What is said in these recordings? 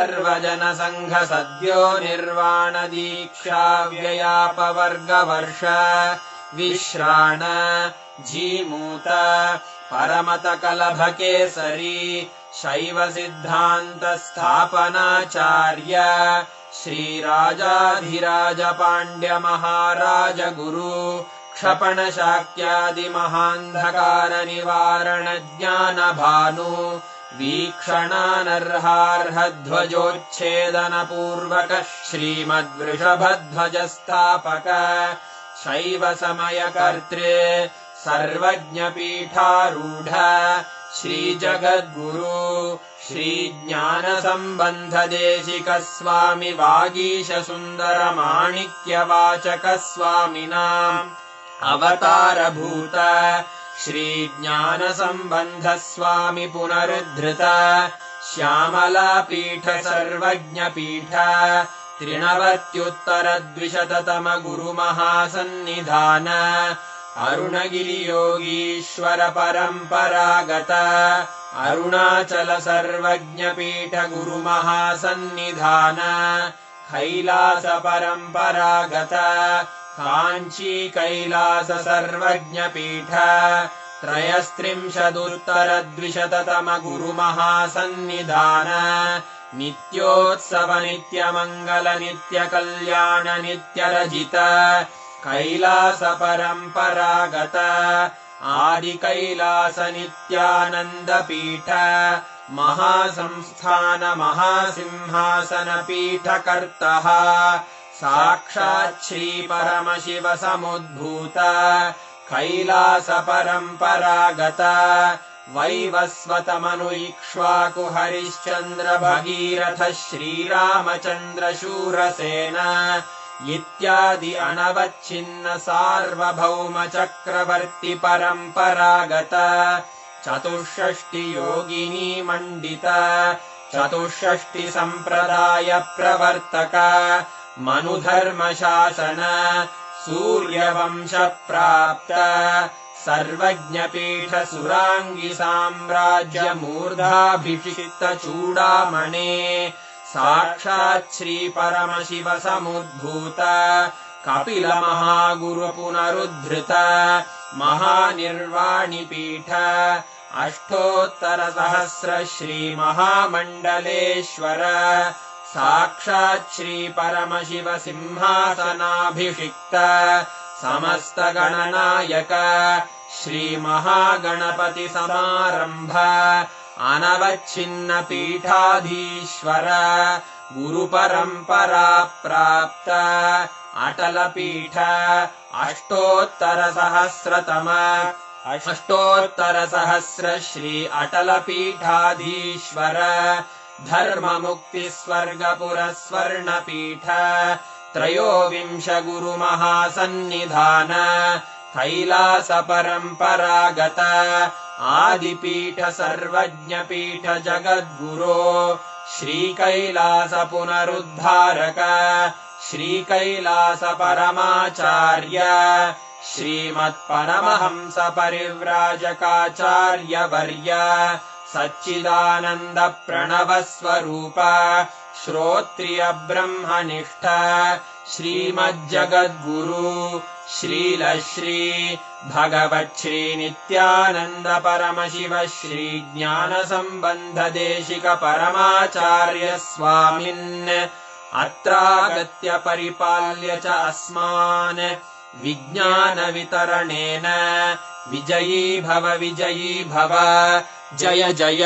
सर्वजनसङ्घ सद्यो निर्वाण दीक्षा व्ययापवर्गवर्ष विश्राण जीमूत परमत कलभकेसरी शैव सिद्धान्त स्थापनाचार्य श्रीराजाधिराज पाण्ड्य महाराज गुरु क्षपण शाक्यादि महान्धकार निवारण ज्ञान भानु वीक्षणानर्हार्हध्वजोच्छेदन पूर्वक श्रीमद्वृषभध्वज स्थापक शैव समयकर्त्रे सर्वज्ञपीठारूढ श्रीजगद्गुरु श्रीज्ञानसम्बन्ध देशिक स्वामि वागीश सुन्दर माणिक्यवाचक स्वामिनाम् अवतारभूत श्रीज्ञानसम्बन्ध स्वामि पुनरुद्धृत श्यामलापीठ सर्वज्ञपीठ त्रिनवत्युत्तरद्विशततम गुरुमहासन्निधान अरुणगिरियोगीश्वर परम्परागत अरुणाचल सर्वज्ञपीठ गुरुमहासन्निधान कैलास परम्परागत काञ्ची कैलास सर्वज्ञपीठ त्रयस्त्रिंशदुत्तरद्विशततम गुरुमहासन्निधान नित्योत्सव नित्यमङ्गल नित्यकल्याण नित्यरजित कैलास परम्परागत आदिकैलास नित्यानन्दपीठ महासंस्थान महासिंहासन पीठकर्तः साक्षात् श्रीपरमशिव समुद्भूत कैलास परम्परागत वैवस्वतमनु इक्ष्वाकु हरिश्चन्द्र भगीरथ श्रीरामचन्द्र शूरसेन इत्यादि अनवच्छिन्न सार्वभौम चक्रवर्ति परम्परागत चतुष्षष्टि योगिनी मण्डित चतुष्षष्टि सम्प्रदाय प्रवर्तक मनुधर्मशासन सूर्यवंश प्राप्त सर्वज्ञपीठ सुराङ्गि साम्राज्य मूर्धाभिषिक्त चूडामणे साक्षात् श्रीपरमशिव समुद्भूत कपिल महागुरु पुनरुद्धृत महानिर्वाणिपीठ अष्टोत्तरसहस्र श्रीमहामण्डलेश्वर साक्षात् श्रीपरमशिव सिंहासनाभिषिक्त समस्तगणनायक श्रीमहागणपति समारम्भ अनवच्छिन्न पीठाधीश्वर गुरुपरम्परा प्राप्त अटलपीठ अष्टोत्तरसहस्र श्री अटलपीठाधीश्वर धर्ममुक्तिस्वर्गपुरस्वर्णपीठ त्रयोविंश गुरुमहासन्निधान कैलास परम्परागत आदिपीठ सर्वज्ञपीठ जगद्गुरो श्रीकैलास पुनरुद्धारक श्रीकैलास परमाचार्य श्रीमत्परमहंस परिव्राजकाचार्यवर्य सच्चिदानन्द प्रणवस्वरूप श्रोत्रिय ब्रह्मनिष्ठ श्रीमज्जगद्गुरु श्रीलश्री भगवच्छ्री नित्यानन्द परमशिव श्री ज्ञानसम्बन्ध देशिक परमाचार्य स्वामिन् अत्रागत्य परिपाल्य च अस्मान् विज्ञान वितरणेन विजयी भव जय जय।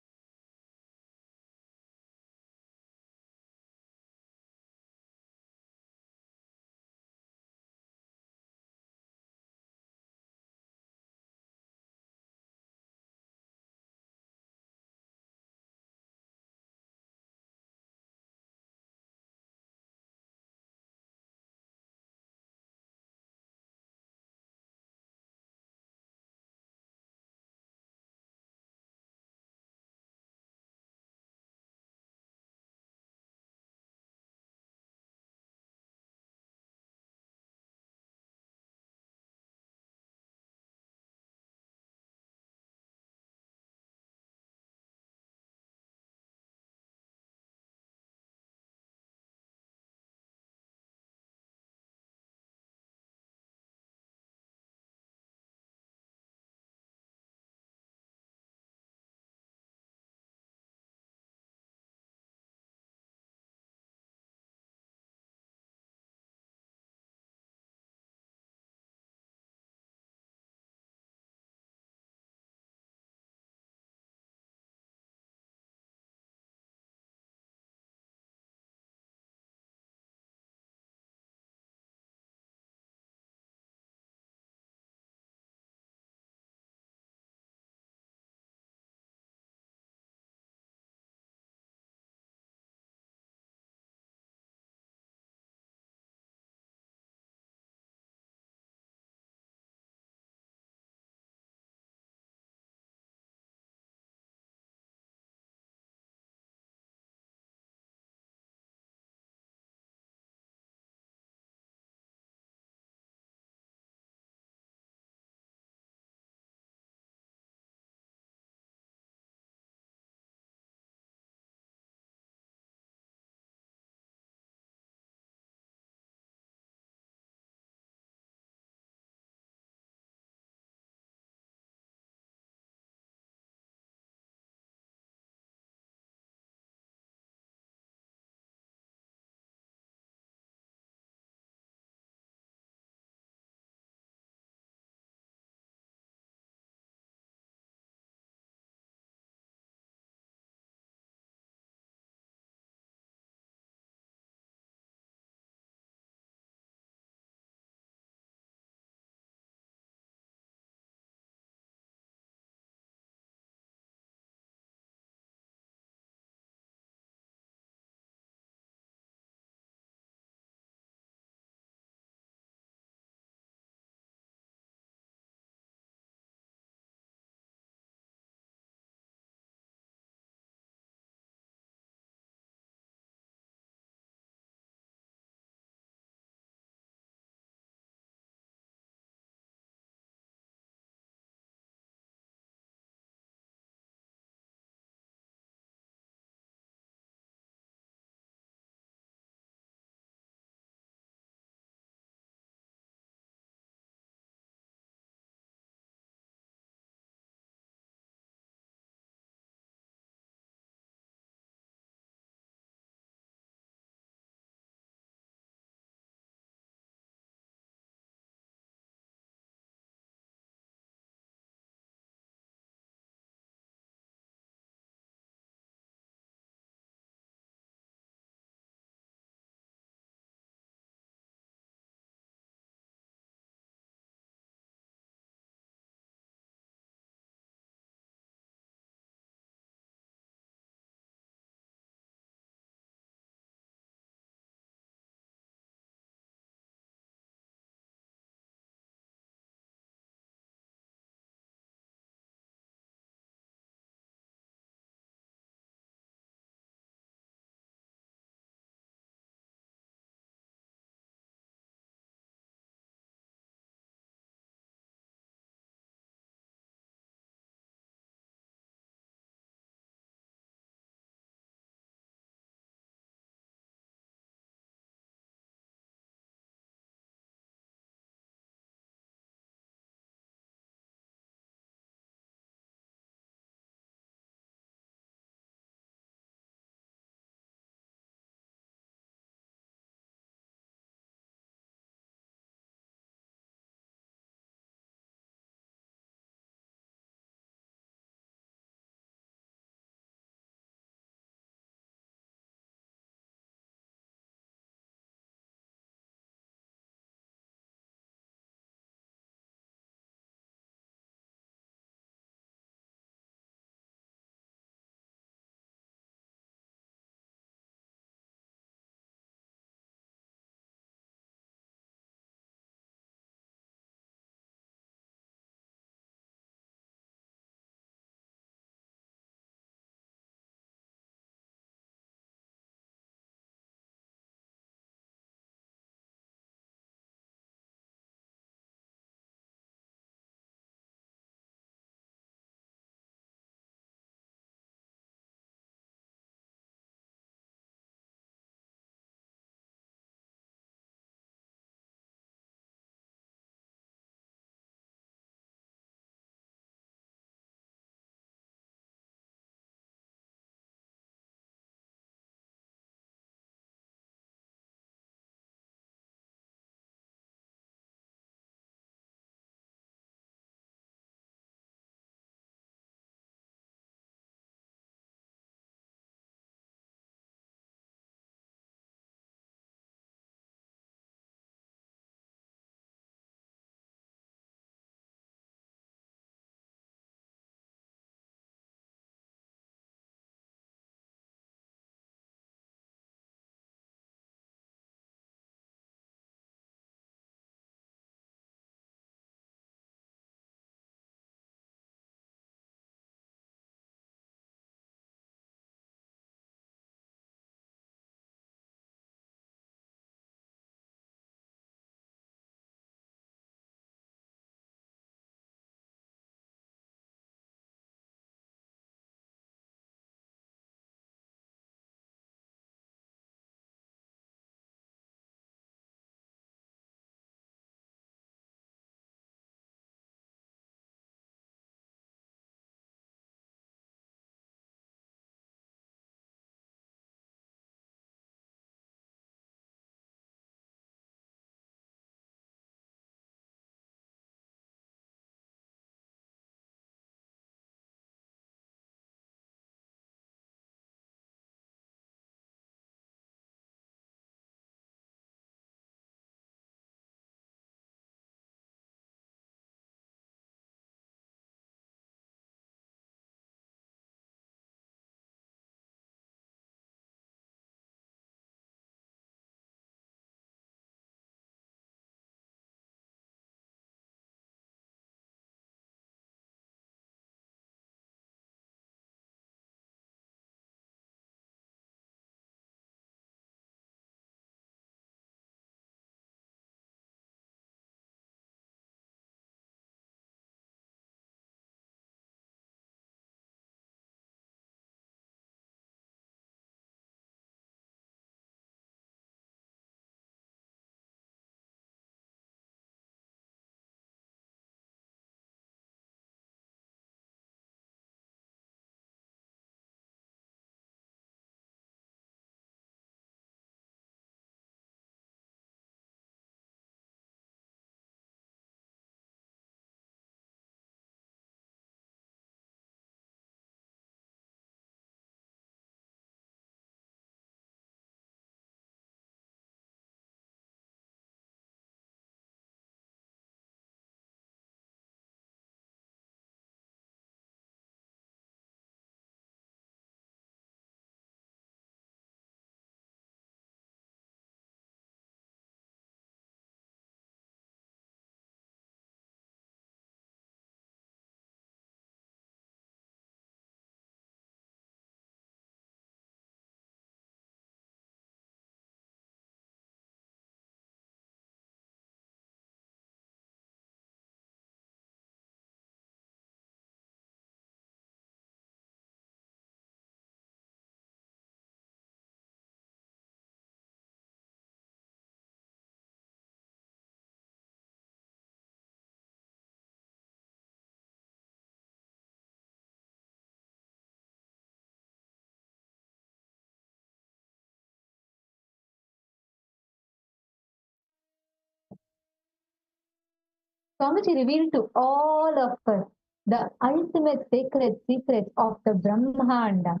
Swamiji revealed to all of us the ultimate sacred secrets of the Brahmanda,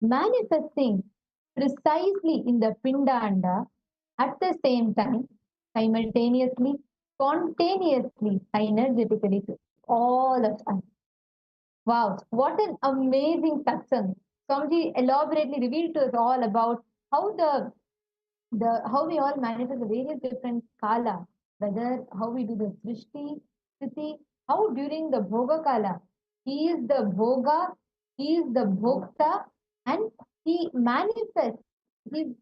manifesting precisely in the Pindanda at the same time, simultaneously, spontaneously, synergetically to all of us. Wow, what an amazing satsang. Swamiji elaborately revealed to us all about how how we all manifest the various different kala, whether how we do the srishti, sthiti, how during the bhoga kala, he is the bhoga, he is the bhokta, and he manifests. He,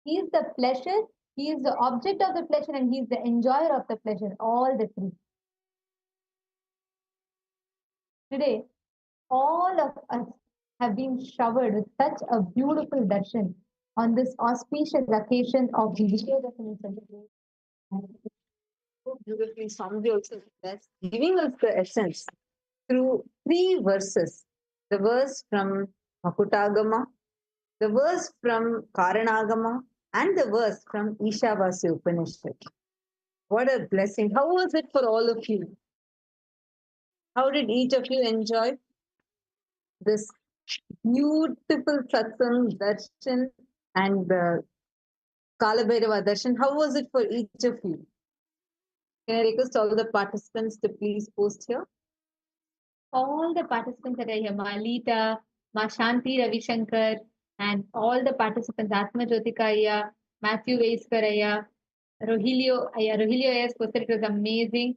he is the pleasure, he is the object of the pleasure, and he is the enjoyer of the pleasure, all the three. Today, all of us have been showered with such a beautiful darshan on this auspicious occasion of the Vijayadashami celebration. So beautifully, Swamiji also blessed, giving us the essence through three verses. The verse from Makutagama, the verse from Karanagama, and the verse from Ishavasya Upanishad. What a blessing. How was it for all of you? How did each of you enjoy this beautiful satsang, darshan, and the Kalabhairava darshan? How was it for each of you? Can I request all the participants to please post here? All the participants that are here, Malita, Ma Shanti Ravishankar, and all the participants, Atma Jyotika Ayya, Matthew Vaiskar Ayya, Rogelio Ayya. Rogelio Ayya's posted it was amazing.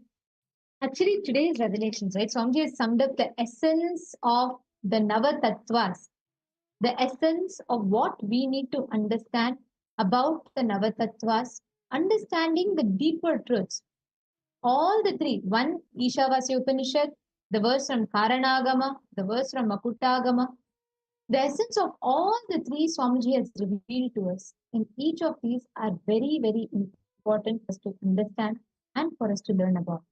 Actually, today's revelations, right? Swamiji has summed up the essence of the Nava Tattvas, the essence of what we need to understand about the Nava Tattvas, understanding the deeper truths. All the three, one Ishavasya Upanishad, the verse from Karanagama, the verse from Makutagama, the essence of all the three Swamiji has revealed to us. And each of these are very, very important for us to understand and for us to learn about.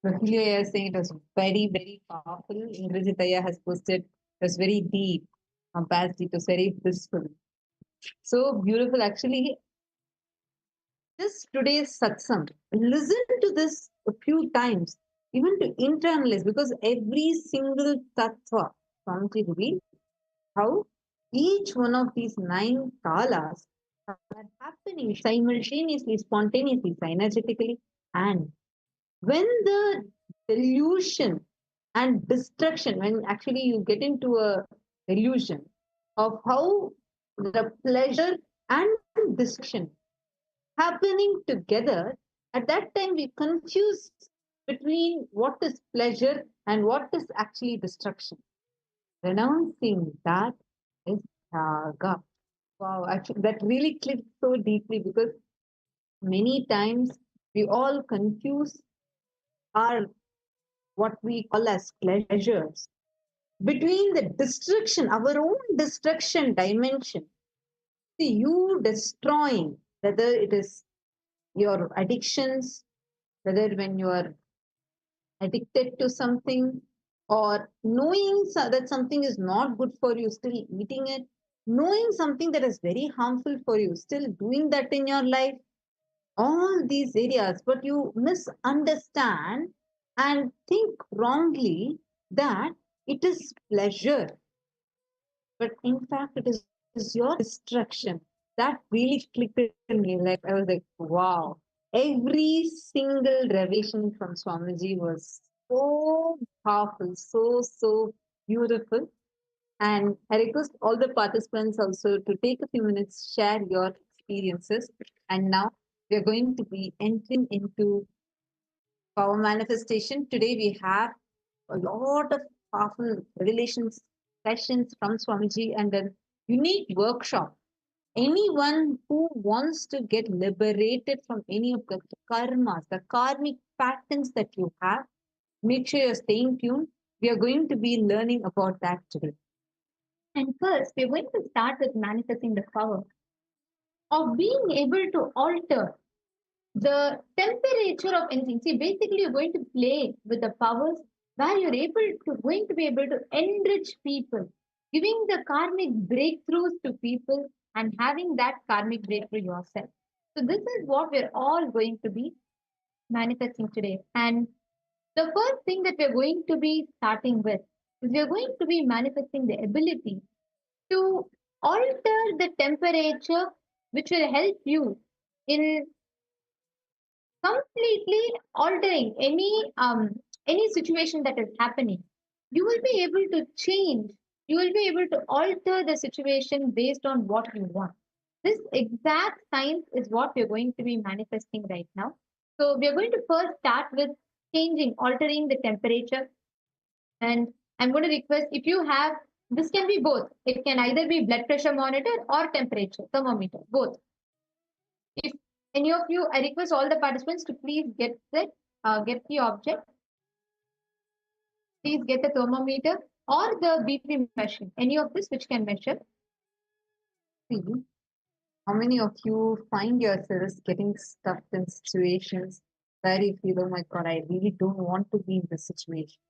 Rogelio is saying it was very, very powerful. Ingrid has posted it was very deep, compassionate, it was very blissful. So beautiful. Actually, this today's satsang, listen to this a few times, even to internalize, because every single tattva, Swamiji revealed how each one of these 9 kalas are happening simultaneously, spontaneously, synergetically, and when the delusion and destruction, when actually you get into a delusion of how the pleasure and destruction happening together, at that time we confuse between what is pleasure and what is actually destruction. Renouncing that is raga. Wow, actually, that really clicked so deeply because many times we all confuse our what we call as pleasures between the destruction, our own destruction dimension. See, you destroying, whether it is your addictions, whether when you are addicted to something, or knowing that something is not good for you, still eating it, knowing something that is very harmful for you, still doing that in your life, all these areas, but you misunderstand and think wrongly that it is pleasure, but in fact it is your destruction. That really clicked in me. Like I was like, wow. Every single revelation from Swamiji was so powerful, so beautiful. And I request all the participants also to take a few minutes, share your experiences. And now we are going to be entering into power manifestation. Today we have a lot of powerful revelations sessions from Swamiji and a unique workshop. Anyone who wants to get liberated from any of the karmas, the karmic patterns that you have, make sure you're staying tuned. We are going to be learning about that today. And first, we're going to start with manifesting the power of being able to alter the temperature of anything. See, basically, you're going to play with the powers where you're going to be able to enrich people, giving the karmic breakthroughs to people and having that karmic breakthrough yourself. So this is what we're all going to be manifesting today. And the first thing that we're going to be starting with is we're going to be manifesting the ability to alter the temperature, which will help you in completely altering any situation that is happening. You will be able to change, you will be able to alter the situation based on what you want. This exact science is what we're going to be manifesting right now. So we're going to first start with changing, altering the temperature. And I'm going to request, if you have, this can be both, it can either be blood pressure monitor or temperature thermometer, both. If any of you, I request all the participants to please get the object. Please get the thermometer or the BP machine, any of this which can measure. See, how many of you find yourselves getting stuck in situations where you feel, oh my God, I really don't want to be in this situation?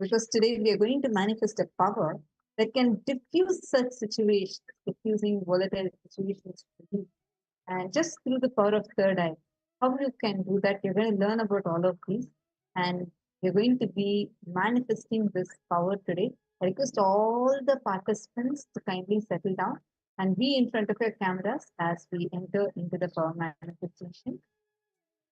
Because today we are going to manifest a power that can diffuse such situations, diffusing volatile situations for you. And just through the power of third eye, how you can do that, you're going to learn about all of these. And we're going to be manifesting this power today. I request all the participants to kindly settle down and be in front of your cameras as we enter into the power manifestation.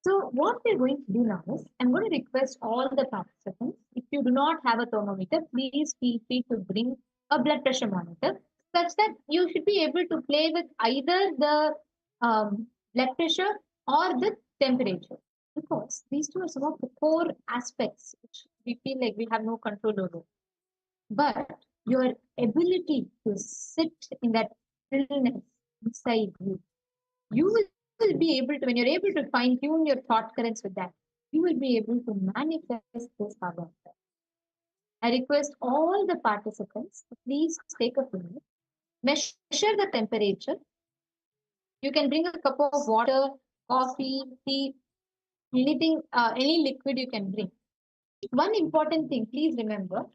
So what we're going to do now is, I'm going to request all the participants, if you do not have a thermometer, please feel free to bring a blood pressure monitor, such that you should be able to play with either the blood pressure or the temperature. Because these two are some of the core aspects which we feel like we have no control over. But your ability to sit in that stillness inside you, you will be able to, when you're able to fine tune your thought currents with that, you will be able to manifest this power. I request all the participants to please take a minute, measure the temperature. You can bring a cup of water, coffee, tea, anything, any liquid you can bring. One important thing, please remember,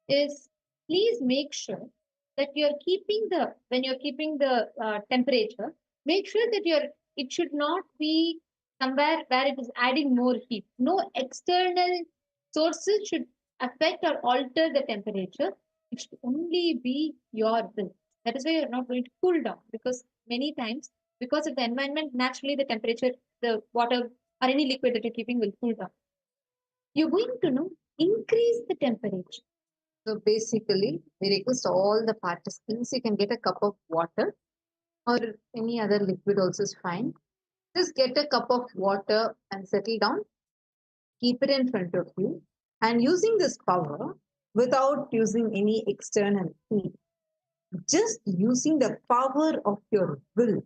is please make sure that you're keeping the, when you're keeping the temperature, make sure that it should not be somewhere where it is adding more heat. No external sources should affect or alter the temperature. It should only be your will. That is why you're not going to cool down, because many times, because of the environment, naturally the temperature, the water or any liquid that you're keeping will cool down. You're going to increase the temperature. So basically, we request all the participants, you can get a cup of water or any other liquid also is fine. Just get a cup of water and settle down. Keep it in front of you. And using this power without using any external heat, just using the power of your will,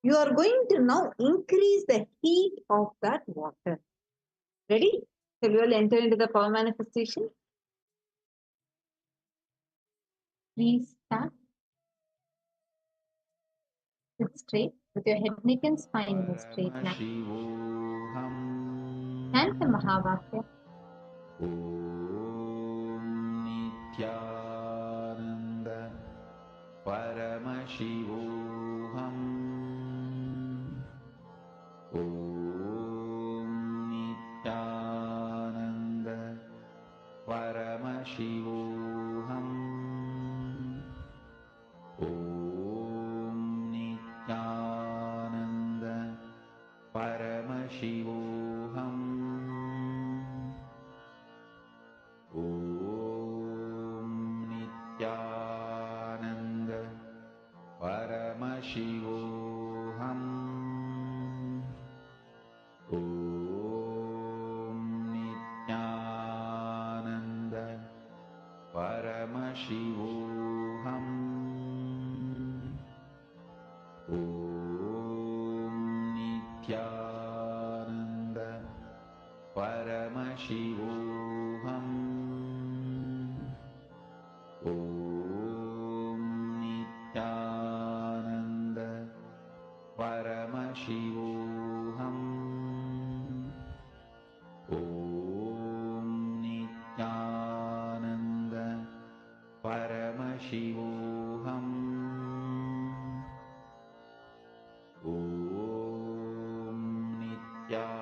you are going to now increase the heat of that water. Ready? So we will enter into the power manifestation. Please start. Sit straight with your head, neck, and spine in a straight line. Chant the Mahavakya. Om Nithyananda Paramashivoham. Om Nithyananda Paramashivoham. Om Nithyananda Paramashivoham. Om Nithyananda Paramashivoham. Om Nithyananda Paramashivoham. Om Nithyananda Paramashivoham. Om Nithyananda Paramashivoham. Om Nithyananda Paramashivoham. Om Nithyananda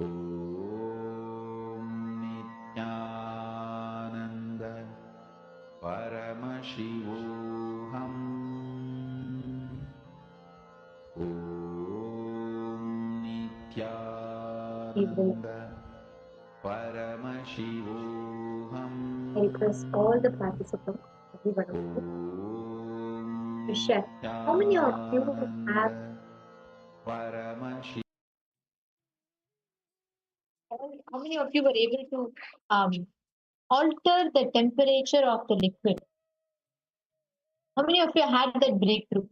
Nityanand परमशिवोऽहम् ॐ नित्यानन्द परमशिवोऽहम् I request all the participants, everyone of you, to share. How many of you have परमशि how many of you were able to alter the temperature of the liquid? How many of you had that breakthrough?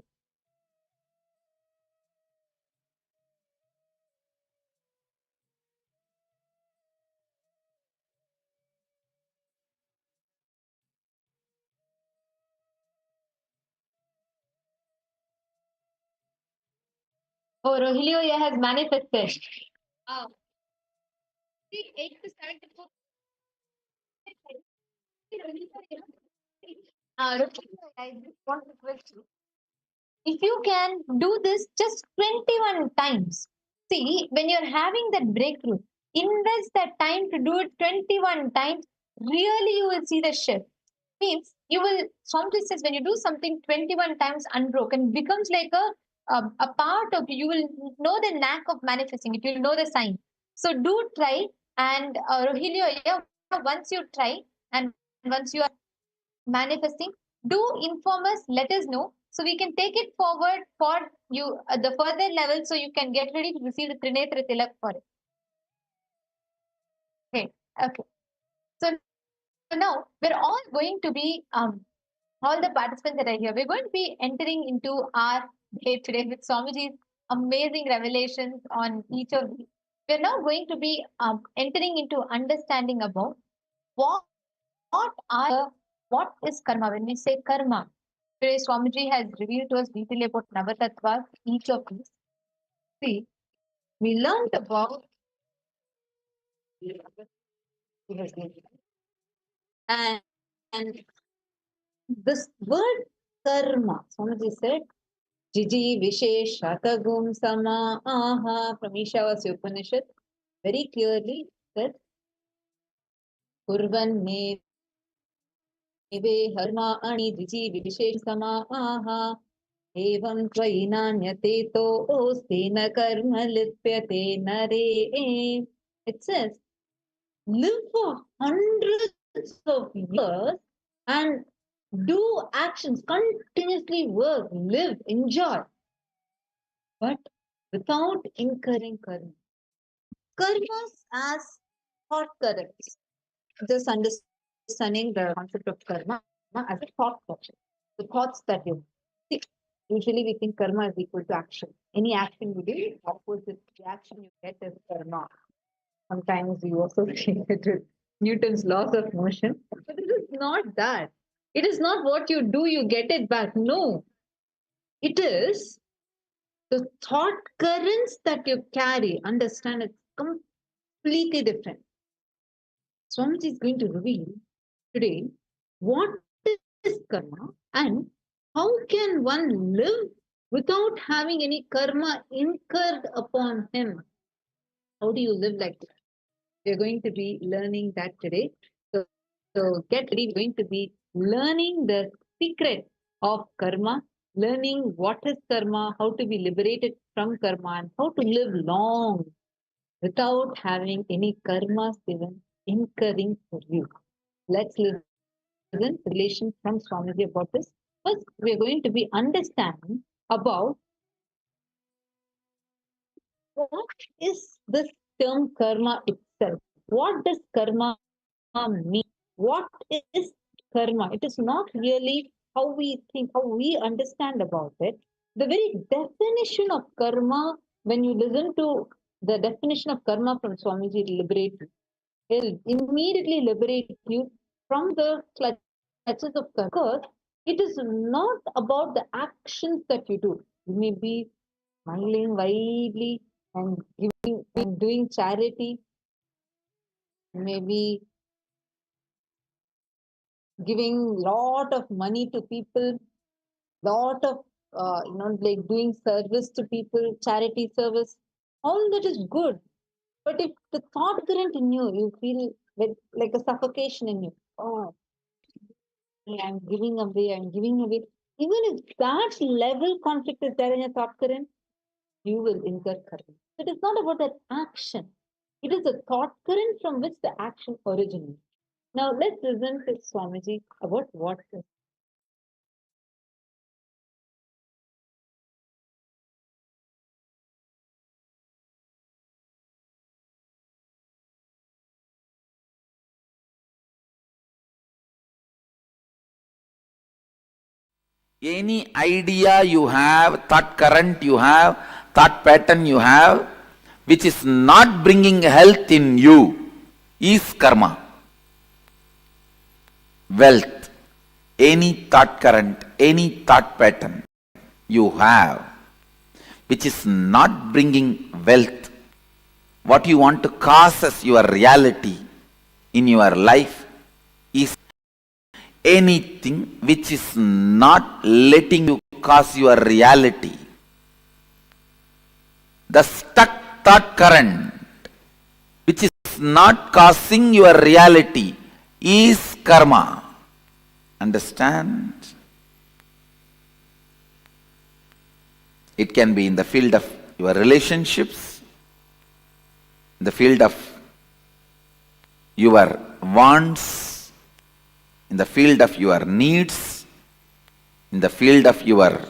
Oh, Rogelio has manifested. See, 8 to 7 to 4. Rogelio, I just want to request you. If you can do this just 21 times, see, when you're having that breakthrough, invest that time to do it 21 times, really you will see the shift. Means you will, Swamiji says, when you do something 21 times unbroken, becomes like a part of you. You will know the knack of manifesting it. You'll know the sign. So do try. And Rogelio, yeah, once you try and once you are manifesting, do inform us, let us know, so we can take it forward for you the further level, so you can get ready to receive the Trinetra Tilak for it. Okay. So now we're all going to be all the participants that are here, we're going to be entering into our day today with Swamiji's amazing revelations on each of these. We're now going to be entering into understanding about what what is karma. When we say karma, today Swamiji has revealed to us detail about Navatattvas, each of these. See, we learned about and this word karma, Swamiji said, Jiji Vishesh Shatagum Sama Aha from Ishavasya Upanishad very clearly said Kurvan Neve Harma Ani Jiji Vishesh Sama Aha Evam Tvainanyate To Ostena Karma Lipyate Nare. It says, live for hundreds of years and do actions, continuously work, live, enjoy, but without incurring karma. Karmas as thought currents. Just understanding the concept of karma as a thought process. The thoughts that you see. Usually we think karma is equal to action. Any action you do, opposite reaction you get is karma. Sometimes you associate it with Newton's laws of motion, but it is not that. It is not what you do, you get it back. No, it is the thought currents that you carry. Understand, it's completely different. Swamiji is going to reveal today what is karma and how can one live without having any karma incurred upon him. How do you live like that? We're going to be learning that today. So get ready. We're going to be learning the secret of karma, learning what is karma, how to be liberated from karma, and how to live long without having any karma even incurring for you. Let's listen relation from Swamiji about this. First, we are going to be understanding about what is this term karma itself. What does karma mean? What is karma? It is not really how we think, how we understand about it. The very definition of karma, when you listen to the definition of karma from Swamiji Liberated, will immediately liberate you from the clutches of karma. Because it is not about the actions that you do. You may be smiling widely and giving and doing charity, maybe giving lot of money to people, lot of like doing service to people, charity service. All that is good, But if the thought current in you, you feel like a suffocation in you. Oh, I'm giving away, I'm giving away. Even if that level conflict is there in your thought current, you will incur karma. It is not about that action. It is a thought current from which the action originates. Now let's listen to Swamiji about what this. Any idea you have, thought current you have, thought pattern you have, which is not bringing health in you, is karma. Wealth, any thought current, any thought pattern you have, which is not bringing wealth, what you want to cause as your reality in your life is anything which is not letting you cause your reality. The stuck thought current which is not causing your reality is karma. Understand? It can be in the field of your relationships, in the field of your wants, in the field of your needs, in the field of your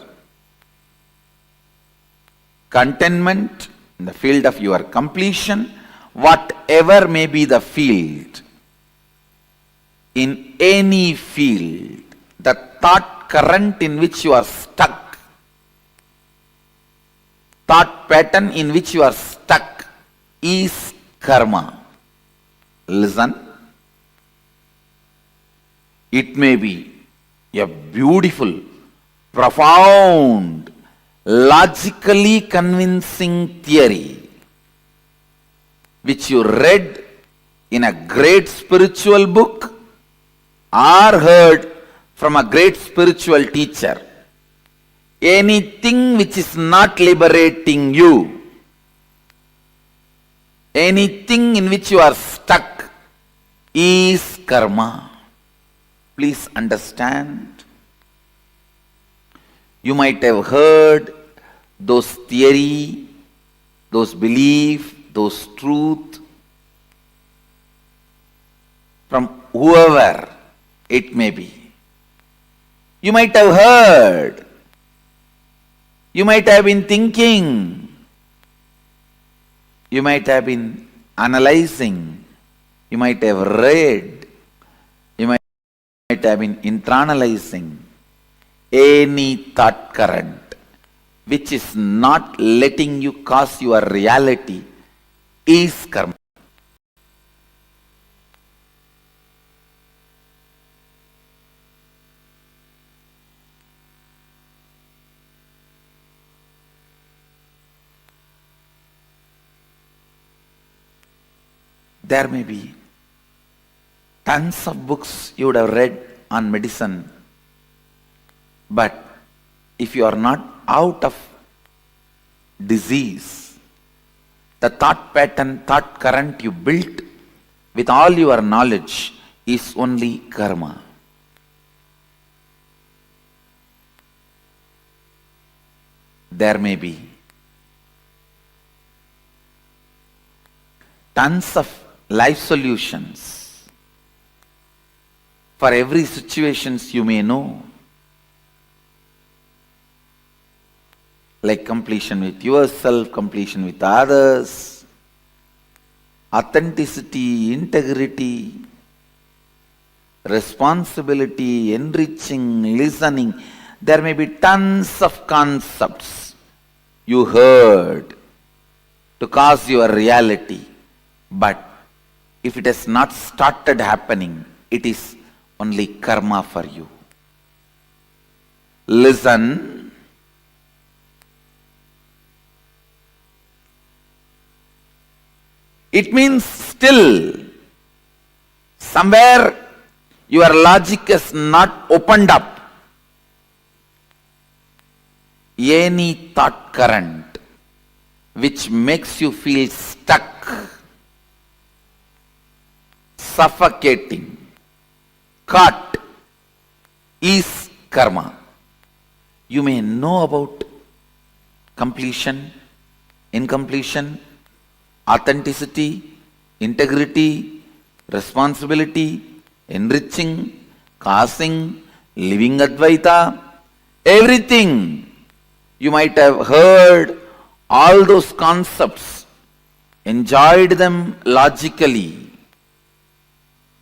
contentment, in the field of your completion, whatever may be the field, in any field, the thought current in which you are stuck, thought pattern in which you are stuck is karma. Listen. It may be a beautiful, profound, logically convincing theory which you read in a great spiritual book or heard from a great spiritual teacher. Anything which is not liberating you, anything in which you are stuck is karma. Please understand. You might have heard those theory, those belief, those truth from whoever it may be. You might have heard. You might have been thinking. You might have been analyzing. You might have read. You might have been internalizing. Any thought current which is not letting you cause your reality is karma. There may be tons of books you would have read on medicine, but if you are not out of disease, the thought pattern, thought current you built with all your knowledge is only karma. There may be tons of life solutions for every situations you may know, like completion with yourself, completion with others, authenticity, integrity, responsibility, enriching, listening. There may be tons of concepts you heard to cause your reality, but if it has not started happening, it is only karma for you. Listen. It means still somewhere your logic is not opened up. Any thought current which makes you feel stuck suffocating, caught is karma. You may know about completion, incompletion, authenticity, integrity, responsibility, enriching, causing, living Advaita, everything. You might have heard all those concepts, enjoyed them logically,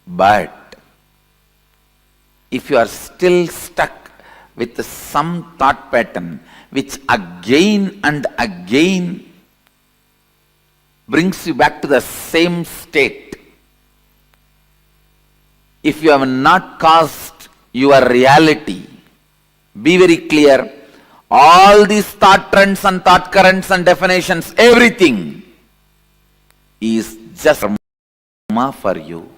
but if you are still stuck with some thought pattern which again and again brings you back to the same state, if you have not caused your reality, be very clear, all these thought trends and thought currents and definitions, everything is just karma for you.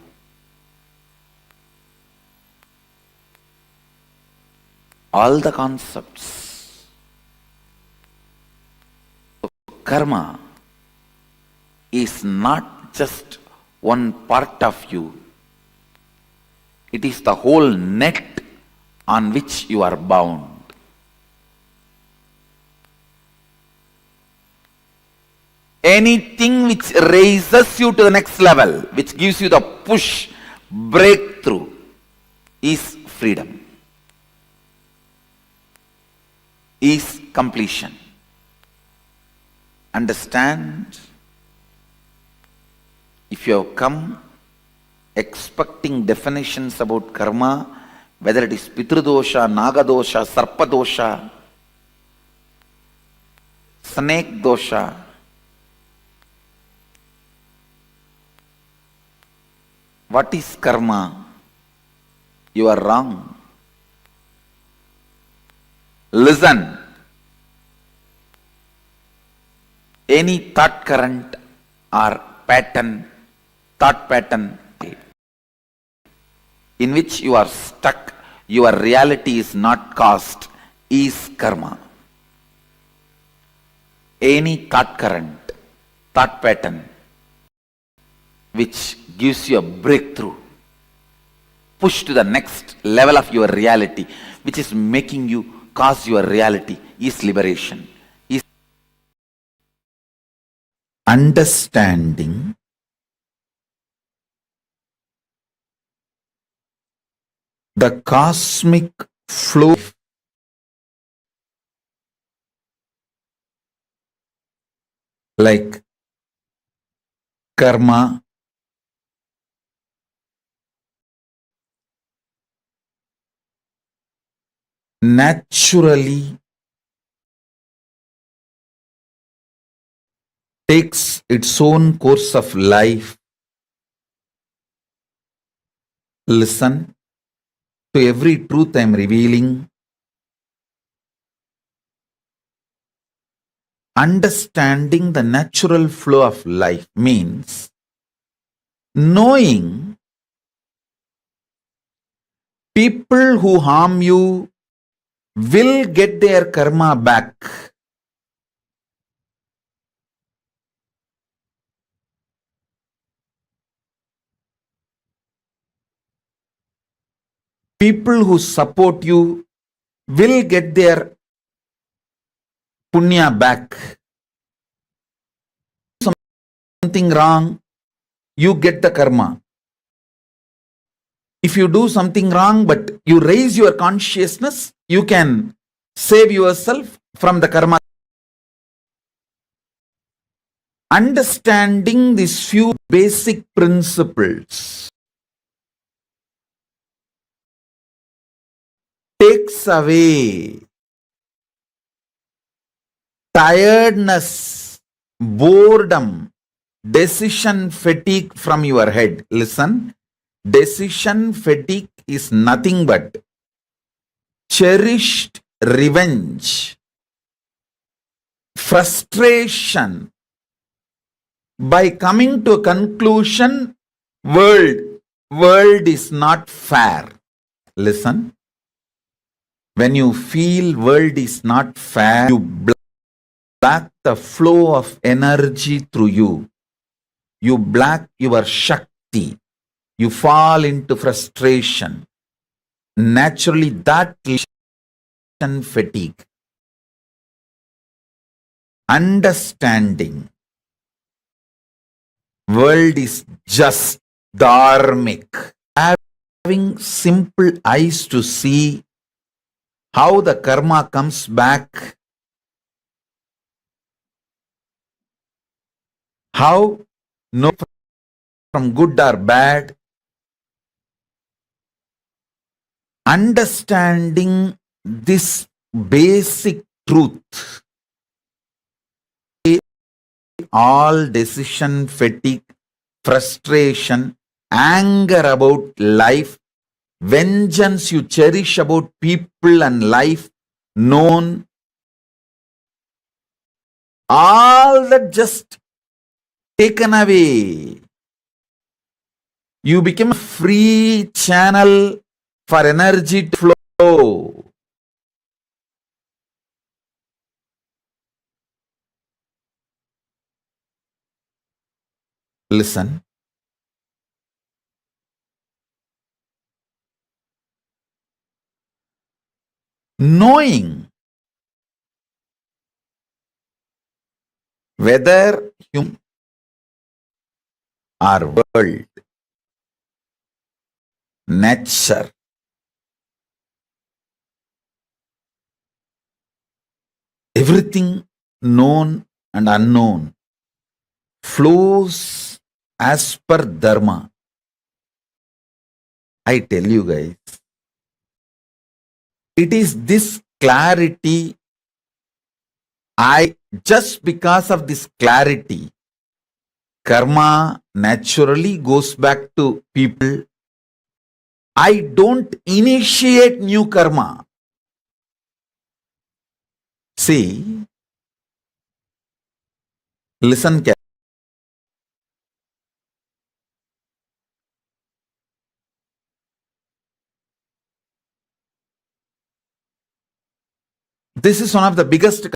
All the concepts. Karma is not just one part of you. It is the whole net on which you are bound. Anything which raises you to the next level, which gives you the push, breakthrough, is freedom, is completion. Understand? If you have come expecting definitions about karma, whether it is Pitrudosha, Nagadosha, Sarpadosha, Snake dosha, what is karma? You are wrong. Listen. Any thought current or pattern, thought pattern in which you are stuck, your reality is not caused, is karma. Any thought current, thought pattern which gives you a breakthrough, push to the next level of your reality, which is making you cause your reality, is liberation. Is understanding the cosmic flow like karma, naturally takes its own course of life. Listen to every truth I am revealing. Understanding the natural flow of life means knowing people who harm you will get their karma back. People who support you will get their punya back. Something wrong, you get the karma. If you do something wrong but you raise your consciousness, you can save yourself from the karma. Understanding these few basic principles takes away tiredness, boredom, decision fatigue from your head. Listen, decision fatigue is nothing but cherished revenge, frustration by coming to a conclusion, world is not fair. Listen, when you feel world is not fair, you block the flow of energy through you. You block your Shakti. you fall into frustration. Naturally, that leads to fatigue. Understanding world is just dharmic. Having simple eyes to see how the karma comes back, how no from good or bad, understanding this basic truth, all decision fatigue, frustration, anger about life, vengeance you cherish about people and life, known, all that just taken away. You become a free channel for energy to flow. Listen. Knowing whether human or world, nature, everything known and unknown flows as per dharma. I tell you guys, it is this clarity, just because of this clarity, karma naturally goes back to people. I don't initiate new karma. See, listen carefully. This is one of the biggest,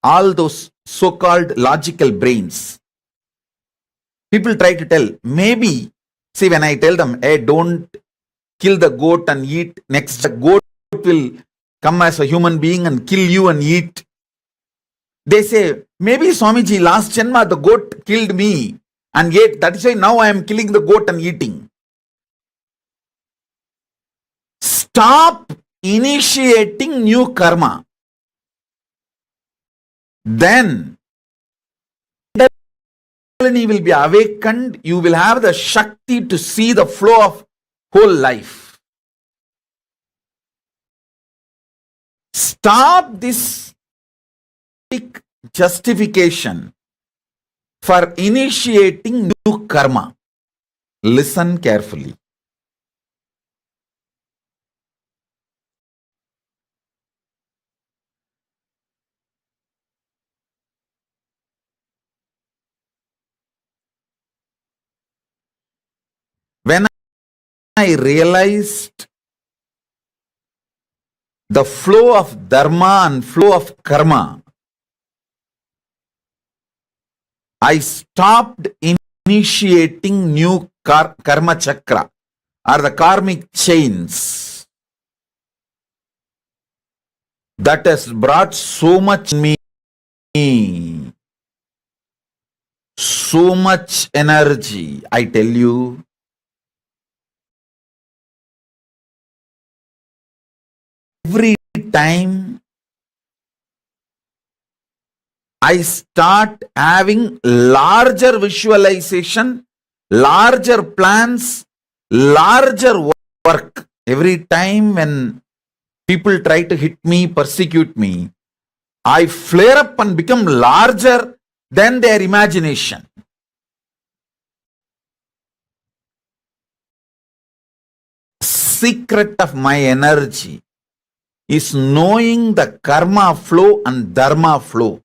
all those so-called logical brains. People try to tell, maybe, see, when I tell them, hey, don't kill the goat and eat, next the goat will come as a human being and kill you and eat. They say, maybe Swamiji, last Janma, the goat killed me and ate. That is why now I am killing the goat and eating. Stop initiating new karma. Then you will be awakened. You will have the Shakti to see the flow of whole life. Stop this justification for initiating new karma. Listen carefully. When I realized the flow of dharma and flow of karma, I stopped initiating new karma chakra or the karmic chains that has brought so much me, so much energy. I tell you, every time I start having larger visualization, larger plans, larger work. Every time when people try to hit me, persecute me, I flare up and become larger than their imagination. Secret of my energy is knowing the karma flow and dharma flow.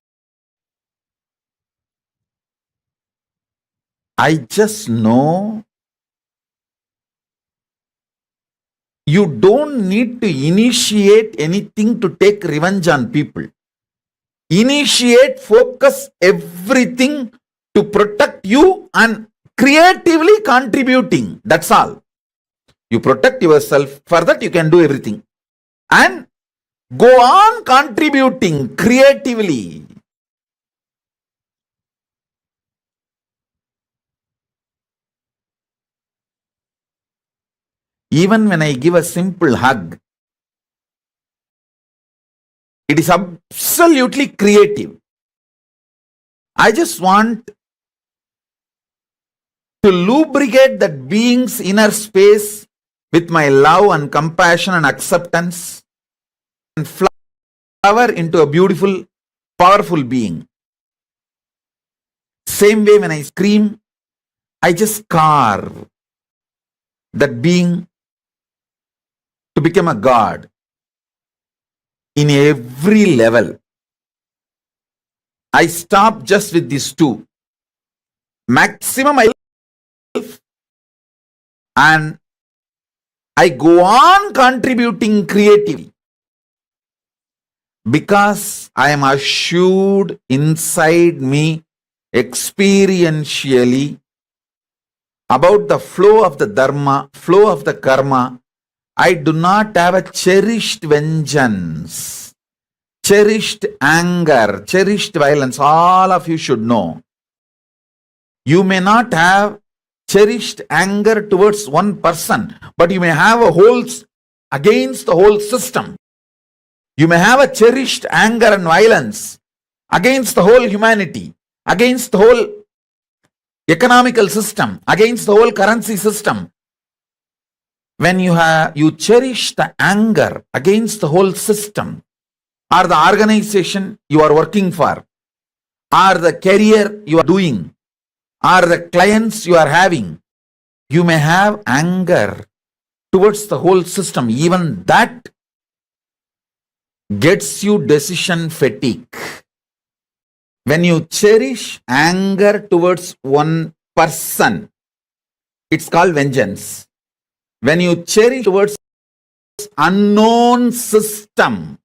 I just know you don't need to initiate anything to take revenge on people. Initiate, focus everything to protect you and creatively contributing. That's all. You protect yourself. For that, you can do everything. And go on contributing creatively. Even when I give a simple hug, it is absolutely creative. I just want to lubricate that being's inner space with my love and compassion and acceptance and flower into a beautiful, powerful being. Same way when I scream, I just carve that being to become a god in every level. I stop just with these two. Maximum and I go on contributing creatively because I am assured inside me experientially about the flow of the dharma, flow of the karma. I do not have a cherished vengeance, cherished anger, cherished violence. All of you should know. You may not have cherished anger towards one person, but you may have a whole against the whole system. You may have a cherished anger and violence against the whole humanity, against the whole economical system, against the whole currency system. When you cherish the anger against the whole system, or the organization you are working for, or the career you are doing, or the clients you are having, you may have anger towards the whole system. Even that gets you decision fatigue. When you cherish anger towards one person, it's called vengeance. When you cherish towards unknown system,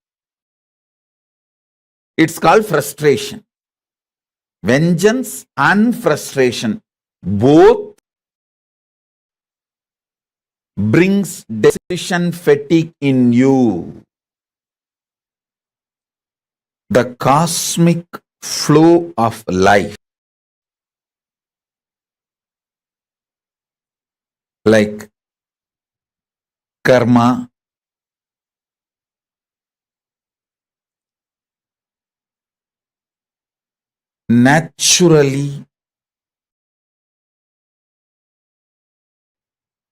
it's called frustration. Vengeance and frustration both brings decision fatigue in you. The cosmic flow of life, like karma, naturally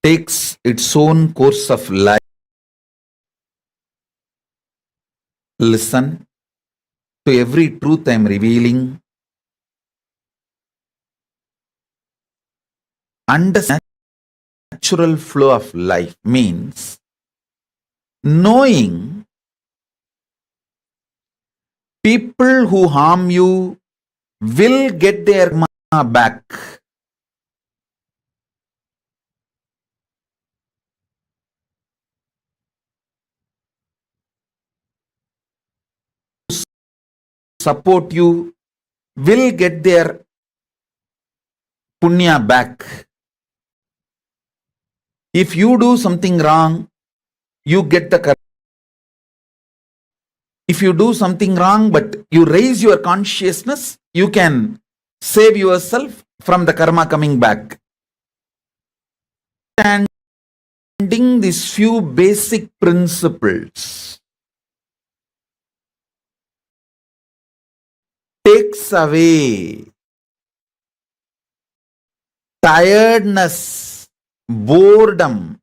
takes its own course of life. Listen to every truth I am revealing. Understand natural flow of life means knowing people who harm you will get their karma back. Support you will get their punya back. If you do something wrong, you get the karma. If you do something wrong but you raise your consciousness, you can save yourself from the karma coming back. Understanding these few basic principles takes away tiredness, boredom,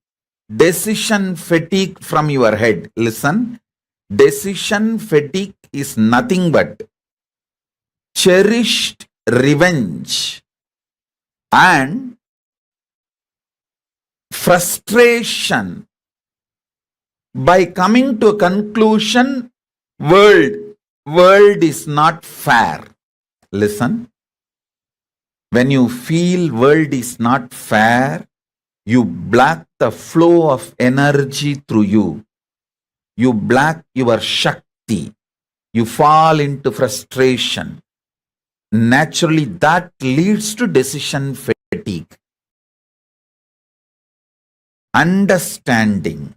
decision fatigue from your head. Listen, decision fatigue is nothing but cherished revenge and frustration by coming to a conclusion, world is not fair. Listen, when you feel world is not fair, you block the flow of energy through you. You block your Shakti. You fall into frustration. Naturally, that leads to decision fatigue. understanding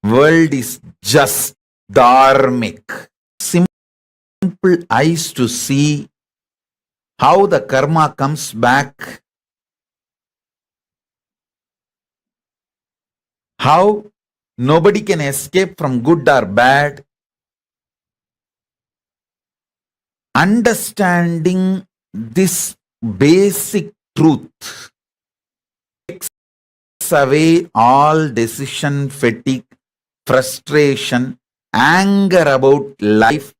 world is just dharmic. Simple eyes to see how the karma comes back, how nobody can escape from good or bad. Understanding this basic truth takes away all decision fatigue, frustration, anger about life,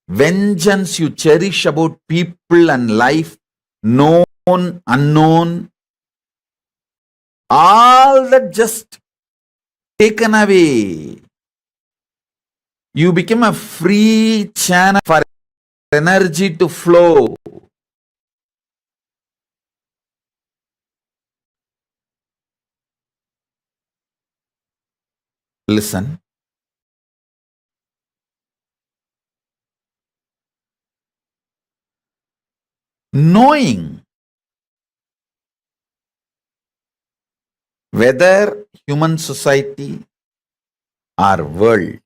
vengeance you cherish about people and life, known, unknown, all that just taken away. You become a free channel for energy to flow. Listen. Knowing whether human society or world,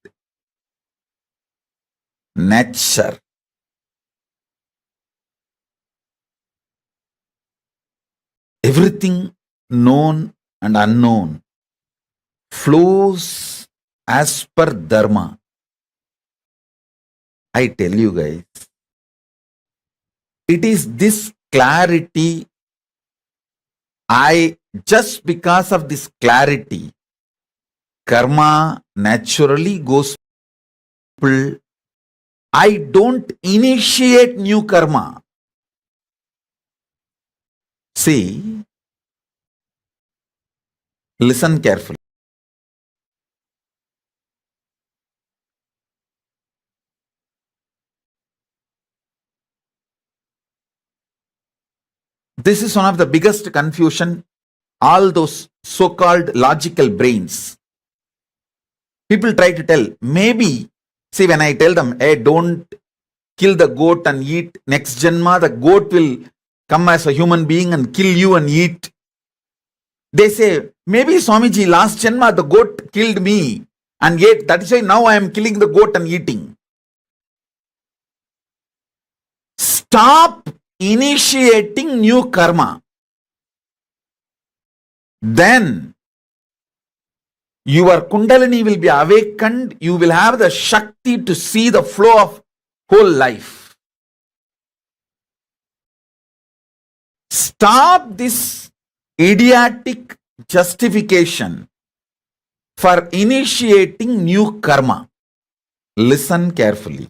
nature, everything known and unknown flows as per dharma. I tell you guys, it is this clarity. Just because of this clarity, karma naturally goes. I don't initiate new karma. See, listen carefully. This is one of the biggest confusion. All those so-called logical brains. People try to tell, maybe, see, when I tell them, hey, don't kill the goat and eat, next janma, the goat will come as a human being and kill you and eat. They say, maybe Swamiji, last janma, the goat killed me and ate. That is why now I am killing the goat and eating. Stop initiating new karma. Then your Kundalini will be awakened. You will have the Shakti to see the flow of whole life. Stop this idiotic justification for initiating new karma. Listen carefully.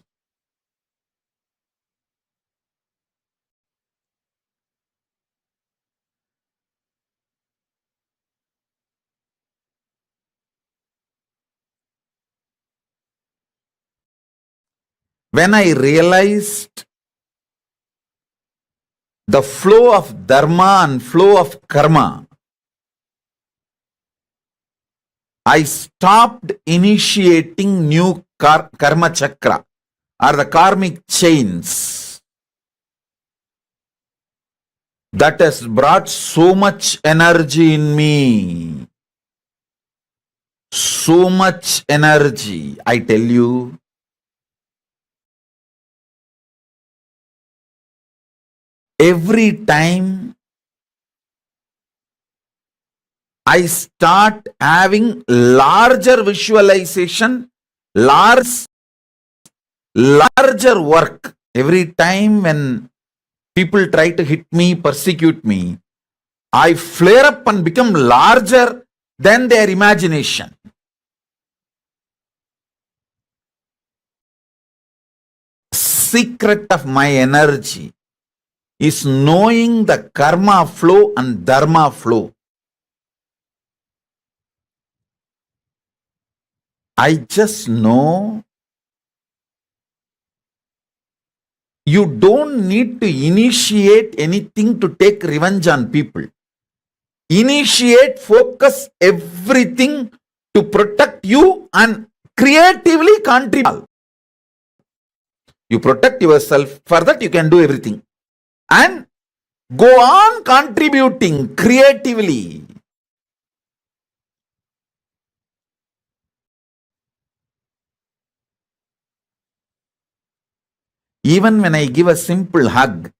When I realized the flow of dharma and flow of karma, I stopped initiating new karma chakra or the karmic chains that has brought so much energy in me. So much energy, I tell you. Every time I start having larger visualization, larger work. Every time when people try to hit me, persecute me, I flare up and become larger than their imagination. Secret of my energy is knowing the karma flow and dharma flow. I just know you don't need to initiate anything to take revenge on people. Initiate, focus everything to protect you and creatively contribute. You protect yourself, for that you can do everything. And go on contributing creatively. Even when I give a simple hug,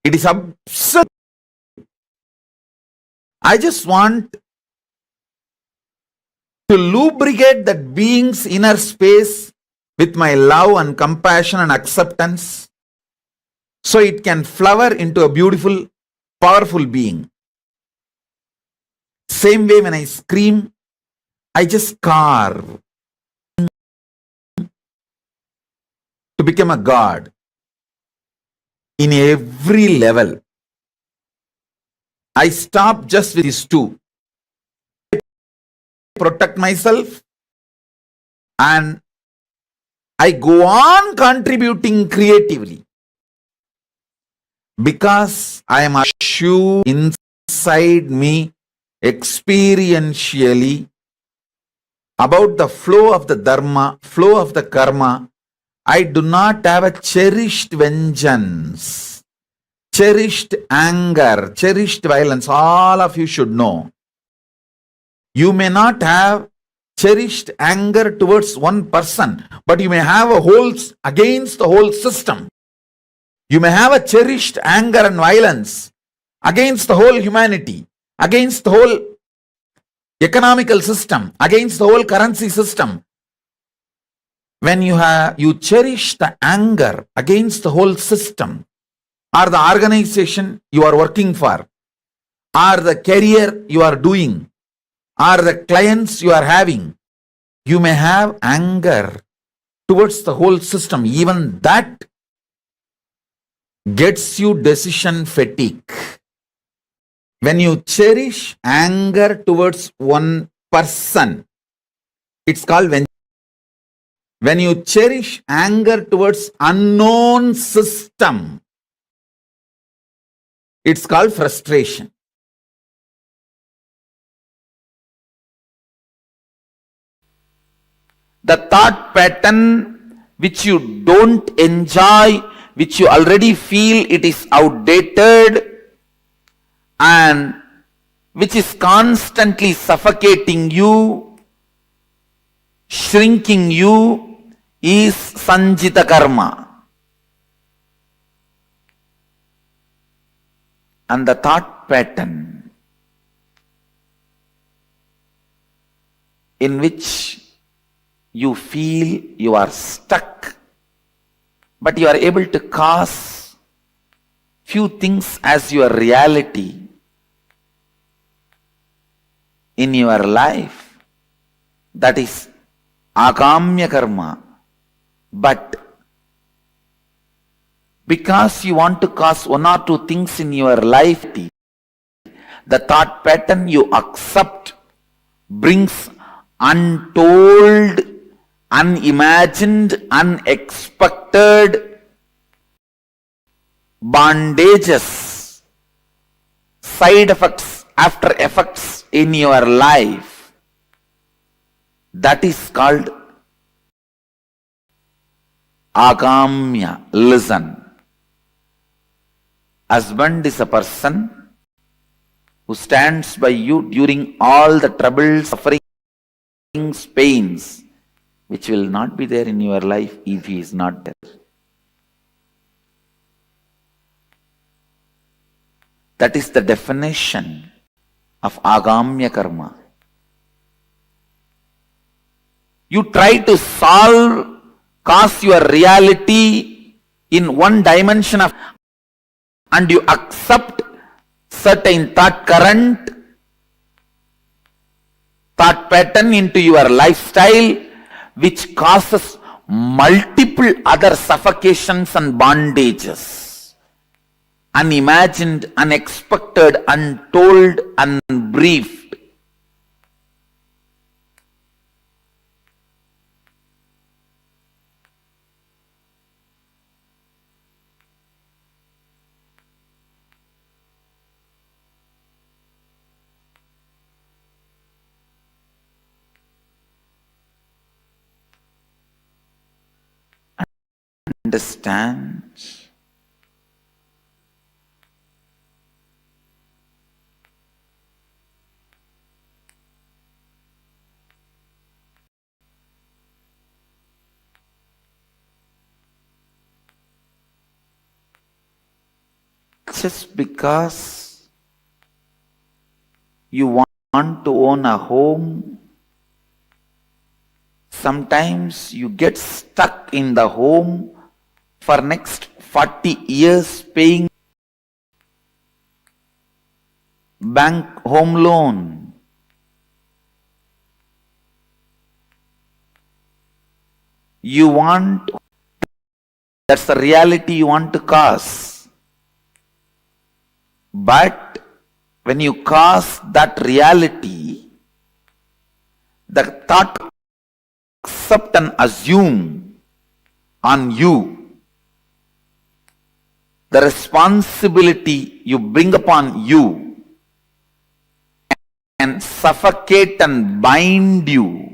it is absurd. I just want to lubricate that being's inner space with my love and compassion and acceptance so it can flower into a beautiful, powerful being. Same way when I scream, I just carve to become a god in every level. I stop just with these two. Protect myself and I go on contributing creatively because I am assured inside me experientially about the flow of the dharma, flow of the karma. I do not have a cherished vengeance, cherished anger, cherished violence. All of you should know. You may not have cherished anger towards one person, but you may have a whole against the whole system. You may have a cherished anger and violence against the whole humanity, against the whole economical system, against the whole currency system. When you cherish the anger against the whole system, or the organization you are working for, or the career you are doing, or the clients you are having, you may have anger towards the whole system. Even that gets you decision fatigue. When you cherish anger towards one person, it's called vengeance. When you cherish anger towards unknown system, it's called frustration. The thought pattern which you don't enjoy, which you already feel it is outdated, and which is constantly suffocating you, shrinking you, is sanjita karma. And the thought pattern in which you feel you are stuck, but you are able to cause few things as your reality in your life, that is agamya karma. But because you want to cause one or two things in your life, the thought pattern you accept brings untold, unimagined, unexpected bondages, side effects, after effects in your life. That is called agamya. Listen. Husband is a person who stands by you during all the troubles, sufferings, pains, which will not be there in your life if he is not there. That is the definition of agamya karma. You try to cause your reality in one dimension of, and you accept certain thought current, thought pattern into your lifestyle, which causes multiple other suffocations and bondages, unimagined, unexpected, untold, unbriefed. Understand? just because you want to own a home, sometimes you get stuck in the home for next 40 years paying bank home loan. You want, that's the reality you want to cause. But when you cause that reality, the thought accept and assume on you, the responsibility you bring upon you and suffocate and bind you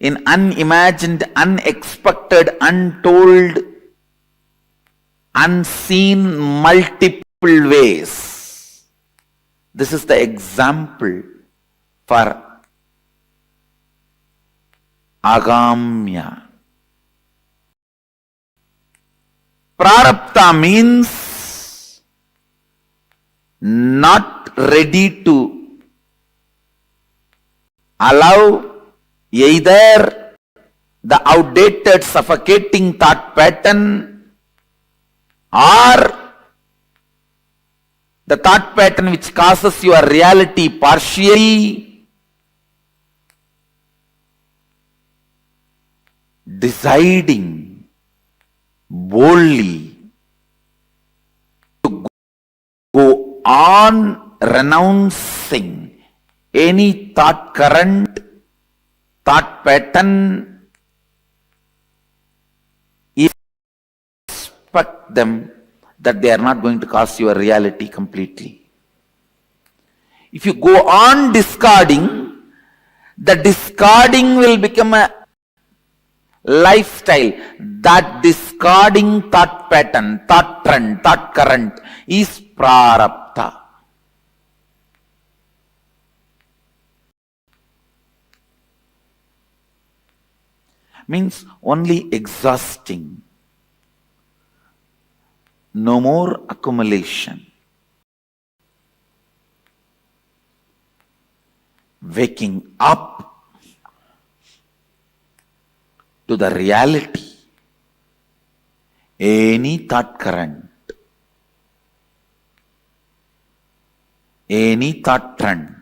in unimagined, unexpected, untold, unseen, multiple ways. This is the example for agamya. Prarabdha means not ready to allow either the outdated, suffocating thought pattern or the thought pattern which causes your reality partially, deciding boldly to go on renouncing any thought current, thought pattern, expect them that they are not going to cause your reality completely. If you go on discarding, the discarding will become a lifestyle. That discarding thought pattern, thought trend, thought current is prarabdha. Means only exhausting. No more accumulation. Waking up to the reality. Any thought current, any thought trend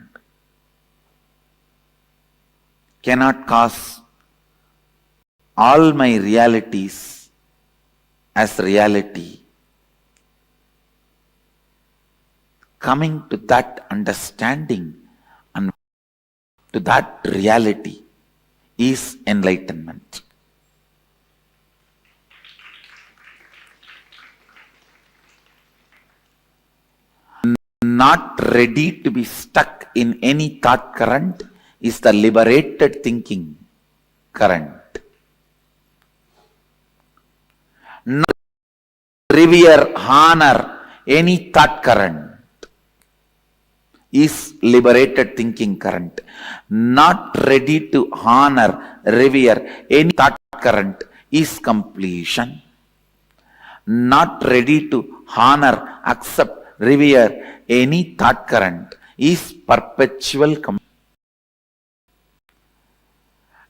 cannot cause all my realities as reality. Coming to that understanding and to that reality is enlightenment. Not ready to be stuck in any thought current is the liberated thinking current. Not revere, honor any thought current is liberated thinking current. Not ready to honor, revere any thought current is completion. Not ready to honor, accept, revere any thought current is perpetual completion.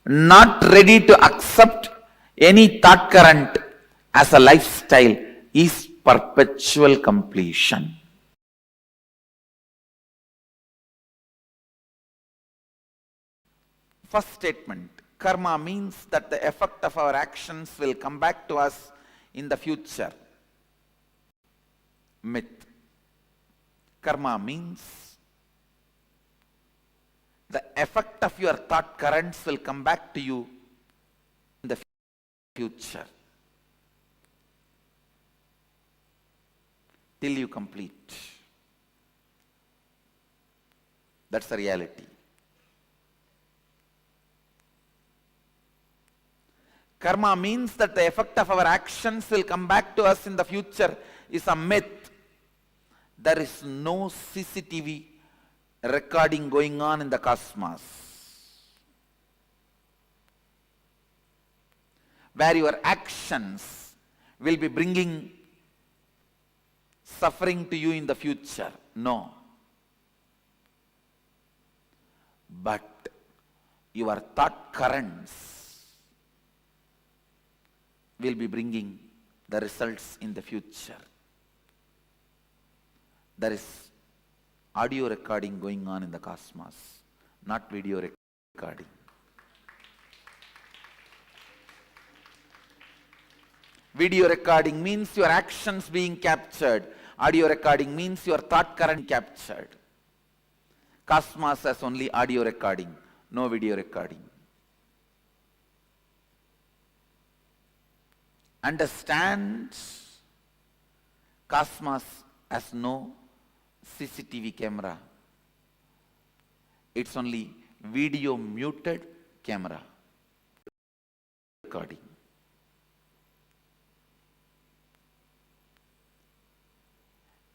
Not ready to accept any thought current as a lifestyle is perpetual completion. First statement, karma means that the effect of our actions will come back to us in the future. Myth. Karma means the effect of your thought currents will come back to you in the future. Till you complete. That's the reality. Karma means that the effect of our actions will come back to us in the future is a myth. There is no CCTV recording going on in the cosmos where your actions will be bringing suffering to you in the future. No. But your thought currents will be bringing the results in the future. There is audio recording going on in the cosmos, not video recording. Video recording means your actions being captured. Audio recording means your thought current captured. Cosmos has only audio recording, no video recording. Understand, cosmos has no CCTV camera. It's only video muted camera recording.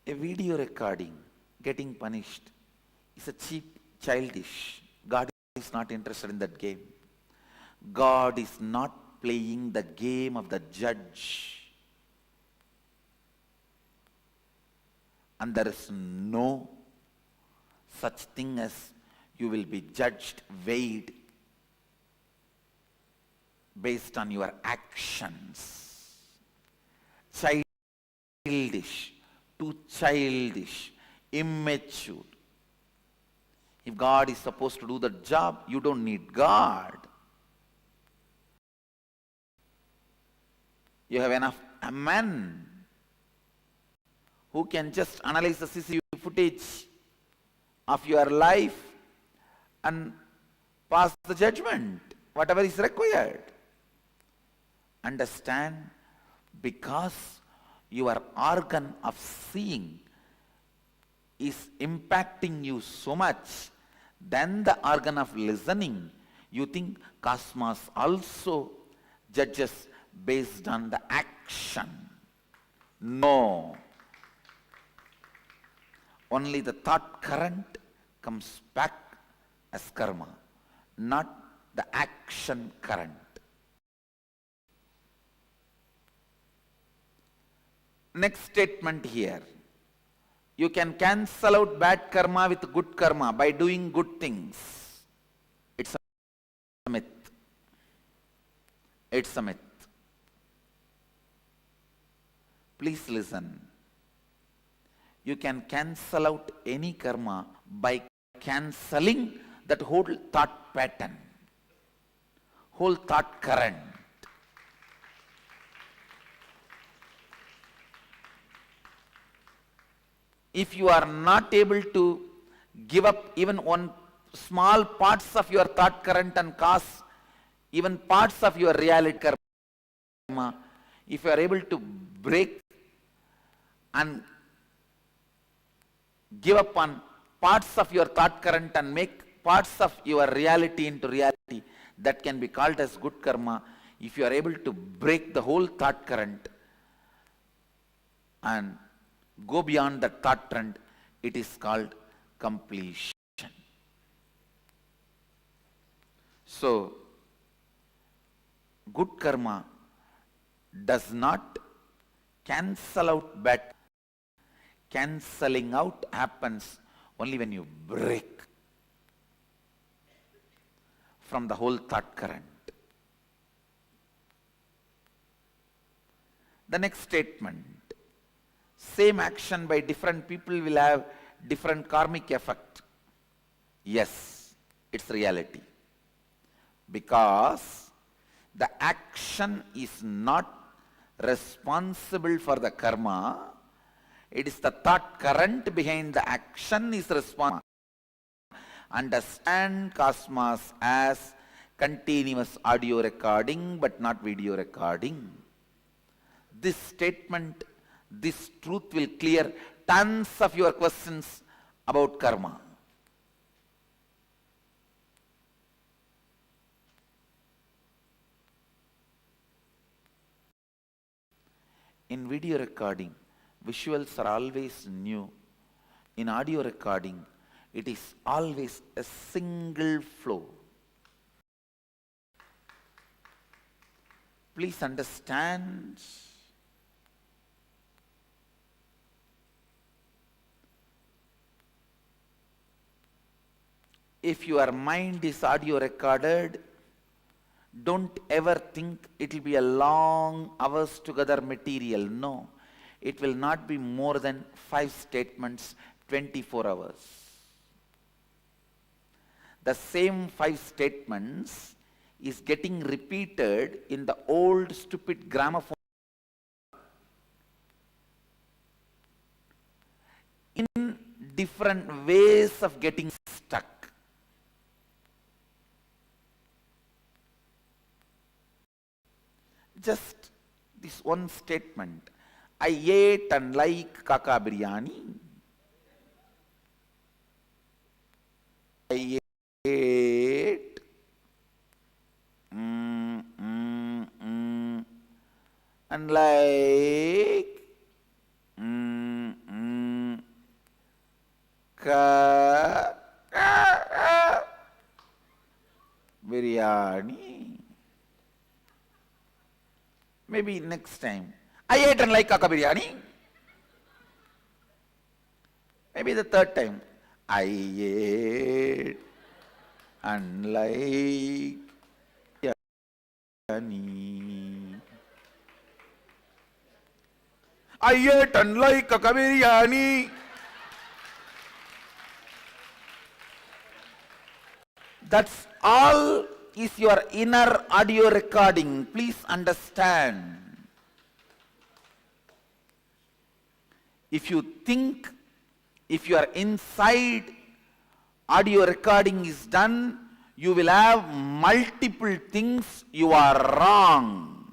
A video recording getting punished is a cheap, childish. God is not interested in that game. God is not playing the game of the judge. And there is no such thing as you will be judged, weighed based on your actions. Childish, too childish, immature. If God is supposed to do the job, you don't need God. You have enough men who can just analyze the CCTV footage of your life and pass the judgment, whatever is required. Understand, because your organ of seeing is impacting you so much than the organ of listening, you think cosmos also judges based on the action. No. Only the thought current comes back as karma, not the action current. Next statement here. You can cancel out bad karma with good karma by doing good things. It's a myth. It's a myth. Please listen. You can cancel out any karma by cancelling that whole thought pattern, whole thought current. If you are not able to give up even one small parts of your thought current and cause even parts of your reality karma, if you are able to break and give up on parts of your thought current and make parts of your reality into reality, that can be called as good karma. If you are able to break the whole thought current and go beyond that thought trend, it is called completion. So, good karma does not cancel out bad. Cancelling out happens only when you break from the whole thought current. The next statement. Same action by different people will have different karmic effect. Yes, it's reality. Because the action is not responsible for the karma. It is the thought current behind the action is responsible. Understand cosmos as continuous audio recording but not video recording. This statement, this truth will clear tons of your questions about karma. In video recording, visuals are always new. In audio recording, it is always a single flow. Please understand. if your mind is audio recorded, don't ever think it will be a long hours together material. No, it will not be more than 5 statements, 24 hours. The same 5 statements is getting repeated in the old stupid gramophone in different ways of getting stuck. Just this one statement, I ate and like kaka biryani. I ate and like biryani. Maybe next time, I ate and like kaka biryani. Maybe the third time, I ate and like biryani. I ate and like kaka biryani. That's all is your inner audio recording. Please understand. If you think, if your inside audio recording is done, you will have multiple things you are wrong.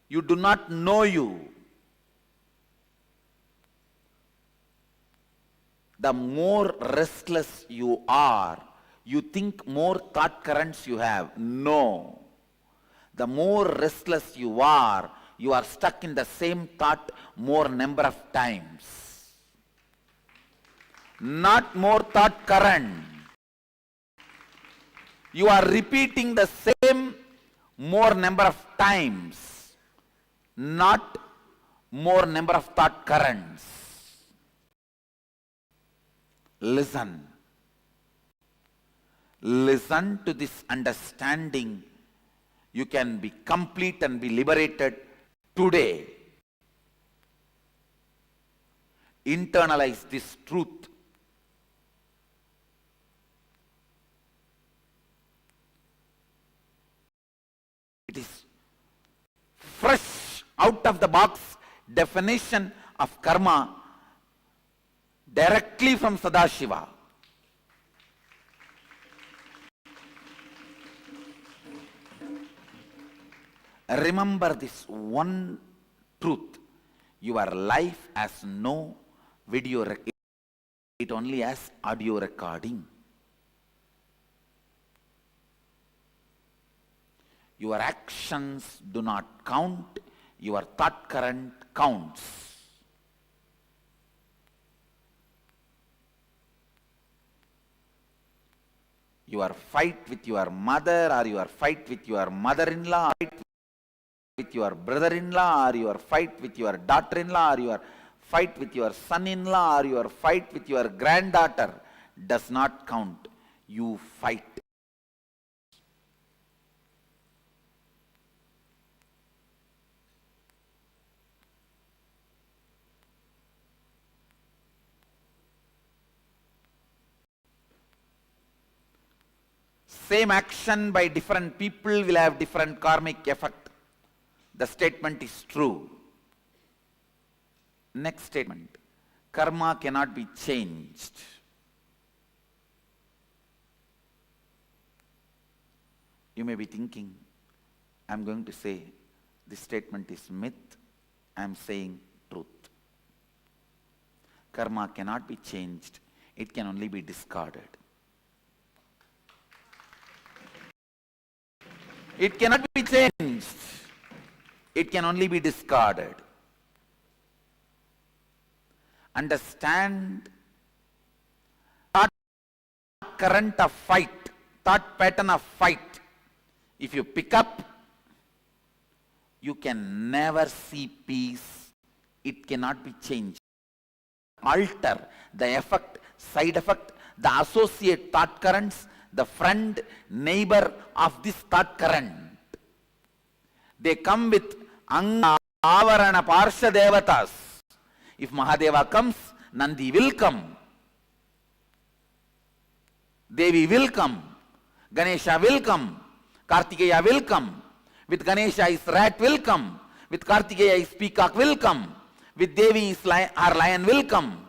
You do not know you. The more restless you are, you think more thought currents you have. No. The more restless you are stuck in the same thought more number of times. Not more thought current. You are repeating the same more number of times, not more number of thought currents. Listen. Listen to this understanding. You can be complete and be liberated today. Internalize this truth. It is fresh out of the box definition of karma directly from Sadashiva. Remember this one truth. Your life has no video recording. It only has audio recording. Your actions do not count. Your thought current counts. Your fight with your mother, or your fight with your mother-in-law, fight with your brother-in-law, or your fight with your daughter-in-law, or your fight with your son-in-law, or your fight with your granddaughter does not count. You fight. Same action by different people will have different karmic effect. The statement is true. Next statement. Karma cannot be changed. You may be thinking, I am going to say this statement is myth. I am saying truth. Karma cannot be changed. It can only be discarded. It cannot be changed. It can only be discarded. Understand thought current of fight, thought pattern of fight. If you pick up, you can never see peace. It cannot be changed. Alter the effect, side effect, the associate thought currents, the friend, neighbor of this thought current. They come with Anga, Avarana, Parsha Devatas. If Mahadeva comes, Nandi will come. Devi will come. Ganesha will come. Kartikeya will come. With Ganesha is rat will come. With Kartikeya is peacock will come. With Devi is our lion will come.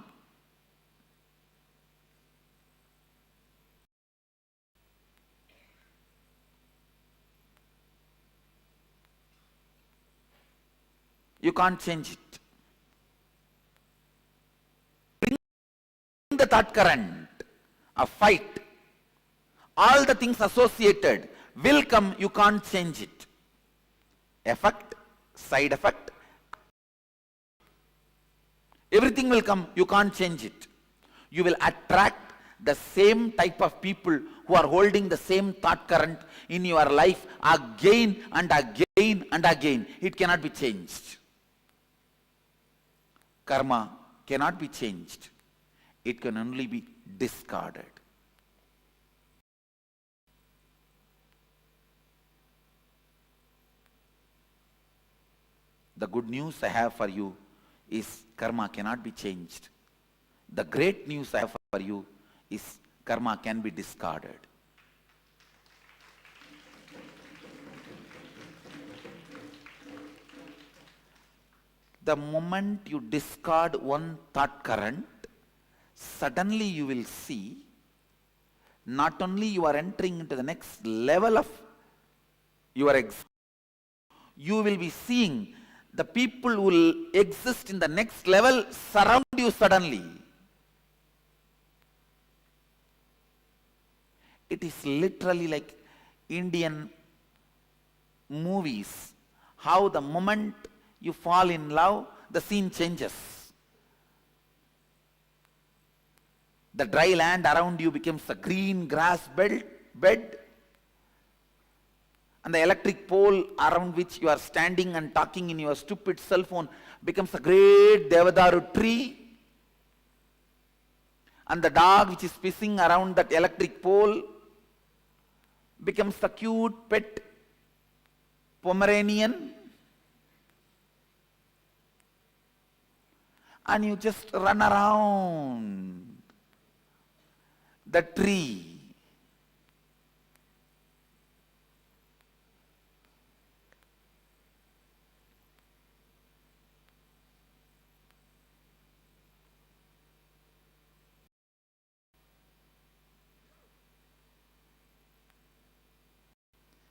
You can't change it. Bring the thought current, a fight. All the things associated will come, you can't change it. Effect, side effect, everything will come, you can't change it. You will attract the same type of people who are holding the same thought current in your life again and again and again. It cannot be changed. Karma cannot be changed. It can only be discarded. The good news I have for you is karma cannot be changed. The great news I have for you is karma can be discarded. The moment you discard one thought current, suddenly you will see not only you are entering into the next level of your existence, you will be seeing the people who will exist in the next level surround you suddenly. It is literally like Indian movies, how the moment you fall in love, the scene changes. The dry land around you becomes a green grass bed, and the electric pole around which you are standing and talking in your stupid cell phone becomes a great Devadaru tree, and the dog which is pissing around that electric pole becomes a cute pet Pomeranian, and you just run around the tree.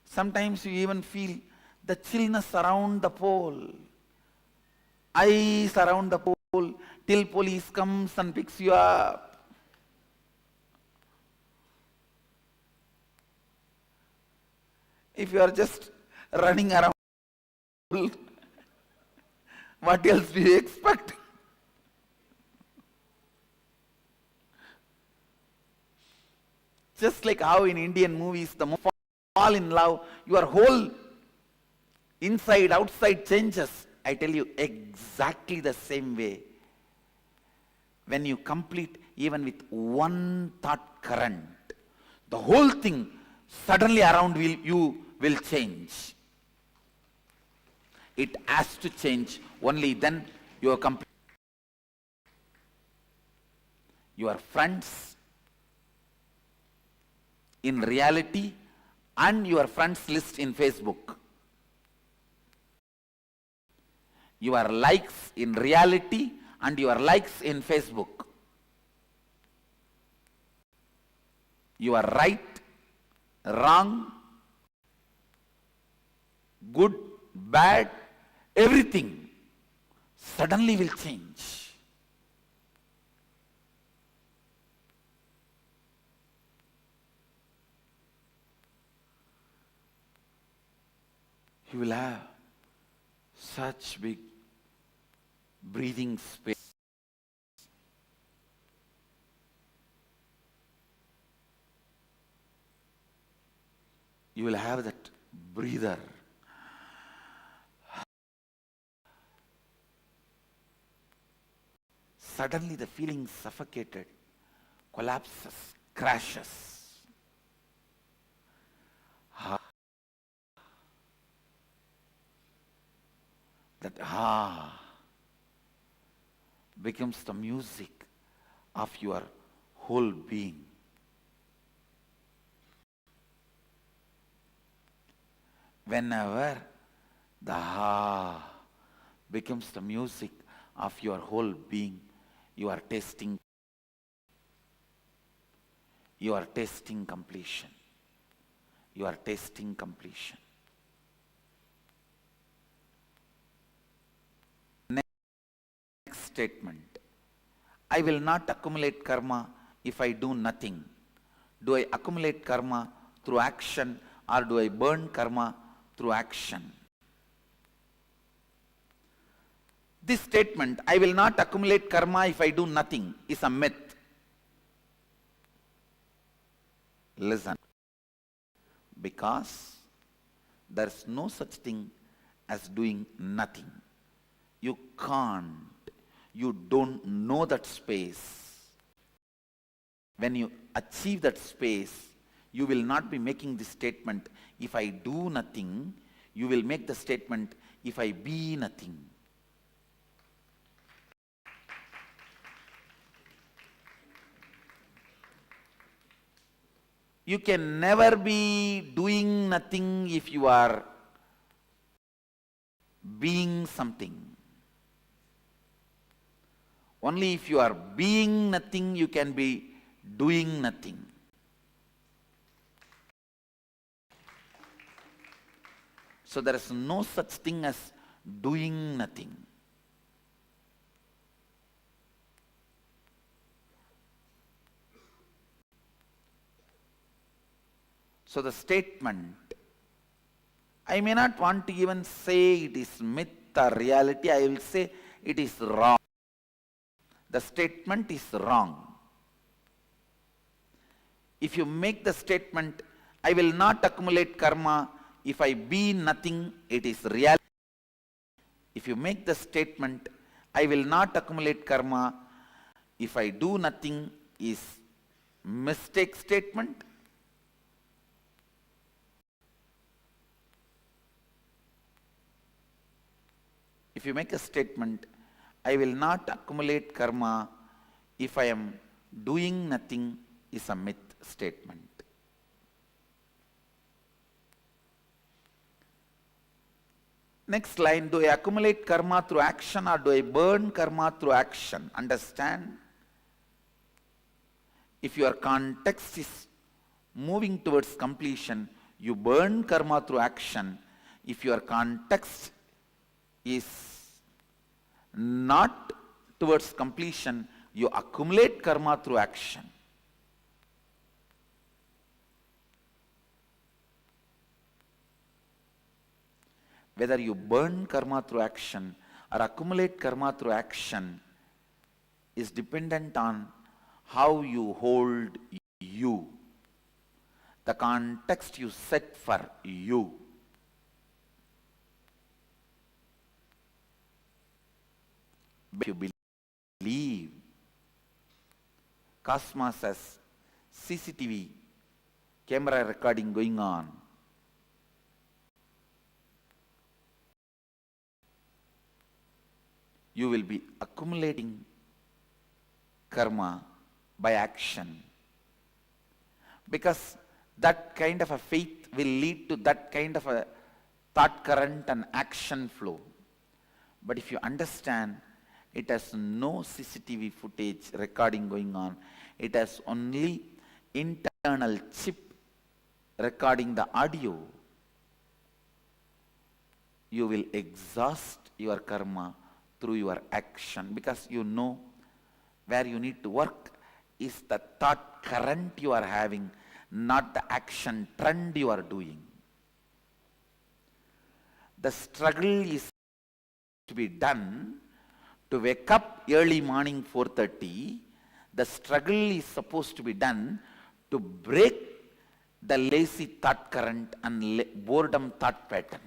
Sometimes you even feel the chillness around the pole, ice around the pole, till police comes and picks you up. If you are just running around, what else do you expect? Just like how in Indian movies, the moment you fall in love, your whole inside, outside changes. I tell you, exactly the same way. When you complete even with one thought current, the whole thing suddenly around you will change. It has to change, only then you are complete. Your friends in reality and your friends list in Facebook. Your likes in reality and your likes in Facebook. You are right, wrong, good, bad, everything suddenly will change. You will have such big breathing space. You will have that breather. Suddenly the feeling suffocated, collapses, crashes. That becomes the music of your whole being. Whenever the becomes the music of your whole being, you are tasting completion. You are tasting completion. Next statement. I will not accumulate karma if I do nothing. Do I accumulate karma through action, or do I burn karma through action? This statement, I will not accumulate karma if I do nothing, is a myth. Listen. Because there is no such thing as doing nothing. You can't. You don't know that space. When you achieve that space, you will not be making the statement, if I do nothing. You will make the statement, if I be nothing. You can never be doing nothing if you are being something. Only if you are being nothing, you can be doing nothing. So there is no such thing as doing nothing. So the statement, I may not want to even say it is myth or reality, I will say it is wrong. The statement is wrong. If you make the statement, I will not accumulate karma if I be nothing, it is reality. If you make the statement, I will not accumulate karma if I do nothing, is mistake statement. If you make a statement, I will not accumulate karma if I am doing nothing, is a myth statement. Next line, do I accumulate karma through action or do I burn karma through action? Understand? If your context is moving towards completion, you burn karma through action. If your context is not towards completion, you accumulate karma through action. Whether you burn karma through action or accumulate karma through action is dependent on how you hold you, the context you set for you. If you believe Cosmos has CCTV camera recording going on, you will be accumulating karma by action, because that kind of a faith will lead to that kind of a thought current and action flow. But if you understand, it has no CCTV footage recording going on, it has only internal chip recording the audio, you will exhaust your karma through your action, because you know where you need to work is the thought current you are having, not the action trend you are doing. The struggle is to be done to wake up early morning 4:30. The struggle is supposed to be done to break the lazy thought current and boredom thought pattern.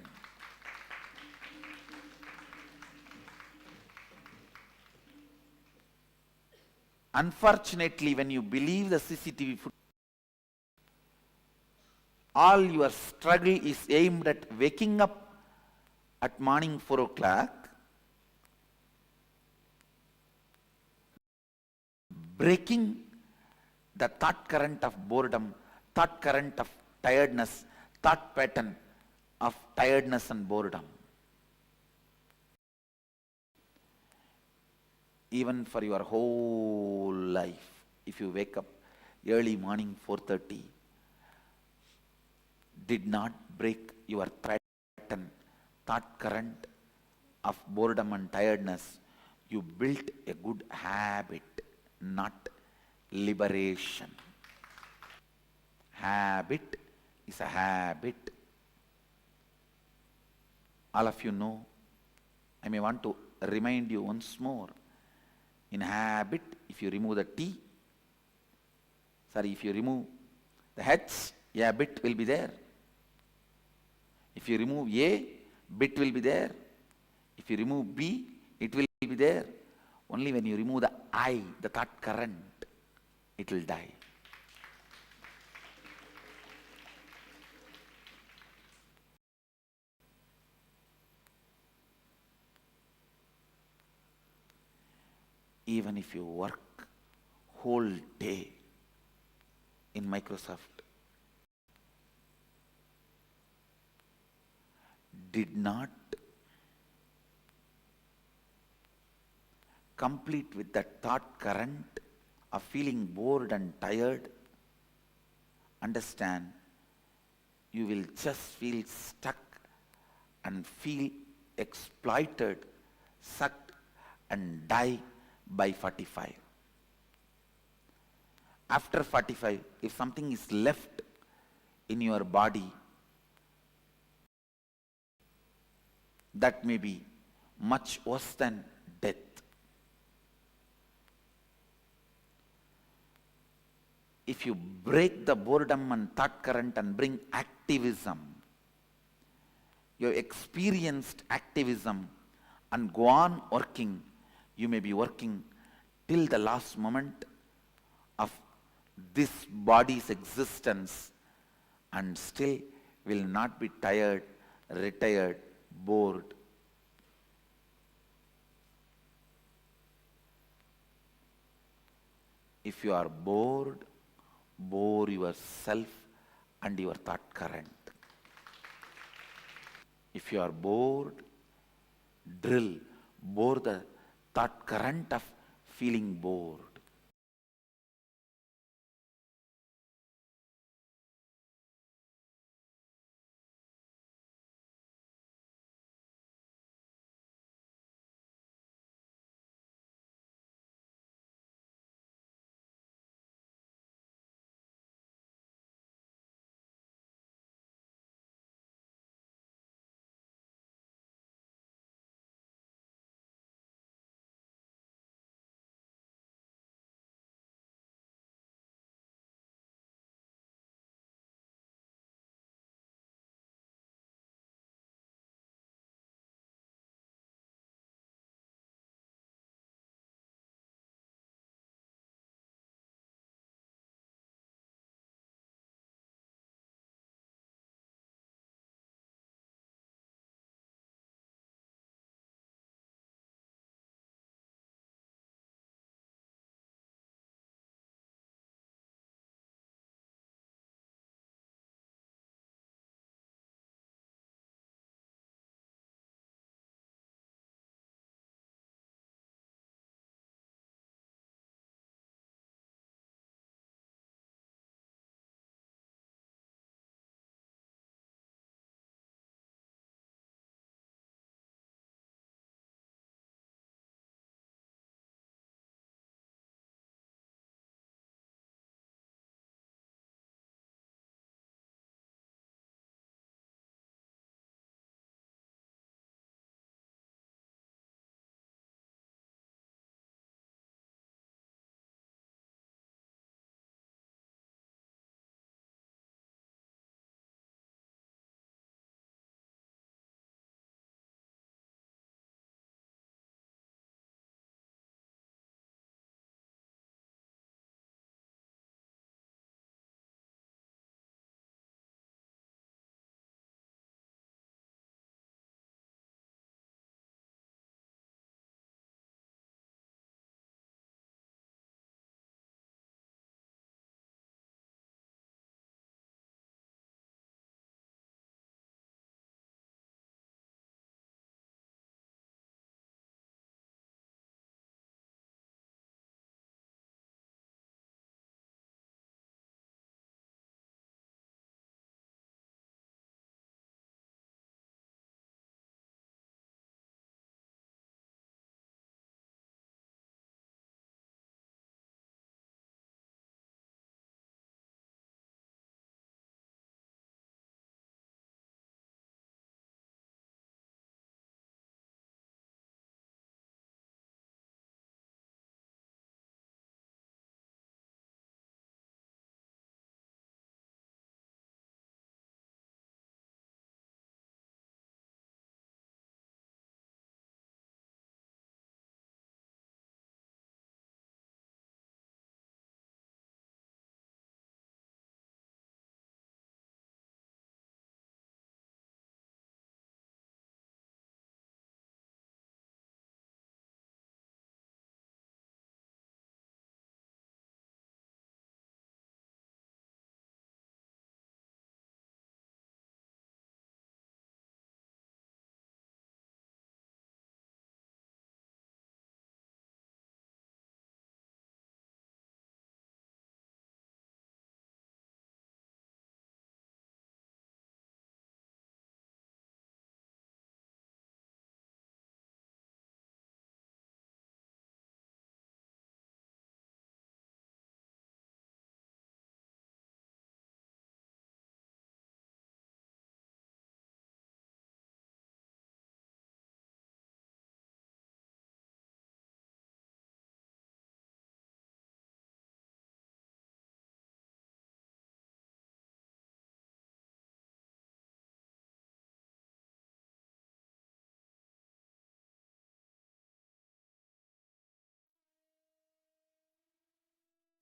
Unfortunately, when you believe the CCTV footage, all your struggle is aimed at waking up at morning 4 o'clock, breaking the thought current of boredom, thought current of tiredness, thought pattern of tiredness and boredom. Even for your whole life, if you wake up early morning 4:30, did not break your pattern, thought current of boredom and tiredness, you built a good habit, not liberation. Habit is a habit. All of you know, I may want to remind you once more. In habit, if you remove the T, if you remove the H, a bit will be there. If you remove A, bit will be there. If you remove B, it will be there. Only when you remove the I, the thought current, it will die. Even if you work whole day in Microsoft, did not complete with that thought current of feeling bored and tired, understand, you will just feel stuck and feel exploited, sucked and die by 45. After 45, if something is left in your body, that may be much worse than death. If you break the boredom and thought current and bring activism, you have experienced activism and go on working, you may be working till the last moment of this body's existence and still will not be tired, retired, bored. If you are bored, bore yourself and your thought current. If you are bored, bore the thought current of feeling bored.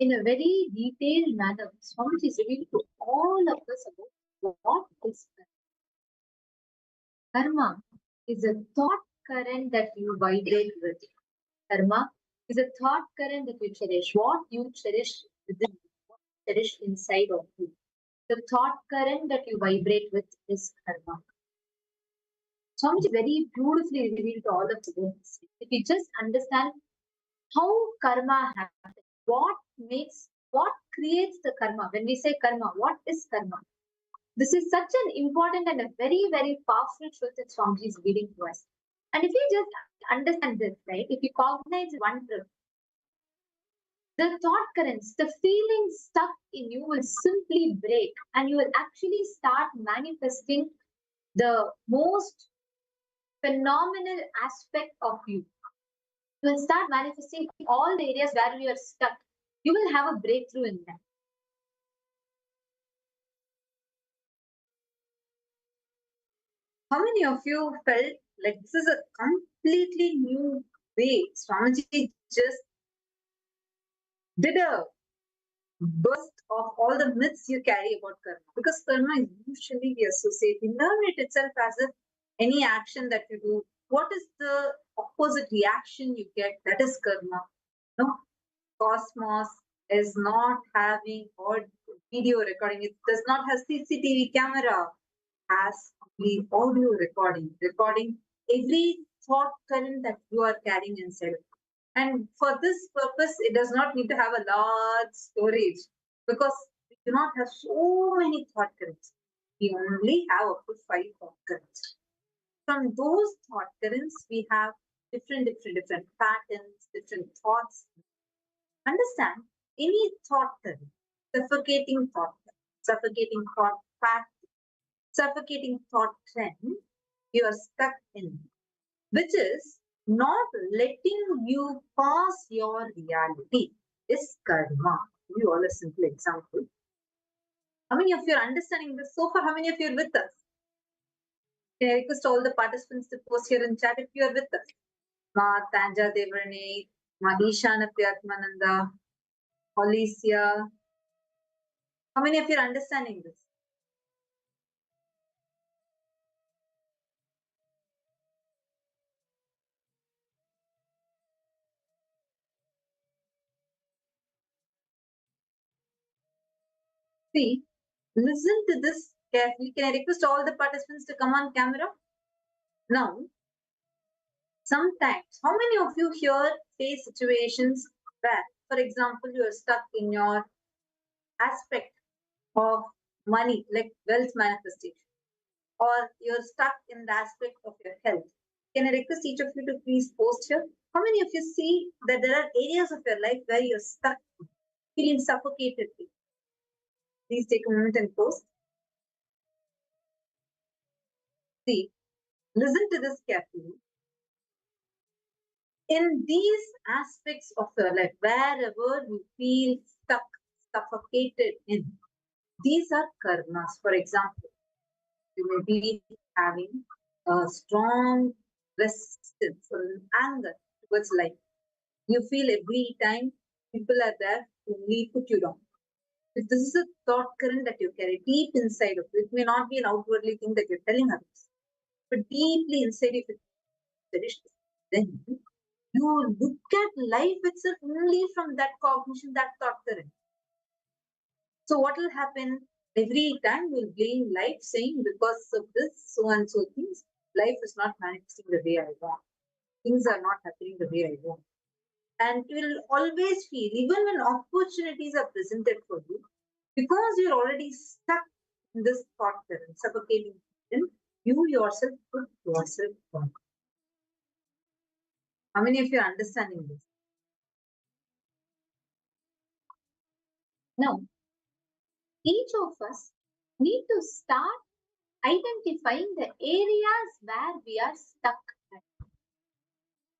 in a very detailed manner, Swamiji is revealing to all of us about what is karma. Karma is a thought current that you vibrate with. Karma is a thought current that you cherish. What you cherish within you, what you cherish inside of you. The thought current that you vibrate with is karma. Swamiji very beautifully revealed to all of us. If you just understand how karma happens, what creates the karma. When we say karma, what is karma? This is such an important and a very, very powerful truth that Swamiji is reading to us. And if you just understand this, right, if you cognize one truth, the thought currents, the feelings stuck in you will simply break and you will actually start manifesting the most phenomenal aspect of you. You will start manifesting all the areas where you are stuck. You will have a breakthrough in that. How many of you felt like this is a completely new way? Swamiji just did a burst of all the myths you carry about karma. Because karma is usually we associate, we learn it itself as if any action that you do, what is the opposite reaction you get? That is karma. No, Cosmos is not having video recording. It does not have CCTV camera. Has the audio recording every thought current that you are carrying inside. And for this purpose, it does not need to have a large storage because we do not have so many thought currents. We only have up to 5 thought currents. From those thought currents, we have different patterns, different thoughts. Understand any thought current, suffocating thought pattern, suffocating thought trend you are stuck in, which is not letting you pass your reality, is karma. Give you all a simple example. How many of you are understanding this so far? How many of you are with us? Can I request all the participants to post here in chat if you are with us? Ma Tanja Devarne, Mahishana Priyatmananda, Alicia. How many of you are understanding this? See, listen to this carefully. Can I request all the participants to come on camera? Now, sometimes, how many of you here face situations where, for example, you are stuck in your aspect of money, like wealth manifestation, or you're stuck in the aspect of your health? Can I request each of you to please post here? How many of you see that there are areas of your life where you're stuck, feeling suffocated? Please take a moment and post. See, listen to this carefully. In these aspects of your life, wherever you feel stuck, suffocated in, these are karmas. For example, you may be having a strong resistance or an anger towards life. You feel every time people are there to only put you down. If this is a thought current that you carry deep inside of you, it may not be an outwardly thing that you're telling others, but deeply inside of you, then you look at life itself only from that cognition, that thought current. So what will happen? Every time you'll blame life, saying because of this, so and so things, life is not manifesting the way I want. Things are not happening the way I want. And you will always feel, even when opportunities are presented for you, because you're already stuck in this thought current, suffocating, you yourself put yourself down. How many of you are understanding this? Now, each of us need to start identifying the areas where we are stuck.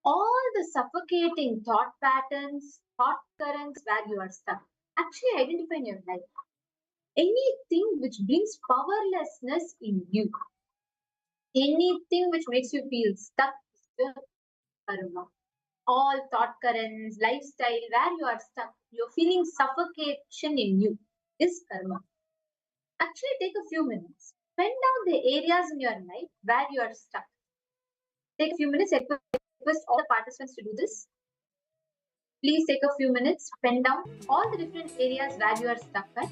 All the suffocating thought patterns, thought currents where you are stuck. Actually identify in your life. Anything which brings powerlessness in you. Anything which makes you feel stuck is your karma. all thought currents, lifestyle where you are stuck, you're feeling suffocation in you, is karma. Actually, take a few minutes. Pen down the areas in your life where you are stuck. Take a few minutes, request all the participants to do this. Please take a few minutes, pen down all the different areas where you are stuck at.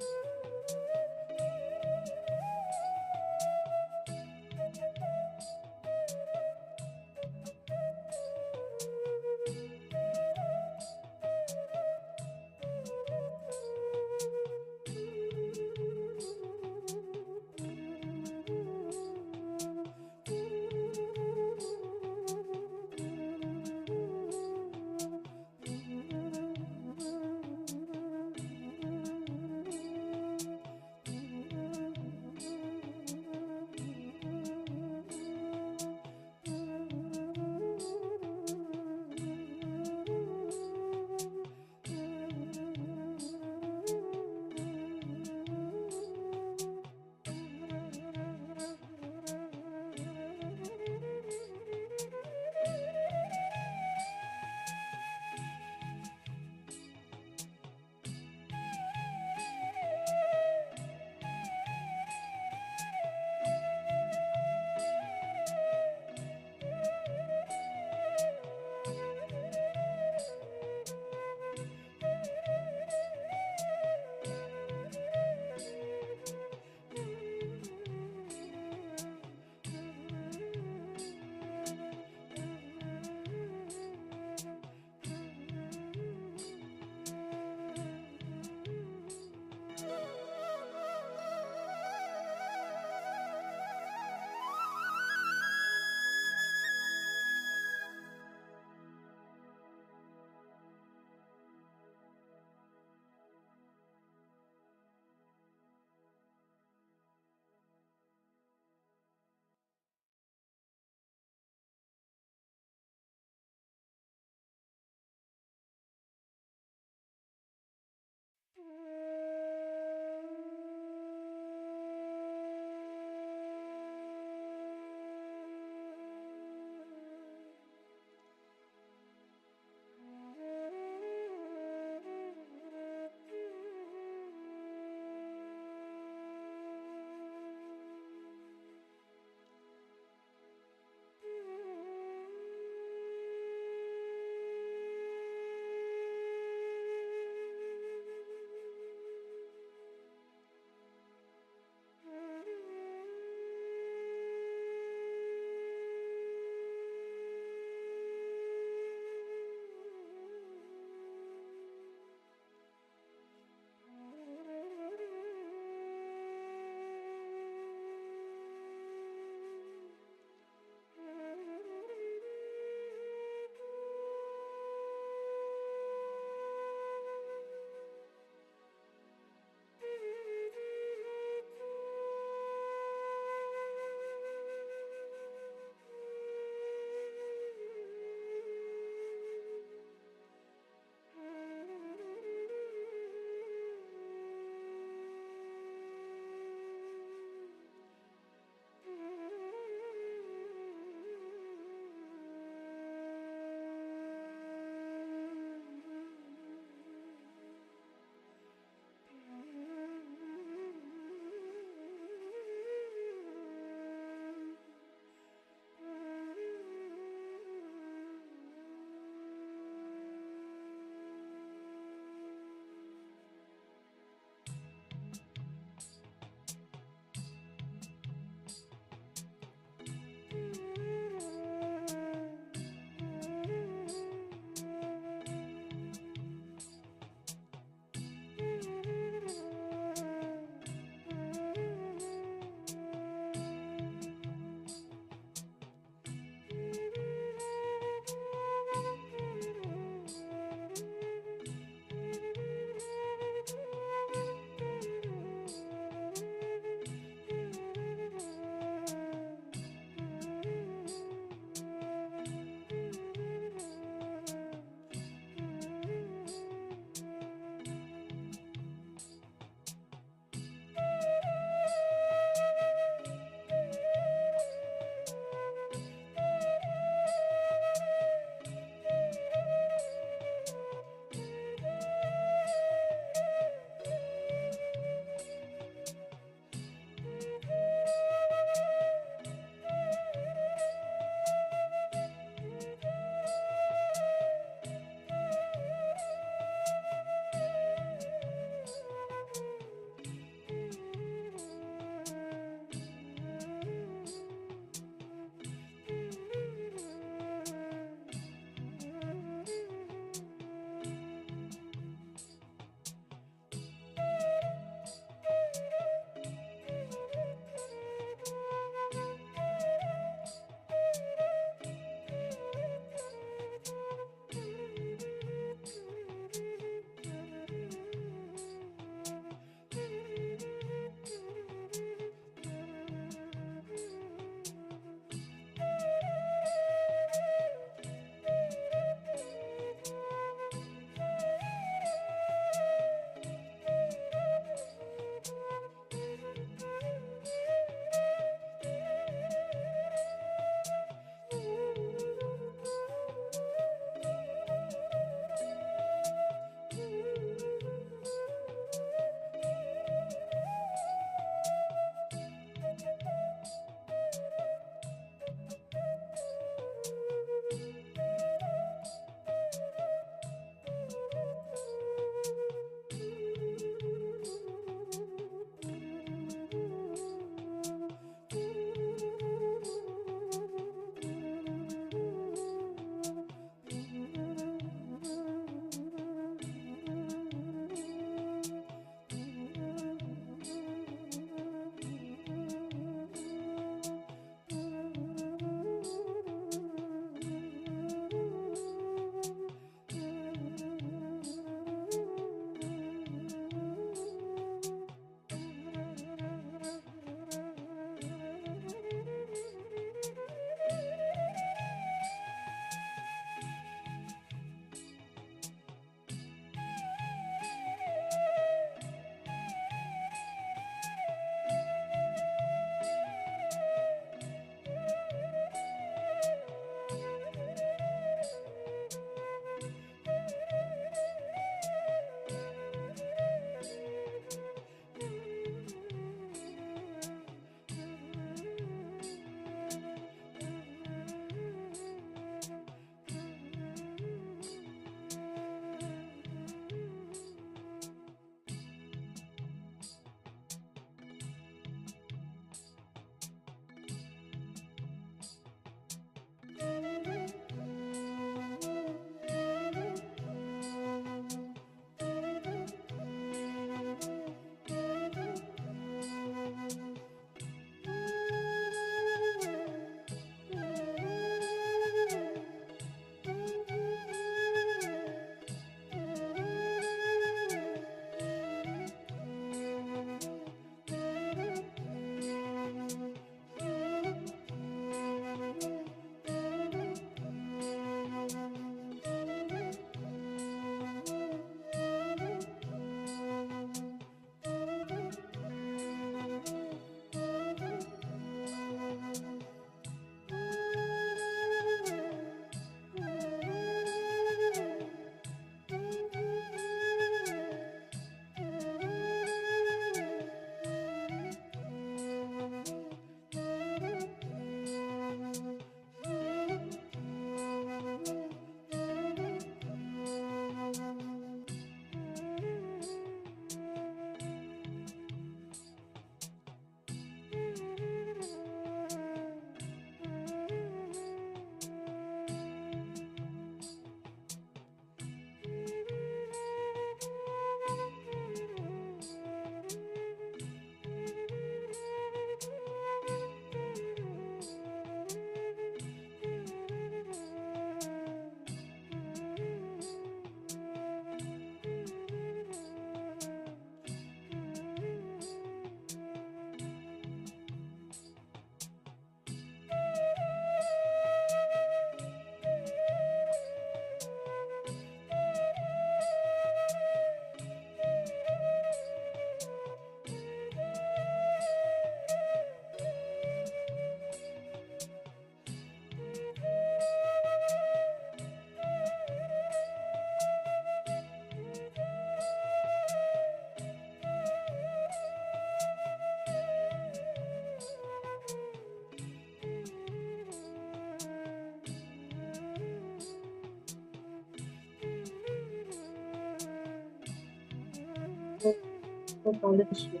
Hope all of you.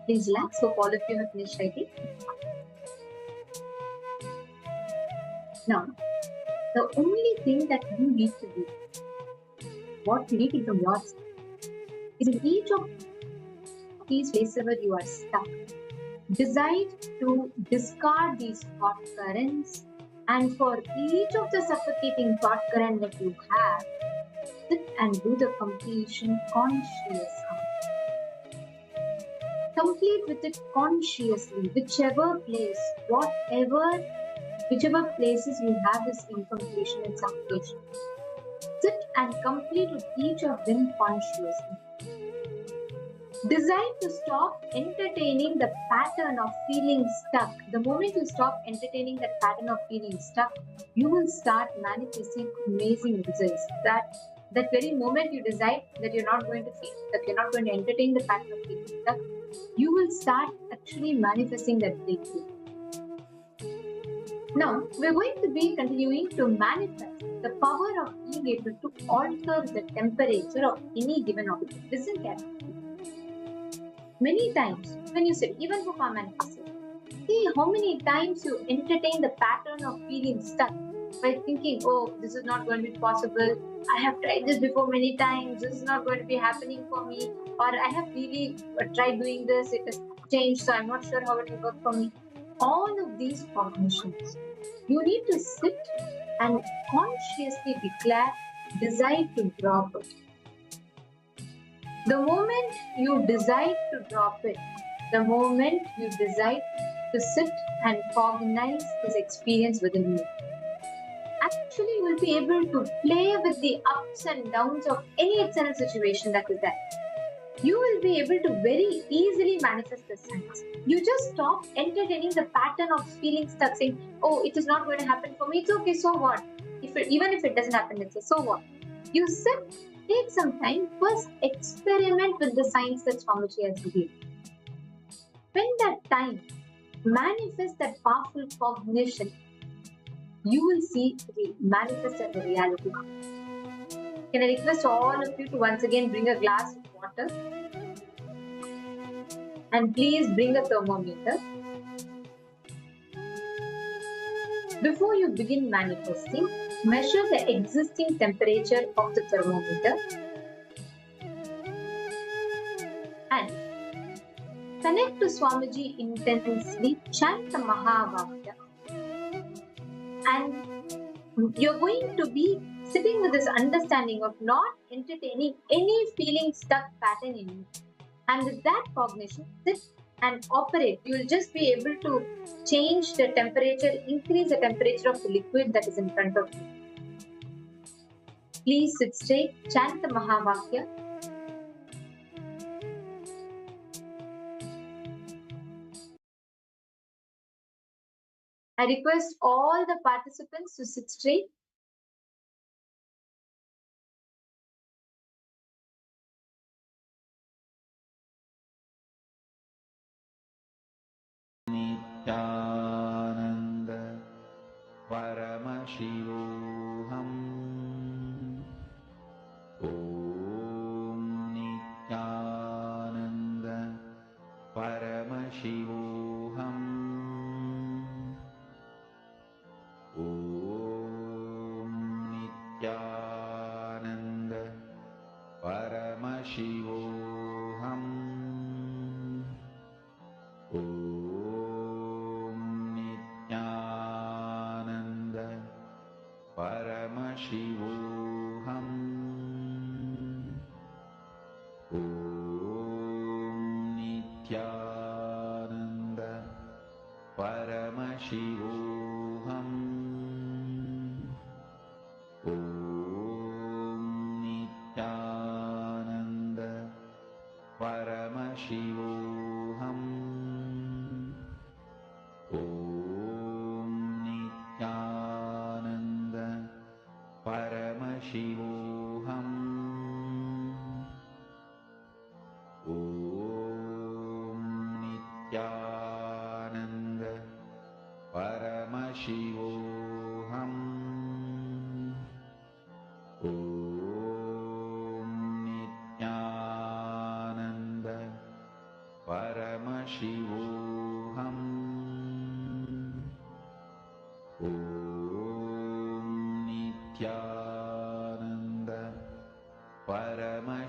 Please relax. Hope all of you have finished writing. Now, the only thing that you need to do, what you need from yours, is in each of these places where you are stuck, decide to discard these thought currents, and for each of the suffocating thought current that you have, sit and do the completion consciously. Complete with it consciously, whichever place, whichever places you have this incompletion and suffocation. Sit and complete with each of them consciously. Decide to stop entertaining the pattern of feeling stuck. The moment you stop entertaining that pattern of feeling stuck, you will start manifesting amazing results. That very moment you decide that you're not going to feel, that you're not going to entertain the pattern of feeling stuck, you will start actually manifesting that breakthrough. Now, we're going to be continuing to manifest the power of being able to alter the temperature of any given object. Listen carefully. Many times when you sit, even for manifestation, see how many times you entertain the pattern of feeling stuck by thinking, oh, this is not going to be possible. I have tried this before many times. This is not going to be happening for me. Or I have really tried doing this. It has changed, so I'm not sure how it will work for me. All of these cognitions, you need to sit and consciously declare, decide to drop it. The moment you decide to drop it, the moment you decide to sit and cognize this experience within you, actually you will be able to play with the ups and downs of any external situation that is there. You will be able to very easily manifest the signs. You just stop entertaining the pattern of feeling stuck, saying, oh, it is not going to happen for me. It's okay, so what? Even if it doesn't happen, it's a so what? You sit, take some time, first experiment with the signs that Swamiji has revealed. Spend that time, manifest that powerful cognition, you will see it manifest as a reality. Can I request all of you to once again bring a glass of water? And please bring a thermometer. Before you begin manifesting, measure the existing temperature of the thermometer and connect to Swamiji intensely, chant the Mahavakya, and you're going to be sitting with this understanding of not entertaining any feeling stuck pattern in you. And with that cognition, sit and operate. You will just be able to change the temperature, increase the temperature of the liquid that is in front of you. Please sit straight, chant the Mahavakya. I request all the participants to sit straight. Nithyananda Paramashivoham Om Nithyananda Paramashivoham Om Nithyananda Paramashivoham Om Nithyananda Paramashivoham Om Nithyananda Paramashivoham Om Nithyananda Paramashivoham Om Nithyananda Paramashivoham Om Nithyananda Paramashivoham Om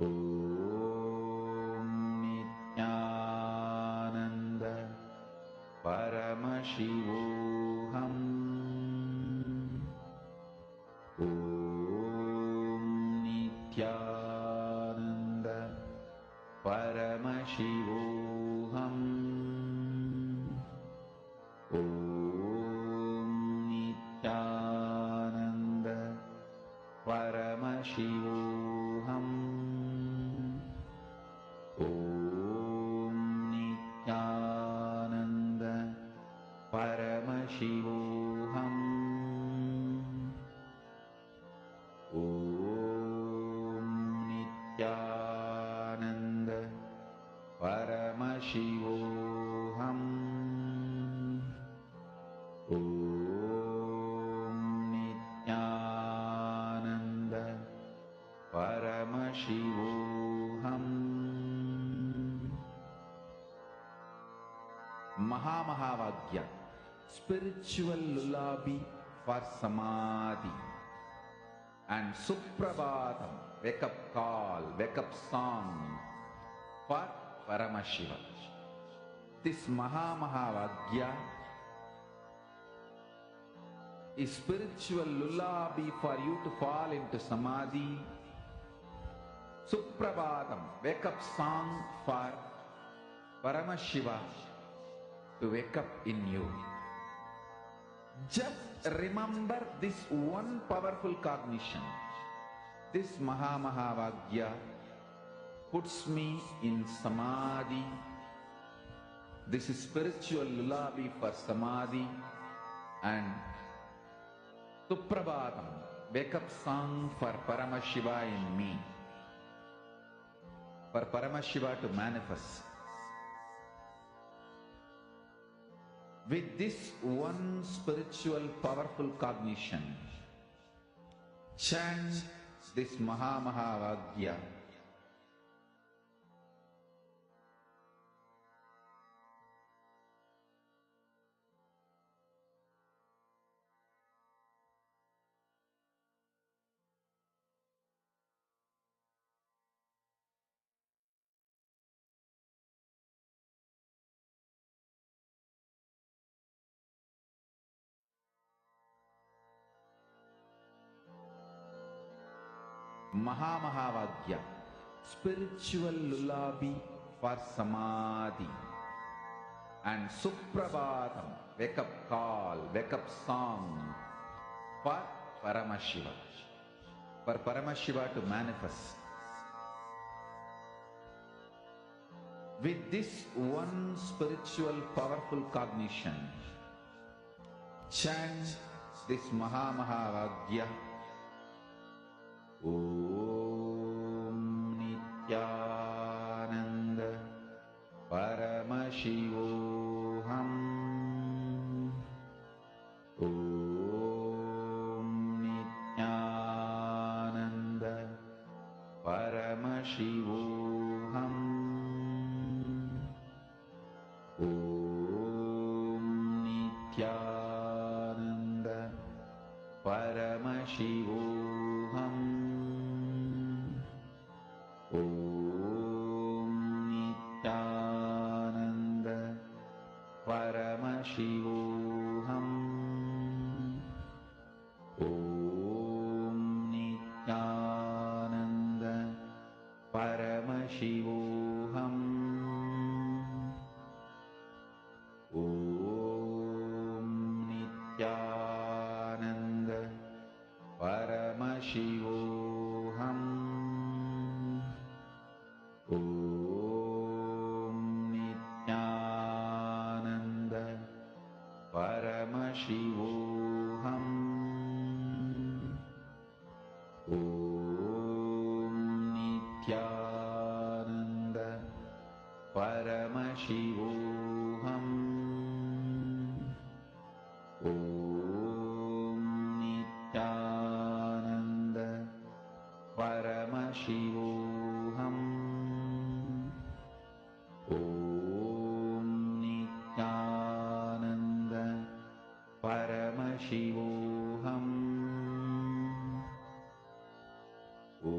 Om Nithyananda Paramashivoham. Om Nithyananda Paramashivoham. Om Nithyananda Paramashivoham. Om Nithyananda Paramashivoham. Om Nithyananda Paramashivoham. Om Nithyananda Paramashivoham. Mahamahavagya, spiritual lullaby for samadhi, and Suprabhatam, wake up call, wake up song for Paramashiva. This Mahamahavagya is spiritual lullaby for you to fall into samadhi. Suprabhatam, wake up song for Paramashiva to wake up in you. Just remember this one powerful cognition. This Mahamahavagya puts me in samadhi. This is spiritual lullaby for samadhi. And Suprabhatam, wake up song for Paramashiva in me. For Paramashiva to manifest. With this one spiritual powerful cognition, chant this Mahamahavagya. Mahamahavagya, spiritual lullaby for samadhi, and Suprabhatam, wake up call, wake up song for Paramashiva. For Paramashiva to manifest. With this one spiritual powerful cognition, chant this Mahamahavagya. Om Nithyananda Paramashivoham. Om Nithyananda Paramashivoham. Om Nithyananda Paramashivoham. Om Nithyananda Paramashivoham. Om Nithyananda Paramashivoham. Om Nithyananda Paramashivoham. Om Nithyananda Paramashivoham. Om Nithyananda Paramashivoham. Om Nithyananda Paramashivoham. Om Nithyananda Paramashivoham. Om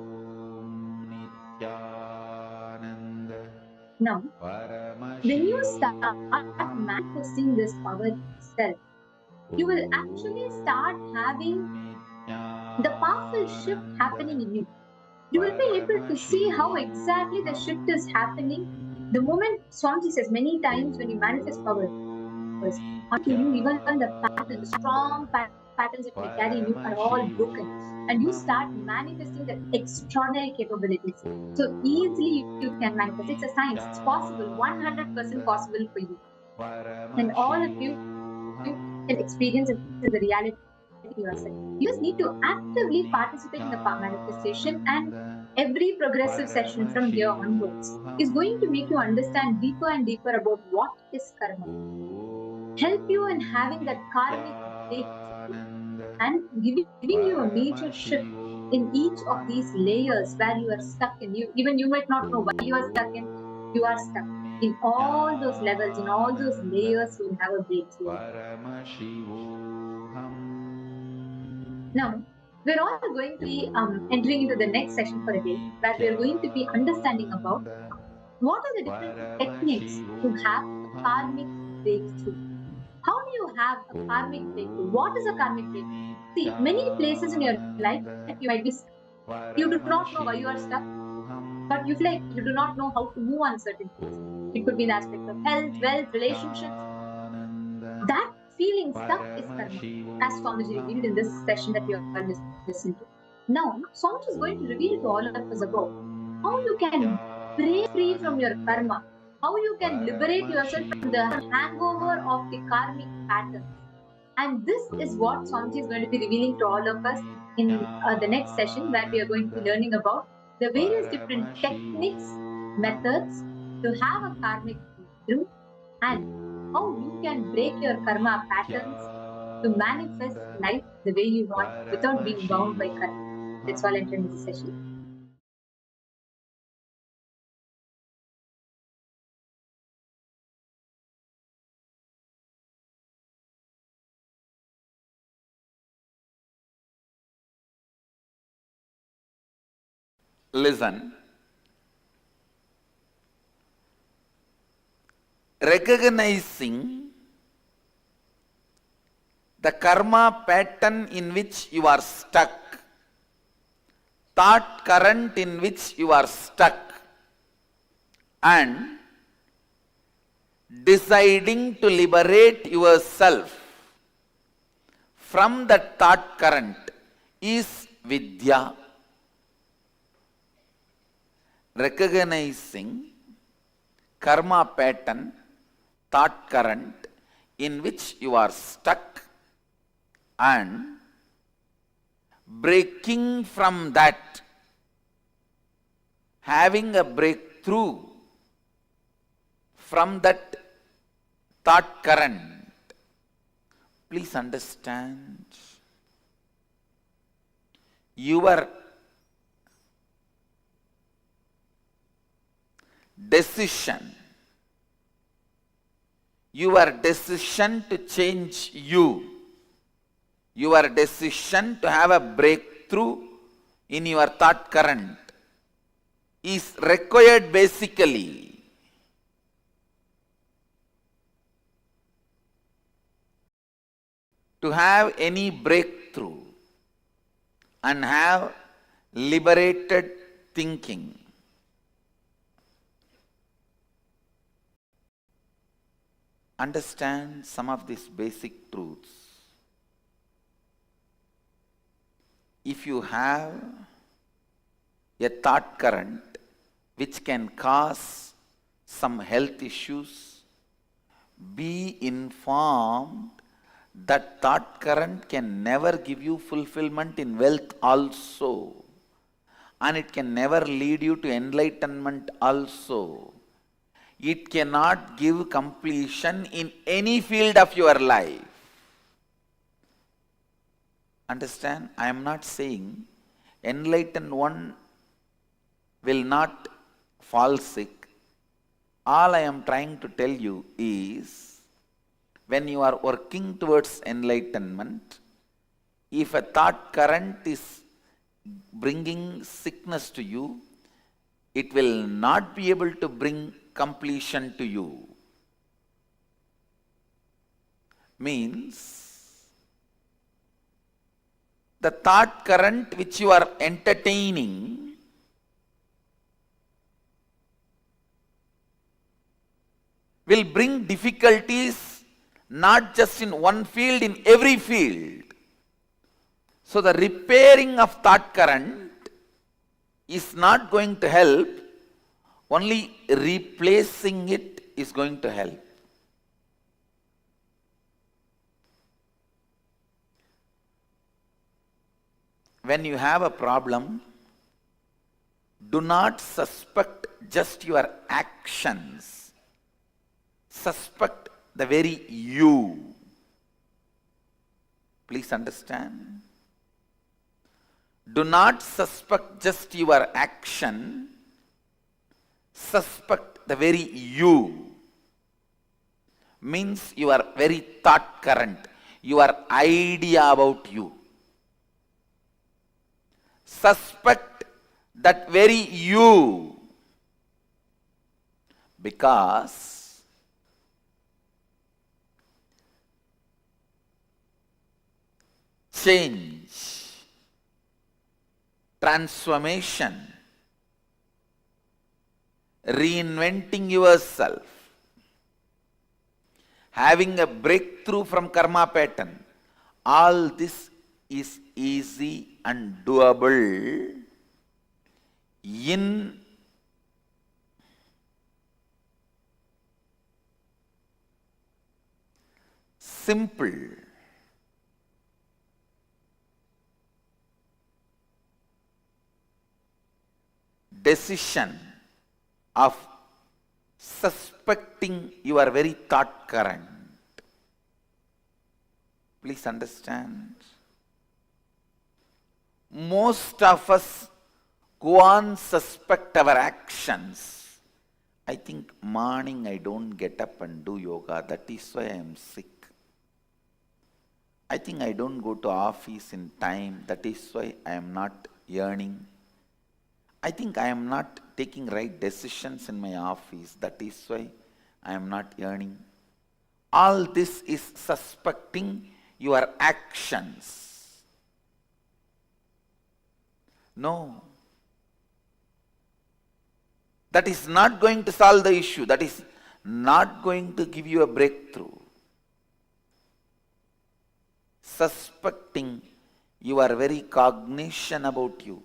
Now, when you start manifesting this power itself, you will actually start having the powerful shift happening in you. You will be able to see how exactly the shift is happening. The moment Swamiji says many times when you manifest powers, unto you, even the patterns, strong patterns that you carry in you are all broken. And you start manifesting the extraordinary capabilities. So easily you can manifest. It's a science. It's possible, 100% possible for you. And all of you can experience it as a reality yourself. You just need to actively participate in the manifestation, and every progressive session from here onwards is going to make you understand deeper and deeper about what is karma, help you in having that karmic breakthrough, and giving you a major shift in each of these layers where you are stuck in. Even you might not know why you are stuck in. You are stuck in all those levels, in all those layers. You will have a breakthrough. Now, we're all going to be entering into the next session for a day, where we are going to be understanding about what are the different techniques to have a karmic breakthrough. How do you have a karmic breakthrough? What is a karmic breakthrough? See, many places in your life you might be stuck. You do not know why you are stuck, but you feel like you do not know how to move on certain things. It could be the aspect of health, wealth, relationships. That feeling stuck is karma, as Swamiji revealed in this session that we are listening to. Now, Swamiji is going to reveal to all of us about how you can break free from your karma, how you can liberate yourself from the hangover of the karmic patterns. And this is what Swamiji is going to be revealing to all of us in the next session, where we are going to be learning about the various different techniques, methods to have a karmic breakthrough, and how you can break your karma patterns to manifest life the way you want without being bound by karma. Let's all enter into the session. Listen. Recognizing the karma pattern in which you are stuck, thought current in which you are stuck, and deciding to liberate yourself from that thought current is vidya. Recognizing karma pattern, thought current in which you are stuck, and breaking from that, having a breakthrough from that thought current. Please understand, your decision to change you, your decision to have a breakthrough in your thought current is required basically to have any breakthrough and have liberated thinking. Understand some of these basic truths. If you have a thought current which can cause some health issues, be informed that thought current can never give you fulfillment in wealth also, and it can never lead you to enlightenment also. It cannot give completion in any field of your life. Understand? I am not saying enlightened one will not fall sick. All I am trying to tell you is, when you are working towards enlightenment, if a thought current is bringing sickness to you, it will not be able to bring completion to you. Means the thought current which you are entertaining will bring difficulties not just in one field, in every field. So the repairing of thought current is not going to help, only replacing it is going to help. When you have a problem, do not suspect just your actions. Suspect the very you. Please understand. Do not suspect just your action. Suspect the very you. Means your very thought current, your idea about you. Suspect that very you, because change, transformation, reinventing yourself, having a breakthrough from karma pattern, all this is easy and doable in simple, decision of suspecting your very thought current. Please understand. Most of us go on suspect our actions. I think morning I don't get up and do yoga, that is why I am sick. I think I don't go to office in time, that is why I am not earning. I think I am not taking right decisions in my office, that is why I am not earning. All this is suspecting your actions. No. That is not going to solve the issue. That is not going to give you a breakthrough. Suspecting your very cognition about you.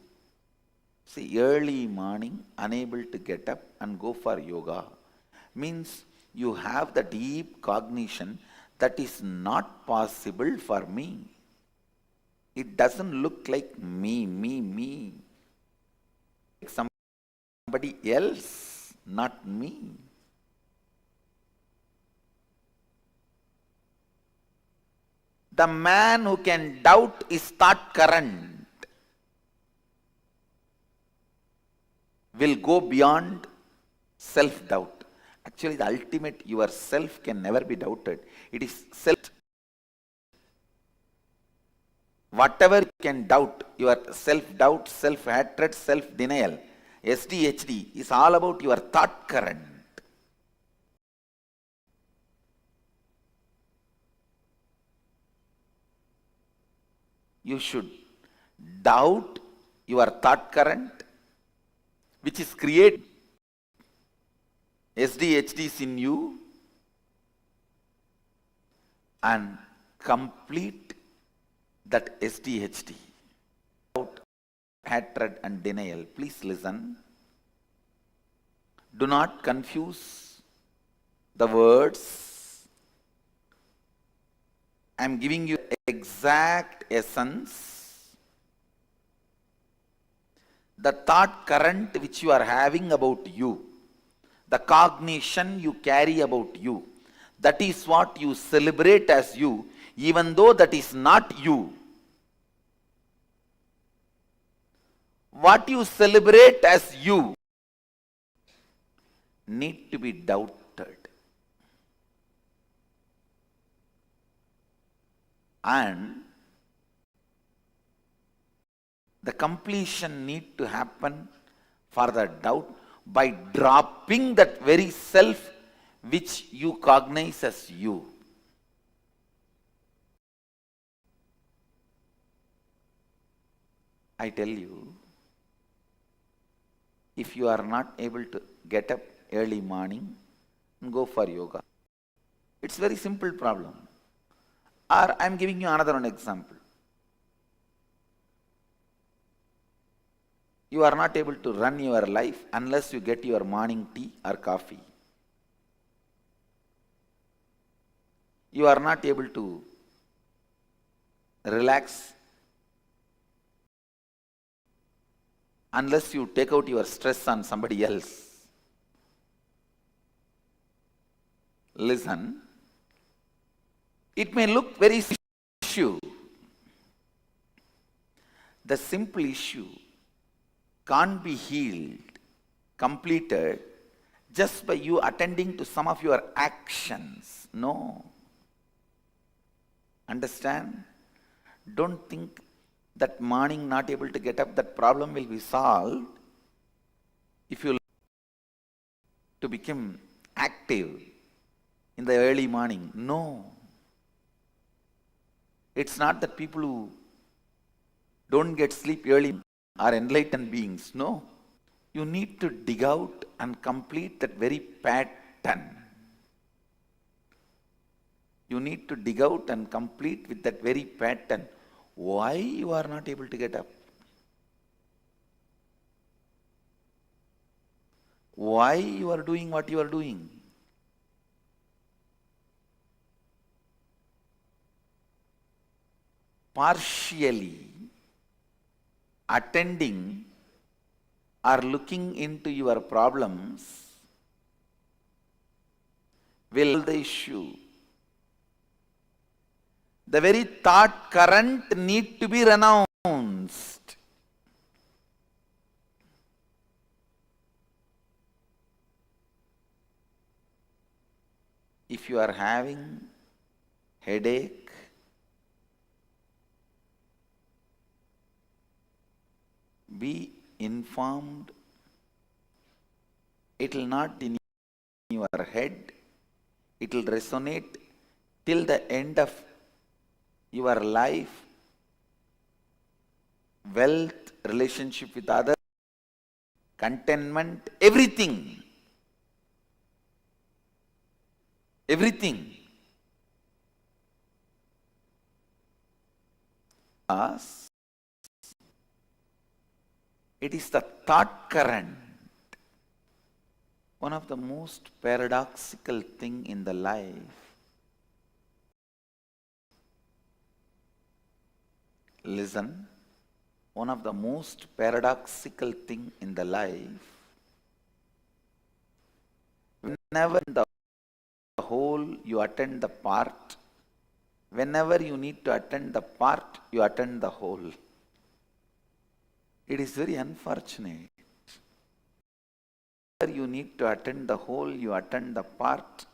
See, early morning, unable to get up and go for yoga, means you have the deep cognition that is not possible for me. It doesn't look like me. Like somebody else, not me. The man who can doubt his thought current will go beyond self-doubt. Actually, the ultimate yourself can never be doubted. It is self. Whatever you can doubt, your self-doubt, self-hatred, self-denial, SDHD is all about your thought current. You should doubt your thought current, which is created SDHDs in you, and complete that SDHD. Doubt, hatred and denial. Please listen. Do not confuse the words. I am giving you exact essence. The thought current which you are having about you, the cognition you carry about you, that is what you celebrate as you, even though that is not you. What you celebrate as you need to be doubted. And the completion need to happen for the doubt by dropping that very self which you cognize as you. I tell you, if you are not able to get up early morning, go for yoga. It's very simple problem. Or I am giving you another one example. You are not able to run your life unless you get your morning tea or coffee. You are not able to relax unless you take out your stress on somebody else. Listen, it may look very issue. The simple issue can't be healed, completed, just by you attending to some of your actions. No. Understand? Don't think that morning not able to get up, that problem will be solved if you to become active in the early morning. No. It's not that people who don't get sleep early are enlightened beings. No. You need to dig out and complete that very pattern. You need to dig out and complete with that very pattern. Why you are not able to get up? Why you are doing what you are doing? Partially attending or looking into your problems will the issue. The very thought current need to be renounced. If you are having headache, be informed. It will not in your head. It will resonate till the end of your life, wealth, relationship with others, contentment, everything. Everything. Because it is the thought current. One of the most paradoxical thing in the life. Listen, one of the most paradoxical thing in the life, whenever in the whole you attend the part, whenever you need to attend the part, you attend the whole. It is very unfortunate. Whenever you need to attend the whole, you attend the part.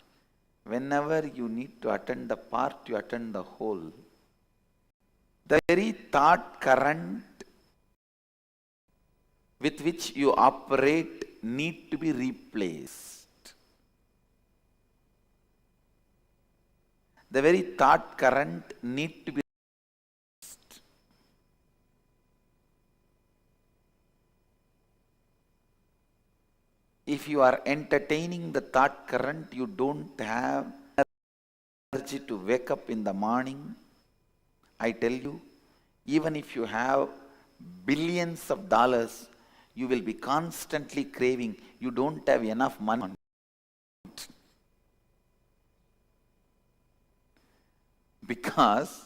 Whenever you need to attend the part, you attend the whole. The very thought current with which you operate need to be replaced. The very thought current need to be replaced. If you are entertaining the thought current, you don't have energy to wake up in the morning. I tell you, even if you have billions of dollars, you will be constantly craving. You don't have enough money. Because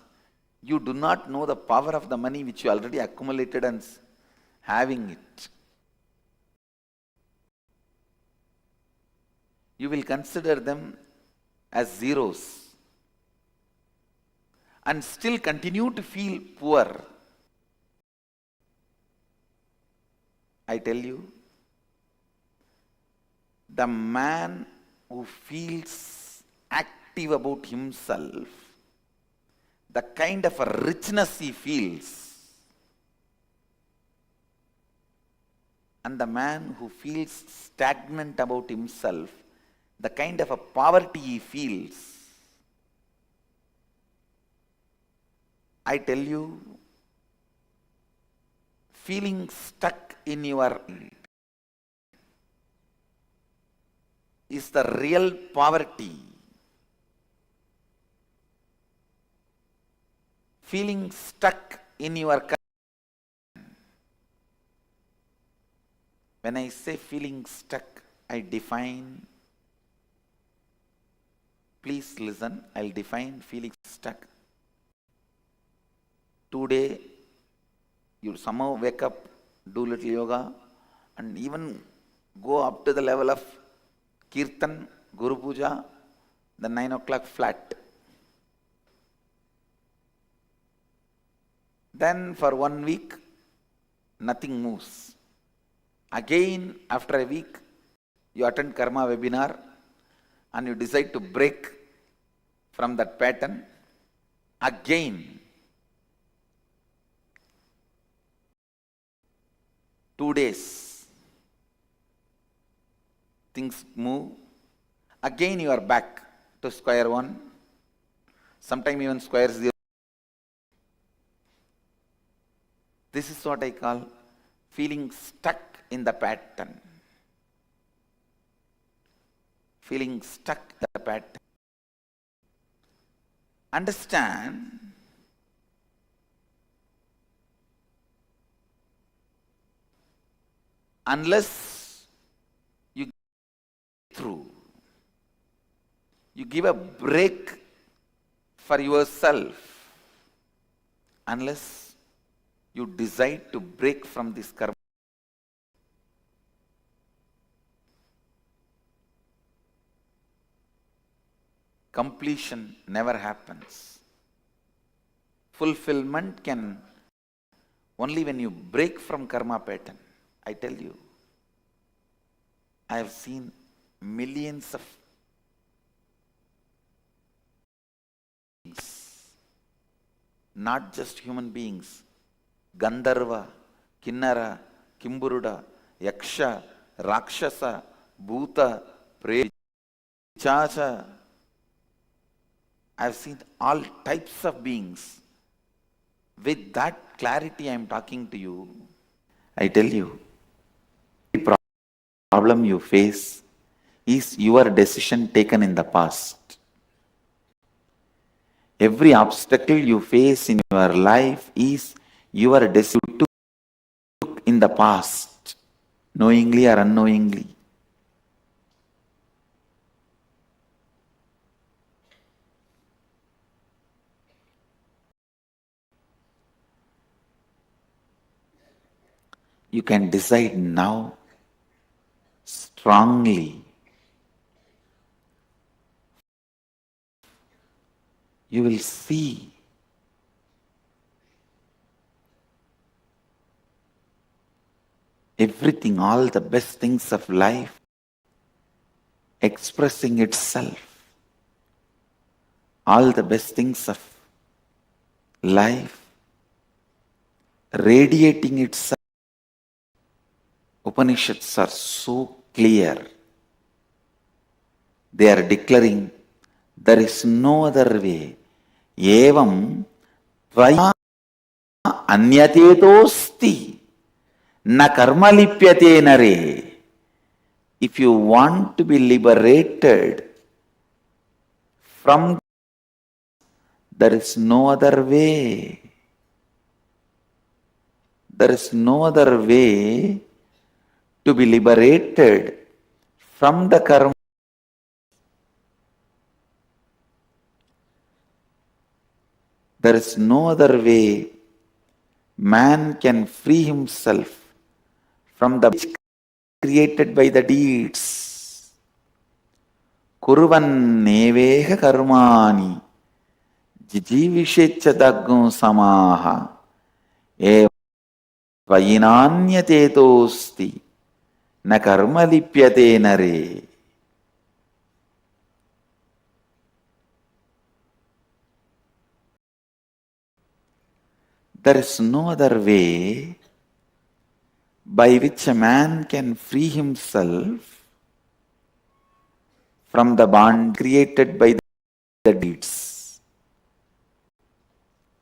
you do not know the power of the money which you already accumulated and having it. You will consider them as zeros and still continue to feel poor. I tell you, the man who feels active about himself, the kind of a richness he feels, And the man who feels stagnant about himself, the kind of a poverty he feels, I tell you, feeling stuck in your is the real poverty. Feeling stuck in your. When I say feeling stuck, I define. Please listen, I'll define feeling stuck. Today, you somehow wake up, do little yoga, and even go up to the level of Kirtan, Guru Puja, then 9 o'clock flat. Then for 1 week, nothing moves. Again, after a week, you attend Karma webinar and you decide to break from that pattern. Again, 2 days, things move. Again, you are back to square one, sometimes even square zero. This is what I call feeling stuck in the pattern. Feeling stuck in the pattern. Understand, unless you get through, you give a break for yourself, unless you decide to break from this karma, completion never happens. Fulfillment can only when you break from karma pattern. I tell you, I have seen millions of beings, not just human beings, Gandharva, Kinnara, Kimburuda, Yaksha, Rakshasa, Bhuta, Preta, Pichacha. I have seen all types of beings. With that clarity I am talking to you. I tell you, the problem you face is your decision taken in the past. Every obstacle you face in your life is your decision you took in the past, knowingly or unknowingly. You can decide now strongly. You will see everything, all the best things of life expressing itself. All the best things of life radiating itself. Upanishads are so clear. They are declaring there is no other way. Evam tvaya anyatetosti na karma lipyate nare. If you want to be liberated from, there is no other way. There is no other way to be liberated from the karma. There is no other way man can free himself from the created by the deeds. Kuruvan neveha karmani jijivishecha daggum samaha eva vayinanyatetosti na karma lipyate nare. There is no other way by which a man can free himself from the bond created by the deeds.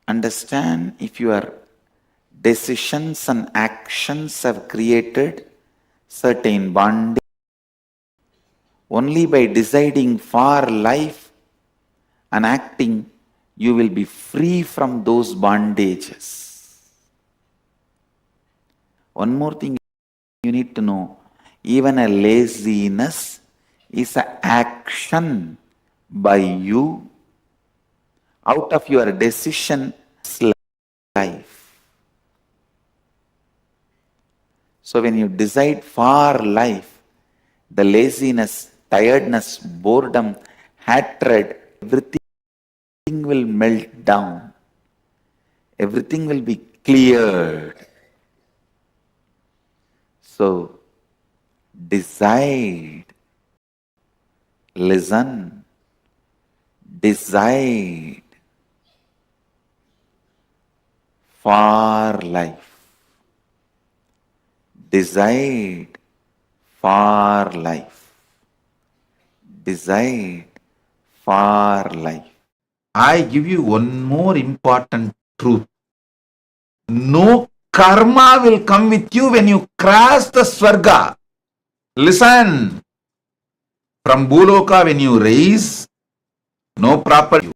Understand, if your decisions and actions have created certain bondage, only by deciding for life and acting, you will be free from those bondages. One more thing you need to know, even a laziness is an action by you out of your decision life. So when you decide for life, the laziness, tiredness, boredom, hatred, everything will melt down. Everything will be cleared. So, decide, listen, decide for life. Decide for life. Decide for life. I give you one more important truth. No karma will come with you when you cross the Swarga. Listen. From Bhuloka, when you raise, no property.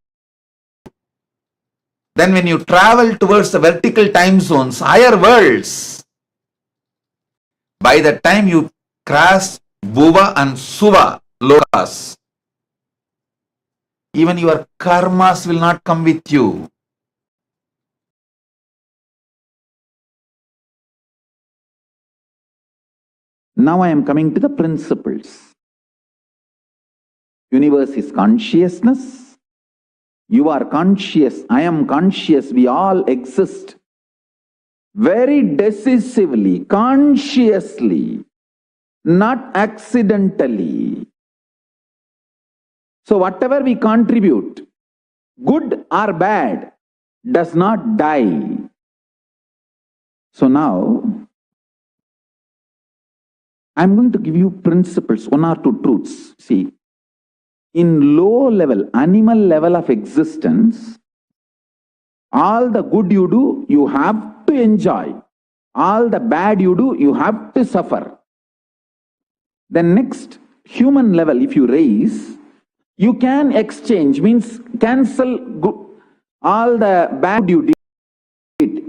Then when you travel towards the vertical time zones, higher worlds, by the time you cross Bhuva and Suva lokas, even your karmas will not come with you. Now I am coming to the principles. Universe is consciousness. You are conscious. I am conscious. We all exist. Very decisively, consciously, not accidentally. So whatever we contribute, good or bad, does not die. So now, I'm going to give you principles, one or two truths. See, in low level, animal level of existence, all the good you do, you have to enjoy. All the bad you do, you have to suffer. The next human level, if you raise, you can exchange, means cancel all the bad you did.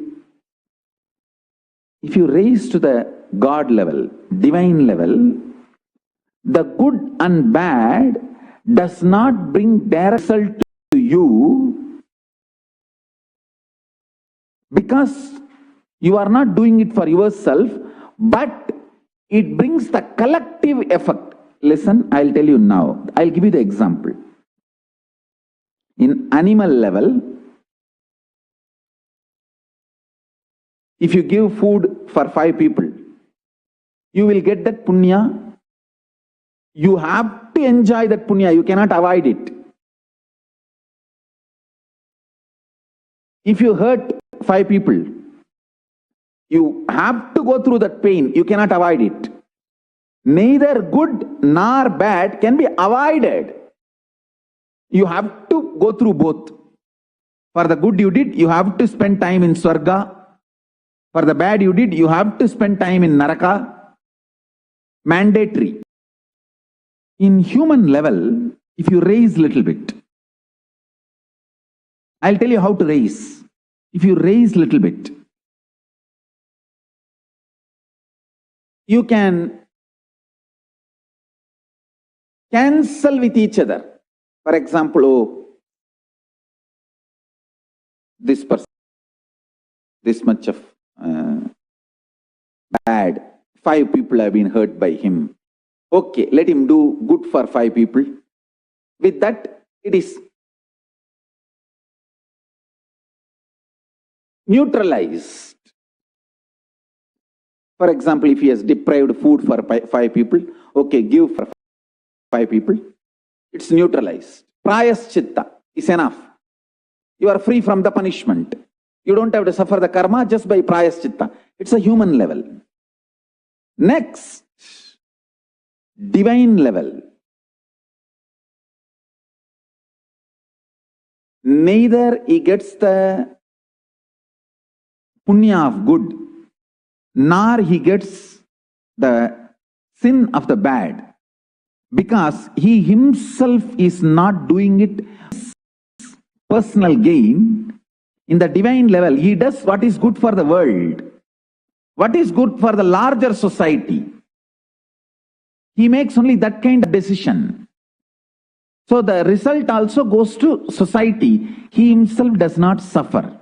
If you raise to the God level, divine level, the good and bad does not bring direct result to you because you are not doing it for yourself, but it brings the collective effect. Listen, I'll tell you now. I'll give you the example. In animal level, if you give food for 5 people, you will get that punya. You have to enjoy that punya. You cannot avoid it. If you hurt 5 people, you have to go through that pain. You cannot avoid it. Neither good nor bad can be avoided. You have to go through both. For the good you did, you have to spend time in Swarga. For the bad you did, you have to spend time in Naraka. Mandatory. In human level, if you raise little bit, I'll tell you how to raise. If you raise little bit, you can cancel with each other. For example, oh, this person, this much of bad, 5 people have been hurt by him. Okay, let him do good for 5 people. With that, it is neutralized. For example, if he has deprived food for 5 people, okay, give for 5 people. It's neutralized. Prayaschitta is enough. You are free from the punishment. You don't have to suffer the karma just by prayaschitta. It's a human level. Next, divine level. Neither he gets the punya of good, nor he gets the sin of the bad, because he himself is not doing it personal gain. In the divine level, he does what is good for the world, what is good for the larger society. He makes only that kind of decision. So the result also goes to society. He himself does not suffer.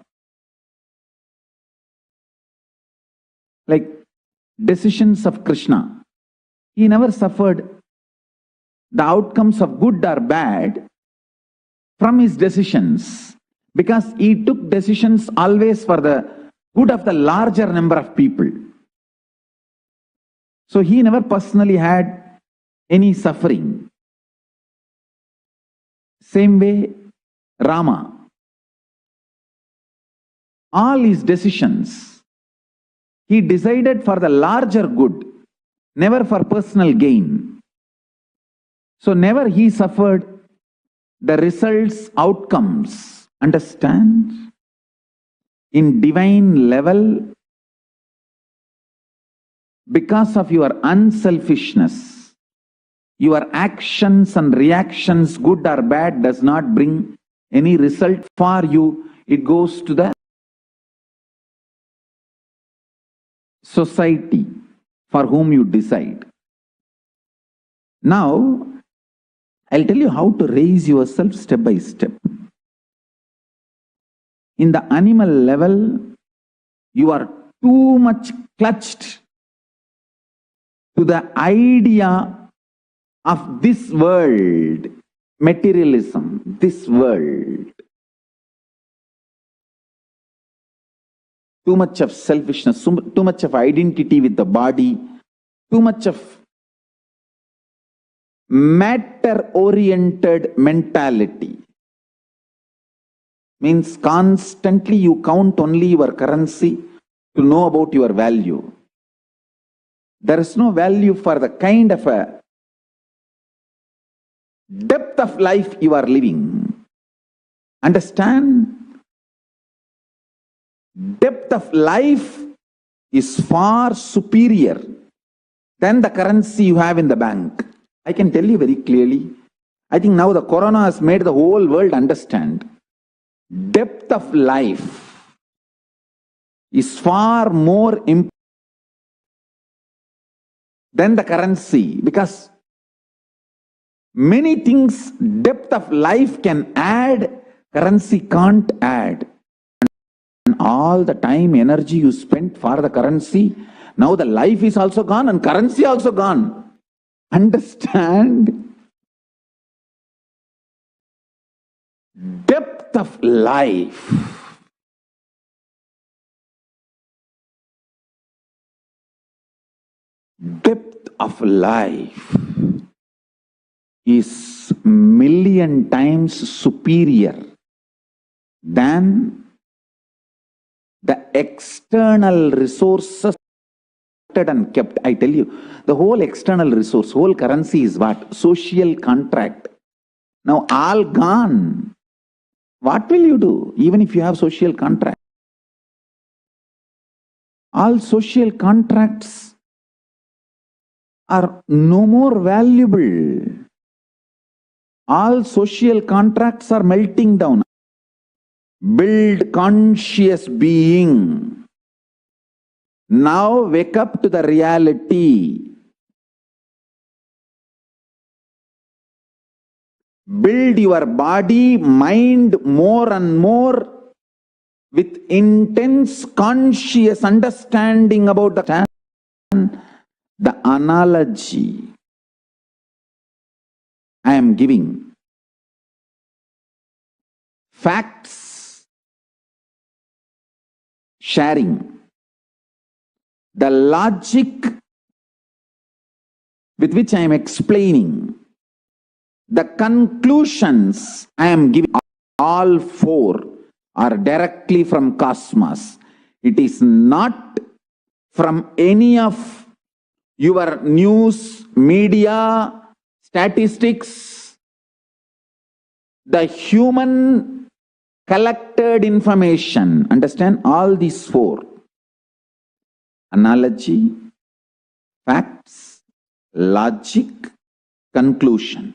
Like decisions of Krishna, he never suffered the outcomes of good or bad from his decisions, because he took decisions always for the good of the larger number of people. So he never personally had any suffering. Same way, Rama. All his decisions, he decided for the larger good, never for personal gain. So never he suffered the results, outcomes. Understand? In divine level, because of your unselfishness, your actions and reactions, good or bad, does not bring any result for you. It goes to the society for whom you decide. Now, I'll tell you how to raise yourself step by step. In the animal level, you are too much clutched to the idea of this world, materialism, this world. Too much of selfishness, too much of identity with the body, too much of matter-oriented mentality. Means constantly you count only your currency to know about your value. There is no value for the kind of a depth of life you are living. Understand? Depth of life is far superior than the currency you have in the bank. I can tell you very clearly. I think now the corona has made the whole world understand. Depth of life is far more important than the currency, because many things depth of life can add, currency can't add. And all the time, energy you spent for the currency, now the life is also gone and currency also gone. Understand? Depth of life. Depth of life is million times superior than the external resources and kept. I tell you, the whole external resource, whole currency is what? Social contract. Now all gone. What will you do even if you have social contract? All social contracts are no more valuable. All social contracts are melting down. Build conscious being. Now wake up to the reality. Build your body, mind more and more with intense conscious understanding about the analogy I am giving. Facts sharing. The logic with which I am explaining. The conclusions I am giving, all four are directly from cosmos. It is not from any of your news, media, statistics, the human collected information. Understand all these four: analogy, facts, logic, conclusion.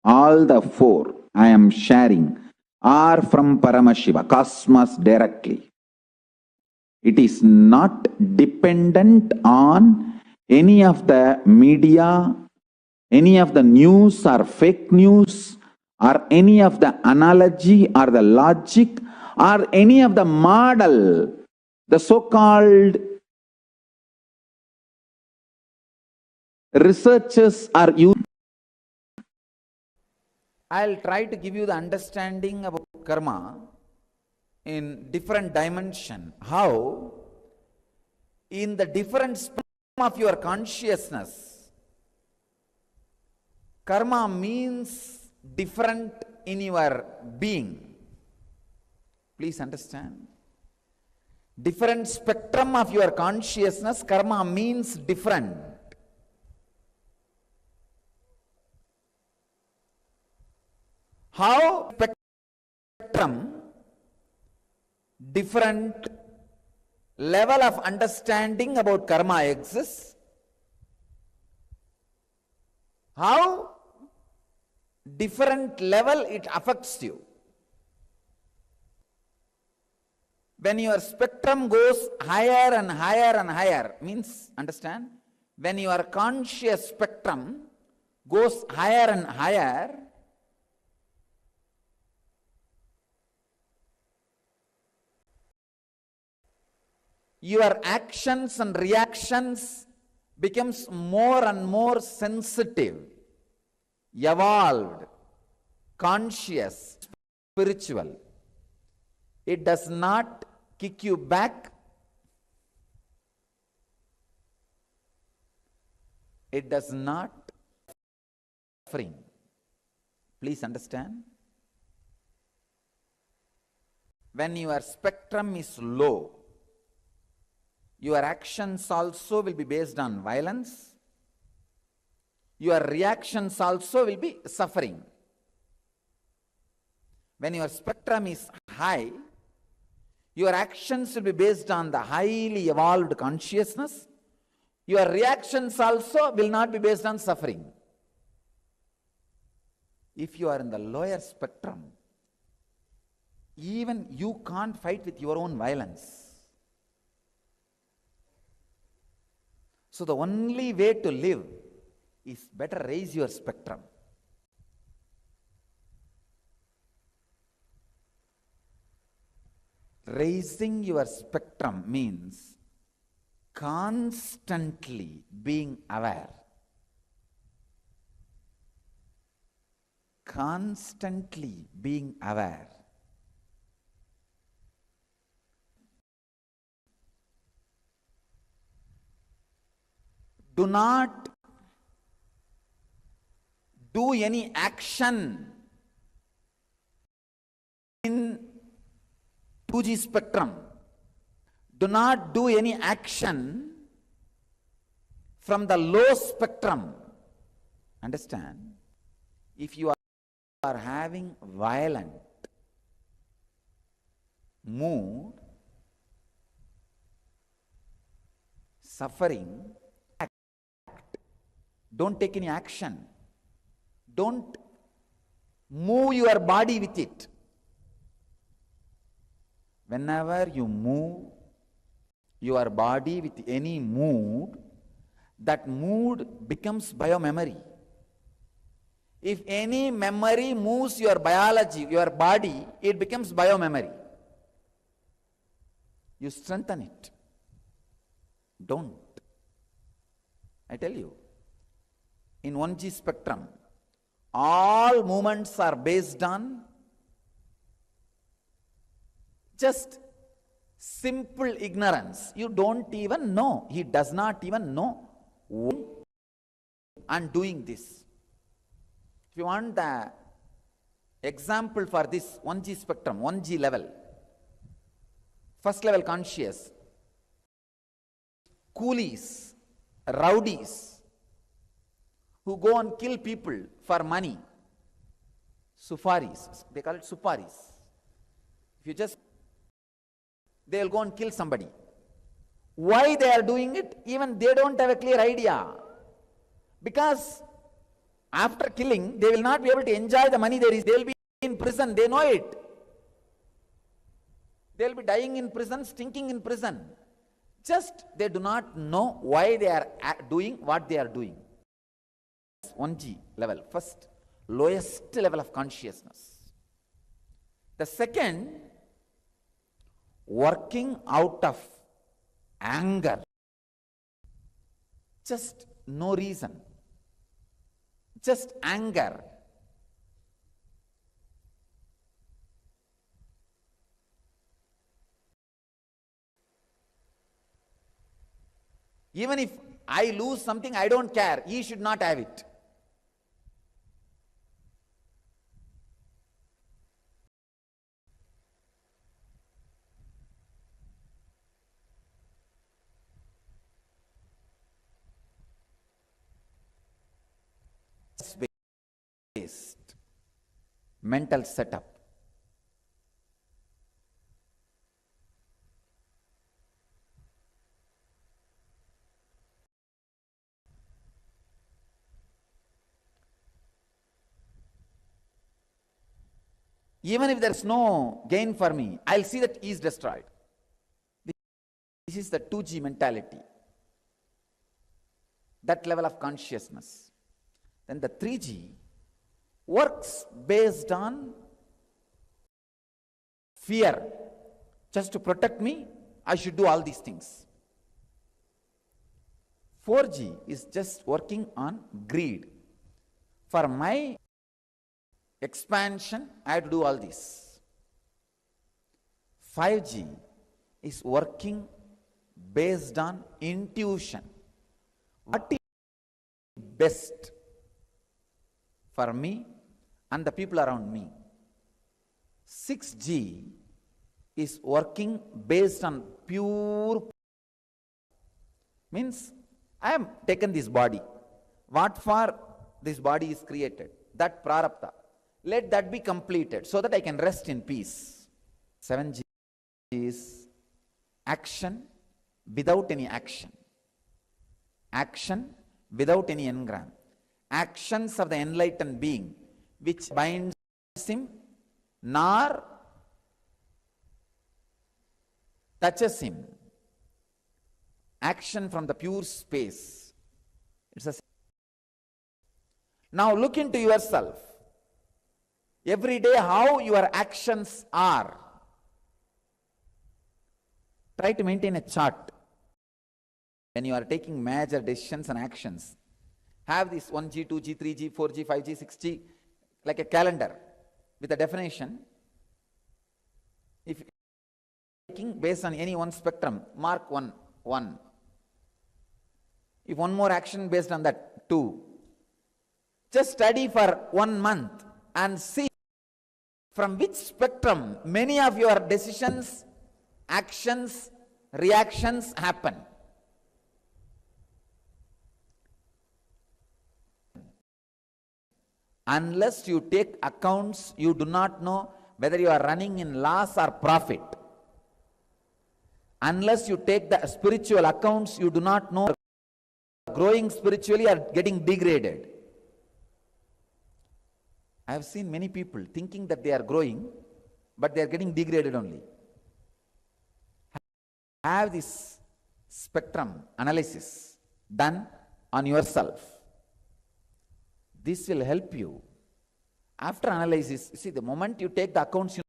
All the four I am sharing are from Paramashiva, cosmos directly. It is not dependent on any of the media, any of the news or fake news, or any of the analogy or the logic, or any of the model, the so-called researchers are using. I'll try to give you the understanding about karma in different dimension. How in the different spectrum of your consciousness, karma means different in your being. Please understand. Different spectrum of your consciousness, karma means different. How spectrum, different level of understanding about karma exists? How different level it affects you? When your spectrum goes higher and higher and higher, means, understand, when your conscious spectrum goes higher and higher, your actions and reactions becomes more and more sensitive, evolved, conscious, spiritual. It does not kick you back. It does not suffering. Please understand. When your spectrum is low, your actions also will be based on violence. Your reactions also will be suffering. When your spectrum is high, your actions will be based on the highly evolved consciousness. Your reactions also will not be based on suffering. If you are in the lower spectrum, even you can't fight with your own violence. So the only way to live is better raise your spectrum. Raising your spectrum means constantly being aware. Constantly being aware. Do not do any action in 2G spectrum. Do not do any action from the low spectrum. Understand? If you are having violent mood, suffering, don't take any action. Don't move your body with it. Whenever you move your body with any mood, that mood becomes biomemory. If any memory moves your biology, your body, it becomes biomemory. You strengthen it. Don't. I tell you. In 1G spectrum, all movements are based on just simple ignorance. You don't even know. He does not even know why I'm doing this. If you want the example for this 1G spectrum, 1G level, first level conscious, coolies, rowdies who go and kill people for money. Sufaris, they call it suparis. If you just, they will go and kill somebody. Why they are doing it? Even they don't have a clear idea. Because after killing, they will not be able to enjoy the money there is. They will be in prison, they know it. They will be dying in prison, stinking in prison. Just they do not know why they are doing what they are doing. 1G level, first, lowest level of consciousness. The second, working out of anger. Just no reason. Just anger. Even if I lose something, I don't care. He should not have it. Based mental setup. Even if there's no gain for me, I'll see that he is destroyed. This is the 2G mentality. That level of consciousness. Then the 3G works based on fear. Just to protect me, I should do all these things. 4G is just working on greed. For my expansion, I have to do all this. 5G is working based on intuition. What is best for me and the people around me? 6G is working based on pure, means I have taken this body. What for this body is created? That prarabdha. Let that be completed so that I can rest in peace. 7G is action without any action. Action without any engram. Actions of the enlightened being which binds him nor touches him. Action from the pure space. It's a. Now look into yourself. Every day how your actions are. Try to maintain a chart. When you are taking major decisions and actions, have this 1G, 2G, 3G, 4G, 5G, 6G, like a calendar with a definition. If taking based on any one spectrum, mark 1. If one more action based on that, 2. Just study for 1 month and see from which spectrum many of your decisions, actions, reactions happen. Unless you take accounts, you do not know whether you are running in loss or profit. Unless you take the spiritual accounts, you do not know growing spiritually or getting degraded. I have seen many people thinking that they are growing, but they are getting degraded only. Have this spectrum analysis done on yourself. This will help you. After analysis, see, the moment you take the accounts,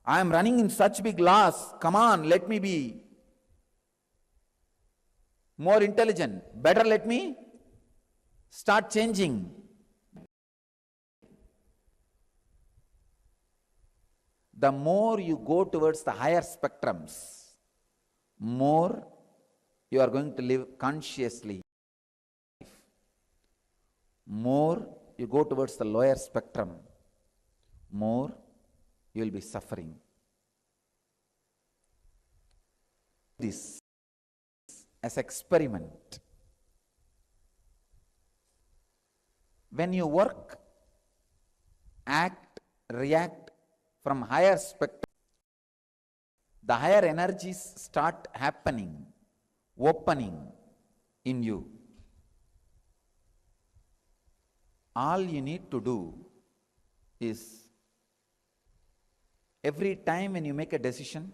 I am running in such big loss. Come on, let me be more intelligent. Better let me start changing. The more you go towards the higher spectrums, more you are going to live consciously. More you go towards the lower spectrum, more you will be suffering. This as experiment. When you work, act, react from higher spectrum, the higher energies start happening, opening in you. All you need to do is, every time when you make a decision,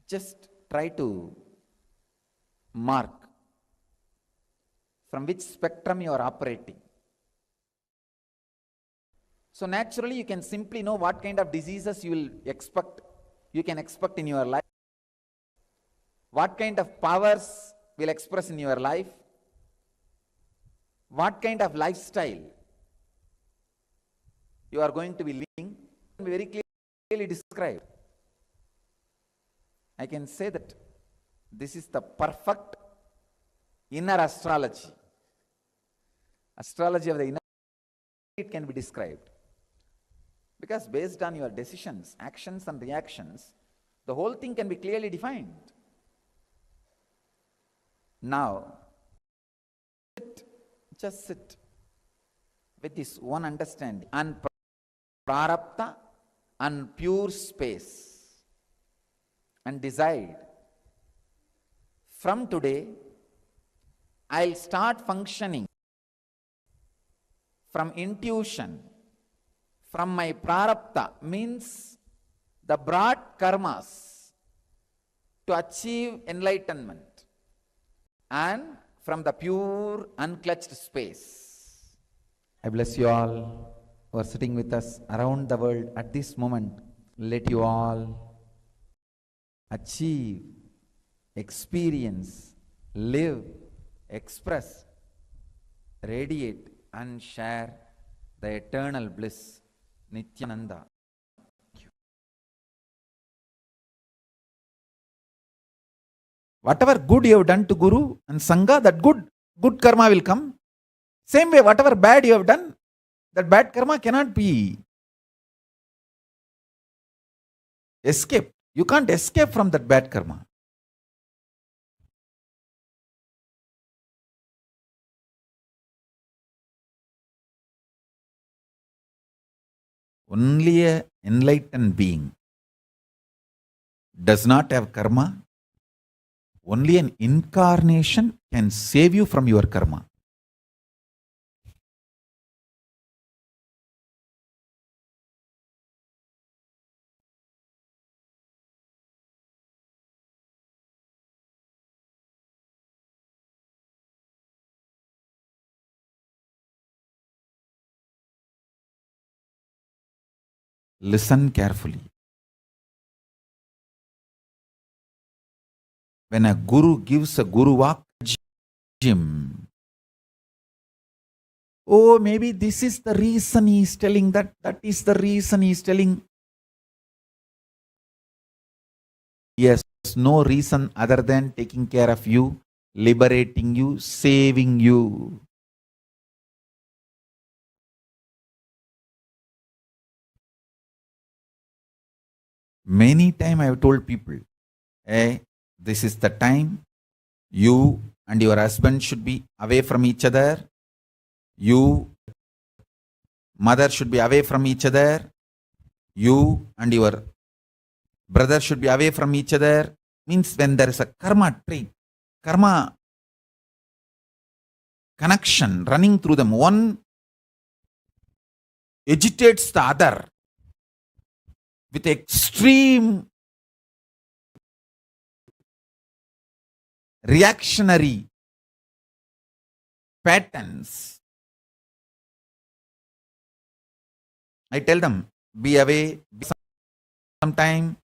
just try to mark from which spectrum you are operating. So naturally you can simply know what kind of diseases you can expect in your life, what kind of powers will express in your life, what kind of lifestyle you are going to be living, very clearly described. I can say that this is the perfect inner astrology. Astrology of the inner, it can be described. Because based on your decisions, actions and reactions, the whole thing can be clearly defined. Now, just sit with this one understanding, and prarabdha and pure space, and decide, from today, I'll start functioning from intuition, from my prarabdha, means the broad karmas, to achieve enlightenment, and from the pure unclutched space. I bless you all who are sitting with us around the world at this moment. Let you all achieve, experience, live, express, radiate and share the eternal bliss, Nithyananda. Whatever good you have done to Guru and Sangha, that good karma will come. Same way, whatever bad you have done, that bad karma cannot be escaped. You can't escape from that bad karma. Only an enlightened being does not have karma. Only an incarnation can save you from your karma. Listen carefully. When a guru gives a guru walk, oh, maybe this is the reason he is telling that, that is the reason he is telling. Yes, no reason other than taking care of you, liberating you, saving you. Many times I have told people, hey, this is the time you and your husband should be away from each other. You, mother, should be away from each other. You and your brother should be away from each other. Means when there is a karma tree, karma connection running through them, one agitates the other with extreme reactionary patterns. I tell them, be away sometime.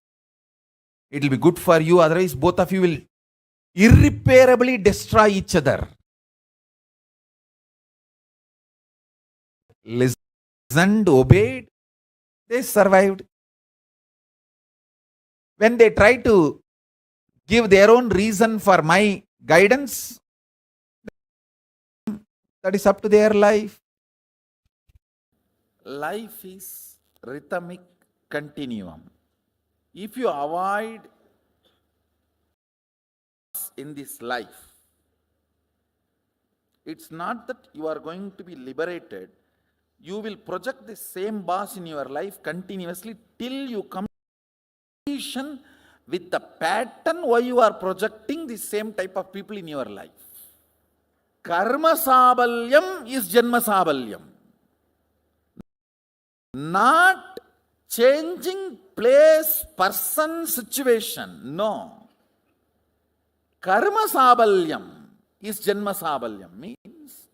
It will be good for you. Otherwise, both of you will irreparably destroy each other. Listened, obeyed, they survived. When they try to give their own reason for my guidance, that is up to their life. Life is rhythmic continuum. If you avoid in this life. It's not that you are going to be liberated. You will project the same boss in your life continuously till you completion with the pattern why you are projecting the same type of people in your life. Karma sabalyam is janma sabalyam. Not changing place, person, situation. No. Karma sabalyam is janma sabalyam. Means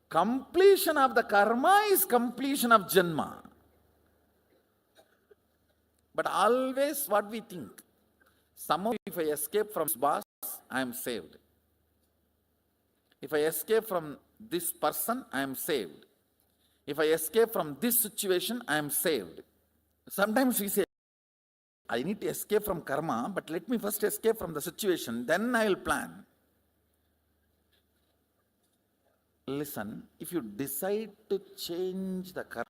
completion of the karma is completion of janma. But always what we think, somehow if I escape from this boss, I am saved. If I escape from this person, I am saved. If I escape from this situation, I am saved. Sometimes we say, I need to escape from karma, but let me first escape from the situation, then I will plan. Listen, if you decide to change the karma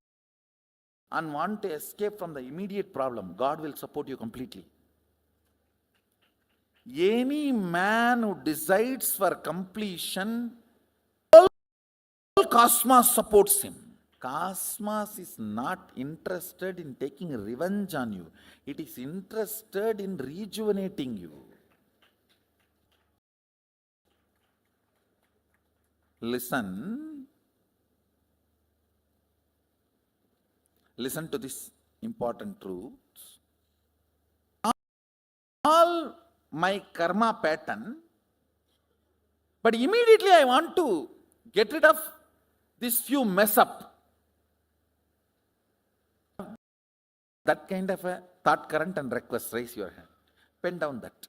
and want to escape from the immediate problem, God will support you completely. Any man who decides for completion, all cosmos supports him. Cosmos is not interested in taking revenge on you. It is interested in rejuvenating you. Listen to this important truth. All my karma pattern, but immediately I want to get rid of this few mess up. That kind of a thought current and request, raise your hand. Pen down that.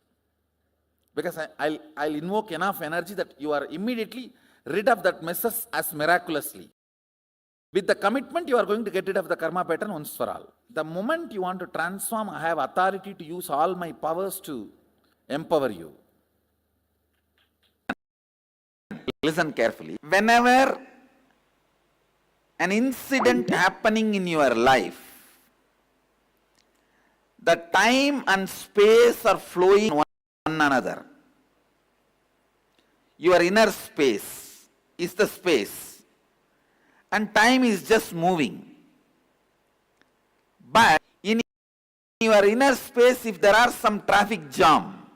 Because I'll invoke enough energy that you are immediately rid of that messes as miraculously. With the commitment, you are going to get rid of the karma pattern once for all. The moment you want to transform, I have authority to use all my powers to empower you. Listen carefully. Whenever an incident happening in your life, the time and space are flowing one another. Your inner space is the space, and time is just moving. But in your inner space, if there are some traffic jam,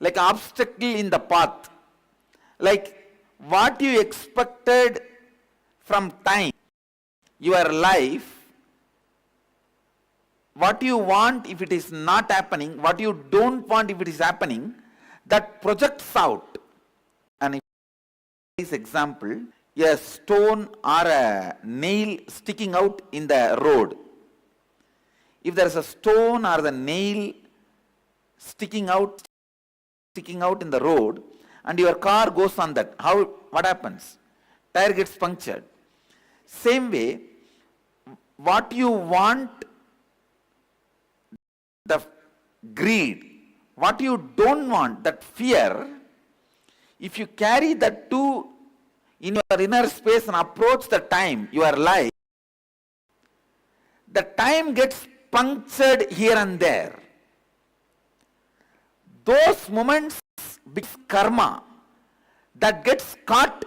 like obstacle in the path, like what you expected from time, your life, what you want if it is not happening, what you don't want if it is happening, that projects out. And if this example, a stone or a nail sticking out in the road. If there is a stone or the nail sticking out in the road, and your car goes on that, what happens? Tire gets punctured. Same way, what you want, the greed, what you don't want, that fear, if you carry that two in your inner space and approach the time, your life, the time gets punctured here and there. Those moments become karma that gets caught.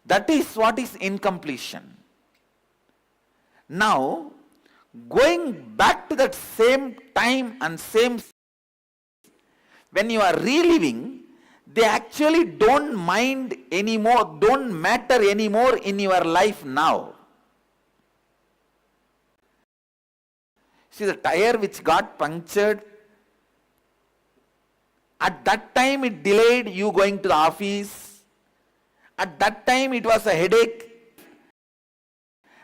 That is what is incompletion. Now, going back to that same time and same, when you are reliving, they actually don't mind anymore, don't matter anymore in your life now. See, the tire which got punctured, at that time it delayed you going to the office. At that time it was a headache.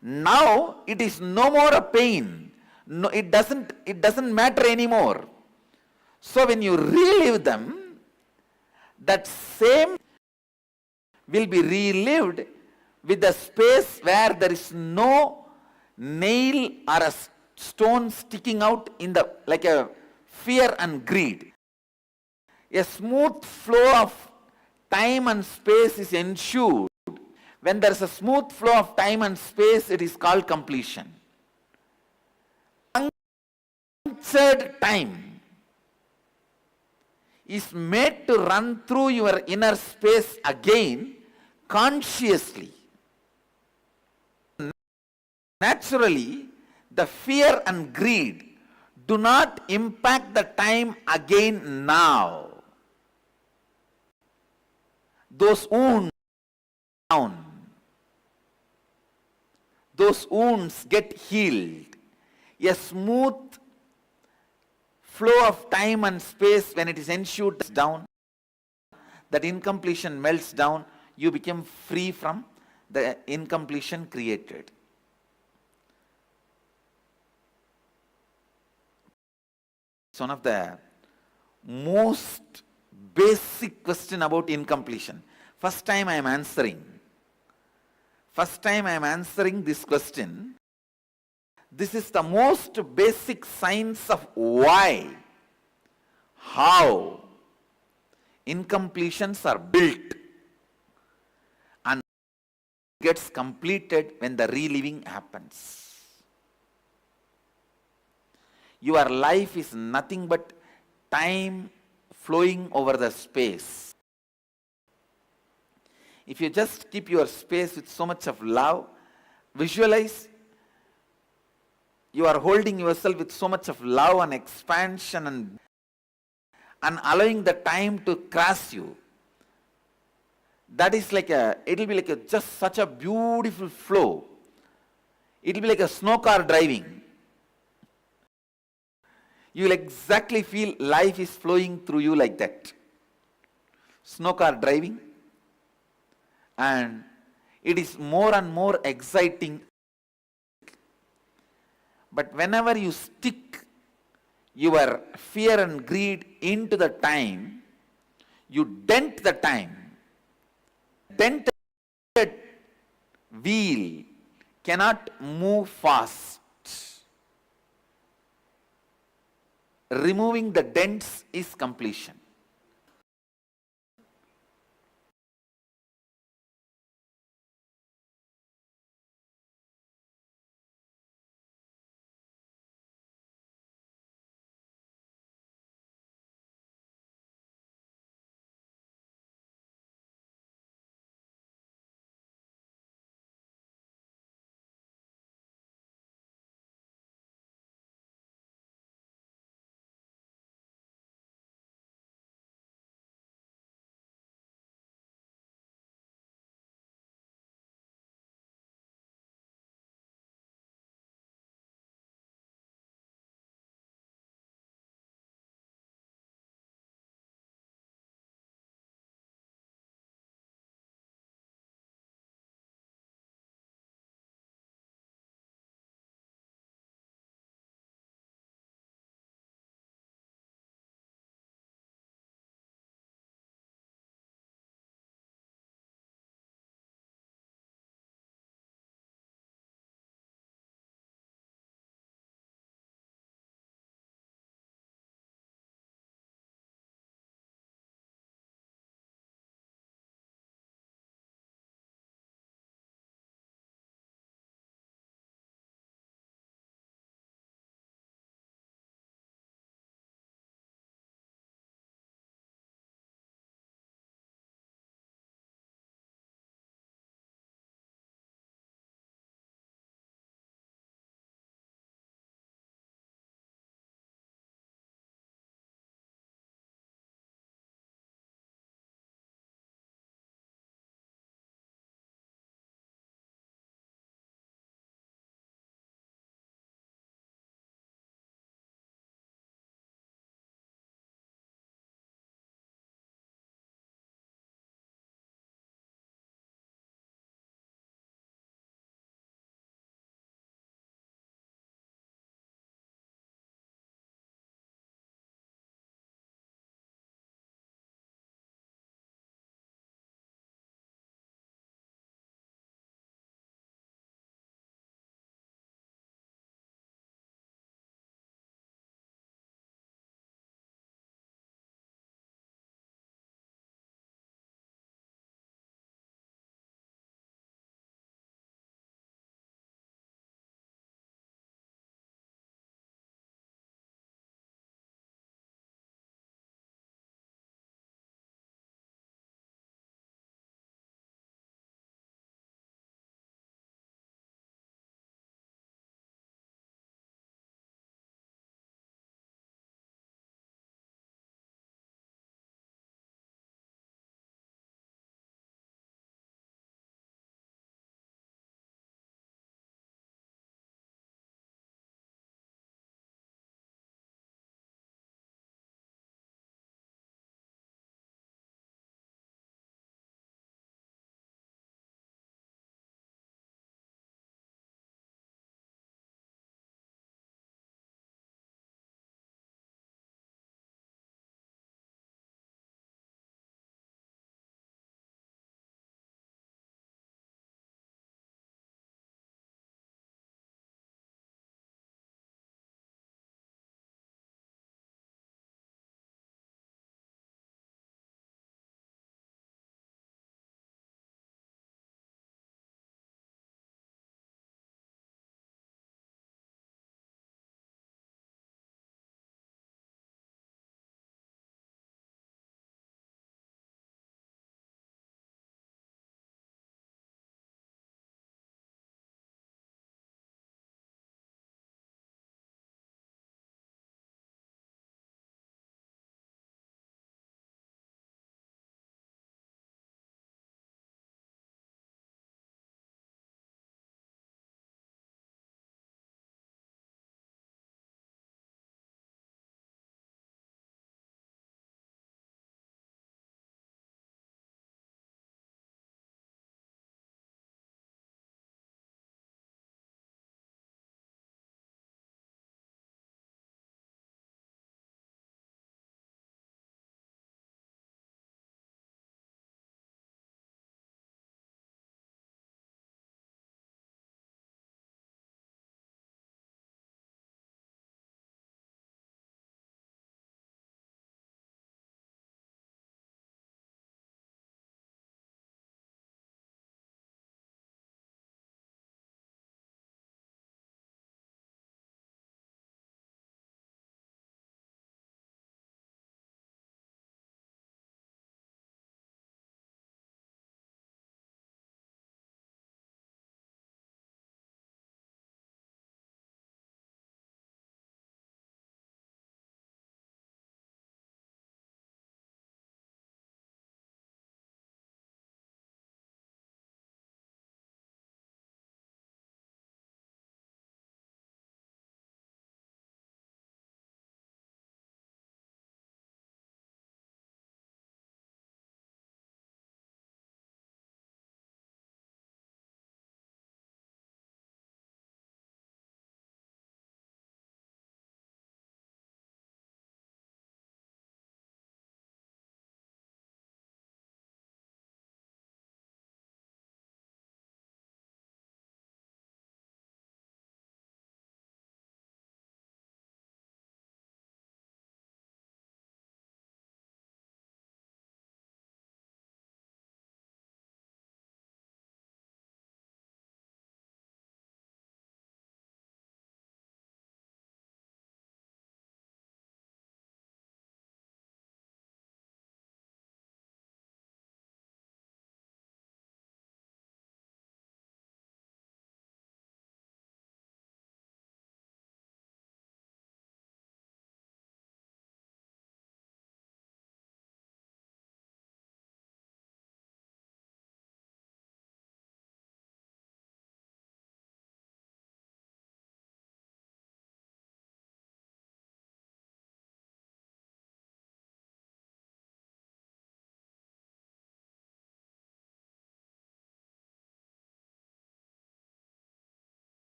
Now it is no more a pain. No, it doesn't matter anymore. So when you relive them, that same will be relived with the space where there is no nail or a stone sticking out in the, like a fear and greed. A smooth flow of time and space is ensured. When there is a smooth flow of time and space, it is called completion. Punctured time is made to run through your inner space again consciously. Naturally, the fear and greed do not impact the time again now. Those wounds down. Those wounds get healed. A smooth flow of time and space, when it is ensured down, that incompletion melts down, you become free from the incompletion created. It's one of the most basic question about incompletion. First time I am answering this question. This is the most basic science of why, how incompletions are built and gets completed when the reliving happens. Your life is nothing but time flowing over the space. If you just keep your space with so much of love, visualize you are holding yourself with so much of love and expansion and allowing the time to cross you. That is like it will be like just such a beautiful flow. It will be like a snow car driving. You will exactly feel life is flowing through you like that. Snow car driving. And it is more and more exciting. But whenever you stick your fear and greed into the time, you dent the time. Dented wheel cannot move fast. Removing the dents is completion.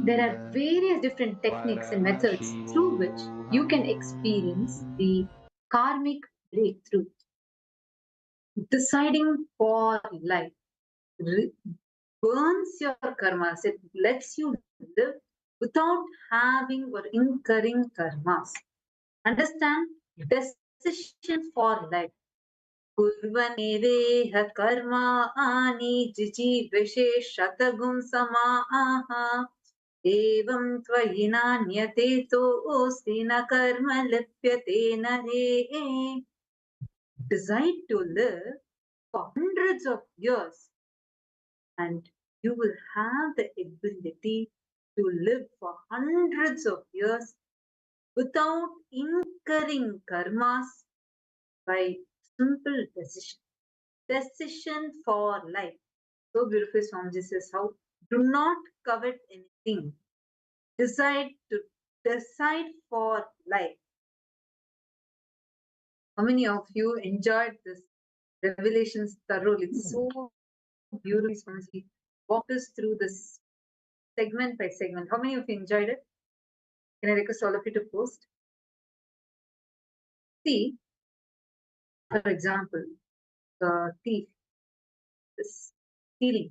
There are various different techniques and methods through which you can experience the karmic breakthrough. Deciding for life burns your karmas. It lets you live without having or incurring karmas. Understand? Decision for life. कुर्वन्नेवेह कर्माणि जिजीविषेशतगुं समाः एवं त्वयि नान्यते तोऽस्ति न कर्म लिप्यते नरे. Decide to live for hundreds of years and you will have the ability to live for hundreds of years without incurring karmas by simple decision. Decision for life. So beautiful, Swamiji says, how do not covet anything. Decide for life. How many of you enjoyed this revelations thoroughly? It's so beautiful, Swamiji. Walk us through this segment by segment. How many of you enjoyed it? Can I request all of you to post? See, for example, the thief is stealing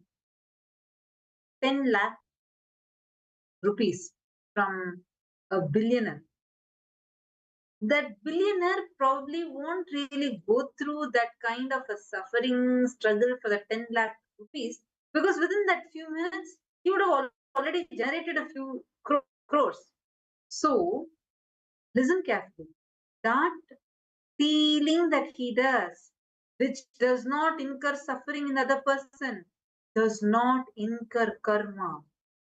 10 lakh rupees from a billionaire. That billionaire probably won't really go through that kind of a suffering struggle for the 10 lakh rupees because within that few minutes, he would have already generated a few crores. So, listen carefully. That stealing that he does, which does not incur suffering in the other person, does not incur karma.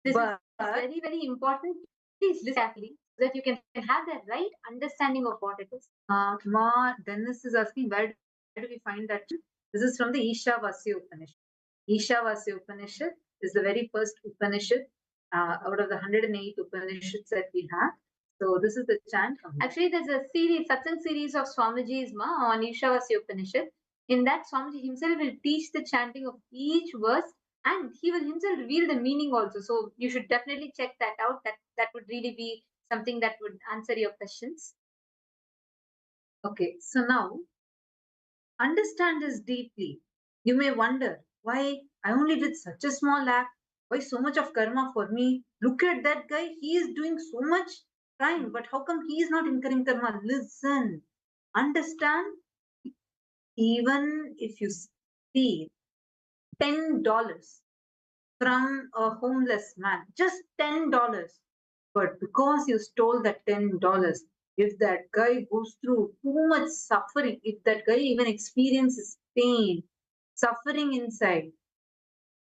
This is very, very important. Please listen carefully so that you can have the right understanding of what it is. Ma Dennis is asking, where do we find that? This is from the Ishavasya Upanishad. Ishavasya Upanishad is the very first Upanishad out of the 108 Upanishads that we have. So this is the chant. Actually, there's a series, satsang series of Swamiji's on Ishavasya Upanishad. In that, Swamiji himself will teach the chanting of each verse and he will himself reveal the meaning also. So you should definitely check that out. That would really be something that would answer your questions. Okay, so now understand this deeply. You may wonder why I only did such a small act. Why so much of karma for me? Look at that guy. He is doing so much crime, but how come he is not incurring karma? Listen, understand. Even if you steal $10 from a homeless man, just $10. But because you stole that $10, if that guy goes through too much suffering, if that guy even experiences pain, suffering inside,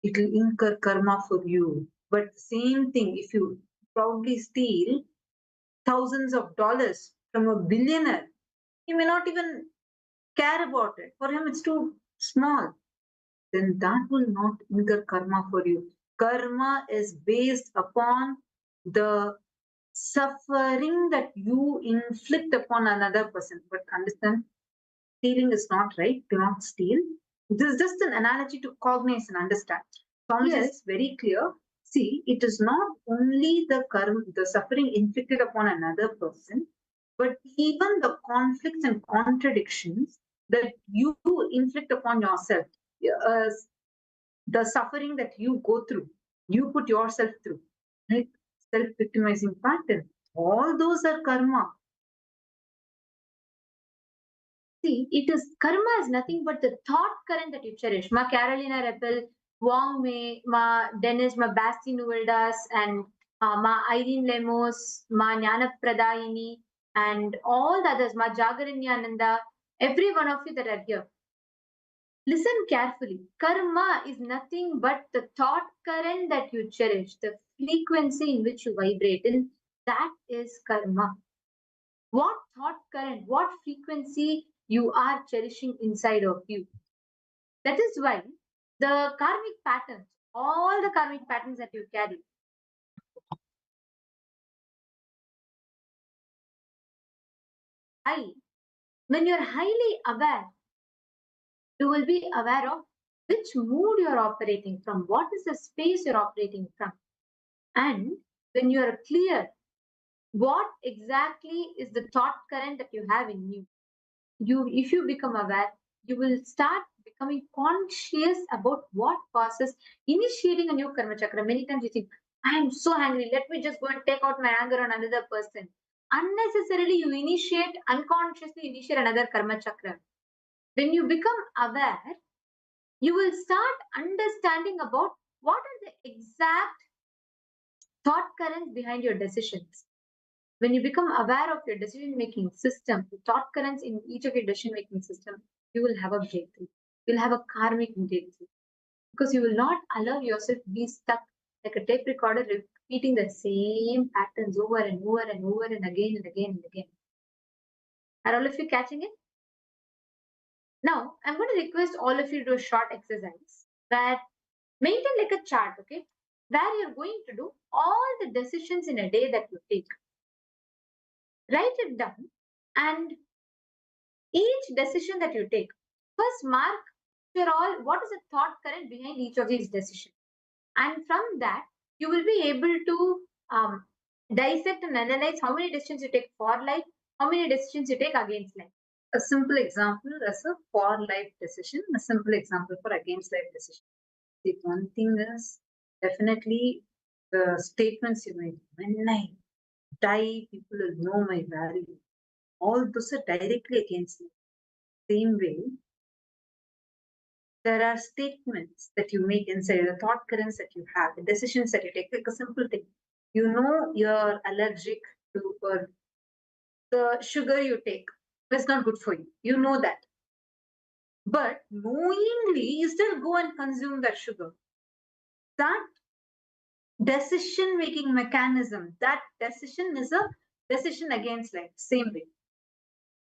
it will incur karma for you. But same thing, if you proudly steal thousands of dollars from a billionaire, he may not even care about it. For him, it's too small. Then that will not incur karma for you. Karma is based upon the suffering that you inflict upon another person. But understand, stealing is not right. Do not steal. This is just an analogy to cognize and understand. Thomas is very clear. See, it is not only the karma, the suffering inflicted upon another person, but even the conflicts and contradictions that you inflict upon yourself. The suffering that you go through, you put yourself through, right? Self-victimizing pattern. All those are karma. See, it is karma is nothing but the thought current that you cherish. Ma Carolina Rebel, Wong May, Ma Dennis, Ma Basti Nuvaldas, and Ma Irene Lemos, Ma Jnana Pradayini, and all the others, Ma Jagarinyananda, every one of you that are here. Listen carefully. Karma is nothing but the thought current that you cherish, the frequency in which you vibrate in. That is karma. What thought current, what frequency you are cherishing inside of you. That is why the karmic patterns, all the karmic patterns that you carry, when you're highly aware, you will be aware of which mood you're operating from, what is the space you're operating from. And when you are clear what exactly is the thought current that you have in you, if you become aware, you will start becoming conscious about what causes initiating a new karma chakra. Many times you think, I am so angry, let me just go and take out my anger on another person. Unnecessarily, you unconsciously initiate another karma chakra. When you become aware, you will start understanding about what are the exact thought currents behind your decisions. When you become aware of your decision making system, the thought currents in each of your decision making system, you will have a breakthrough. You'll have a karmic breakthrough because you will not allow yourself to be stuck like a tape recorder repeating the same patterns over and over and over and again and again and again. Are all of you catching it? Now, I'm going to request all of you to do a short exercise that maintain like a chart, okay? Where you're going to do all the decisions in a day that you take. Write it down and each decision that you take, first mark what is the thought current behind each of these decisions. And from that, you will be able to dissect and analyze how many decisions you take for life, how many decisions you take against life. A simple example is a for life decision, a simple example for against life decision. The one thing is definitely the statements you make. When I die, people will know my value. All those are directly against me. Same way, there are statements that you make inside, the thought currents that you have, the decisions that you take. Like a simple thing. You know you're allergic to or the sugar you take. That's not good for you. You know that. But knowingly, you still go and consume that sugar. That decision-making mechanism, that decision is a decision against life. Same way.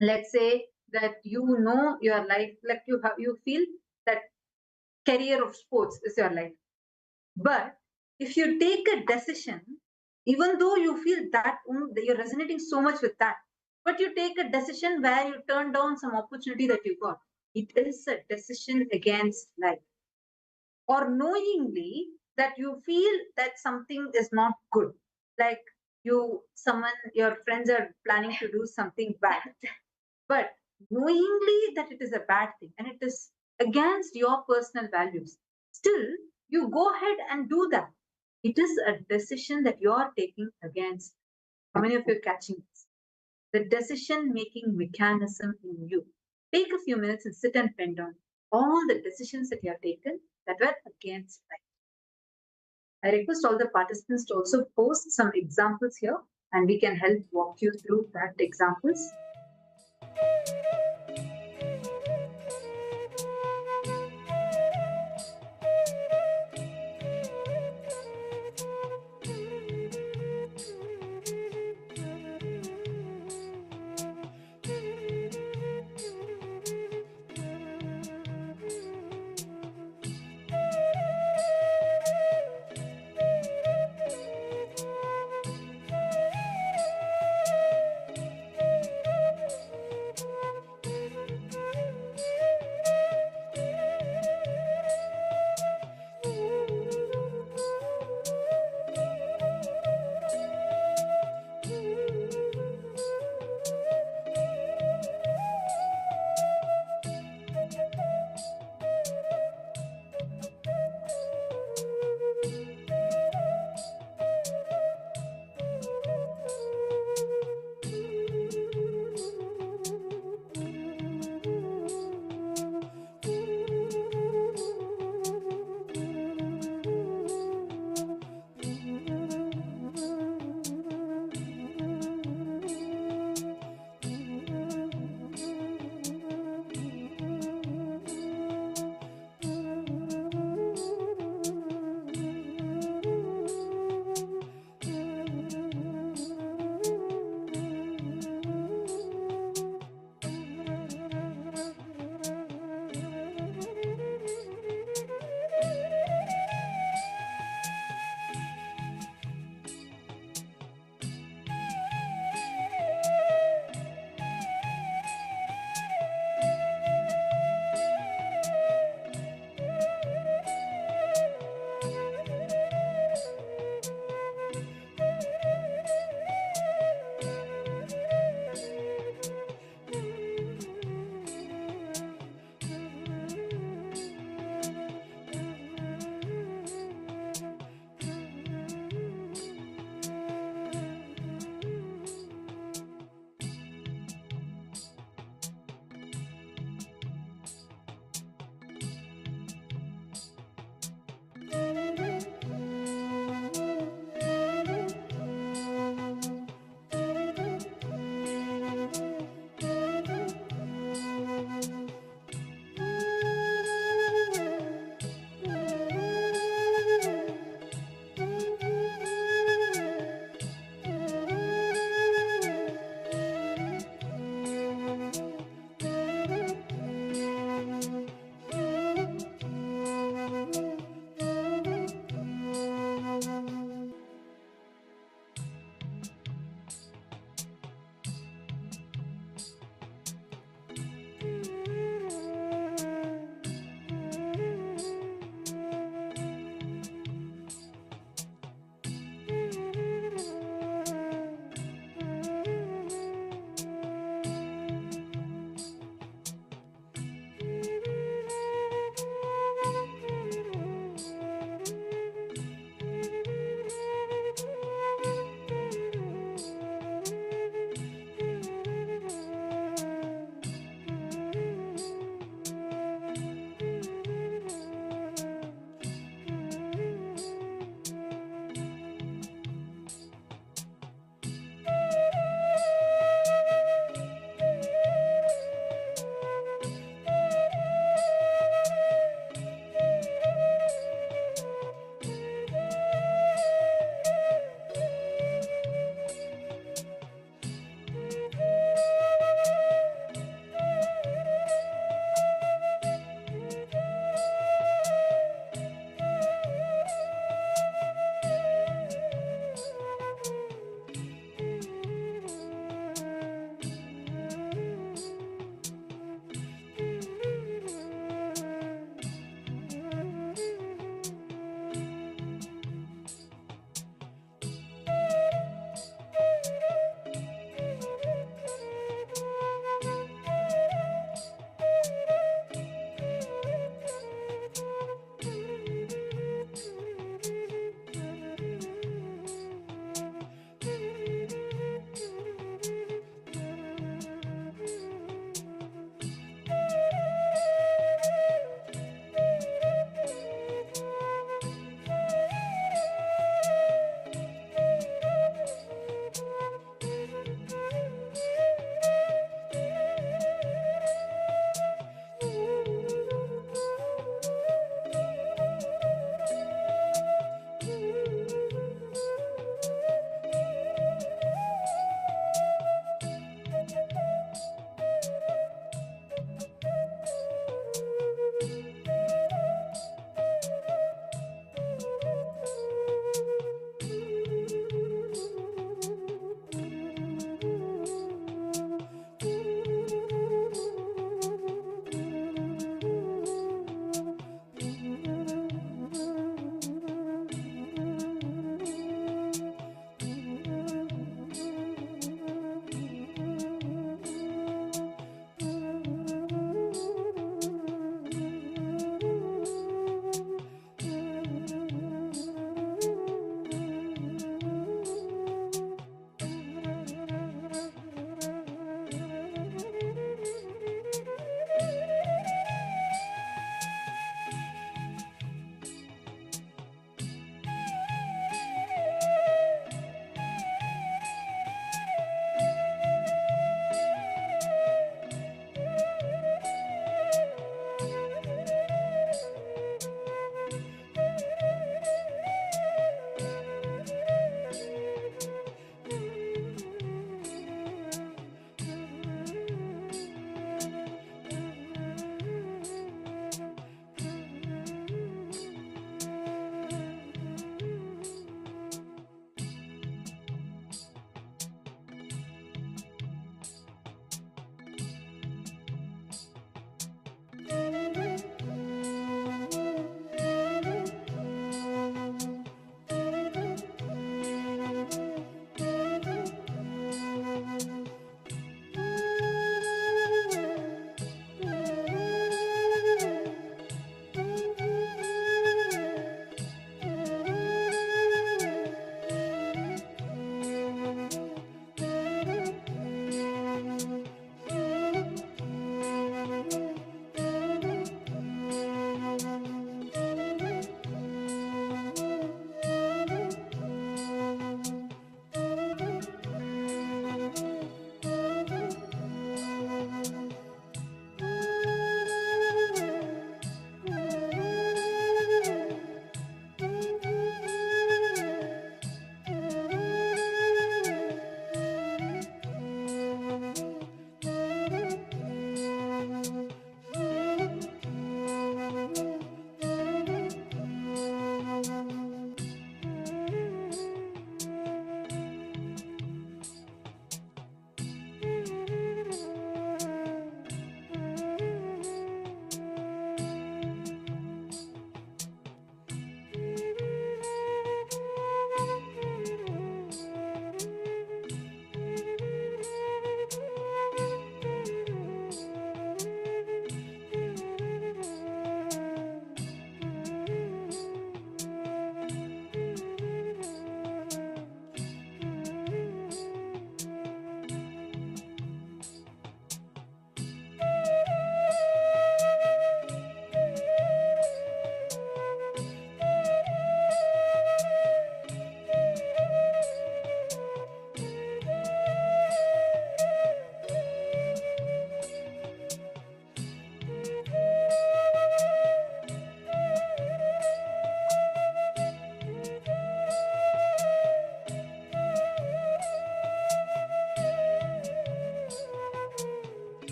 Let's say that you know your life, like you feel that career of sports is your life. But if you take a decision, even though you feel that you're resonating so much with that, but you take a decision where you turn down some opportunity that you got, it is a decision against life. Or knowingly that you feel that something is not good, like your friends are planning to do something bad, but knowingly that it is a bad thing and it is against your personal values, still you go ahead and do that. It is a decision that you are taking against. How many of you are catching this? The decision making mechanism in you. Take a few minutes and sit and pen down all the decisions that you have taken that were against life. I request all the participants to also post some examples here and we can help walk you through that examples.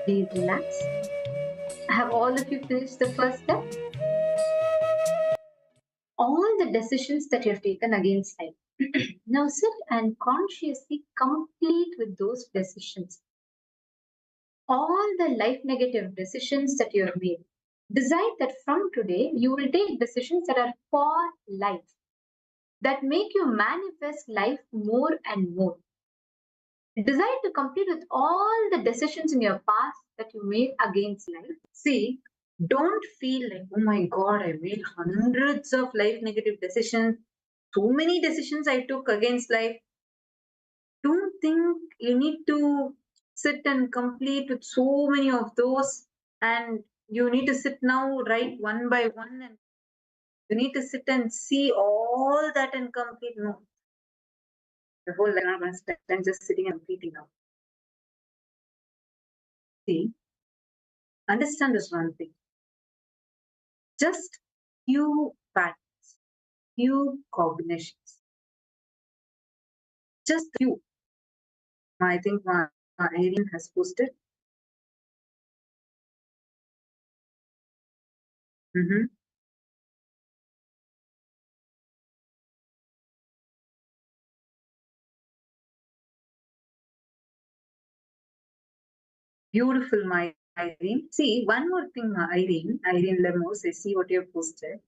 Please relax. Have all of you finished the first step? All the decisions that you have taken against life. Now sit and consciously complete with those decisions. All the life negative decisions that you have made. Decide that from today you will take decisions that are for life, that make you manifest life more and more. Decide to complete with all the decisions in your past that you made against life. See, don't feel like, oh my God, I made hundreds of life negative decisions. So many decisions I took against life. Don't think you need to sit and complete with so many of those, and you need to sit now, write one by one, and you need to sit and see all that and complete. No, the whole life I'm going to spend just sitting and completing now. See, understand this one thing. Just few patterns, few cognitions, just few. I think my Irene has posted. Beautiful, my Irene. See, one more thing, Irene Lemos, I see what you have posted.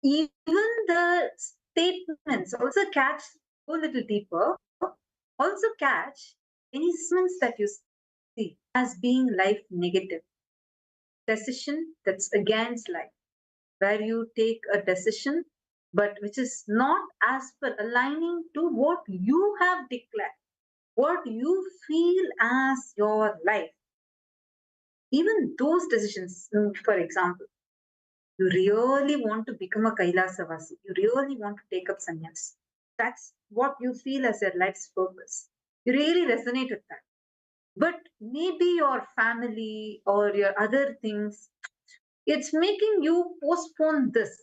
Even the statements also catch, go a little deeper, also catch any statements that you see as being life negative. Decision that's against life, where you take a decision but which is not as per aligning to what you have declared, what you feel as your life. Even those decisions, for example, you really want to become a KAILASA Vasi, you really want to take up sannyas. That's what you feel as your life's purpose. You really resonate with that. But maybe your family or your other things, it's making you postpone this.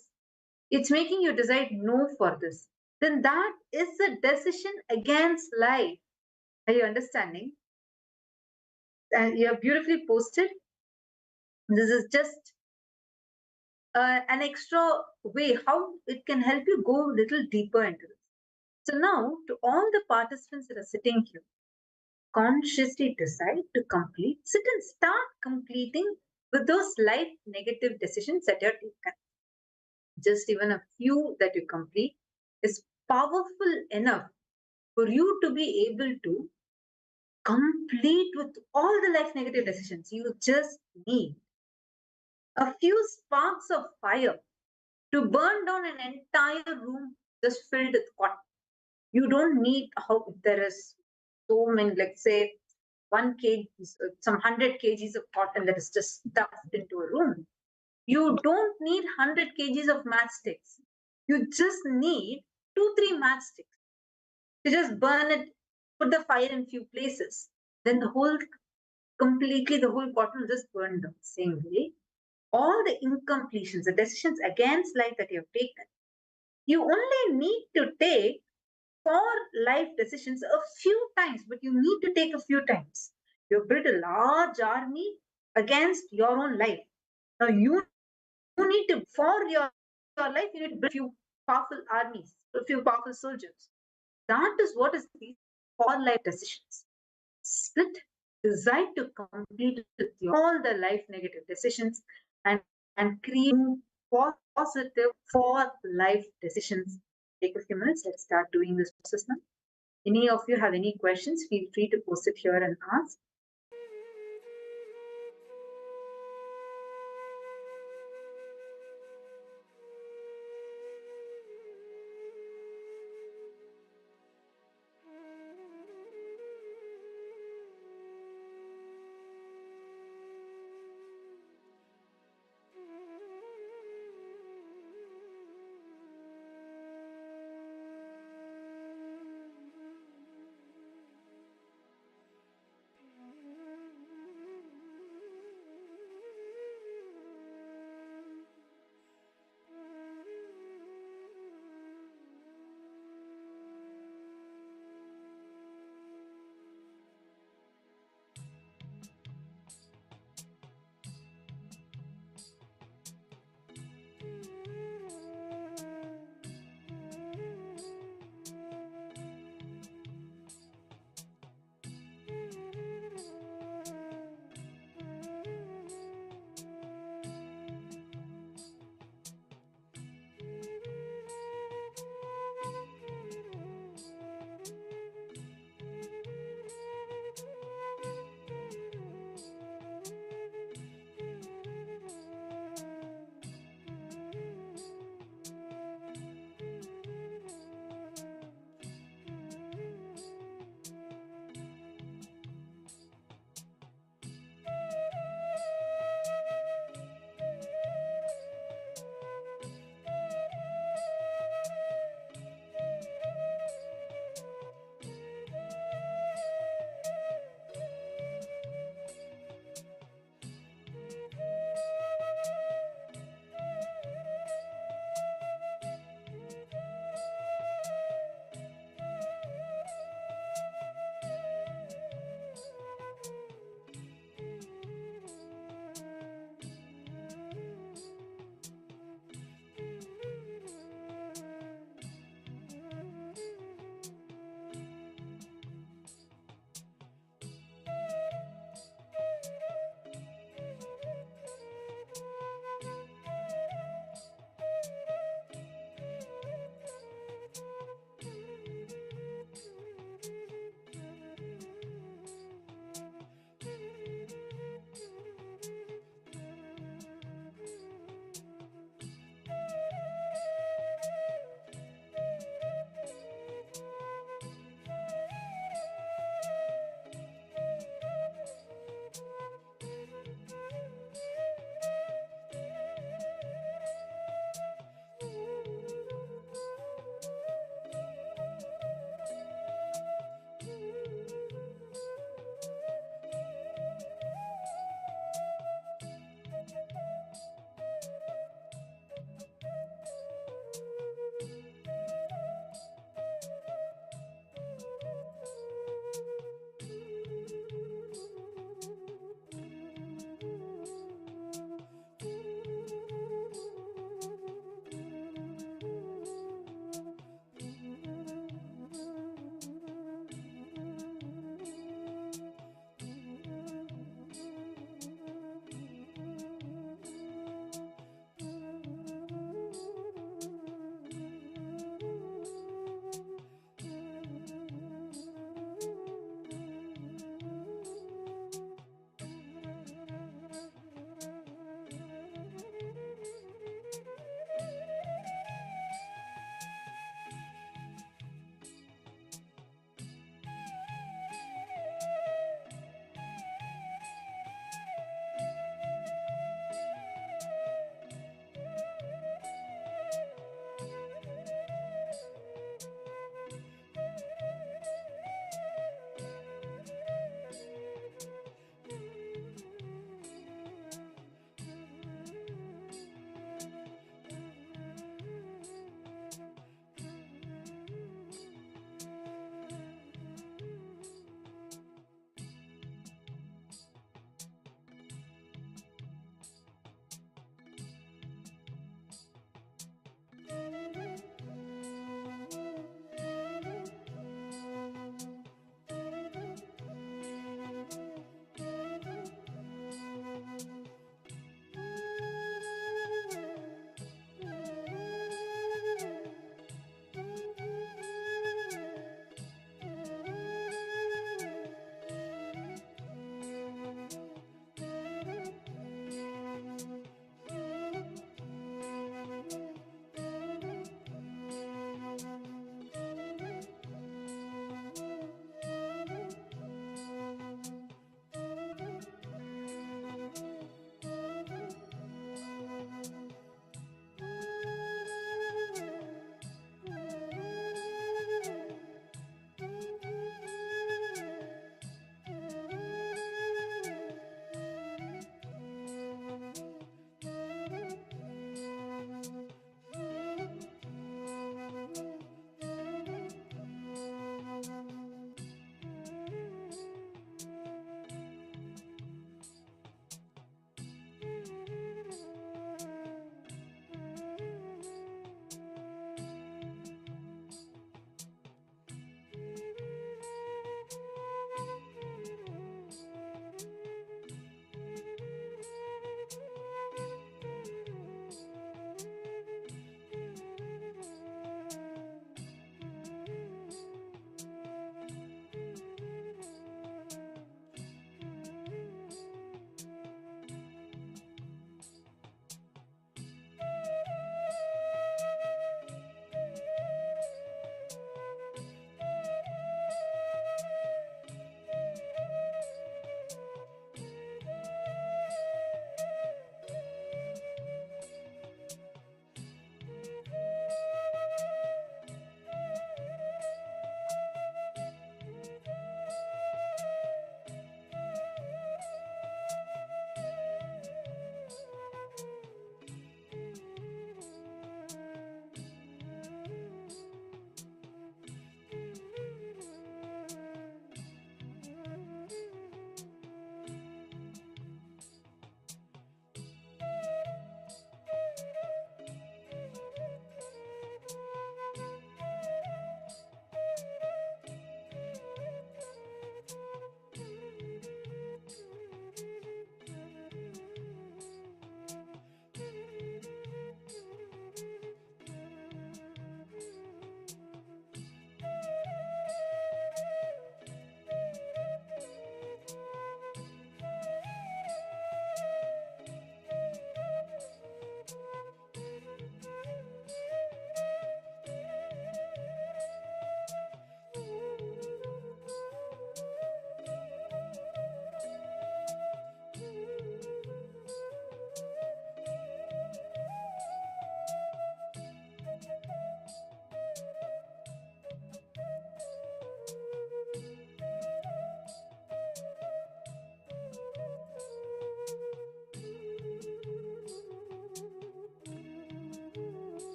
It's making you decide no for this. Then that is a decision against life. Are you understanding? And you have beautifully posted. This is just an extra way how it can help you go a little deeper into this. So now, to all the participants that are sitting here, consciously decide to complete, sit and start completing with those life negative decisions that you're taken. Just even a few that you complete is powerful enough for you to be able to complete with all the life negative decisions. You just need a few sparks of fire to burn down an entire room just filled with cotton. You don't need how there is so many, let's say, 1 kg, some 100 kgs of cotton that is just stuffed into a room. You don't need 100 kgs of matchsticks. You just need 2-3 matchsticks to just burn it, put the fire in few places. Then the whole cotton will just burn down. Same way, all the incompletions, the decisions against life that you have taken, you only need to take for life decisions a few times, but you need to take a few times. You've built a large army against your own life. Now you need to, for your life, you need to build a few powerful armies, a few powerful soldiers. That is what is these for life decisions. Sit, decide to complete with all the life negative decisions and create positive for life decisions. Take a few minutes. Let's start doing this process now. Any of you have any questions, feel free to post it here and ask.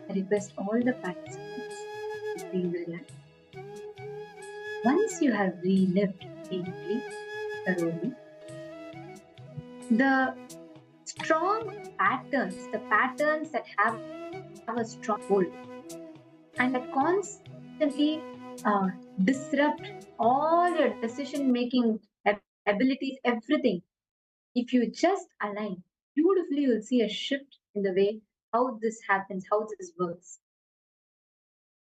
I request all the participants to please relax. Once you have relived deeply, thoroughly, the strong patterns, the patterns that have a strong hold and that constantly disrupt all your decision making abilities, everything. If you just align beautifully, you'll see a shift in the way how this happens, how this works.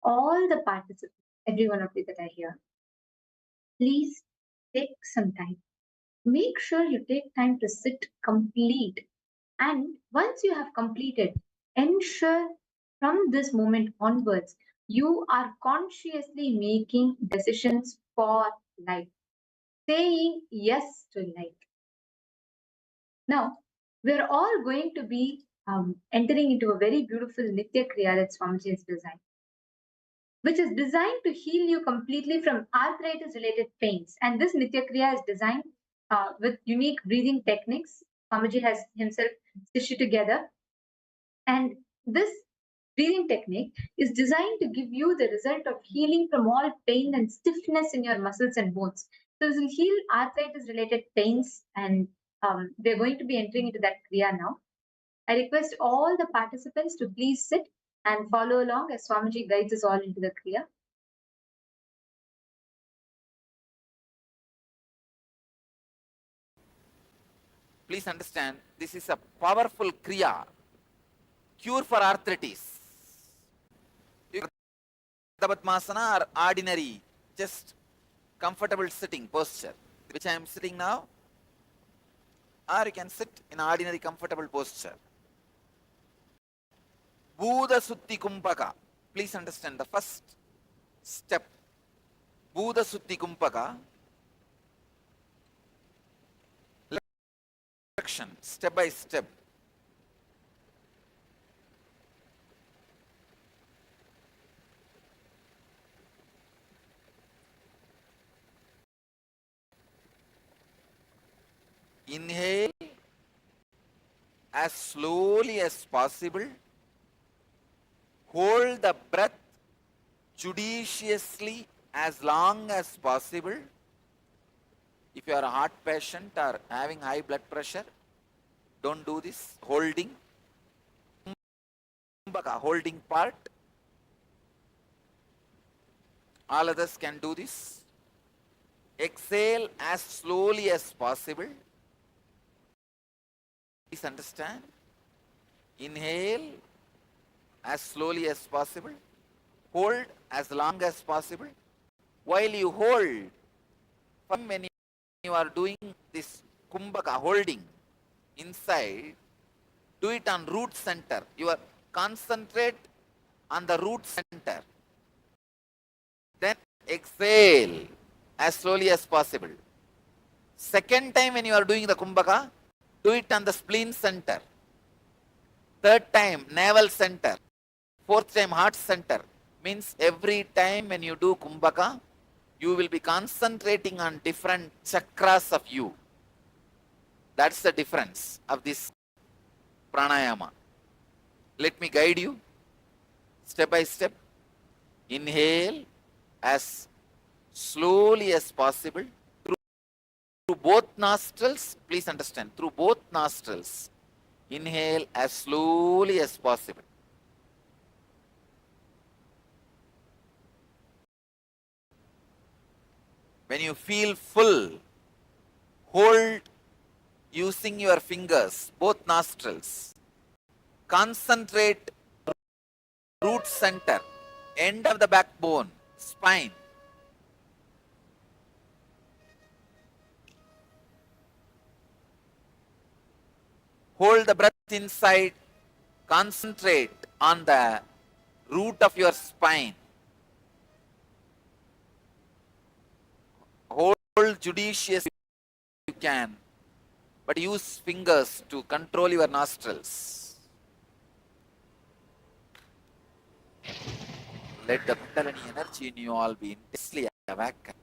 All the participants, every one of you that are here, please take some time. Make sure you take time to sit complete. And once you have completed, ensure from this moment onwards, you are consciously making decisions for life, saying yes to life. Now, we're all going to be entering into a very beautiful Nitya Kriya that Swamiji has designed, which is designed to heal you completely from arthritis related pains. And this Nitya Kriya is designed with unique breathing techniques. Swamiji has himself stitched it together. And this breathing technique is designed to give you the result of healing from all pain and stiffness in your muscles and bones. So this will heal arthritis related pains, and we're going to be entering into that Kriya now. I request all the participants to please sit and follow along as Swamiji guides us all into the Kriya. Please understand, this is a powerful Kriya, cure for arthritis. Padmasana or ordinary, just comfortable sitting posture, which I am sitting now, or you can sit in ordinary comfortable posture. Buddha Sutti Kumpaka. Please understand the first step. Buddha Sutti Kumpaka. Step by step. Inhale as slowly as possible. Hold the breath judiciously as long as possible. If you are a heart patient or having high blood pressure, don't do this holding. Holding part. All others can do this. Exhale as slowly as possible. Please understand. Inhale as slowly as possible. Hold as long as possible. While you hold, when you are doing this kumbhaka holding inside, do it on root center. You are concentrate on the root center. Then exhale as slowly as possible. Second time when you are doing the kumbhaka, do it on the spleen center. Third time, navel center. Fourth time, heart center. Means every time when you do kumbhaka, you will be concentrating on different chakras of you. That's the difference of this pranayama. Let me guide you step by step. Inhale as slowly as possible through both nostrils. Please understand, through both nostrils. Inhale as slowly as possible. When you feel full, hold using your fingers, both nostrils. Concentrate root center, end of the backbone, spine. Hold the breath inside, concentrate on the root of your spine. Hold judiciously you can, but use fingers to control your nostrils. Let the Kundalini energy in you all be intensely awakened.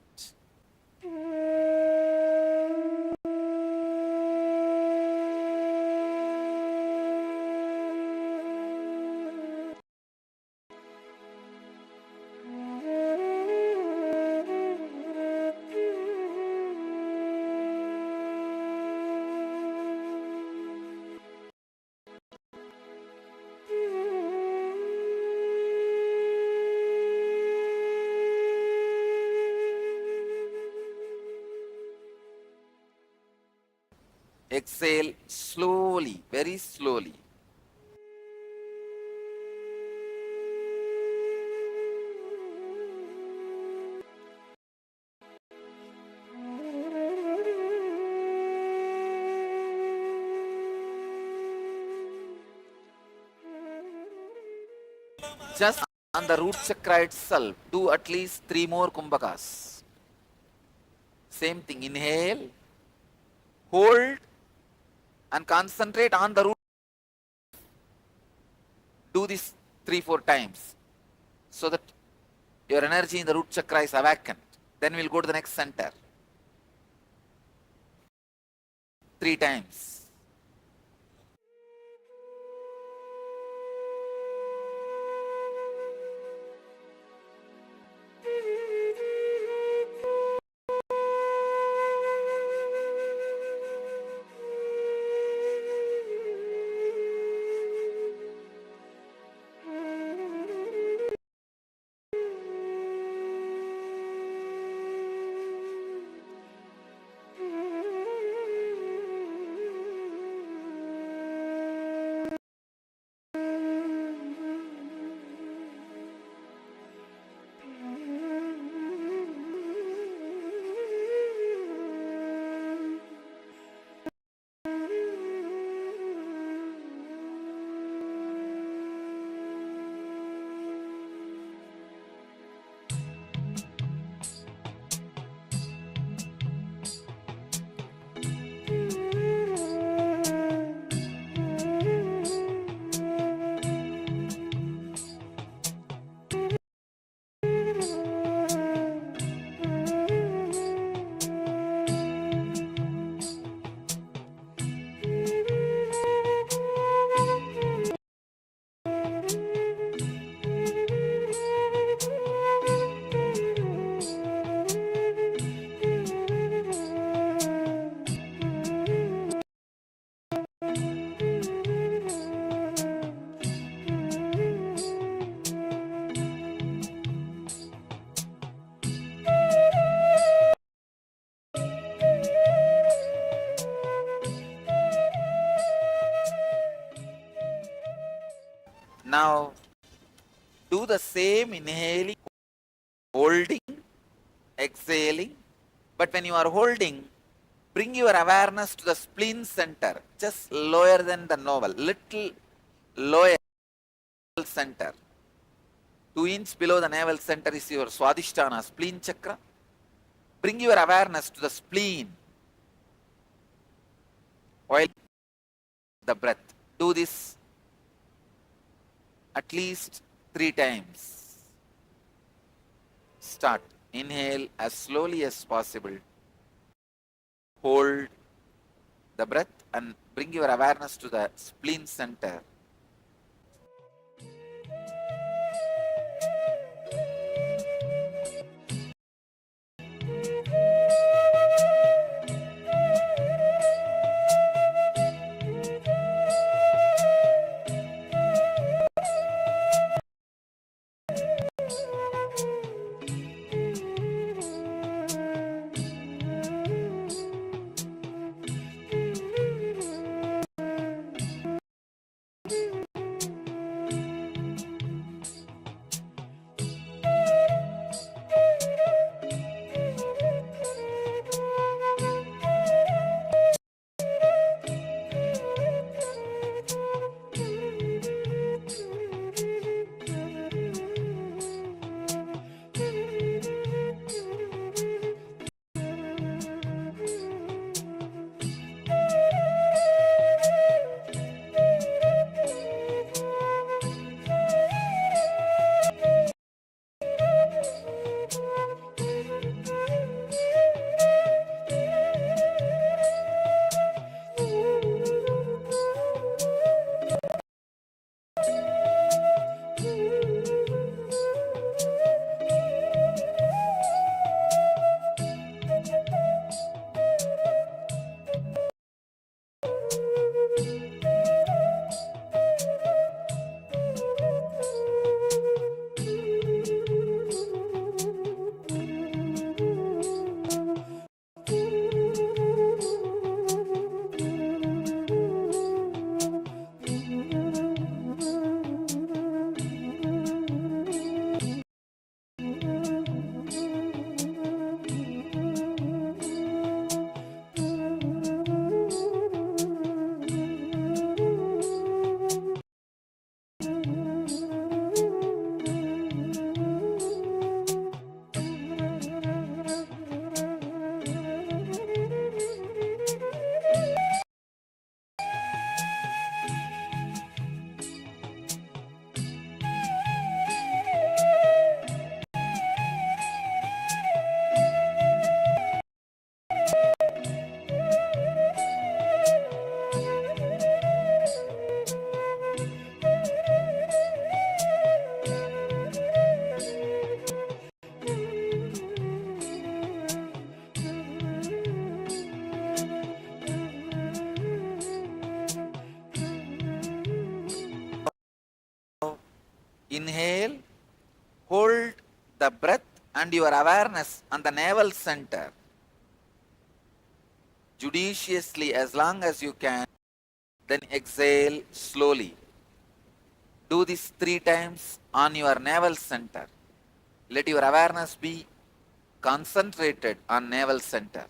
Exhale slowly, very slowly. Just on the root chakra itself, do at least 3 more kumbhakas. Same thing, inhale, hold, and concentrate on the root. Do this 3-4 times so that your energy in the root chakra is awakened. Then we'll go to the next center. 3 times. Now, do the same inhaling, holding, exhaling. But when you are holding, bring your awareness to the spleen center, just lower than the navel, little lower center. 2 inches below the navel center is your Swadhisthana, spleen chakra. Bring your awareness to the spleen while the breath. Do this at least 3 times. Start. Inhale as slowly as possible. Hold the breath and bring your awareness to the spleen center. Inhale, hold the breath and your awareness on the navel center judiciously as long as you can, then exhale slowly. Do this 3 times on your navel center. Let your awareness be concentrated on navel center.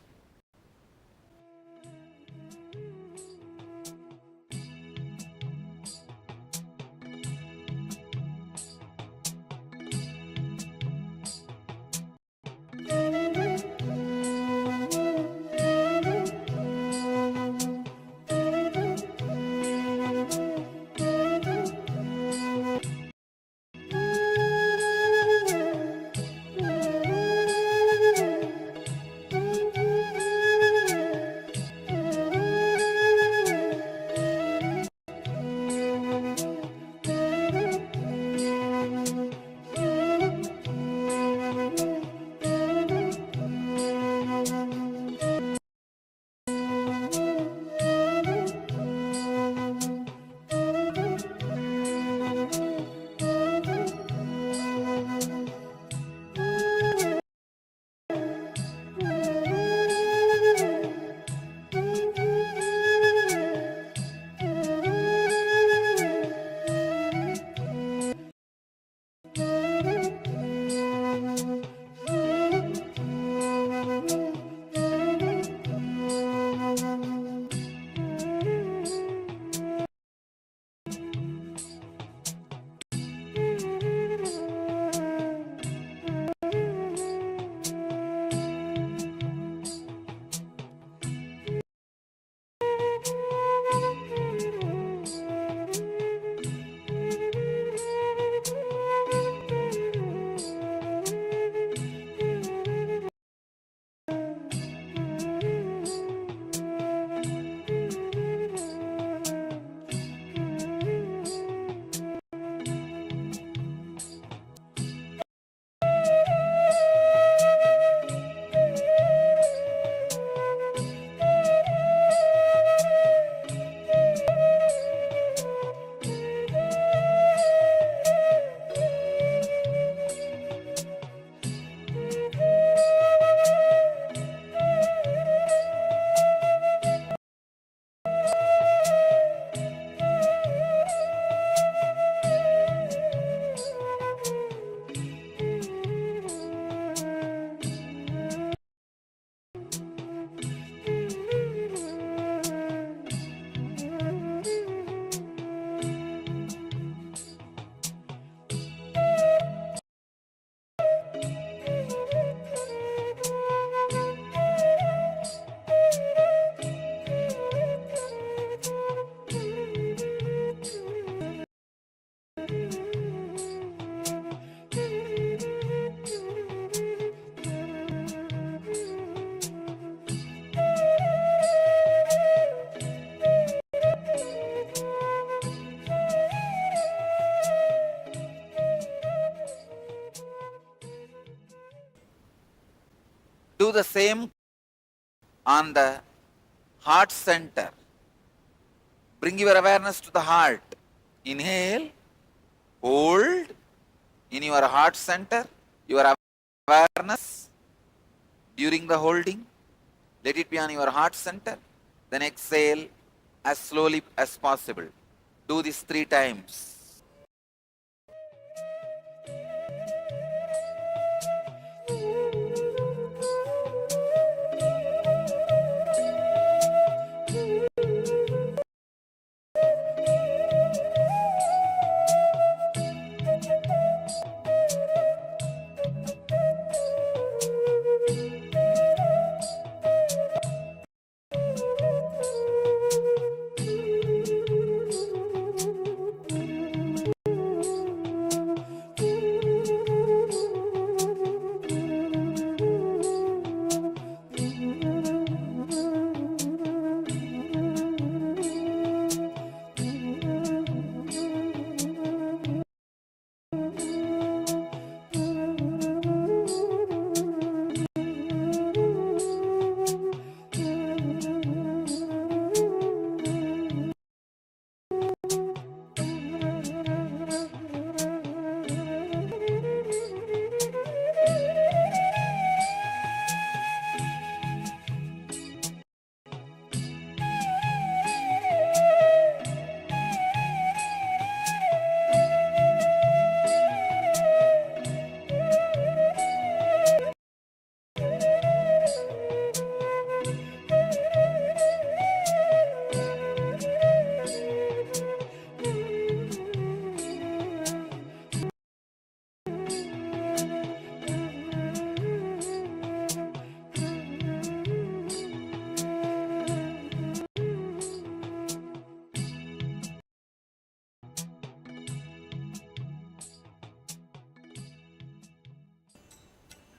Do the same on the heart center. Bring your awareness to the heart. Inhale, hold in your heart center, your awareness during the holding. Let it be on your heart center. Then exhale as slowly as possible. Do this 3 times.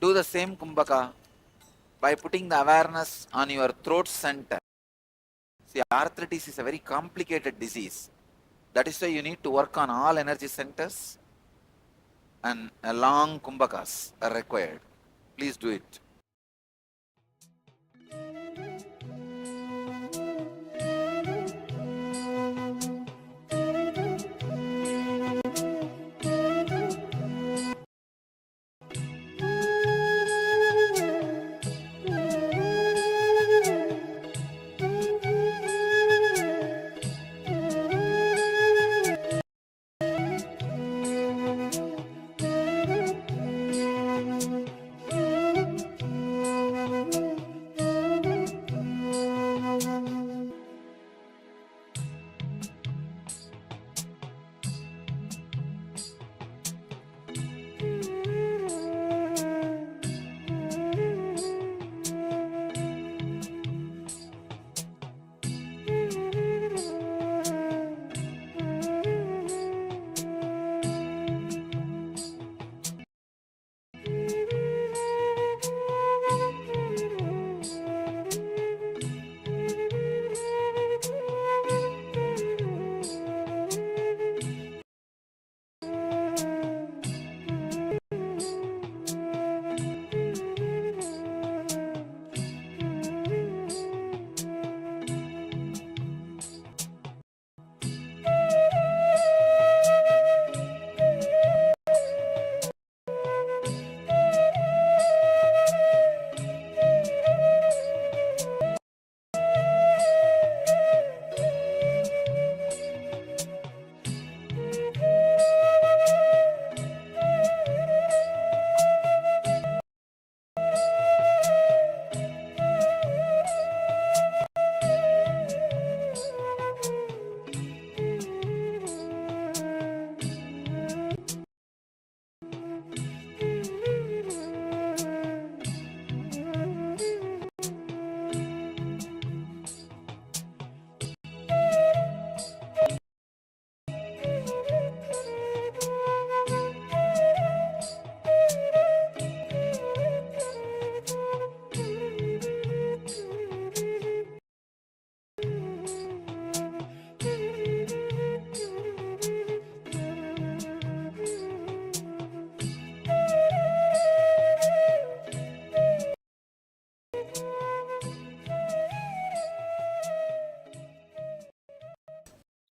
Do the same Kumbhaka by putting the awareness on your throat center. See, arthritis is a very complicated disease. That is why you need to work on all energy centers, and long Kumbhakas are required. Please do it.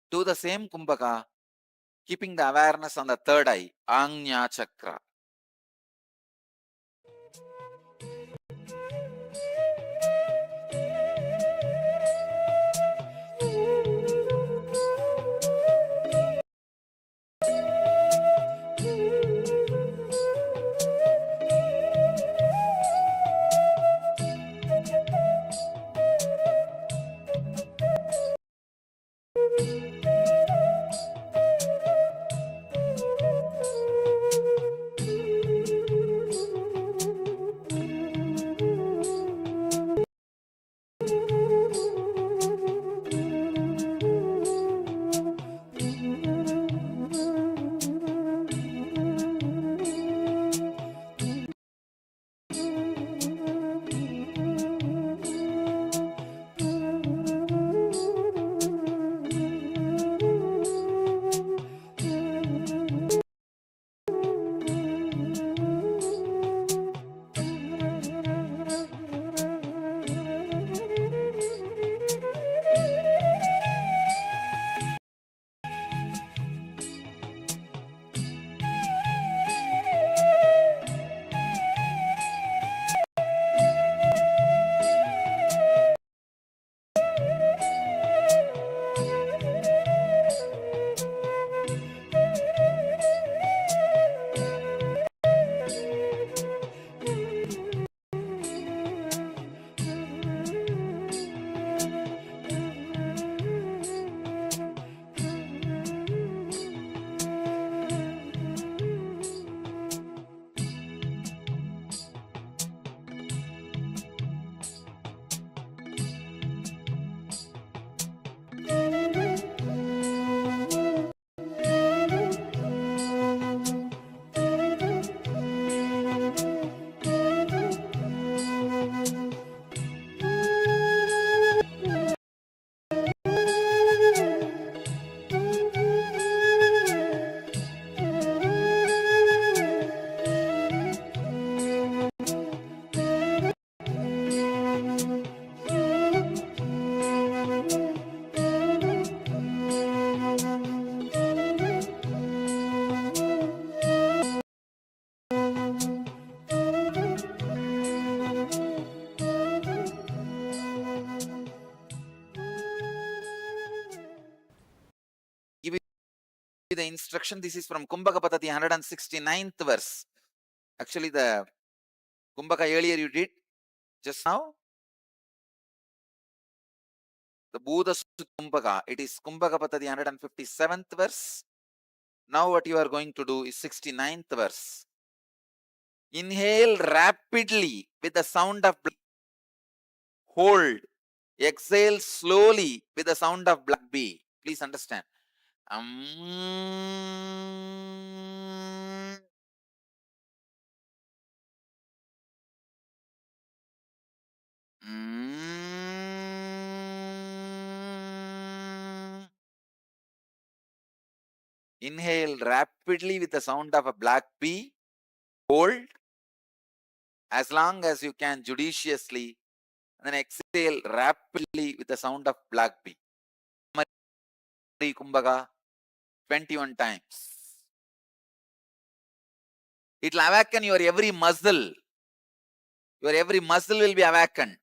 Do the same Kumbhaka, keeping the awareness on the third eye, Agnya Chakra. the instruction. This is from Kumbhaka Patati, 169th verse. Actually, the Kumbhaka earlier you did just now. The Buddha Kumbhaka, it is Kumbhaka Patati, 157th verse. Now what you are going to do is 69th verse. Inhale rapidly with the sound of black. Hold. Exhale slowly with the sound of black B. Please understand. Inhale rapidly with the sound of a black B. Hold as long as you can judiciously. And then exhale rapidly with the sound of black B. Kumbhaka 21 times. It will awaken your every muscle. Your every muscle will be awakened.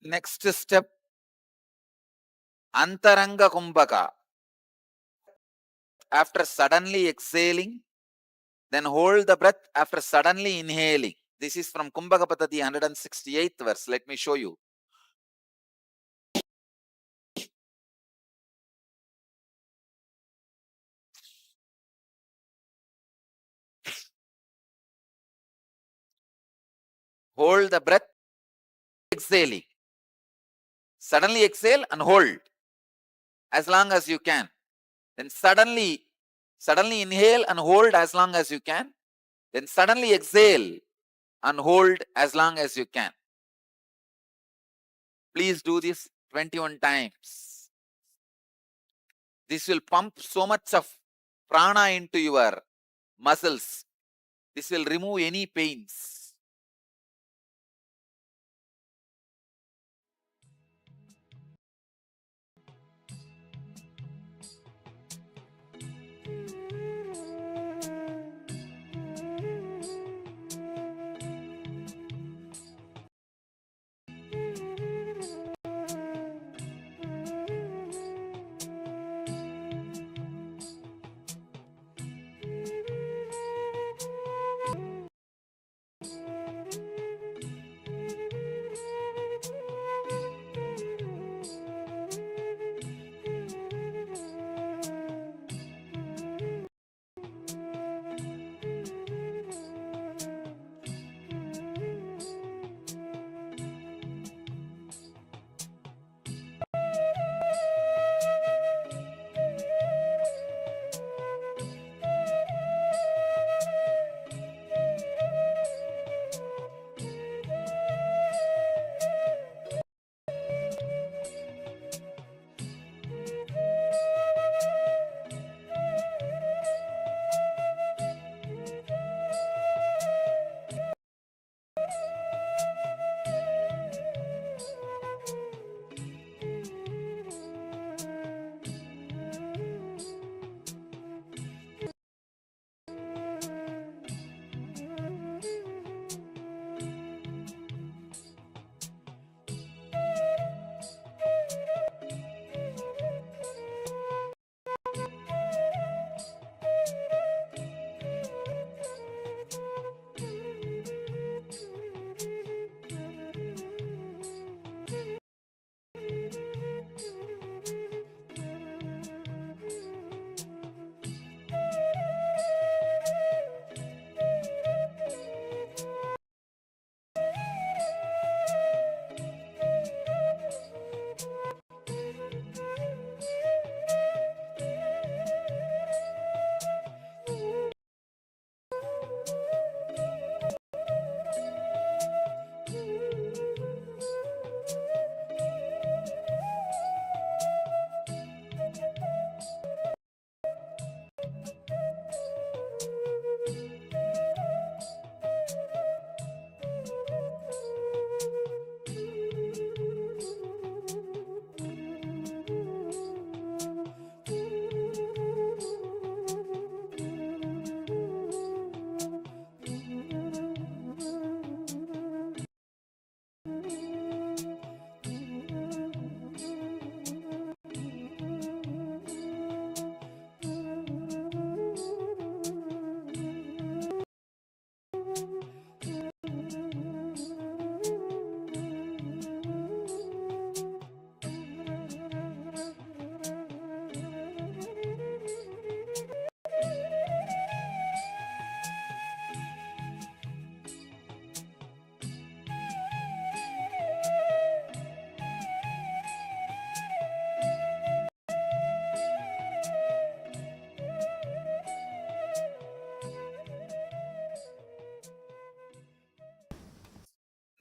Next step, Antaranga Kumbhaka. After suddenly exhaling, then hold the breath after suddenly inhaling. This is from Kumbhaka Paddhati, 168th verse. Let me show you. Hold the breath, exhaling. Suddenly exhale and hold as long as you can. Then suddenly inhale and hold as long as you can. Then suddenly exhale and hold as long as you can. Please do this 21 times. This will pump so much of prana into your muscles. This will remove any pains.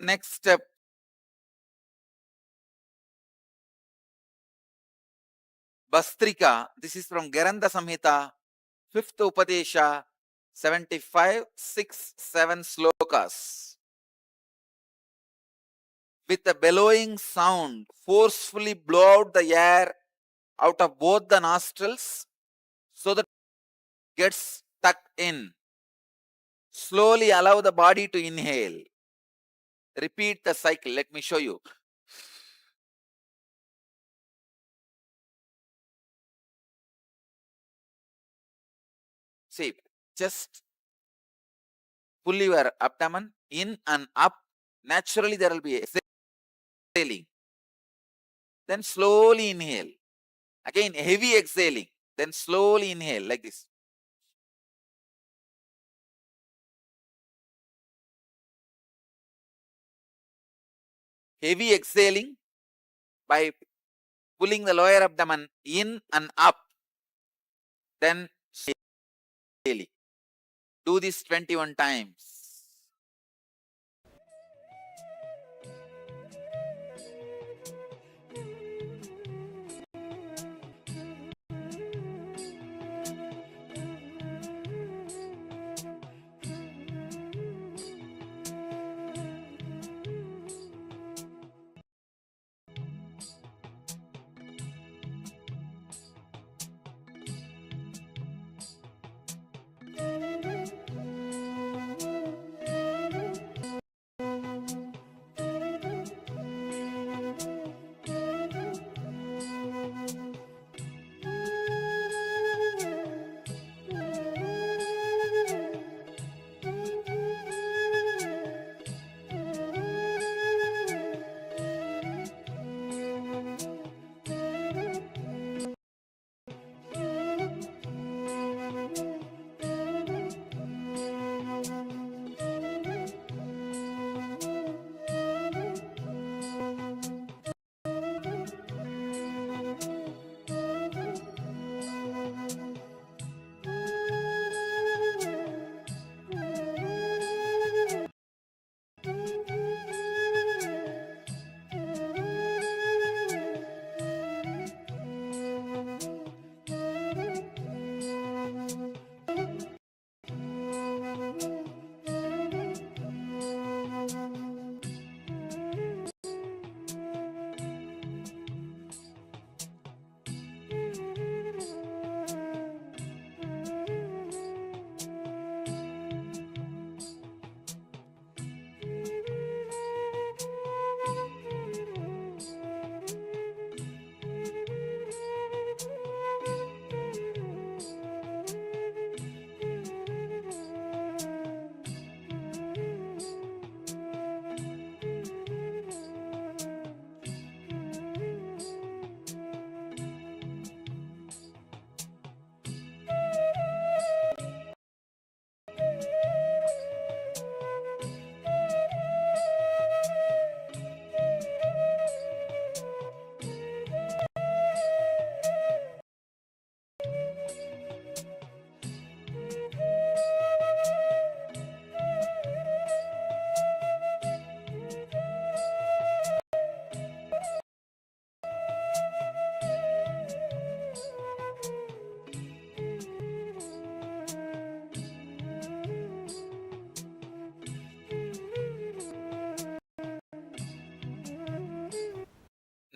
Next step, Bhasrika. This is from Garanda Samhita, 5th Upadesha, 75, 6, 7 slokas. With a bellowing sound, forcefully blow out the air out of both the nostrils so that it gets stuck in. Slowly allow the body to inhale. Repeat the cycle. Let me show you. See, just pull your abdomen in and up. Naturally, there will be exhaling. Then slowly inhale. Again, heavy exhaling. Then slowly inhale like this. Heavy exhaling by pulling the lower abdomen in and up. Then slowly. Do this 21 times.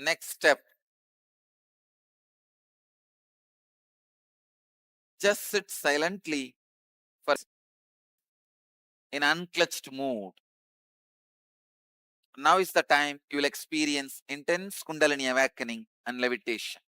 Next step, just sit silently for in unclutched mood. Now is the time you will experience intense Kundalini awakening and levitation.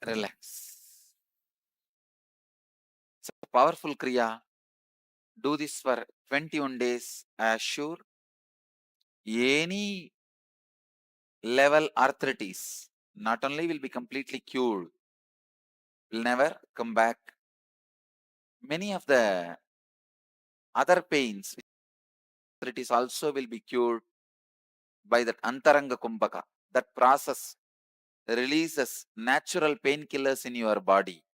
relax. It's a powerful Kriya. Do this for 21 days. I assure any level arthritis not only will be completely cured, will never come back. Many of the other pains, arthritis also will be cured by that Antaranga Kumbhaka. That process releases natural painkillers in your body.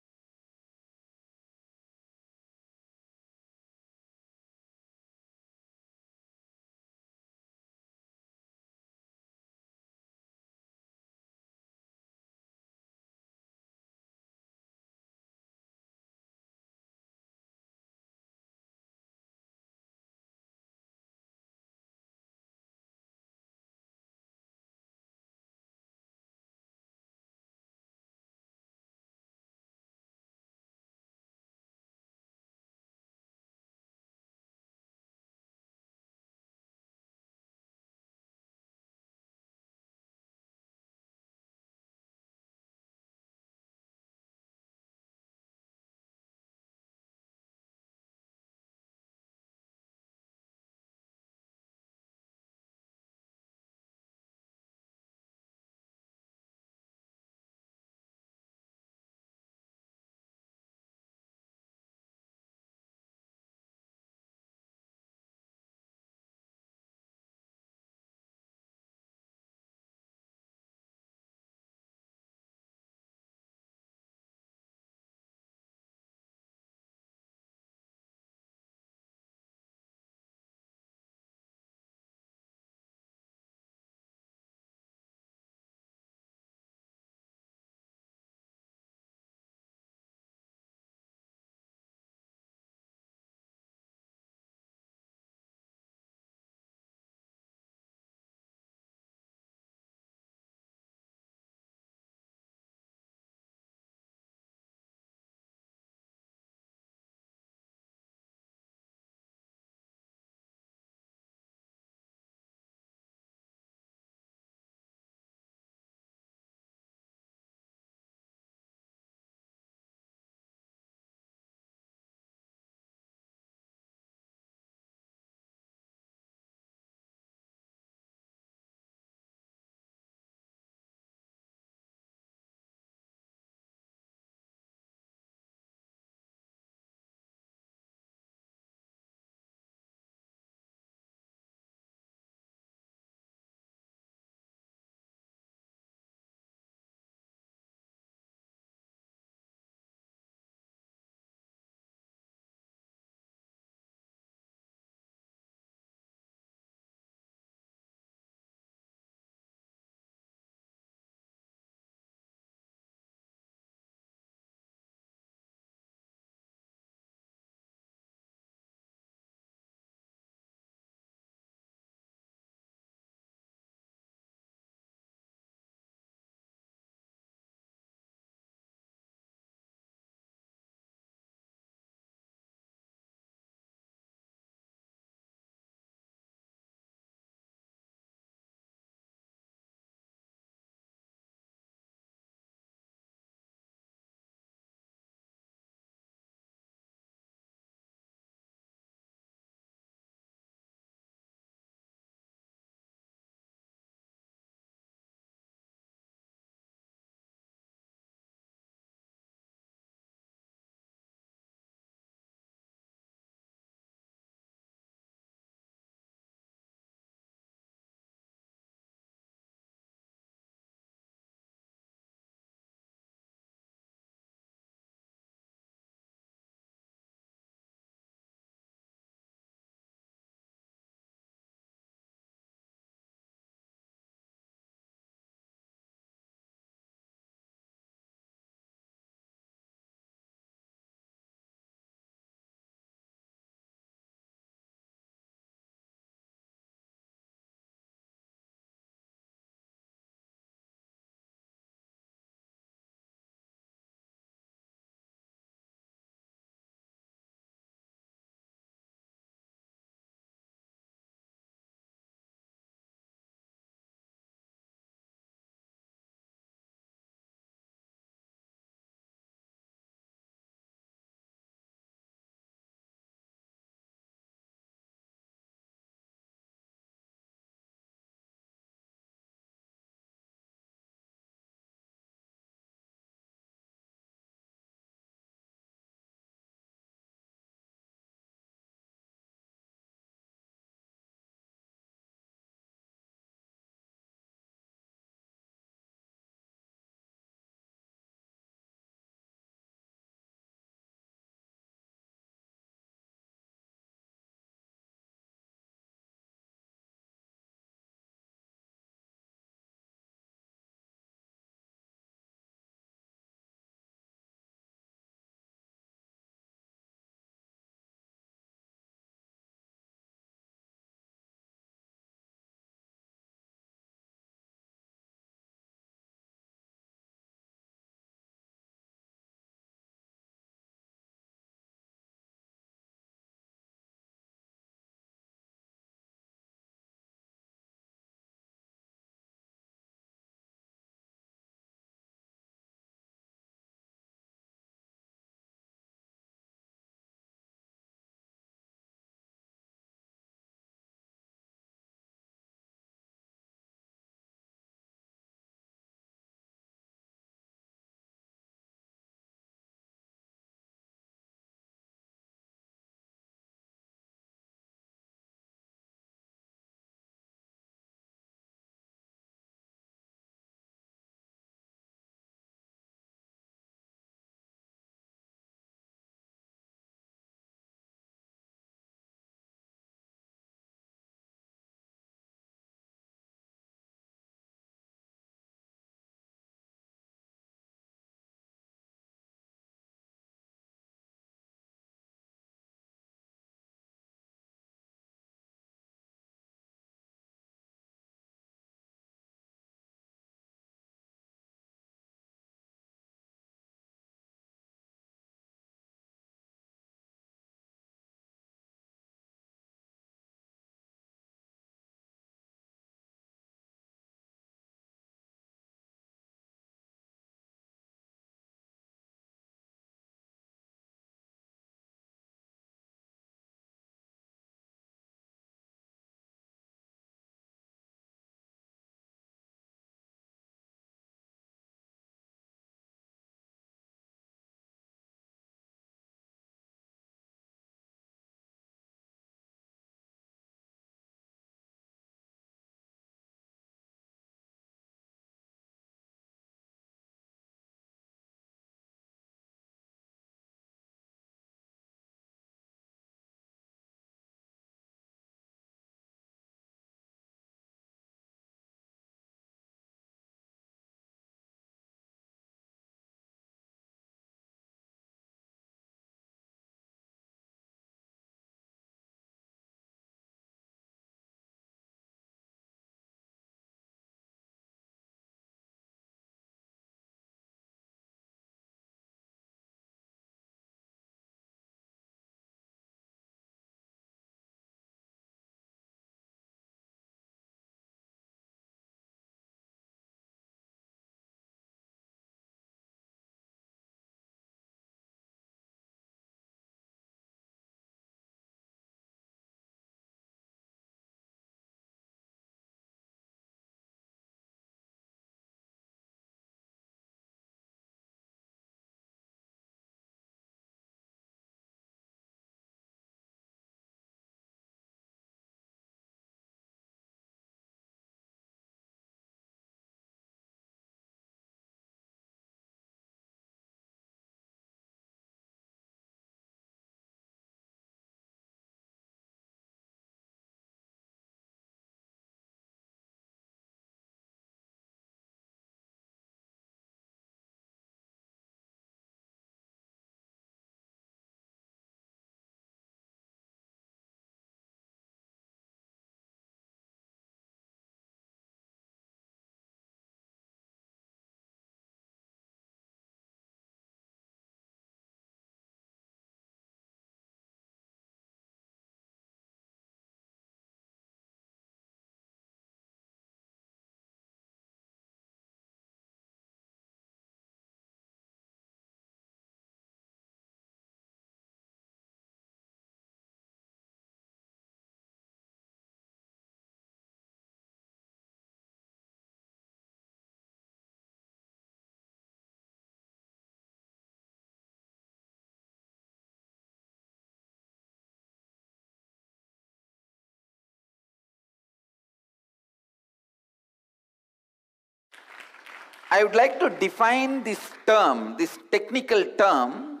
I would like to define this term, this technical term,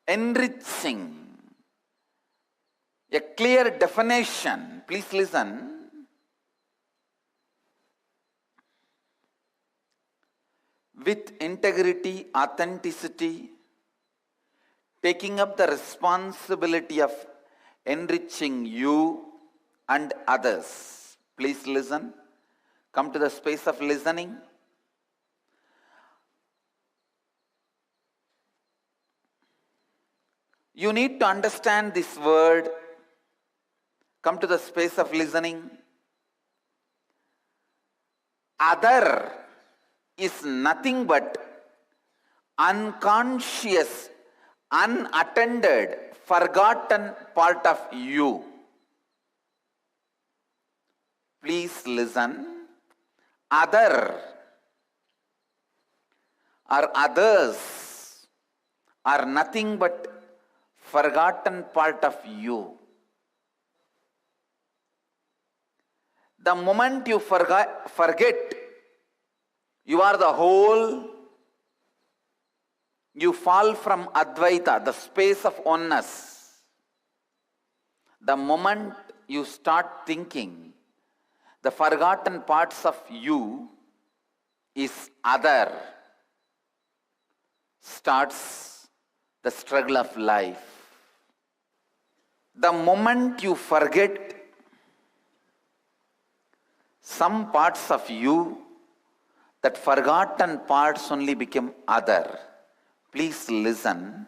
enriching. A clear definition. Please listen. With integrity, authenticity, taking up the responsibility of enriching you and others. Please listen. Come to the space of listening. You need to understand this word. Come to the space of listening. Other is nothing but unconscious, unattended, forgotten part of you. Please listen. Other or others are nothing but forgotten part of you. The moment you forget you are the whole, you fall from Advaita, the space of oneness. The moment you start thinking the forgotten parts of you is other, starts the struggle of life. The moment you forget some parts of you, that forgotten parts only become other. Please listen.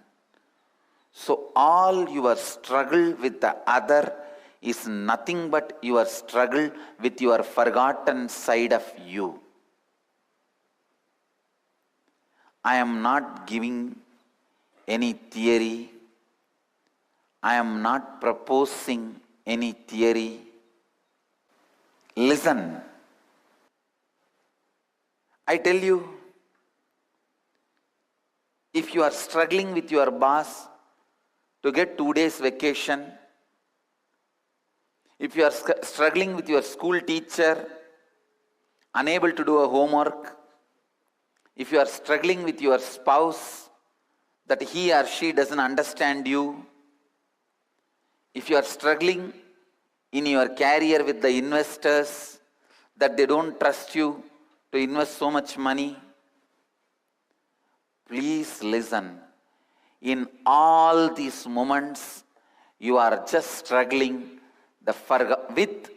So all your struggle with the other is nothing but your struggle with your forgotten side of you. I am not giving any theory. I am not proposing any theory. Listen. I tell you, if you are struggling with your boss to get 2 days vacation, if you are struggling with your school teacher, unable to do a homework, if you are struggling with your spouse, that he or she doesn't understand you, if you are struggling in your career with the investors, that they don't trust you to invest so much money, please listen. In all these moments, you are just struggling with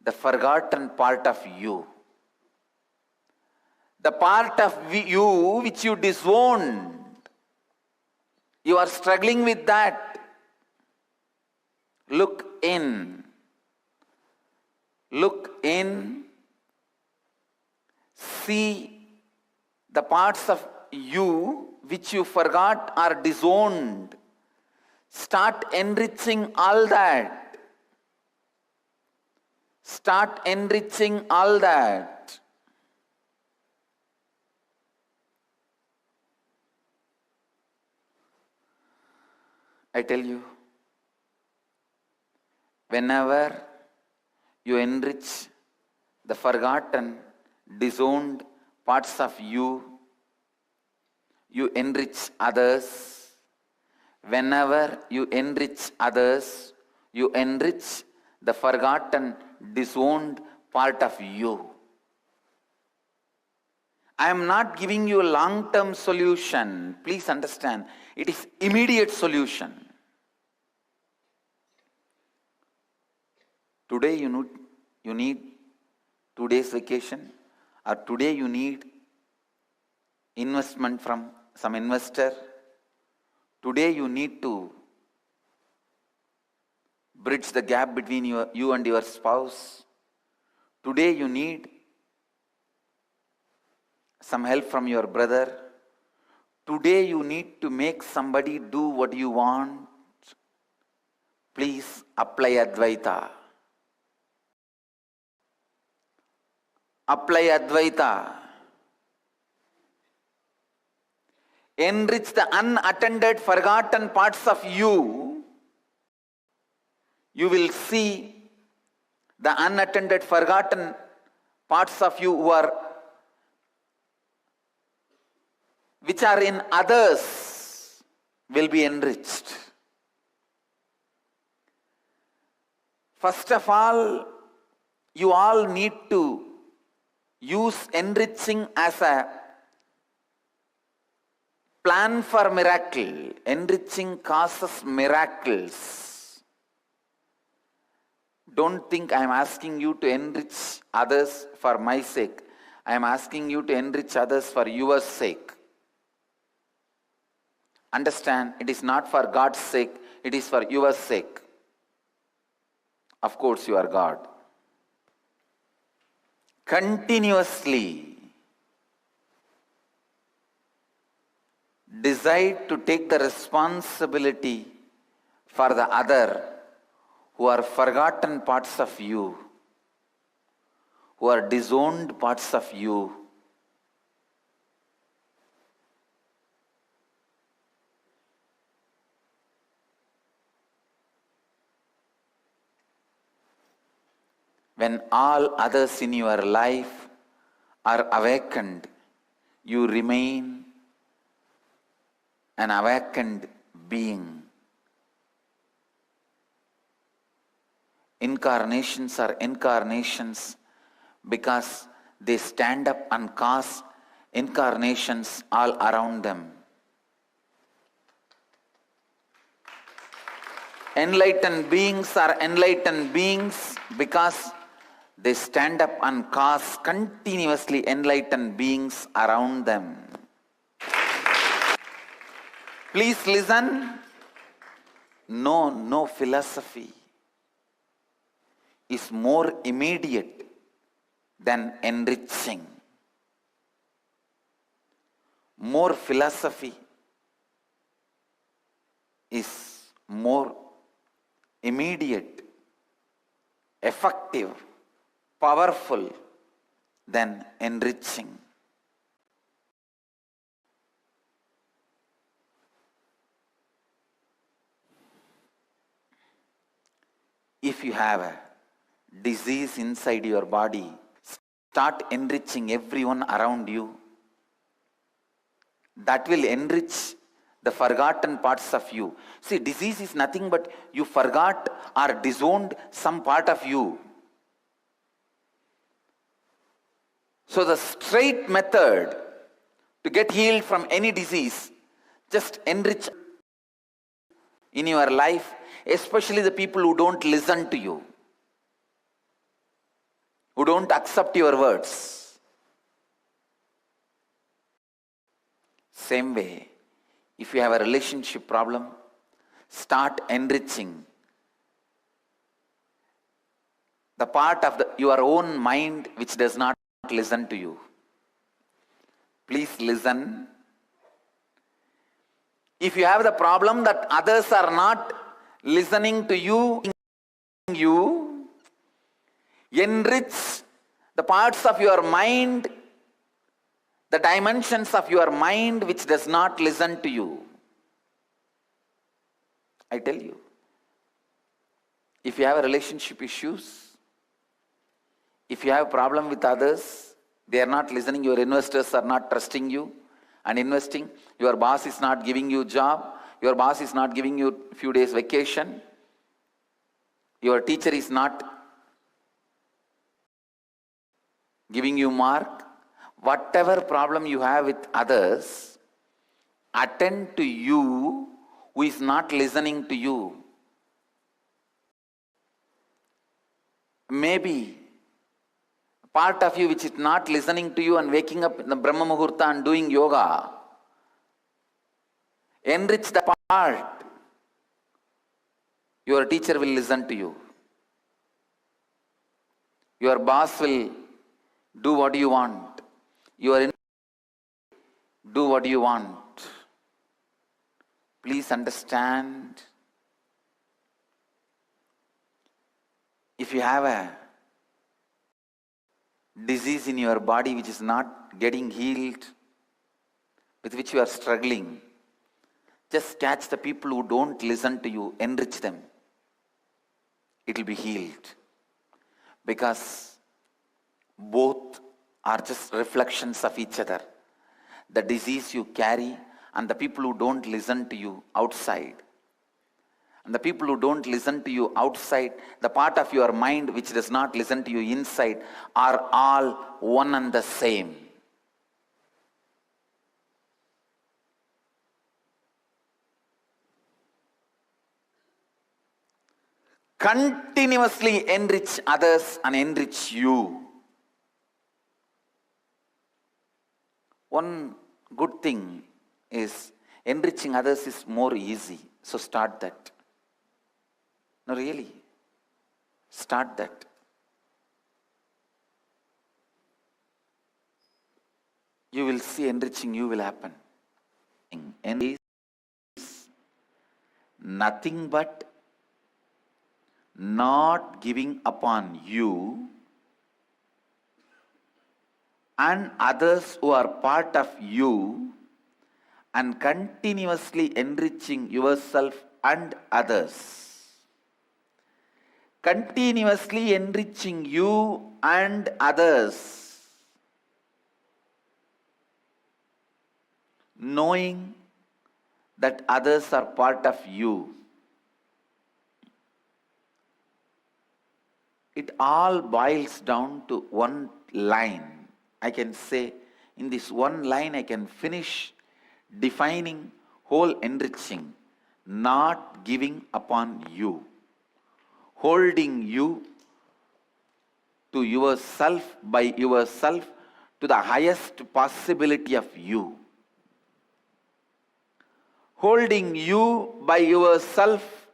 the forgotten part of you. The part of you which you disowned. You are struggling with that. Look in. Look in. See the parts of you which you forgot or disowned. Start enriching all that. Start enriching all that. I tell you, whenever you enrich the forgotten, disowned parts of you, you enrich others. Whenever you enrich others, you enrich the forgotten, disowned part of you. I am not giving you a long-term solution. Please understand, it is immediate solution. Today you need 2 days vacation, or today you need investment from some investor. Today you need to bridge the gap between you and your spouse. Today you need some help from your brother. Today you need to make somebody do what you want. Please apply Advaita. Apply Advaita. Enrich the unattended, forgotten parts of you. You will see the unattended, forgotten parts of you who are which are in others will be enriched. First of all, you all need to use enriching as a plan for miracle. Enriching causes miracles. Don't think I am asking you to enrich others for my sake. I am asking you to enrich others for your sake. Understand, it is not for God's sake, it is for your sake. Of course, you are God. Continuously decide to take the responsibility for the other who are forgotten parts of you, who are disowned parts of you. When all others in your life are awakened, you remain an awakened being. Incarnations are incarnations because they stand up and cause incarnations all around them. Enlightened beings are enlightened beings because they stand up and cause continuously enlightened beings around them. Please listen. No philosophy is more immediate than enriching. More philosophy is more immediate, effective, powerful than enriching. If you have a disease inside your body, start enriching everyone around you. That will enrich the forgotten parts of you. See, disease is nothing but you forgot or disowned some part of you. So the straight method to get healed from any disease, just enrich in your life, especially the people who don't listen to you, who don't accept your words. Same way, if you have a relationship problem, start enriching the part of your own mind which does not listen to you. Please listen. If you have the problem that others are not listening to you, enrich the parts of your mind, the dimensions of your mind which does not listen to you. I tell you, if you have relationship issues, if you have a problem with others, they are not listening, your investors are not trusting you and investing, your boss is not giving you job, your boss is not giving you a few days vacation, your teacher is not giving you mark, whatever problem you have with others, attend to you who is not listening to you. Maybe part of you which is not listening to you and waking up in the Brahma Muhurta and doing yoga, enrich the part. Your teacher will listen to you. Your boss will do what you want. Do what you want. Please understand. If you have a disease in your body which is not getting healed, with which you are struggling, just catch the people who don't listen to you, enrich them. It will be healed. Because both are just reflections of each other. the disease you carry, and the people who don't listen to you outside. And the people who don't listen to you outside, the part of your mind which does not listen to you inside, are all one and the same. Continuously enrich others and enrich you. One good thing is enriching others is more easy. So start that. No, really. Start that. You will see enriching you will happen. And is nothing but not giving upon you and others who are part of you, and continuously enriching yourself and others. Continuously enriching you and others. Knowing that others are part of you. It all boils down to one line. I can say, in this one line I can finish defining whole enriching. Not giving upon you. Holding you to yourself, by yourself, to the highest possibility of you. Holding you by yourself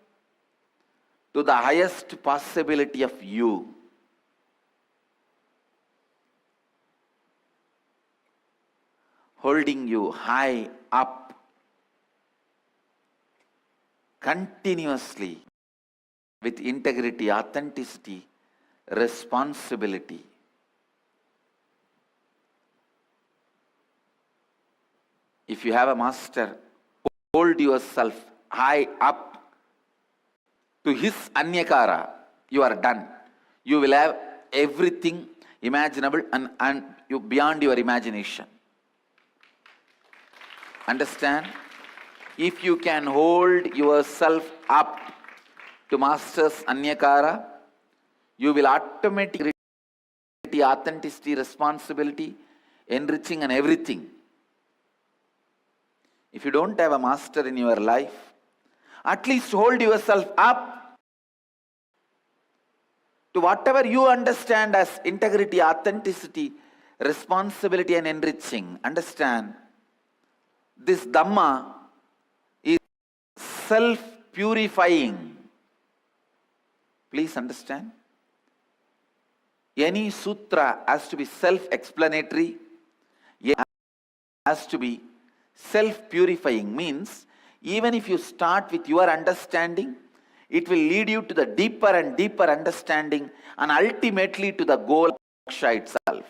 to the highest possibility of you. Holding you high up, continuously, with integrity, authenticity, responsibility. If you have a master, hold yourself high up to his anyakara, you are done. You will have everything imaginable and you beyond your imagination. Understand? If you can hold yourself up to master's anyakara, you will automatically authenticity, responsibility, enriching and everything. If you don't have a master in your life, at least hold yourself up to whatever you understand as integrity, authenticity, responsibility and enriching. Understand, this Dhamma is self-purifying. Please understand. Any sutra has to be self-explanatory, has to be self-purifying. Means, even if you start with your understanding, it will lead you to the deeper and deeper understanding and ultimately to the goal of moksha itself.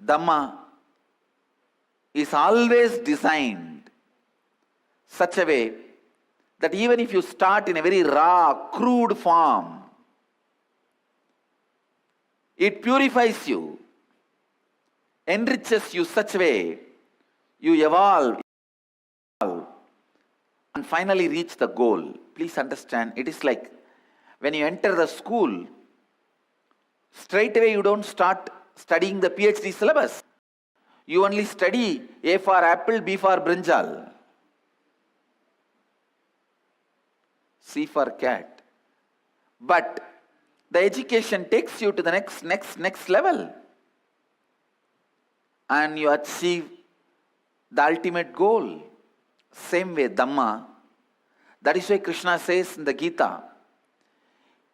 Dhamma is always designed such a way that even if you start in a very raw, crude form, it purifies you, enriches you such a way, you evolve and finally reach the goal. Please understand, it is like when you enter the school, straight away you don't start studying the PhD syllabus. You only study A for apple, B for brinjal, C for cat. But the education takes you to the next level. And you achieve the ultimate goal. Same way Dhamma. That is why Krishna says in the Gita,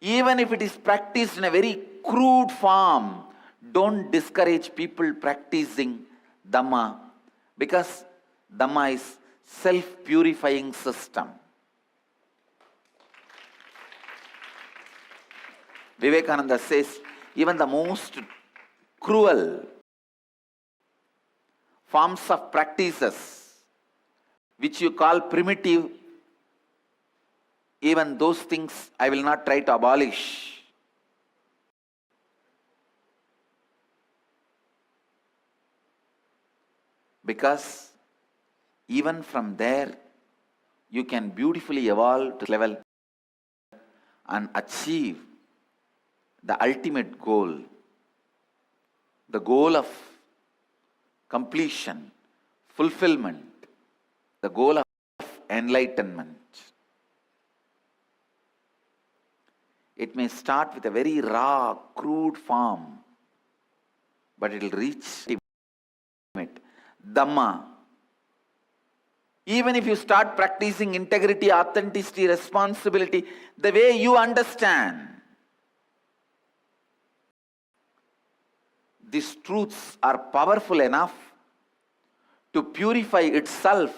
even if it is practiced in a very crude form, don't discourage people practicing Dhamma, because Dhamma is self-purifying system. Vivekananda says, even the most cruel forms of practices, which you call primitive, even those things I will not try to abolish. Because even from there, you can beautifully evolve to this level and achieve the ultimate goal, the goal of completion, fulfillment, the goal of enlightenment. It may start with a very raw, crude form, but it will reach ultimate Dhamma. Even if you start practicing integrity, authenticity, responsibility, the way you understand, these truths are powerful enough to purify itself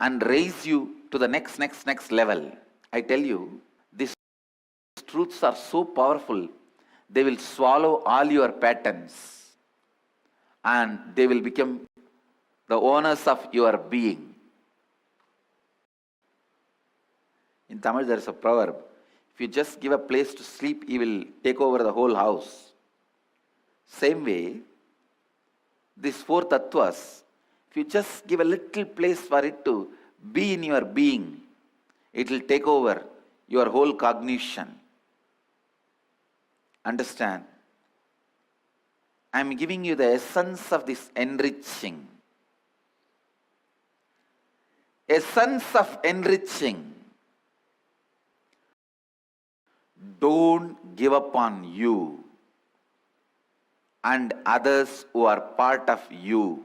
and raise you to the next level. I tell you, these truths are so powerful, they will swallow all your patterns and they will become the owners of your being. In Tamil there is a proverb, if you just give a place to sleep, he will take over the whole house. Same way, these four tattvas, if you just give a little place for it to be in your being, it will take over your whole cognition. Understand? I am giving you the essence of this enriching. Essence of enriching. Don't give up on you and others who are part of you.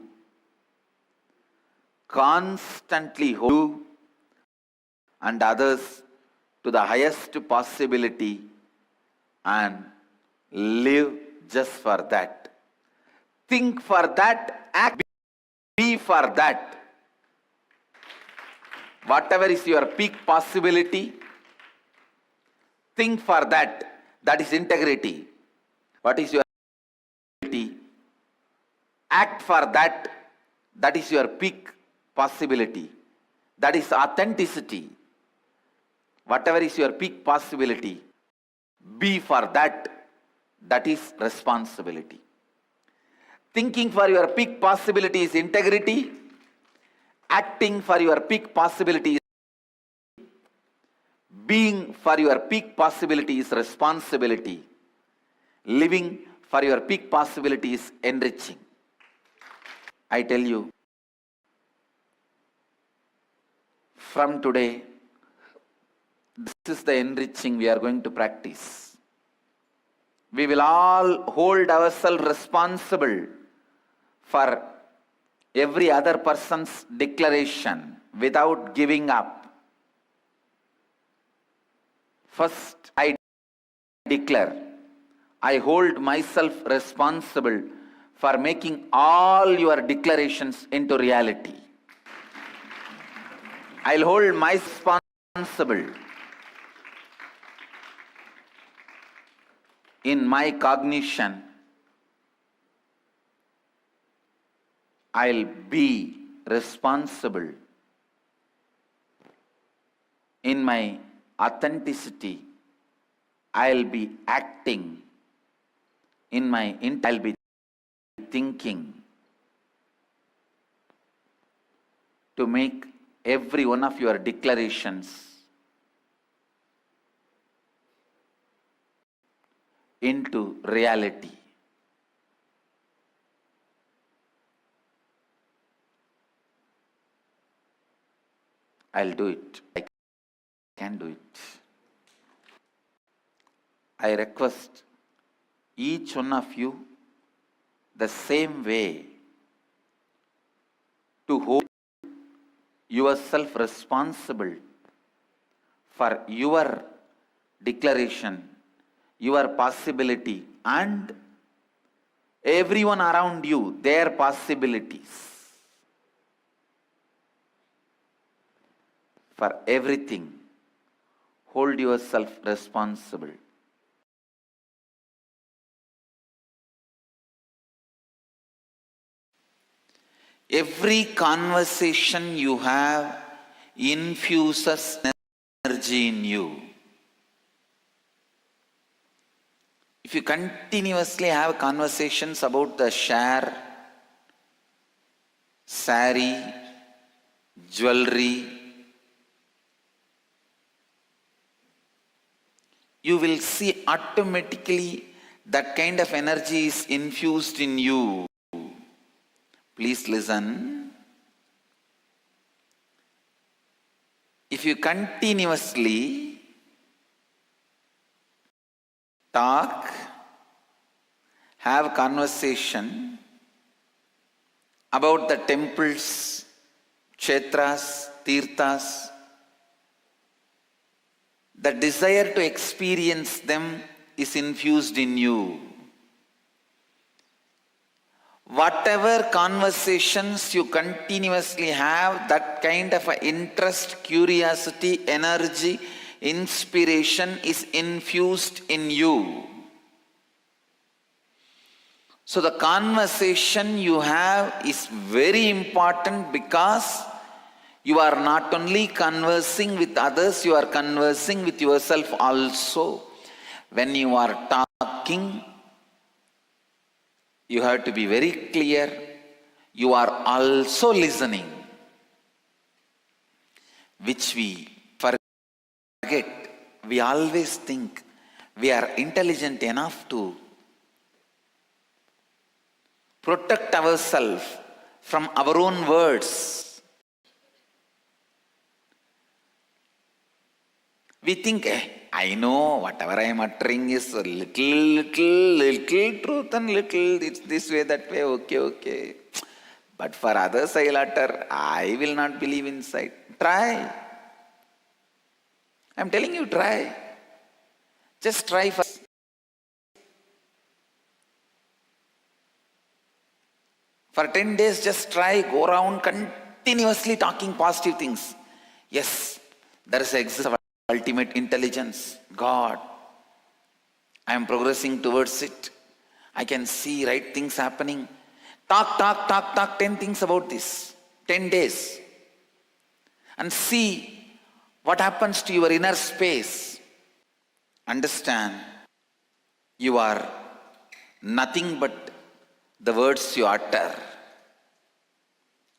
Constantly hold you and others to the highest possibility and live just for that. Think for that, act, be for that. Whatever is your peak possibility, think for that. That is integrity. What is your possibility? Act for that. That is your peak possibility. That is authenticity. Whatever is your peak possibility, be for that. That is responsibility. Thinking for your peak possibility is integrity. Acting for your peak possibility is being for your peak possibility is responsibility. Living for your peak possibility is enriching. I tell you, from today, this is the enriching we are going to practice. We will all hold ourselves responsible for every other person's declaration without giving up. First, I declare, I hold myself responsible for making all your declarations into reality. I'll hold myself responsible in my cognition. I'll be responsible in my authenticity. I'll be acting in my I'll be thinking to make every one of your declarations into reality. I'll do it. I can do it. I request each one of you the same way to hold yourself responsible for your declaration, your possibility, and everyone around you, their possibilities. For everything, hold yourself responsible. Every conversation you have infuses energy in you. If you continuously have conversations about the share, saree, jewelry, you will see automatically that kind of energy is infused in you. Please listen. If you continuously talk, have conversation about the temples, kshetras, tirthas, the desire to experience them is infused in you. Whatever conversations you continuously have, that kind of interest, curiosity, energy, inspiration is infused in you. So the conversation you have is very important, because you are not only conversing with others, you are conversing with yourself also. When you are talking, you have to be very clear, you are also listening, which we forget. We always think we are intelligent enough to protect ourselves from our own words. We think, I know whatever I am uttering is a little truth and little it's this way, that way, okay. But for others I will utter, I will not believe inside. Try. I am telling you, try. Just try first. For 10 days, just try, go around continuously talking positive things. Yes, there is existence of ultimate intelligence, God. I am progressing towards it. I can see right things happening. Talk 10 things about this. 10 days. And see what happens to your inner space. Understand, you are nothing but the words you utter.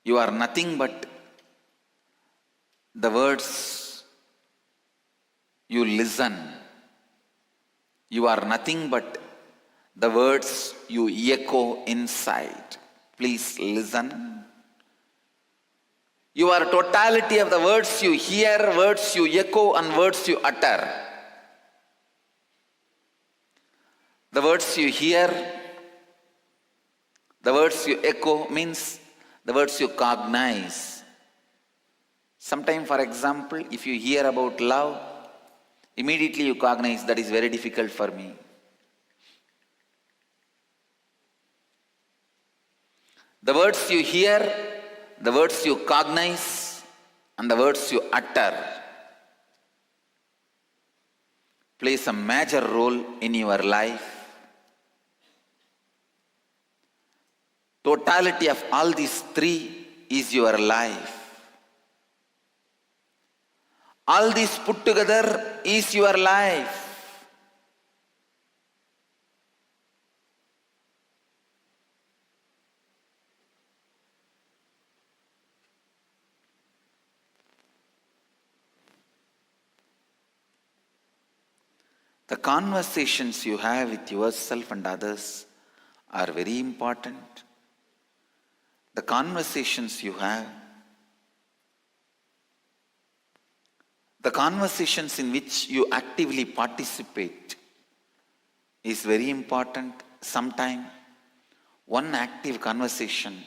You are nothing but the words you listen. You are nothing but the words you echo inside. Please listen. You are totality of the words you hear, words you echo, and words you utter. The words you hear, the words you echo means the words you cognize. Sometimes, for example, if you hear about love, immediately you cognize that is very difficult for me. The words you hear, the words you cognize, and the words you utter plays a major role in your life. Totality of all these three is your life. All these put together is your life. The conversations you have with yourself and others are very important. The conversations you have, the conversations in which you actively participate is very important. Sometimes one active conversation,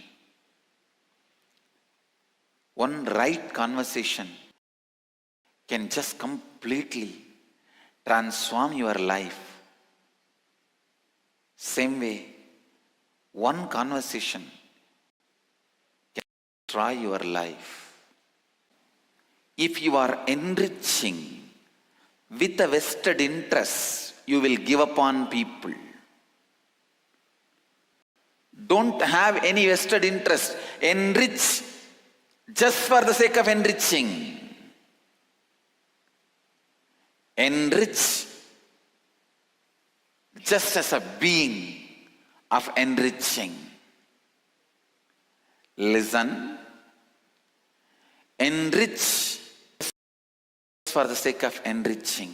one right conversation can just completely transform your life. Same way, one conversation can destroy your life. If you are enriching with a vested interest, you will give upon people. Don't have any vested interest. Enrich just for the sake of enriching. Enrich just as a being of enriching. listen, enrich for the sake of enriching.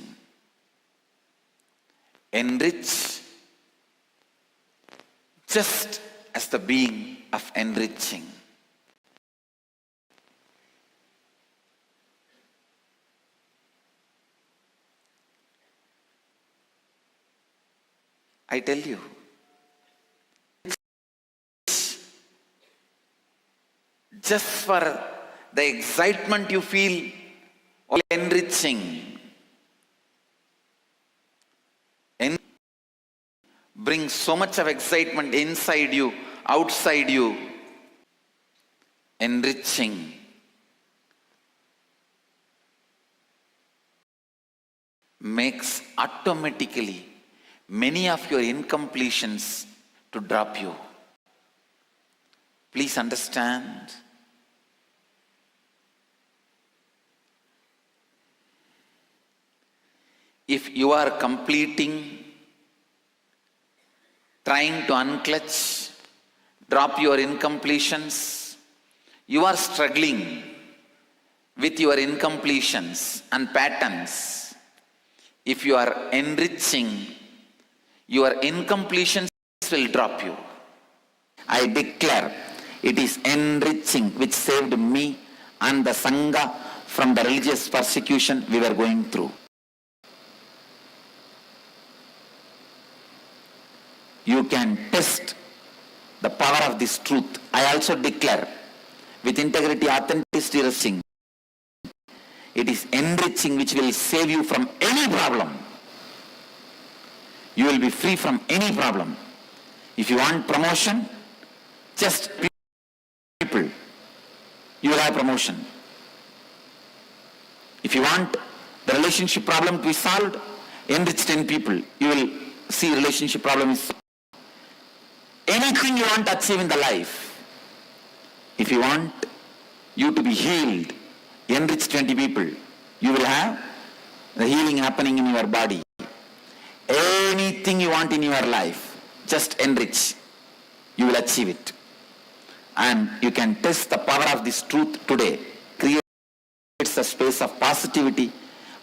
Enrich just as the being of enriching. I tell you, just for the excitement you feel while enriching, brings so much of excitement inside you, outside you. Enriching makes automatically many of your incompletions to drop you. Please understand. If you are completing, trying to unclutch, drop your incompletions, you are struggling with your incompletions and patterns. If you are enriching, your incompletions will drop you. I declare it is enriching which saved me and the Sangha from the religious persecution we were going through. You can test the power of this truth. I also declare with integrity, authenticity, enriching. It is enriching which will save you from any problem. You will be free from any problem. If you want promotion, just people, you will have promotion. If you want the relationship problem to be solved, enrich 10 people. You will see relationship problem is solved. Anything you want to achieve in the life, if you want you to be healed, enrich 20 people. You will have the healing happening in your body. Anything you want in your life, just enrich. You will achieve it. And you can test the power of this truth today. Creates a space of positivity.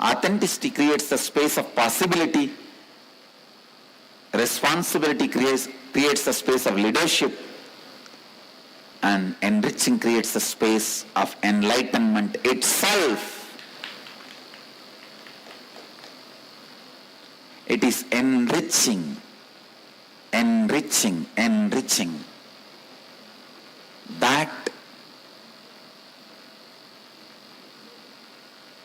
Authenticity creates a space of possibility. Responsibility creates a space of leadership. And enriching creates a space of enlightenment itself. It is enriching, enriching, enriching. That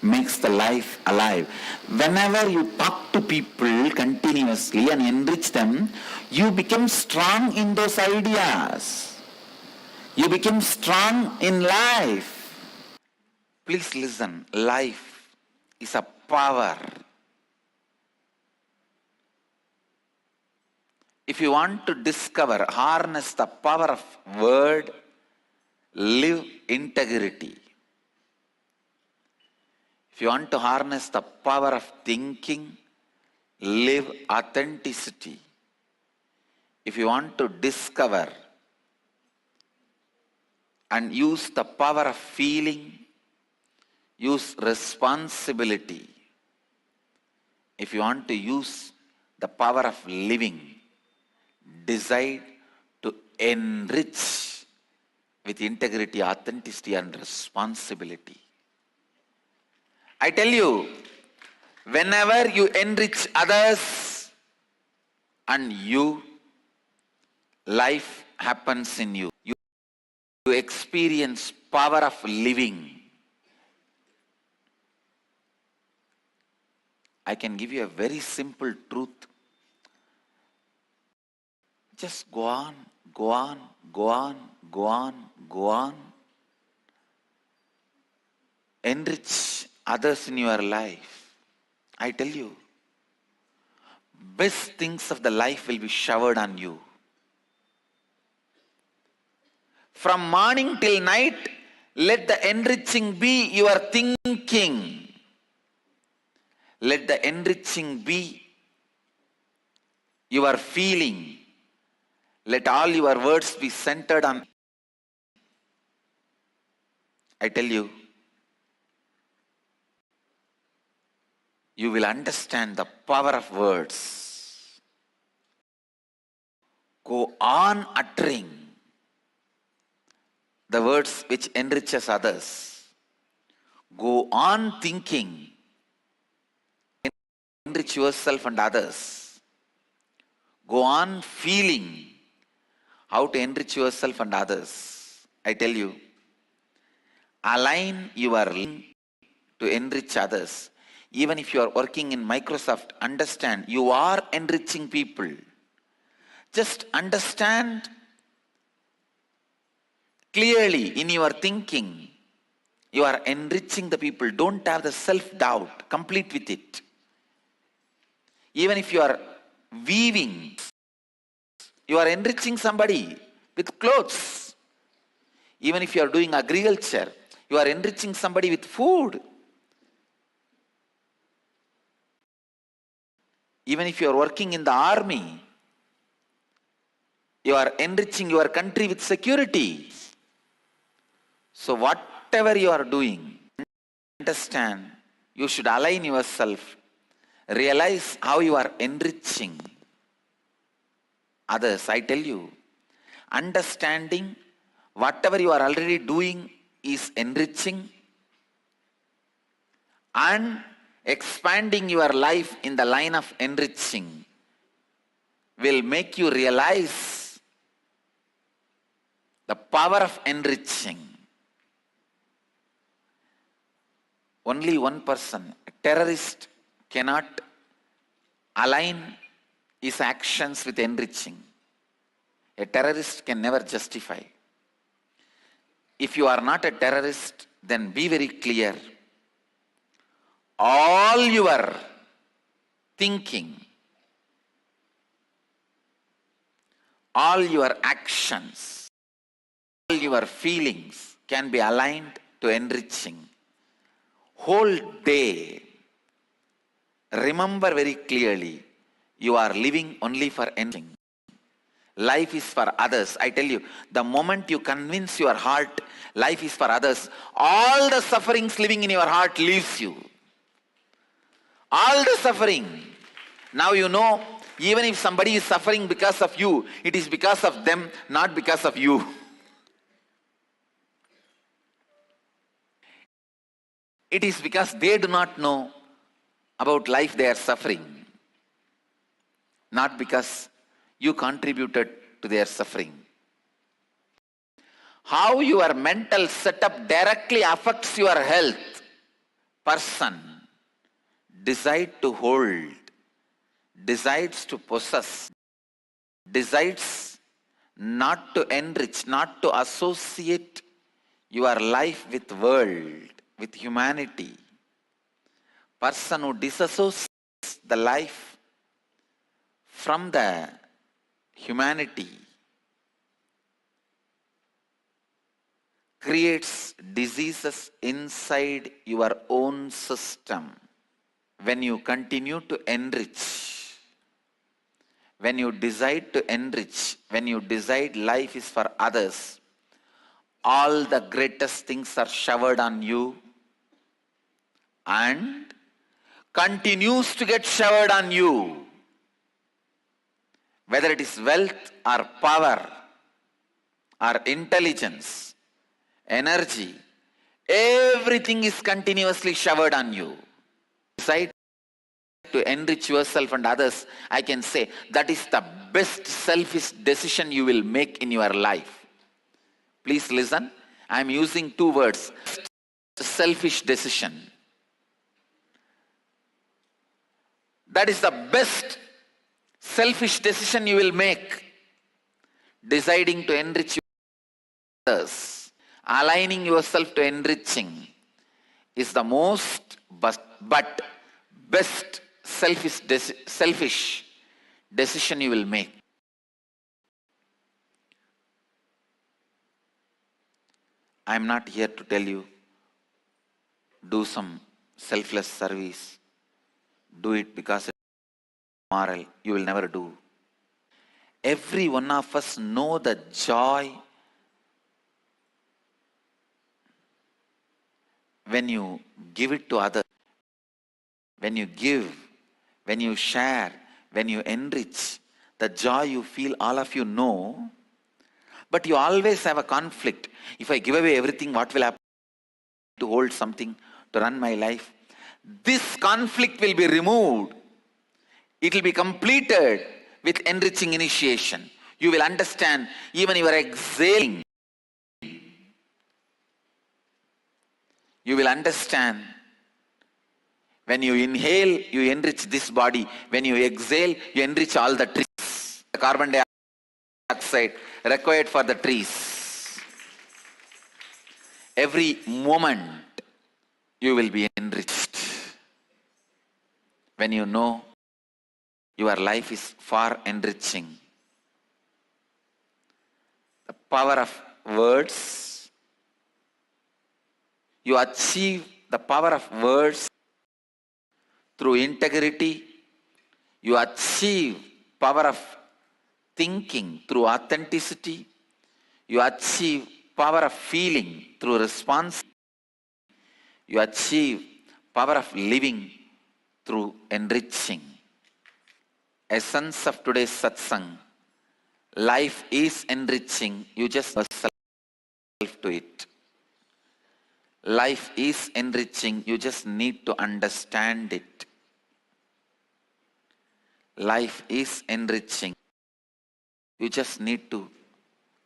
makes the life alive. Whenever you talk to people continuously and enrich them, you become strong in those ideas. You become strong in life. Please listen. Life is a power. If you want to discover, harness the power of word, live integrity. If you want to harness the power of thinking, live authenticity. If you want to discover and use the power of feeling, use responsibility. If you want to use the power of living, decide to enrich with integrity, authenticity, and responsibility. I tell you, whenever you enrich others and you, life happens in you. You experience power of living. I can give you a very simple truth. Just go on, go on, go on, go on, go on. Enrich others in your life. I tell you, best things of the life will be showered on you. From morning till night, let the enriching be your thinking. Let the enriching be your feeling. Let all your words be centered on. I tell you, you will understand the power of words. Go on uttering the words which enriches others. Go on thinking, enrich yourself and others. Go on feeling how to enrich yourself and others. I tell you, align your link to enrich others. Even if you are working in Microsoft, understand you are enriching people. Just understand clearly in your thinking, you are enriching the people. Don't have the self-doubt. Complete with it. Even if you are weaving, you are enriching somebody with clothes. Even if you are doing agriculture, you are enriching somebody with food. Even if you are working in the army, you are enriching your country with security. So whatever you are doing, understand, you should align yourself. Realize how you are enriching others. I tell you, understanding whatever you are already doing is enriching, and expanding your life in the line of enriching will make you realize the power of enriching. Only one person, a terrorist, cannot align his actions with enriching. A terrorist can never justify. If you are not a terrorist, then be very clear. All your thinking, all your actions, all your feelings can be aligned to enriching. Whole day, remember very clearly, you are living only for enriching. Life is for others. I tell you, the moment you convince your heart life is for others, all the sufferings living in your heart leaves you. All the suffering. Now you know, even if somebody is suffering because of you, it is because of them, not because of you. It is because they do not know about life they are suffering, not because you contributed to their suffering. How your mental setup directly affects your health. Person decide to hold, decides to possess, decides not to enrich, not to associate your life with world, with humanity. Person who disassociates the life from the humanity creates diseases inside your own system. When you continue to enrich, when you decide to enrich, when you decide life is for others, all the greatest things are showered on you and continues to get showered on you. Whether it is wealth or power or intelligence, energy, everything is continuously showered on you. Decide to enrich yourself and others, I can say that is the best selfish decision you will make in your life. Please listen, I am using two words. Selfish decision. That is the best selfish decision you will make. Deciding to enrich others, aligning yourself to enriching is the most but best selfish decision you will make. I am not here to tell you, do some selfless service, do it because it's moral. You will never do. Every one of us know the joy when you give it to others, when you give, when you share, when you enrich, the joy you feel, all of you know, but you always have a conflict. If I give away everything, what will happen? To hold something, to run my life. This conflict will be removed. It will be completed with enriching initiation. You will understand even you are exhaling. You will understand when you inhale, you enrich this body. When you exhale, you enrich all the trees. The carbon dioxide required for the trees. Every moment you will be enriched. When you know your life is far enriching. The power of words. You achieve the power of words through integrity. You achieve power of thinking through authenticity. You achieve power of feeling through response. You achieve power of living through enriching. Essence of today's satsang. Life is enriching. You just yourself to it. Life is enriching. You just need to understand it. Life is enriching. You just need to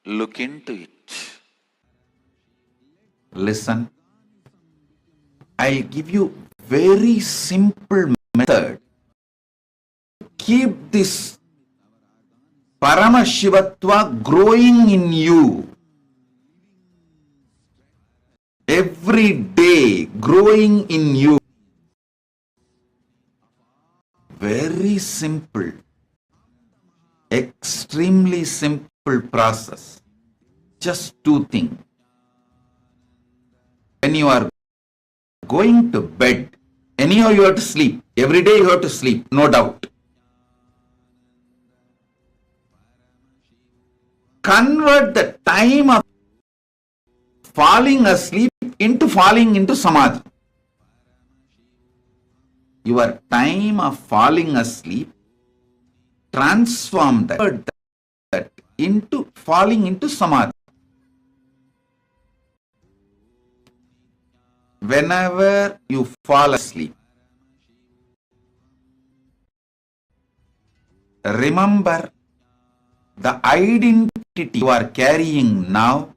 look into it. Listen. I'll give you very simple method. Keep this Paramashivatva growing in you. Every day growing in you. Very simple. Extremely simple process. Just two things. When you are going to bed, anyhow you have to sleep. Every day you have to sleep, no doubt. Convert the time of falling asleep into falling into samadhi. Your time of falling asleep, transform that into falling into samadhi. Whenever you fall asleep, remember the identity you are carrying now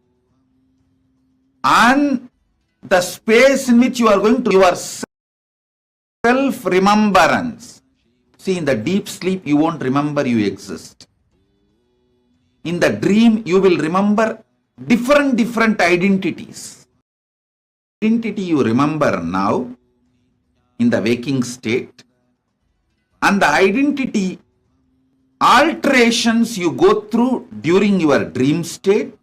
and the space in which you are going to your self-remembrance. See, in the deep sleep, you won't remember you exist. In the dream, you will remember different identities. Identity you remember now in the waking state, and the identity alterations you go through during your dream state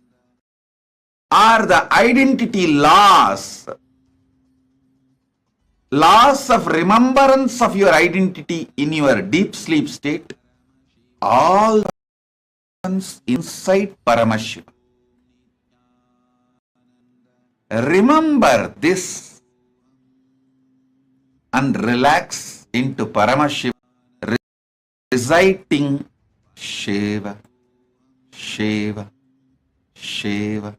are the identity loss of remembrance of your identity in your deep sleep state, all happens inside Paramashiva. Remember this and relax into Paramashiva, reciting Shiva, Shiva, Shiva,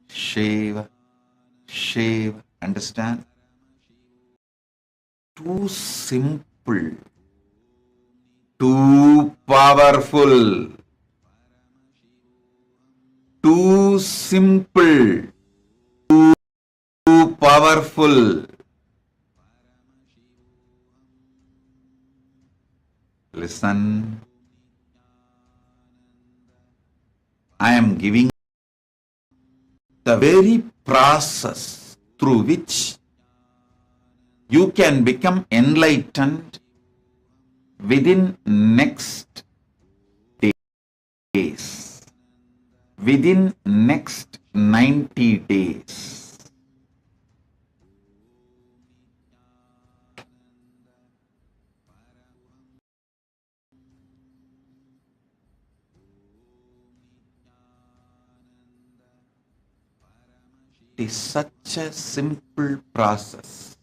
Shiva, Shiva. Understand? Too simple, too powerful, too simple, too powerful. Listen. I am giving the very process through which you can become enlightened within next days, within next 90 days. is such a simple process.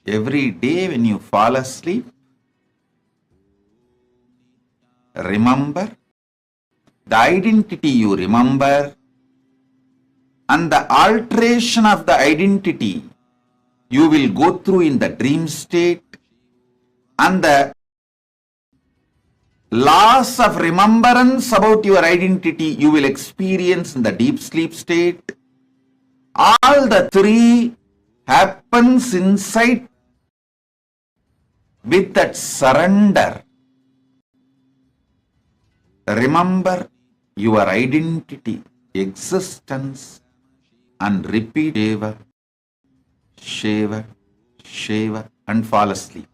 Every day when you fall asleep, remember the identity you remember, and the alteration of the identity you will go through in the dream state, and the loss of remembrance about your identity you will experience in the deep sleep state. All the three happens inside with that surrender. Remember your identity, existence, and repeat Shiva, Shiva, Shiva, and fall asleep.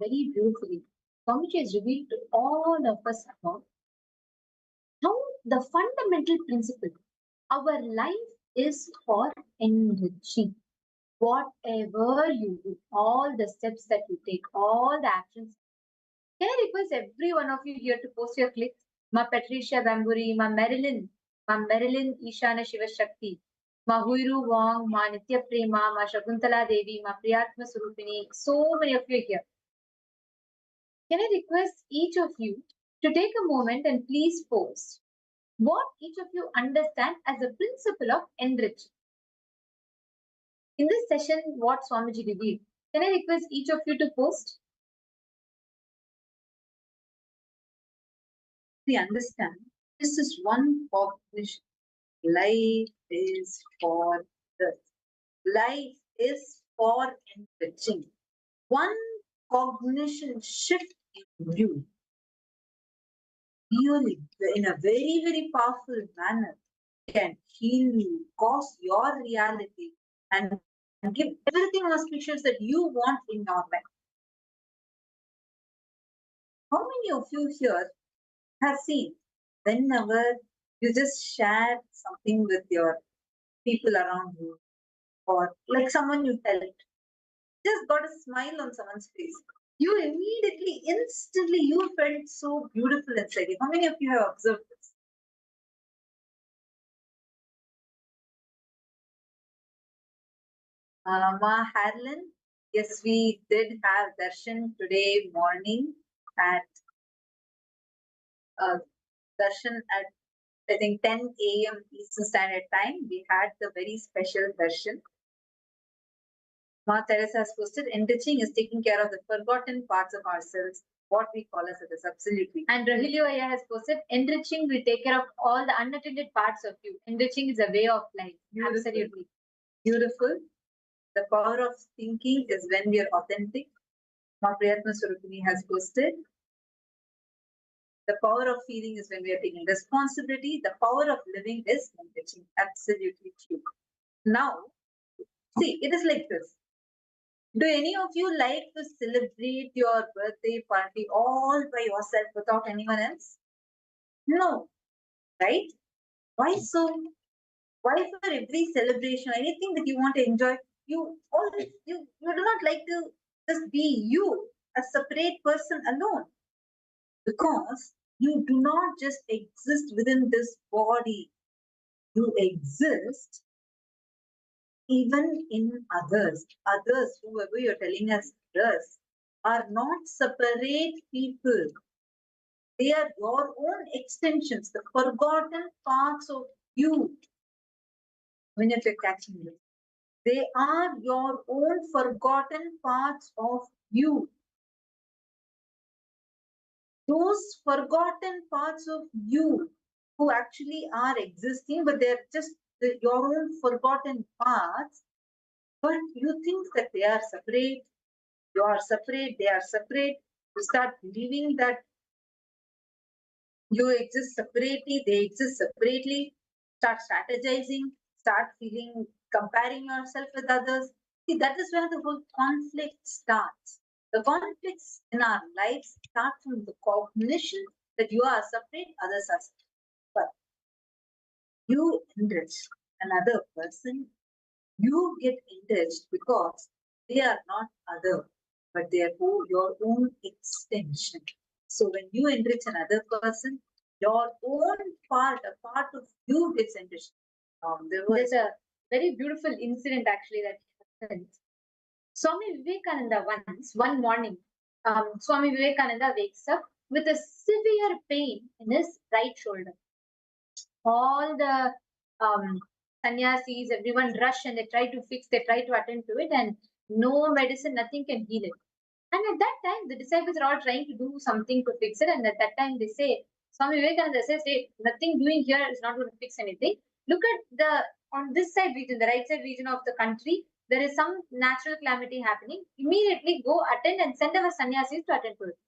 very beautifully. Swamiji has revealed to all of us about how the fundamental principle, our life is for enriching. Whatever you do, all the steps that you take, all the actions. Can I request every one of you here to post your clicks? Ma Patricia Bamburi, Ma Marilyn Ishana Shiva Shakti, Ma Huiru Wong, Ma Nitya Prema, Ma Shakuntala Devi, Ma Priyatma Surupini. So many of you here. Can I request each of you to take a moment and please post what each of you understand as the principle of enriching? In this session, what Swamiji revealed. Can I request each of you to post? We understand this is one cognition. Life is for this. Life is for enriching. One cognition shift in you, really, in a very, very powerful manner, can heal you, cause your reality, and give everything auspicious that you want in your life. How many of you here have seen whenever you just share something with your people around you, or like someone you helped, just got a smile on someone's face, you immediately, instantly, you felt so beautiful inside you. How many of you have observed this? Ma Harlan, yes, we did have darshan today morning at darshan at I think 10 a.m. Eastern Standard Time. We had the very special darshan. Ma Teresa has posted, enriching is taking care of the forgotten parts of ourselves, what we call as others, absolutely. And Rahilio Aya has posted, enriching will take care of all the unattended parts of you. Enriching is a way of life. Beautiful. Absolutely. Beautiful. The power of thinking is when we are authentic. Ma Priyatma Surupini has posted, the power of feeling is when we are taking responsibility. The power of living is enriching. Absolutely true. Now, see, it is like this. Do any of you like to celebrate your birthday party all by yourself without anyone else? No, right? Why so? Why for every celebration, anything that you want to enjoy, you always you do not like to just be you, a separate person alone, because you do not just exist within this body. You exist even in others. Others, whoever you're telling us others, are not separate people. They are your own extensions, the forgotten parts of you. When you're catching this, they are your own forgotten parts of you. Those forgotten parts of you who actually are existing, but they're just your own forgotten parts. But you think that they are separate, you are separate, they are separate. You start believing that you exist separately, they exist separately. Start strategizing, start feeling, comparing yourself with others. See, that is where the whole conflict starts. The conflicts in our lives start from the cognition that you are separate, others are separate. But you enrich another person, you get enriched because they are not other, but they are your own extension. So when you enrich another person, your own part, a part of you gets enriched. There's a very beautiful incident actually that happened. Swami Vivekananda one morning, Swami Vivekananda wakes up with a severe pain in his right shoulder. All the sannyasis, everyone rush and they try to fix, they try to attend to it, and no medicine, nothing can heal it. And at that time, the disciples are all trying to do something to fix it. And at that time, they say, Swami Vivekananda says, hey, nothing doing here is not going to fix anything. Look at on this side region, the right side region of the country, there is some natural calamity happening. Immediately go attend and send our sannyasis to attend to it.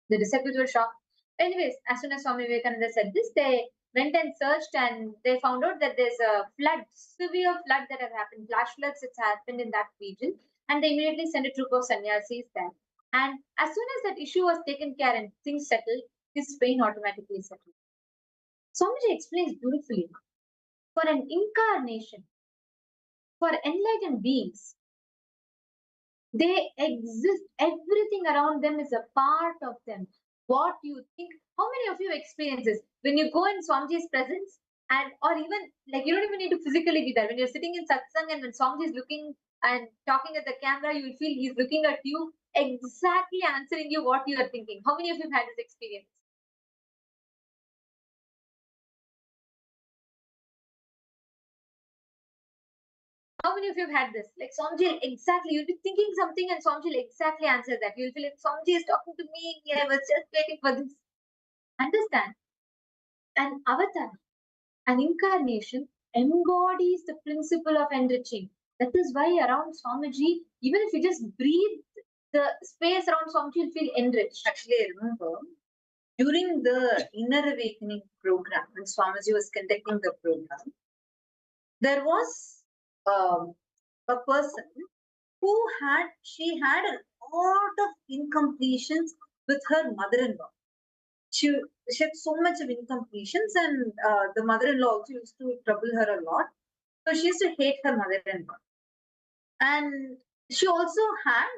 The disciples were shocked. Anyways, as soon as Swami Vivekananda said this, they went and searched and they found out that there's a flood, severe flood that has happened. Flash floods, it's happened in that region. And they immediately sent a troop of sannyasis there. And as soon as that issue was taken care and things settled, his pain automatically settled. Swamiji explains beautifully, for an incarnation, for enlightened beings, they exist. Everything around them is a part of them. What you think, how many of you experience this? When you go in Swamiji's presence, and or even like you don't even need to physically be there. When you're sitting in satsang and when Swamiji is looking and talking at the camera, you will feel he's looking at you, exactly answering you what you are thinking. How many of you have had this experience? How many of you have had this? Like Swamiji, exactly. You'll be thinking something and Swamiji will exactly answer that. You'll feel like Swamiji is talking to me. I was just waiting for this. Understand? An avatar, an incarnation embodies the principle of enriching. That is why around Swamiji, even if you just breathe the space around Swamiji, you'll feel enriched. Actually, I remember during the Inner Awakening program, when Swamiji was conducting the program, there was a person she had a lot of incompletions with her mother-in-law. She, she had so much of incompletions, and the mother-in-law also used to trouble her a lot. So she used to hate her mother-in-law. And she also had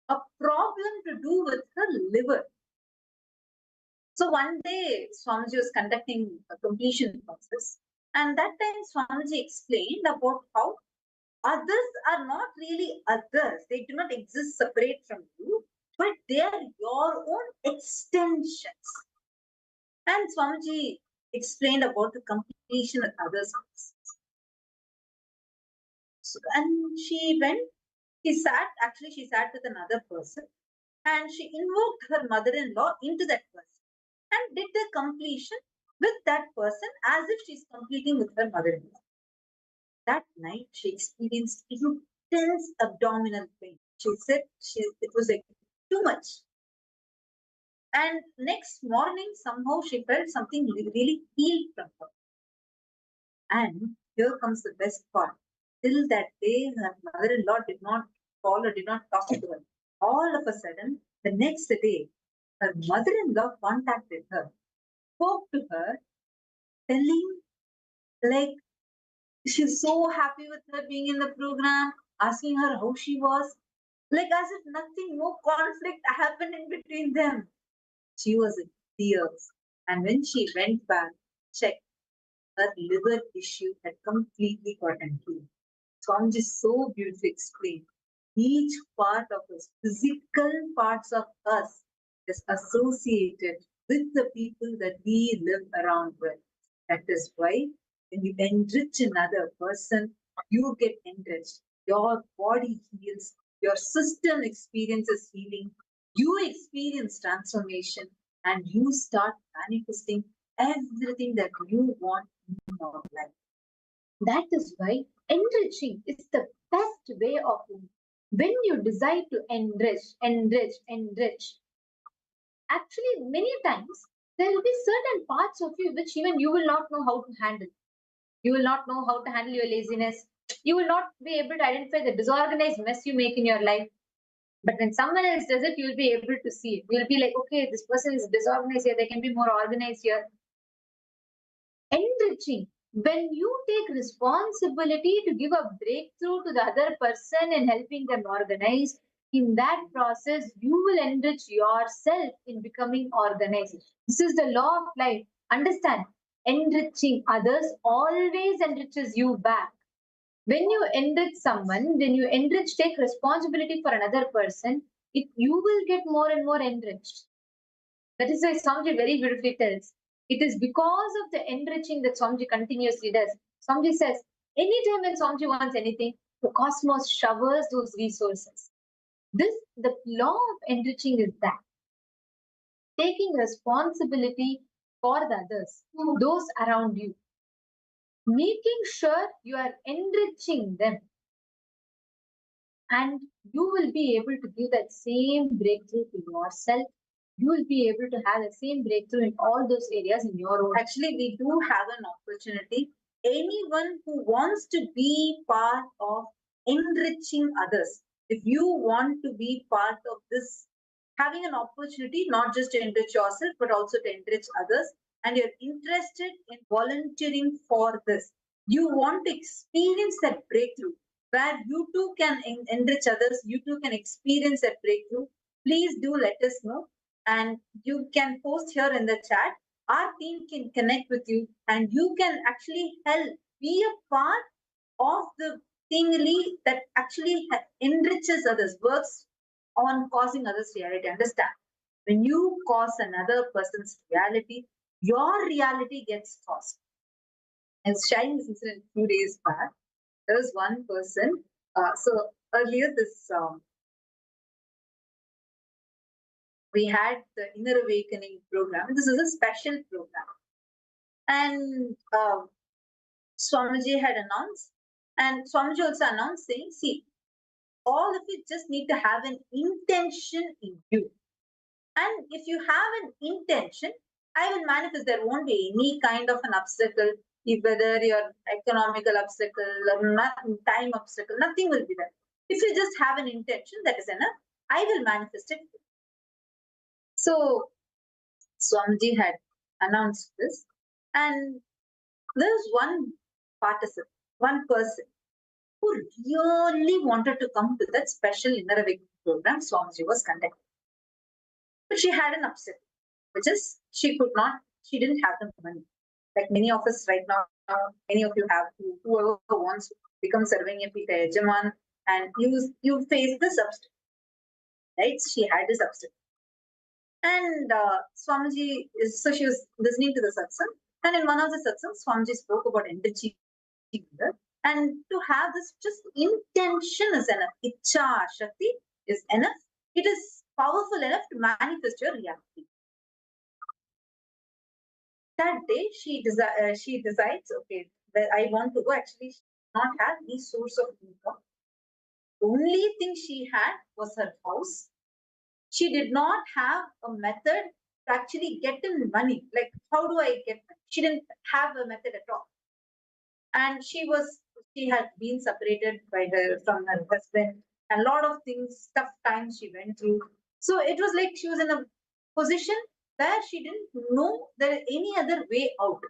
a problem to do with her liver. So one day, Swamiji was conducting a completion process. And that time, Swamiji explained about how others are not really others. They do not exist separate from you, but they are your own extensions. And Swamiji explained about the completion of others. So, and she sat with another person and she invoked her mother-in-law into that person and did the completion with that person as if she's completing with her mother-in-law. That night, she experienced intense abdominal pain. She said it was like too much. And next morning, somehow she felt something really healed from her. And here comes the best part. Till that day, her mother-in-law did not call her, did not talk to her. All of a sudden, the next day, her mother-in-law contacted her, spoke to her, telling like she's so happy with her being in the program, asking her how she was, like as if nothing, no conflict happened in between them. She was in tears. And when she went back, checked, her liver issue had completely gotten healed. Swamiji so beautifully explained. Each part of us, physical parts of us, is associated with the people that we live around with. That is why when you enrich another person, you get enriched. Your body heals, your system experiences healing, you experience transformation, and you start manifesting everything that you want in your life. That is why enriching is the best way of living. When you decide to enrich, actually, many times there will be certain parts of you which even you will not know how to handle. You will not know how to handle your laziness. You will not be able to identify the disorganized mess you make in your life. But when someone else does it, you will be able to see it. You will be like, okay, this person is disorganized here. They can be more organized here. Enriching. When you take responsibility to give a breakthrough to the other person and helping them organize, in that process, you will enrich yourself in becoming organized. This is the law of life. Understand? Enriching others always enriches you back. When you enrich someone, when you enrich, take responsibility for another person, you will get more and more enriched. That is why Swamiji very beautifully tells. It is because of the enriching that Swamiji continuously does. Swamiji says, anytime when Swamiji wants anything, the cosmos showers those resources. The law of enriching is that. Taking responsibility for the others, those around you. Making sure you are enriching them. And you will be able to give that same breakthrough to yourself. You will be able to have the same breakthrough in all those areas in your own. Actually, we do have an opportunity. Anyone who wants to be part of enriching others, if you want to be part of this having an opportunity not just to enrich yourself, but also to enrich others. And you're interested in volunteering for this. You want to experience that breakthrough where you too can enrich others, you too can experience that breakthrough. Please do let us know. And you can post here in the chat. Our team can connect with you and you can actually help be a part of the thingly that actually enriches others, works on causing others reality. Understand? When you cause another person's reality, your reality gets caused. I was sharing this incident a few days back. There was one person. So earlier, we had the Inner Awakening program. This is a special program, and Swamiji had announced, and Swamiji also announced, saying, "See, all of it just need to have an intention in you. And if you have an intention, I will manifest. There won't be any kind of an obstacle, if whether your economical obstacle or time obstacle, nothing will be there. If you just have an intention, that is enough. I will manifest it." So Swamiji had announced this, and there was one participant, one person who really wanted to come to that special Inner Awakening program Swamiji was conducting. But she had an upset, which is she didn't have the money. Like many of us right now, many of you have, whoever wants to become Sarvanyapita Yajaman, and you face this obstacle, right? She had this obstacle. And Swamiji, so she was listening to the satsang, and in one of the satsangs, Swamiji spoke about enriching. And to have this just intention is enough. Icha Shakti is enough. It is powerful enough to manifest your reality. That day, she decides, okay, I want to go. Actually, she did not have any source of income. The only thing she had was her house. She did not have a method to actually get in money. Like, how do I get money? She didn't have a method at all. And she had been separated from her husband, and a lot of things, tough times she went through. So it was like she was in a position where she didn't know there is any other way out.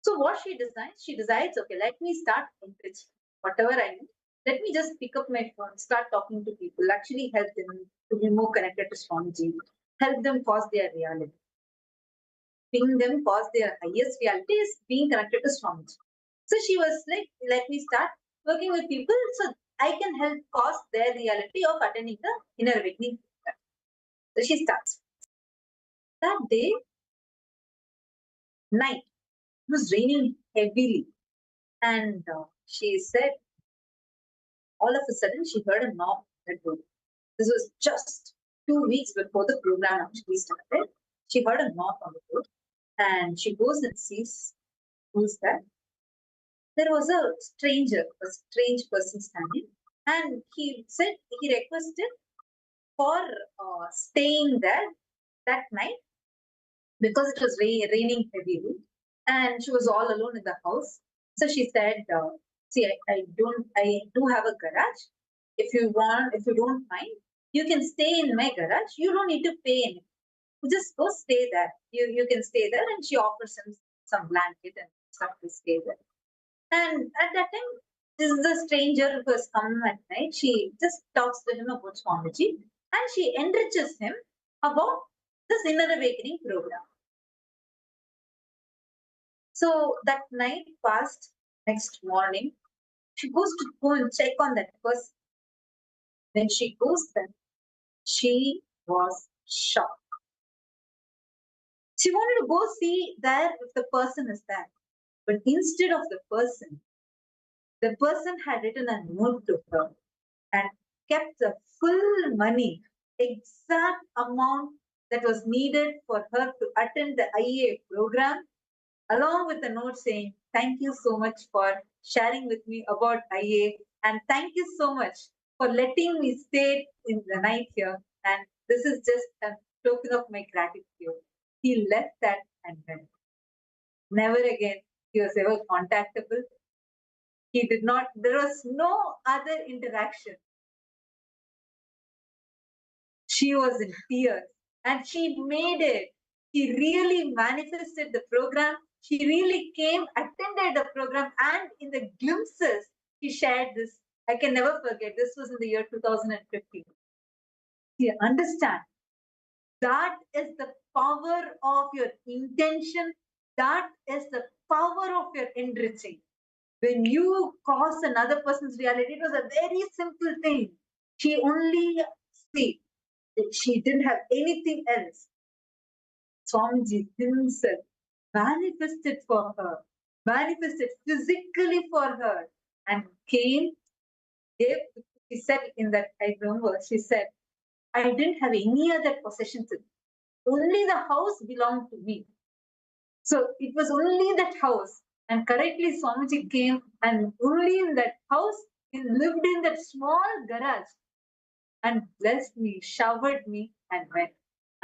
So what she decides, okay, let me start enriching whatever I need. Let me just pick up my phone, start talking to people, actually help them to be more connected to Swamiji, help them cause their reality. Being them cause their highest reality is being connected to Swamiji. So she was like, let me start working with people so I can help cause their reality of attending the Inner Awakening. So she starts. That day, night, it was raining heavily. And she said, all of a sudden, she heard a knock at the door. This was just 2 weeks before the program actually started. She heard a knock on the door, and she goes and sees who's that. There was a strange person standing, and he requested for staying there that night because it was raining heavily, and she was all alone in the house. So she said, "See, I do have a garage. If you don't mind, you can stay in my garage. You don't need to pay anything. Just go stay there. You can stay there." And she offers him some blanket and stuff to stay there. And at that time, this is the stranger who has come at night. She just talks to him about Swamiji, and she enriches him about this Inner Awakening program. So that night passed. Next morning, she goes to go and check on that person. When she goes there, she was shocked. She wanted to go see there if the person is there. But instead of the person had written a note to her and kept the full money, exact amount that was needed for her to attend the IA program, along with a note saying, "Thank you so much for sharing with me about IA, and thank you so much for letting me stay in the night here. And this is just a token of my gratitude." He left that and went. Never again he was ever contactable. He did not, there was no other interaction. She was in tears and she made it. She really manifested the program. She really came, attended the program, and in the glimpses, she shared this. I can never forget. This was in the year 2015. You understand? That is the power of your intention. That is the power of your enriching. When you cause another person's reality, it was a very simple thing. She only see. She didn't have anything else. Swamiji himself manifested for her, manifested physically for her, and came. Gave, she said in that, I remember, she said, I didn't have any other possessions. Only the house belonged to me. So it was only that house. And correctly, Swamiji came, and only in that house, he lived in that small garage and blessed me, showered me, and went.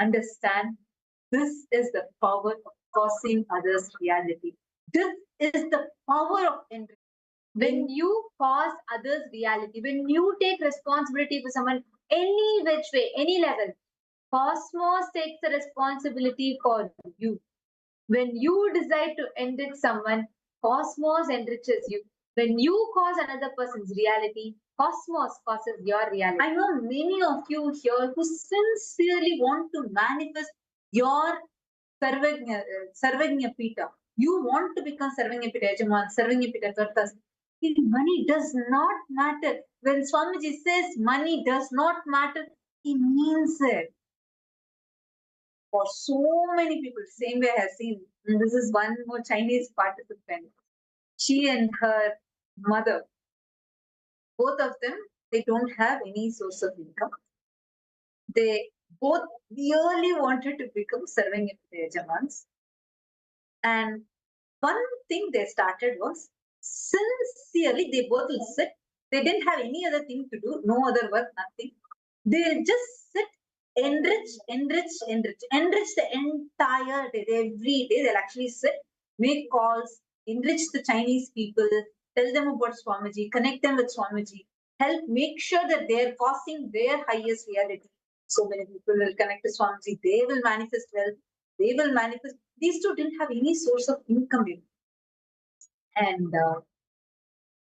Understand? This is the power of causing others reality. This is the power of enriching. When you cause others reality, when you take responsibility for someone, any which way, any level, Cosmos takes the responsibility for you. When you decide to enrich someone, Cosmos enriches you. When you cause another person's reality, Cosmos causes your reality. I know many of you here who sincerely want to manifest your Sarvagnya Pita. You want to become Sarvagnya Pita Yajaman, Sarvagnya Pita Tapas. Money does not matter. When Swamiji says money does not matter, he means it. For so many people, same way I have seen. And this is one more Chinese participant. She and her mother, both of them, they don't have any source of income. They both really wanted to become serving Yajamans. And one thing they started was sincerely, they both will sit. They didn't have any other thing to do, no other work, nothing. They'll just sit, enrich the entire day. Every day they'll actually sit, make calls, enrich the Chinese people, tell them about Swamiji, connect them with Swamiji, help make sure that they're causing their highest reality. So many people will connect to Swamiji, they will manifest wealth, they will manifest. These two didn't have any source of income. And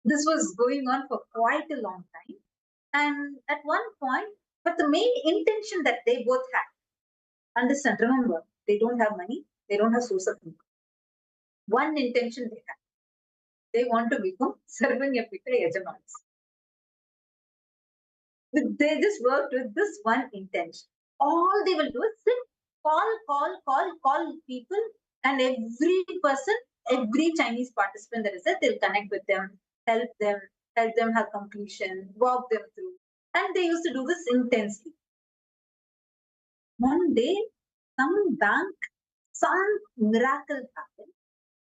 this was going on for quite a long time. And at one point, but the main intention that they both had, understand, remember, they don't have money, they don't have source of income. One intention they have, they want to become Sarvanya Pita Yajamans. They just worked with this one intention. All they will do is sit, call people, and every person, every Chinese participant that is there, they'll connect with them, help them have completion, walk them through. And they used to do this intensely. One day, some bank, some miracle happened.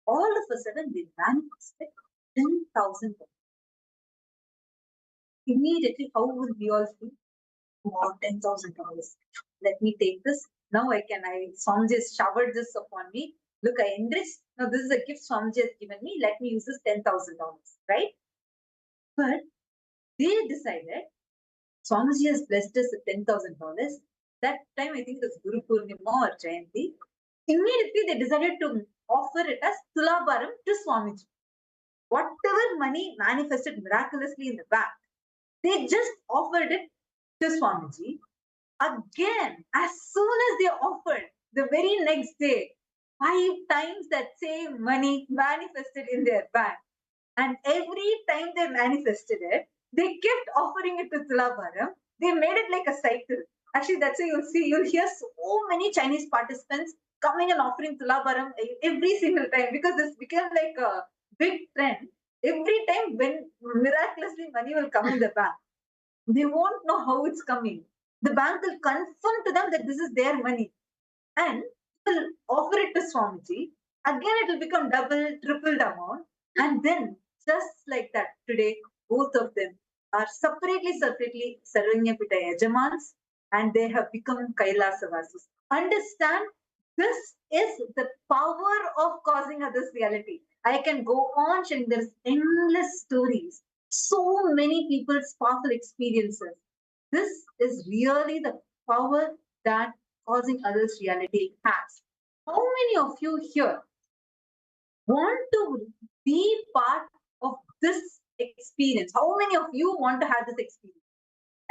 All of a sudden, they manifested 10,000. Immediately, how will we all feel? Wow, $10,000. Let me take this. Now Swamiji has showered this upon me. Look, I enriched. Now this is a gift Swamiji has given me. Let me use this $10,000, right? But they decided, Swamiji has blessed us with $10,000. That time, I think it was Guru Purnima or Jayanti. Immediately, they decided to offer it as Tulabharam to Swamiji. Whatever money manifested miraculously in the bank, they just offered it to Swamiji. Again, as soon as they offered, the very next day, 5 times that same money manifested in their bank. And every time they manifested it, they kept offering it to Tulabharam. They made it like a cycle. Actually, that's why you'll hear so many Chinese participants coming and offering Tulabharam every single time, because this became like a big trend. Every time when miraculously money will come in the bank, they won't know how it's coming. The bank will confirm to them that this is their money and will offer it to Swamiji. Again, it will become double, tripled amount. And then, just like that, today, both of them are separately Sarvanya Pita Yajamans, and they have become KAILASA Vasus. Understand, this is the power of causing others reality. I can go on sharing. There's endless stories. So many people's powerful experiences. This is really the power that causing others reality has. How many of you here want to be part of this experience? How many of you want to have this experience?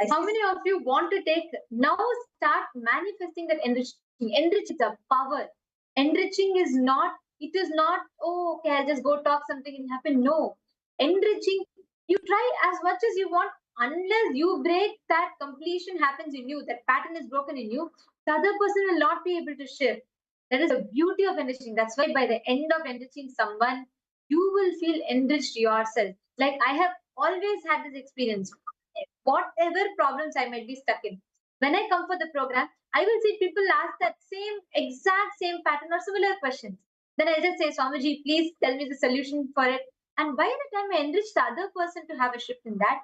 How many of you want to take now start manifesting that enriching? Enriching is a power. Enriching is not, it is not, oh, okay, I'll just go talk something and happen. No. Enriching, you try as much as you want, unless you break that completion happens in you, that pattern is broken in you, the other person will not be able to shift. That is the beauty of enriching. That's why by the end of enriching someone, you will feel enriched yourself. Like I have always had this experience. Whatever problems I might be stuck in, when I come for the program, I will see people ask that same exact same pattern or similar questions. Then I just say, Swamiji, please tell me the solution for it. And by the time I enrich the other person to have a shift in that,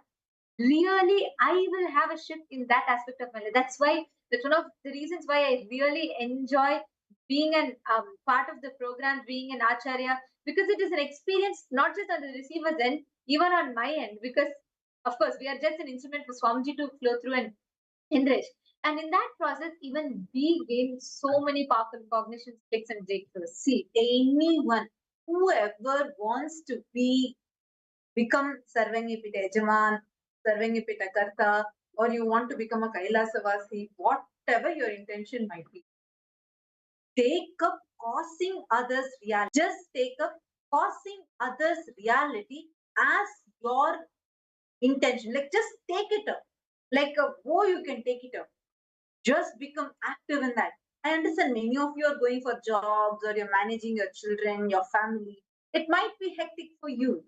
really I will have a shift in that aspect of my life. That's why that's one of the reasons why I really enjoy being an part of the program, being an acharya, because it is an experience not just on the receiver's end, even on my end. Because of course we are just an instrument for Swamiji to flow through and enrich. And in that process, even we gain so many powerful cognitions, clicks, and breakthroughs. See, anyone, whoever wants to become Sarvangipita Yajaman, Sarvangipita Karta, or you want to become a Kailasavasi, whatever your intention might be, take up causing others reality. Just take up causing others reality as your intention. Like just take it up. Like a bow, you can take it up. Just become active in that. I understand many of you are going for jobs or you're managing your children, your family. It might be hectic for you,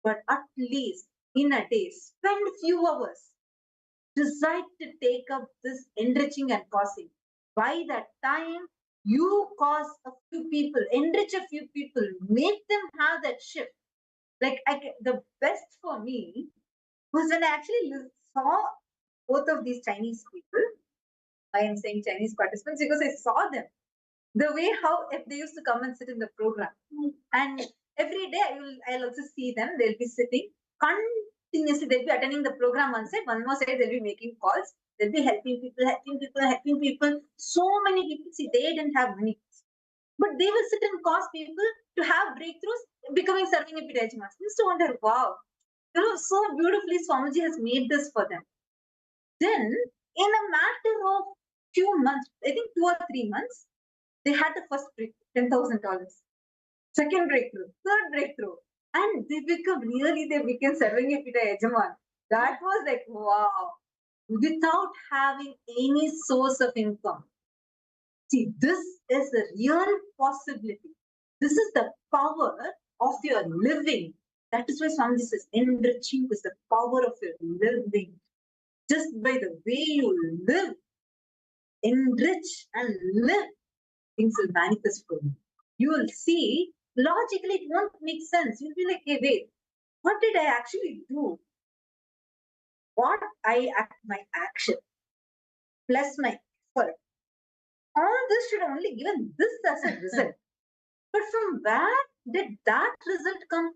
but at least in a day, spend few hours. Decide to take up this enriching and causing. By that time, you cause a few people, enrich a few people, make them have that shift. Like the best for me was when I actually saw both of these Chinese people. I am saying Chinese participants because I saw them. The way how if they used to come and sit in the program. And every day I'll also see them. They'll be sitting continuously. They'll be attending the program one side, one more side they'll be making calls. They'll be helping people, helping people, helping people. So many people, see, they didn't have money. But they will sit and cause people to have breakthroughs, becoming serving epidemics. I used to wonder, wow, so beautifully Swamiji has made this for them. Then, in a matter of few months, I think 2 or 3 months, they had the first breakthrough, $10,000. Second breakthrough, third breakthrough. And they became Sarvangipita Yajaman. That was like, wow, without having any source of income. See, this is a real possibility. This is the power of your living. That is why Swamiji says, enriching is the power of your living. Just by the way you live, enrich and live, things will manifest for you. You will see, logically, it won't make sense. You'll be like, hey, wait, what did I actually do? My action plus my effort, all this should only given this as a result. But from where did that result come?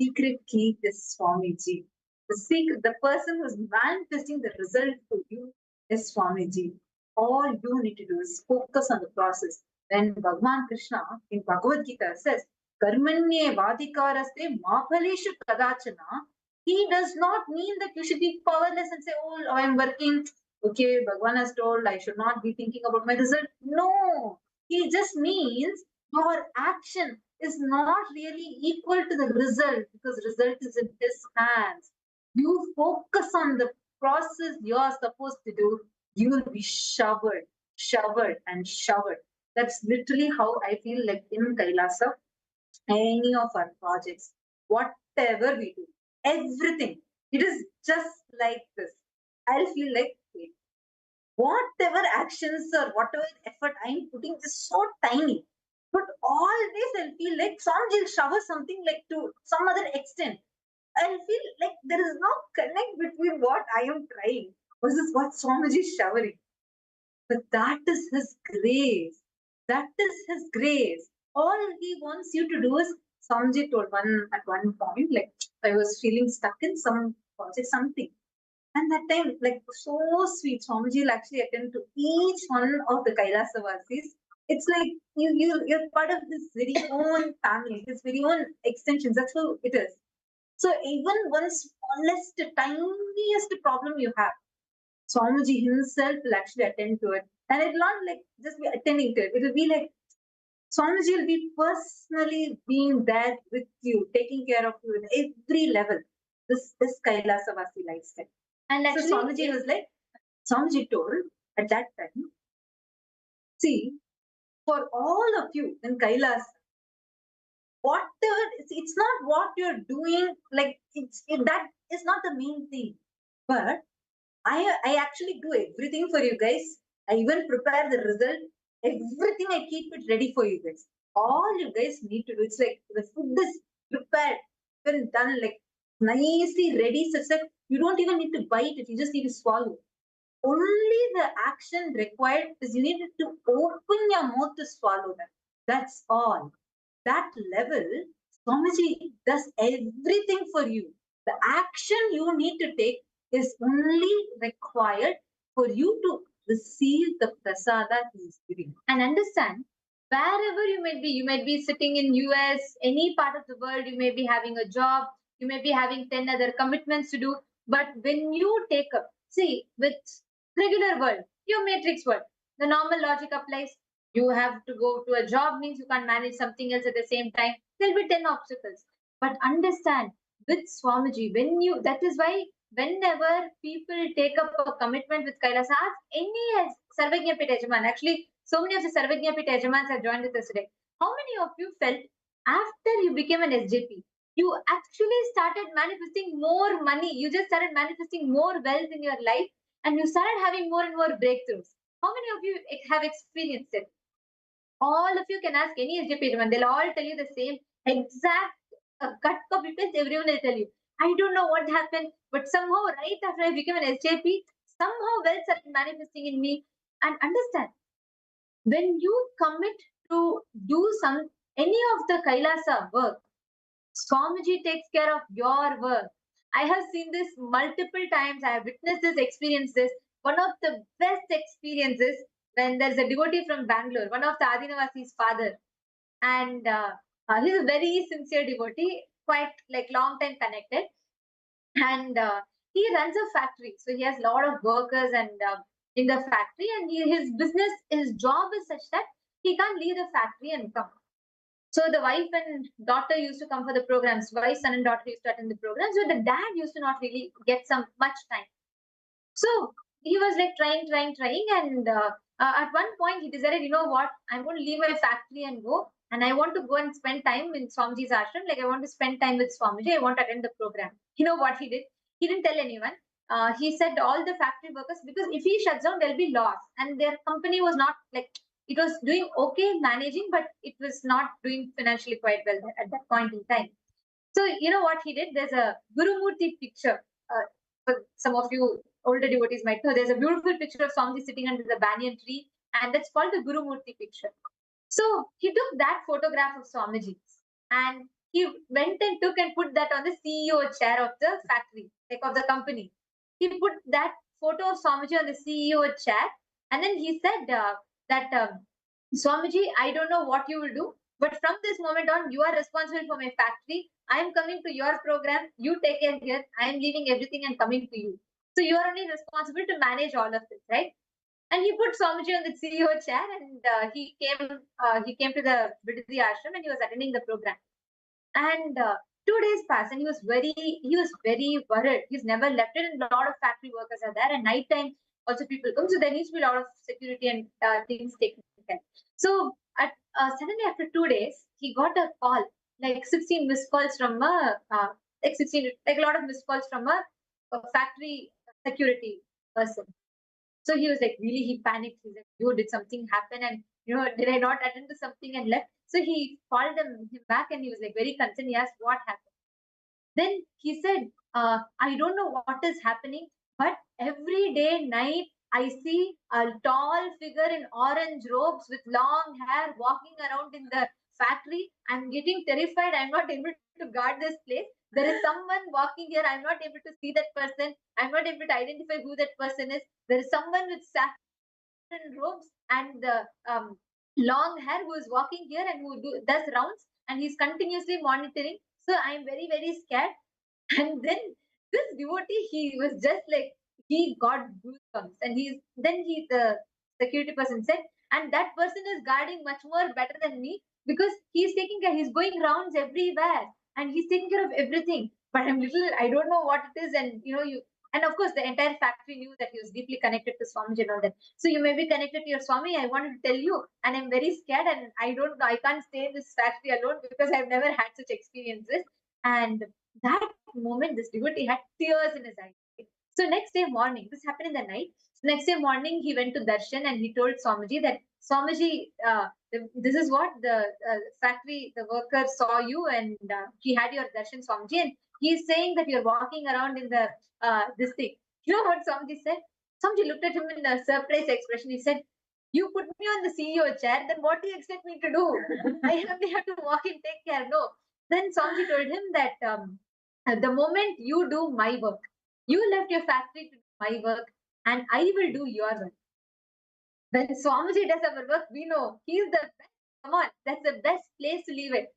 Secret key is Swamiji. The person who's manifesting the result for you is Swamiji. All you need to do is focus on the process. When Bhagavan Krishna in Bhagavad Gita says, Karmanye vadikaraste maphaleshu kadachana, he does not mean that you should be powerless and say, oh, I'm working. Okay, Bhagavan has told I should not be thinking about my result. No, he just means your action is not really equal to the result because result is in his hands. You focus on the process you are supposed to do, you will be showered, and showered. That's literally how I feel like in Kailasa, any of our projects, whatever we do, everything, it is just like this. I'll feel like, wait, whatever actions or whatever effort I'm putting is so tiny. But always I'll feel like Swamiji will shower something like to some other extent. I'll feel like there is no connect between what I am trying versus what Swamiji is showering. But that is his grace. That is his grace. All he wants you to do is, Swamiji told at one point, like I was feeling stuck in some project, something. And that time, like so sweet, Swamiji will actually attend to each one of the Kailasa Vasis. It's like you're part of this very own family, this very own extensions. That's how it is. So even one smallest, tiniest problem you have, Swamiji himself will actually attend to it. And it will not like just be attending to it. It will be like Swamiji will be personally being there with you, taking care of you at every level. This Kailasavasi lifestyle. And actually, so Swamiji was like, Swamiji told at that time, see, for all of you in Kailas, whatever, it's not what you're doing, like that is not the main thing. But I actually do everything for you guys. I even prepare the result. Everything I keep it ready for you guys. All you guys need to do. It's like the food is prepared, even done like nicely ready, such that you don't even need to bite it. You just need to swallow. Only the action required is you need to open your mouth to swallow them. That's all. That level, Swamiji does everything for you. The action you need to take is only required for you to receive the prasada he is giving. And understand, wherever you might be sitting in US, any part of the world, you may be having a job, you may be having 10 other commitments to do. But when you take up, see, with regular world, your matrix world, the normal logic applies. You have to go to a job means you can't manage something else at the same time. There'll be 10 obstacles. But understand, with Swamiji, that is why whenever people take up a commitment with Kailasa, ask any Sarvagya Pit Yajaman. Actually, so many of the Sarvagya Pit Yajamans have joined with us today. How many of you felt after you became an SJP, you actually started manifesting more money? You just started manifesting more wealth in your life and you started having more and more breakthroughs. How many of you have experienced it? All of you can ask any SJP Yajman. They'll all tell you the same exact cut copy paste. Everyone will tell you. I don't know what happened, but somehow right after I became an SJP, somehow wealth started manifesting in me. And understand, when you commit to do any of the Kailasa work, Swamiji takes care of your work. I have seen this multiple times. I have witnessed this, experienced this. One of the best experiences when there's a devotee from Bangalore, one of the Adinavasi's father, and he's a very sincere devotee, quite like long time connected, and he runs a factory. So he has a lot of workers and in the factory, and his job is such that he can't leave the factory and come. So the wife and daughter used to come for the programs. Wife, son, and daughter used to attend the programs. So the dad used to not really get much time. So he was like trying, and at one point he decided, you know what, I'm going to leave my factory and go, and I want to go and spend time in Swamiji's ashram. Like I want to spend time with Swamiji. I want to attend the program. You know what he did? He didn't tell anyone. He said all the factory workers, because if he shuts down, there'll be loss, and their company was not like, it was doing okay managing, but it was not doing financially quite well at that point in time. So you know what he did? There's a Guru Murti picture. For some of you older devotees might know, there's a beautiful picture of Swamiji sitting under the banyan tree, and that's called the Guru Murti picture. So he took that photograph of Swamiji and he went and took and put that on the CEO chair of the factory, like of the company. He put that photo of Swamiji on the CEO chair, and then he said that Swamiji, I don't know what you will do, but from this moment on, you are responsible for my factory. I am coming to your program. You take care here. I am leaving everything and coming to you. So you are only responsible to manage all of this, right? And he put Swamiji on the CEO chair, and he came to the Vidhi ashram, and he was attending the program. And 2 days passed, and he was very worried. He's never left it, and a lot of factory workers are there, and night time also people come, so there needs to be a lot of security and things taken care. So suddenly after 2 days, he got a call, like 16 missed calls from like 16, like a lot of missed calls from a factory security person. So he was like, really, he panicked. He's like, yo, did something happen? And, did I not attend to something and left? So he called him back, and he was like very concerned. He asked, what happened? Then he said, I don't know what is happening, but every day, night, I see a tall figure in orange robes with long hair walking around in the factory. I'm getting terrified. I'm not able to guard this place. There is someone walking here. I'm not able to see that person. I'm not able to identify who that person is. There is someone with saffron robes and long hair who is walking here and who does rounds, and he's continuously monitoring. So I'm very, very scared. And then this devotee, he was just like, he got goosebumps. And the security person said, and that person is guarding much more better than me because he's taking care, he's going rounds everywhere and he's taking care of everything. But I don't know what it is. And and of course, the entire factory knew that he was deeply connected to Swamiji and all that. So you may be connected to your Swami. I wanted to tell you, and I'm very scared, and I don't know, I can't stay in this factory alone because I've never had such experiences. And that moment, this devotee had tears in his eyes. So next day morning, this happened in the night. So next day morning, he went to darshan and he told Swamiji that Swamiji, this is what the factory, the worker saw you and he had your darshan, Swamiji, and he's saying that you're walking around in the this thing. You know what Swamiji said? Swamiji looked at him in a surprised expression. He said, "You put me on the CEO chair, then what do you expect me to do? I have to walk and take care." No. Then Swamiji told him that the moment you do my work, you left your factory to do my work, and I will do your work. When Swamiji does our work, we know he's the best. Come on, that's the best place to leave it.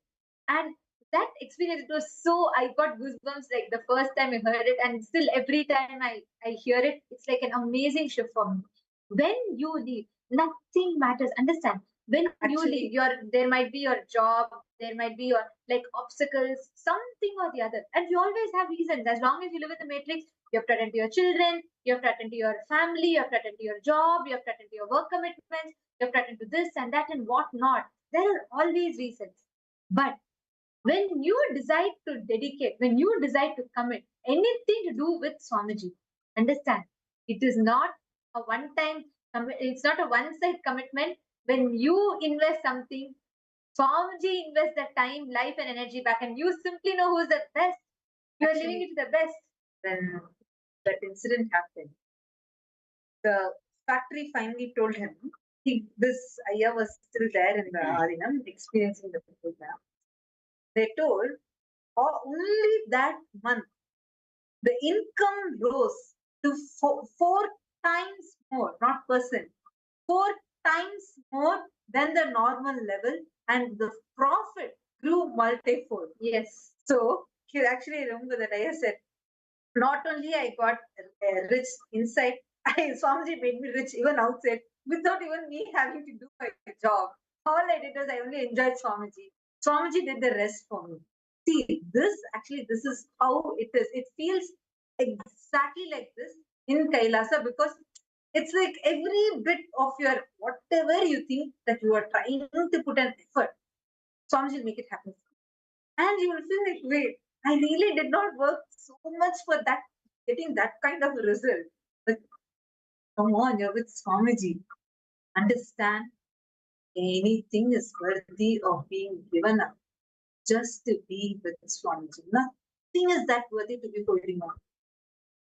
And that experience, it was so, I got goosebumps like the first time I heard it, and still every time I hear it, it's like an amazing shift for me. When you leave, nothing matters. Understand? When you leave, there might be your job, there might be your like obstacles, something or the other. And you always have reasons. As long as you live in the matrix, you have to attend to your children, you have to attend to your family, you have to attend to your job, you have to attend to your work commitments, you have to attend to this and that and what not. There are always reasons. But when you decide to dedicate, when you decide to commit anything to do with Swamiji, understand, it is not a one-time, it's not a one-side commitment. When you invest something, Swamiji invests the time, life, and energy back, and you simply know who's the best. You are living it to the best. When that incident happened, the factory finally told him, this Ayya was still there in the Adinam, experiencing the program. They told, only that month, the income rose to four times more, not percent, 4 times more than the normal level, and the profit grew multifold. Yes. So, actually, I remember that Ayya said, not only I got rich inside, Swamiji made me rich even outside without even me having to do my job. All I did was I only enjoyed Swamiji. Swamiji did the rest for me. See, this is how it is. It feels exactly like this in Kailasa because it's like every bit of your whatever you think that you are trying to put an effort, Swamiji will make it happen. And you will feel like, wait, I really did not work so much for that, getting that kind of a result. But come on, you're with Swamiji. Understand, anything is worthy of being given up just to be with Swamiji. Nothing is that worthy to be holding on.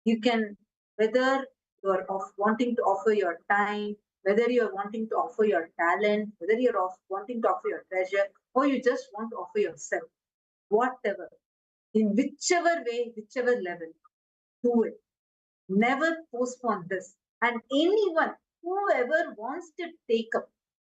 You can, whether you're wanting to offer your time, whether you're wanting to offer your talent, whether you're wanting to offer your treasure, or you just want to offer yourself, whatever, in whichever way, whichever level, do it. Never postpone this. And anyone, whoever wants to take up,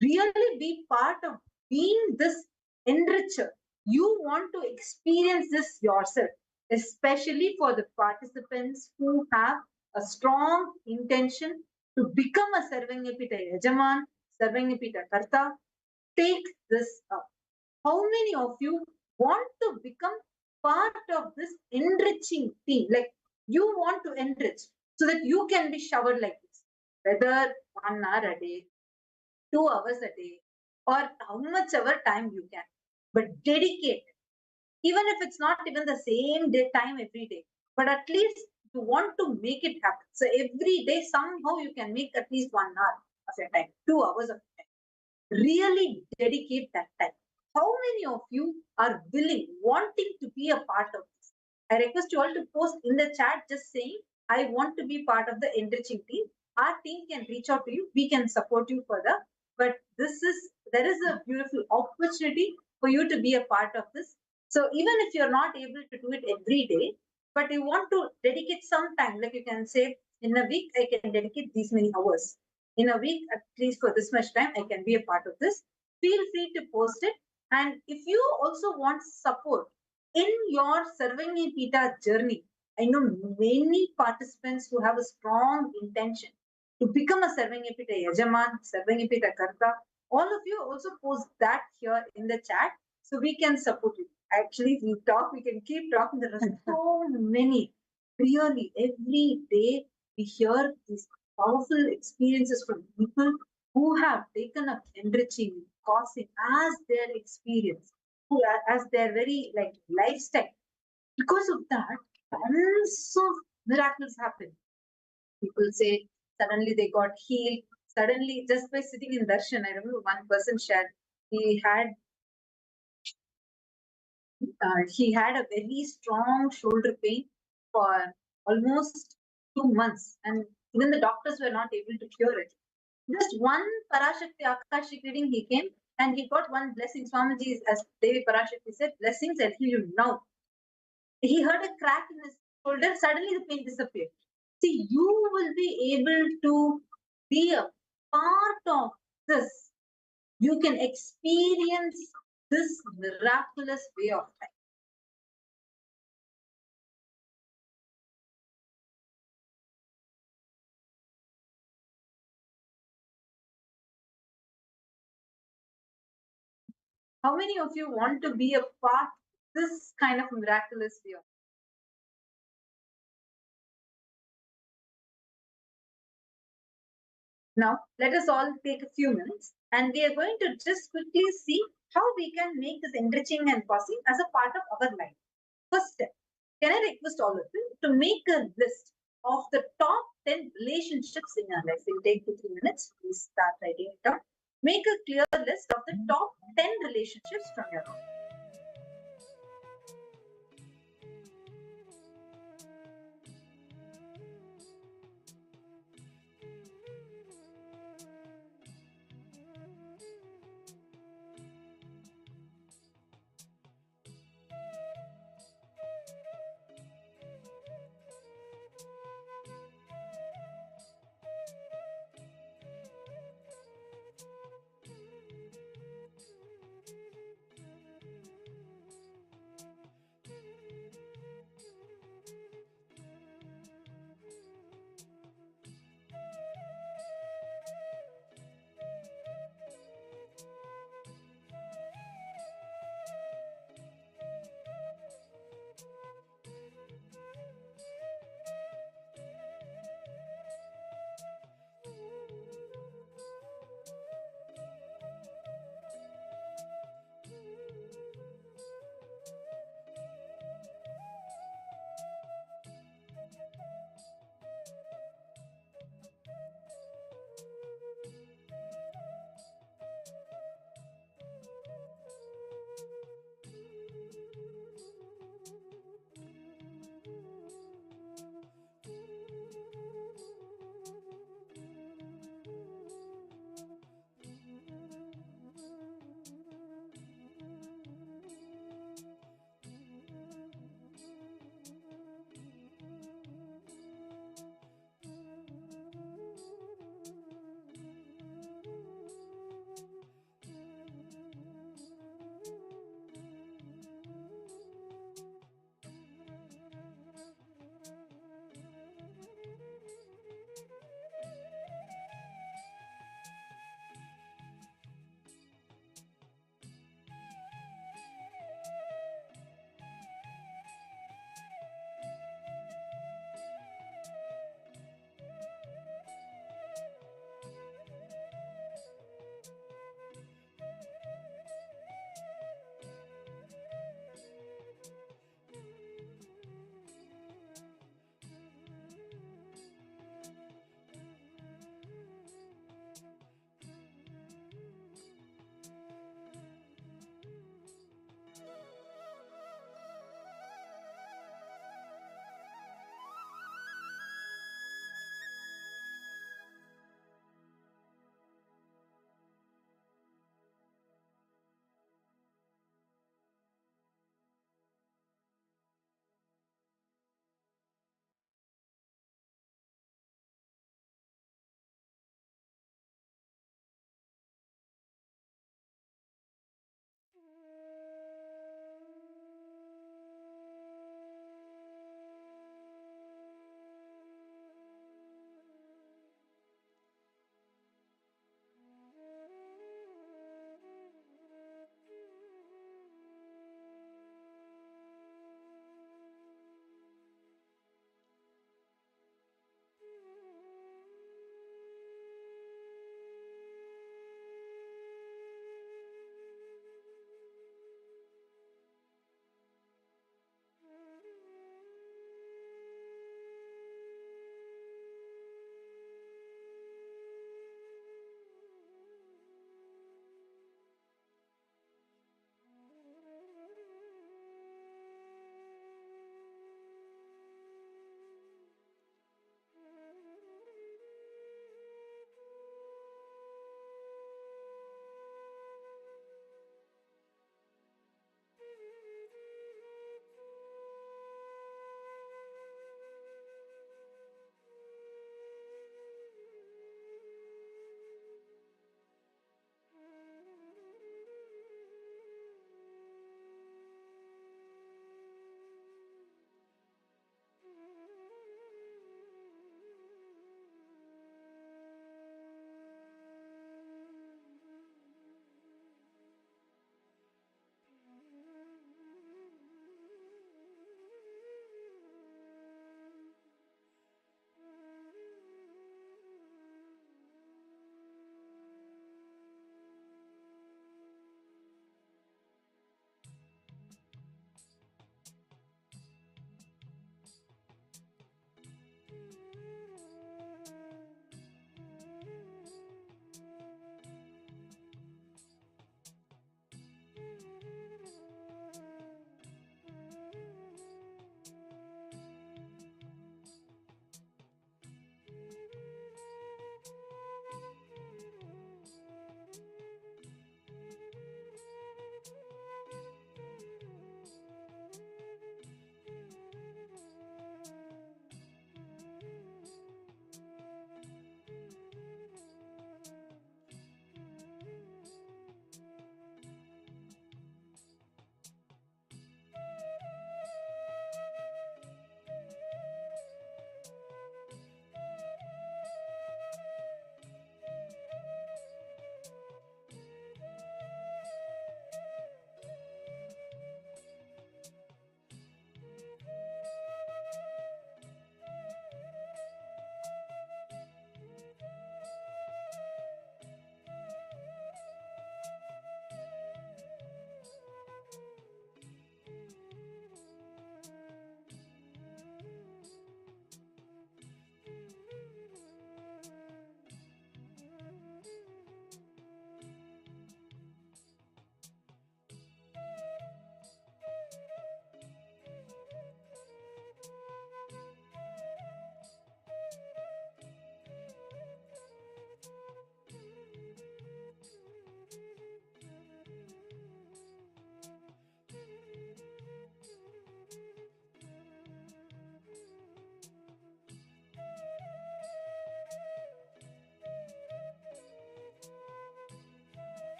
really be part of being this enricher. You want to experience this yourself, especially for the participants who have a strong intention to become a Sarvanyapita Yajaman, Sarvanyapita Karta. Take this up. How many of you want to become part of this enriching team? Like you want to enrich so that you can be showered like this, whether 1 hour a day, 2 hours a day, or how much ever time you can. But dedicate, even if it's not even the same day time every day, but at least you want to make it happen. So every day somehow you can make at least 1 hour of your time, 2 hours of time. Really dedicate that time. How many of you are willing, wanting to be a part of this? I request you all to post in the chat just saying, I want to be part of the enriching team. Our team can reach out to you. We can support you further. But there is a beautiful opportunity for you to be a part of this. So even if you're not able to do it every day, but you want to dedicate some time, like you can say, in a week, I can dedicate these many hours. In a week, at least for this much time, I can be a part of this. Feel free to post it. And if you also want support in your Sarvanyapita journey, I know many participants who have a strong intention to become a Sarvanyapita Yajaman, Sarvanyapita Karta. All of you also post that here in the chat so we can support you. Actually, we can keep talking. There are so many. Really, every day we hear these powerful experiences from people who have taken up enriching, causing as their experience, as their very like lifestyle. Because of that, tons of miracles happen. People say suddenly they got healed. Suddenly, just by sitting in darshan, I remember one person shared he had a very strong shoulder pain for almost 2 months, and even the doctors were not able to cure it. Just one Parashakti Akashik reading, he came and he got one blessing. Swamiji, as Devi Parashakti said, blessings, I'll heal you now. He heard a crack in his shoulder, suddenly the pain disappeared. See, you will be able to be a part of this. You can experience this miraculous way of life. How many of you want to be a part of this kind of miraculous way? Now, let us all take a few minutes and we are going to just quickly see how we can make this enriching and passing as a part of our life. First step, can I request all of you to make a list of the top 10 relationships in your life? It will take 2-3 minutes. Please start writing it down. Make a clear list of the top 10 relationships from your life.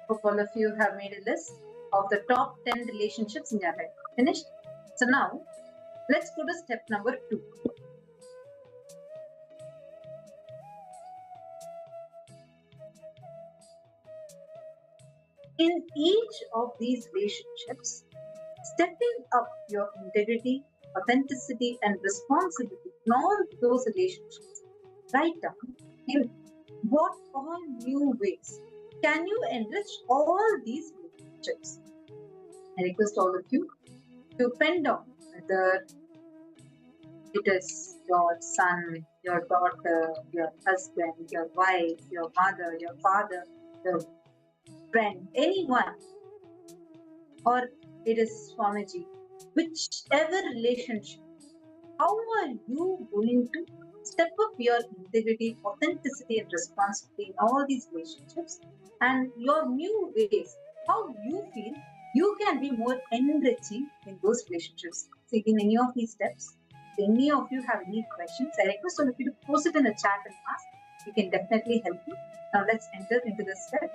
Hope all of you have made a list of the top 10 relationships in your life. Finished? So now, let's go to step number 2. In each of these relationships, stepping up your integrity, authenticity, and responsibility in all those relationships. Write down in what all new ways can you enrich all these relationships. I request all of you to pen down whether it is your son, your daughter, your husband, your wife, your mother, your father, your friend, anyone, or it is Swamiji, whichever relationship, how are you going to step up your integrity, authenticity, and responsibility in all these relationships, and your new ways, how you feel you can be more enriching in those relationships. So, in any of these steps, if any of you have any questions, I request all of you to post it in the chat and ask. We can definitely help you. Now, let's enter into the step.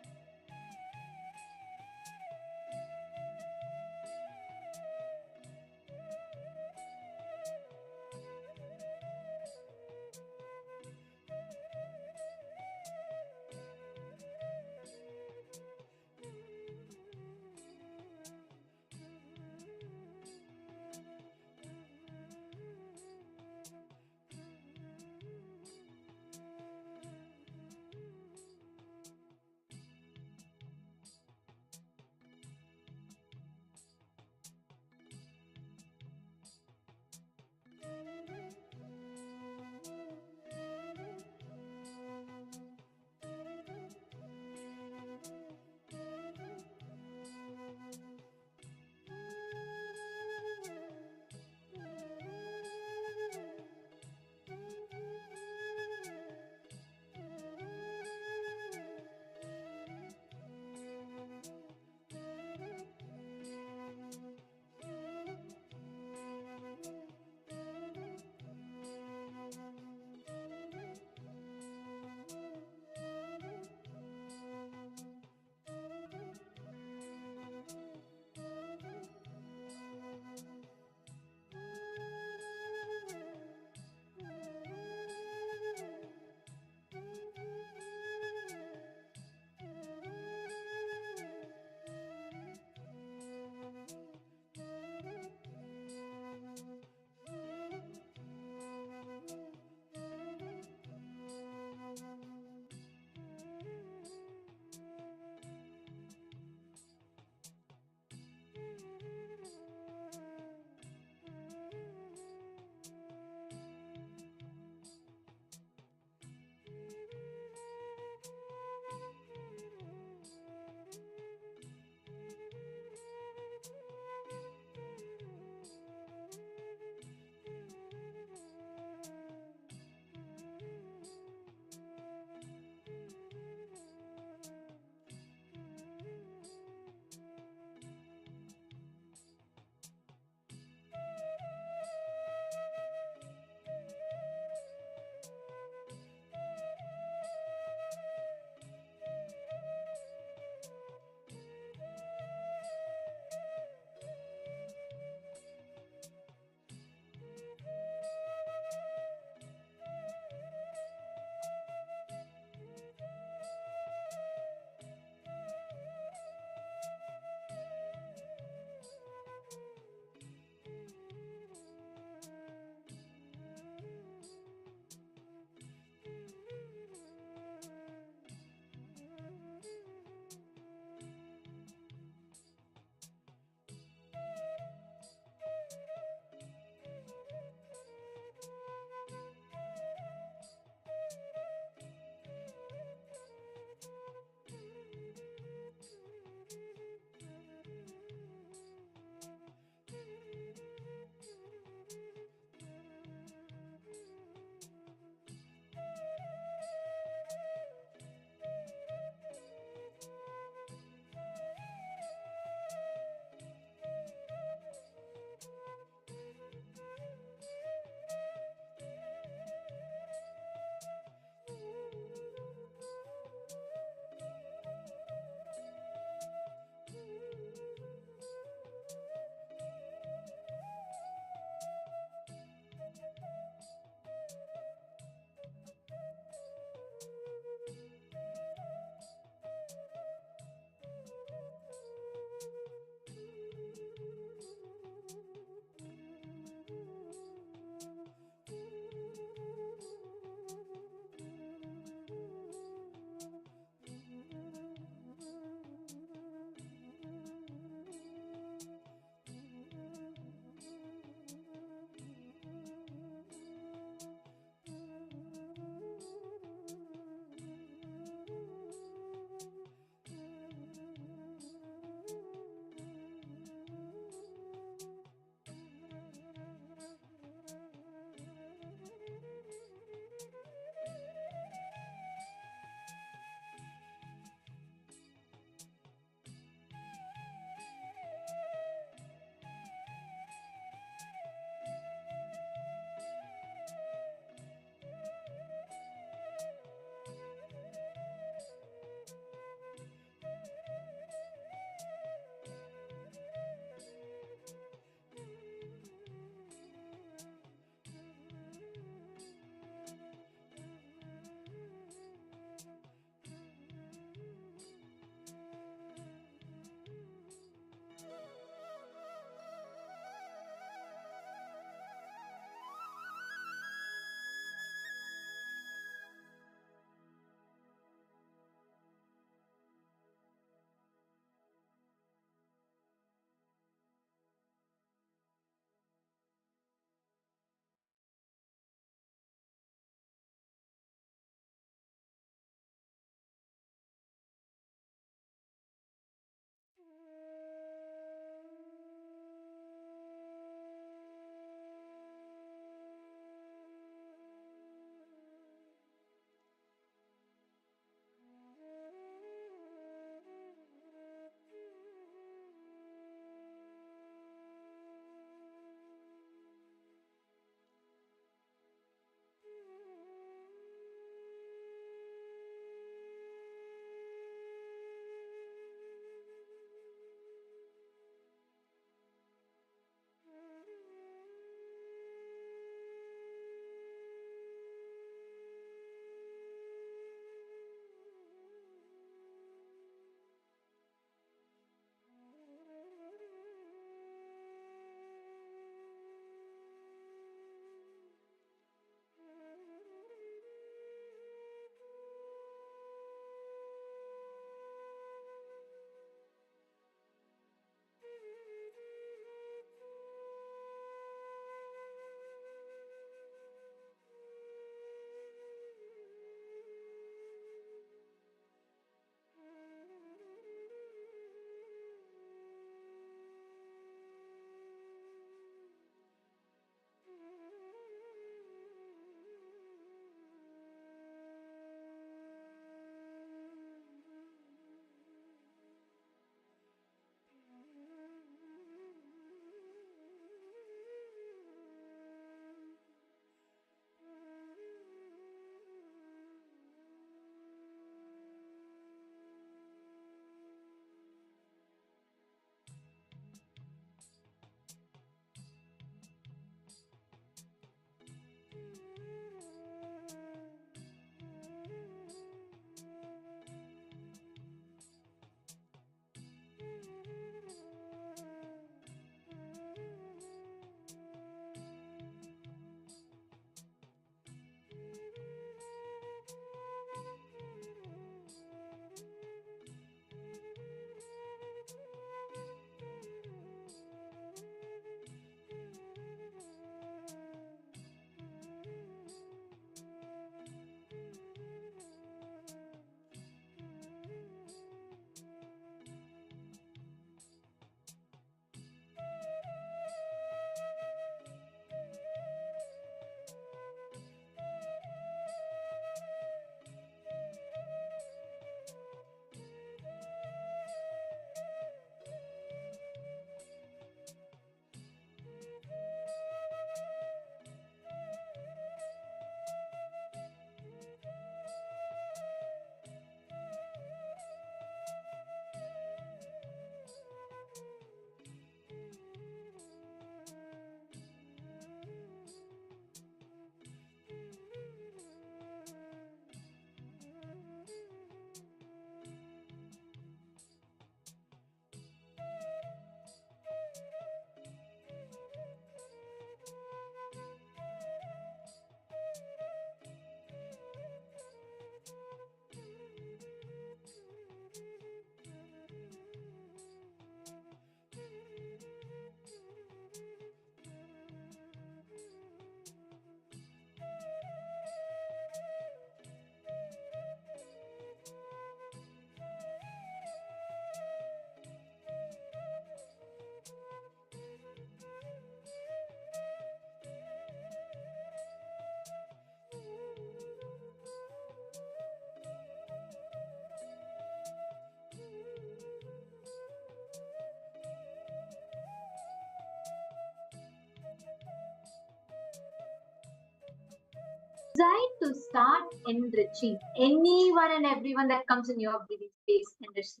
decide to start enriching anyone and everyone that comes in your breathing space,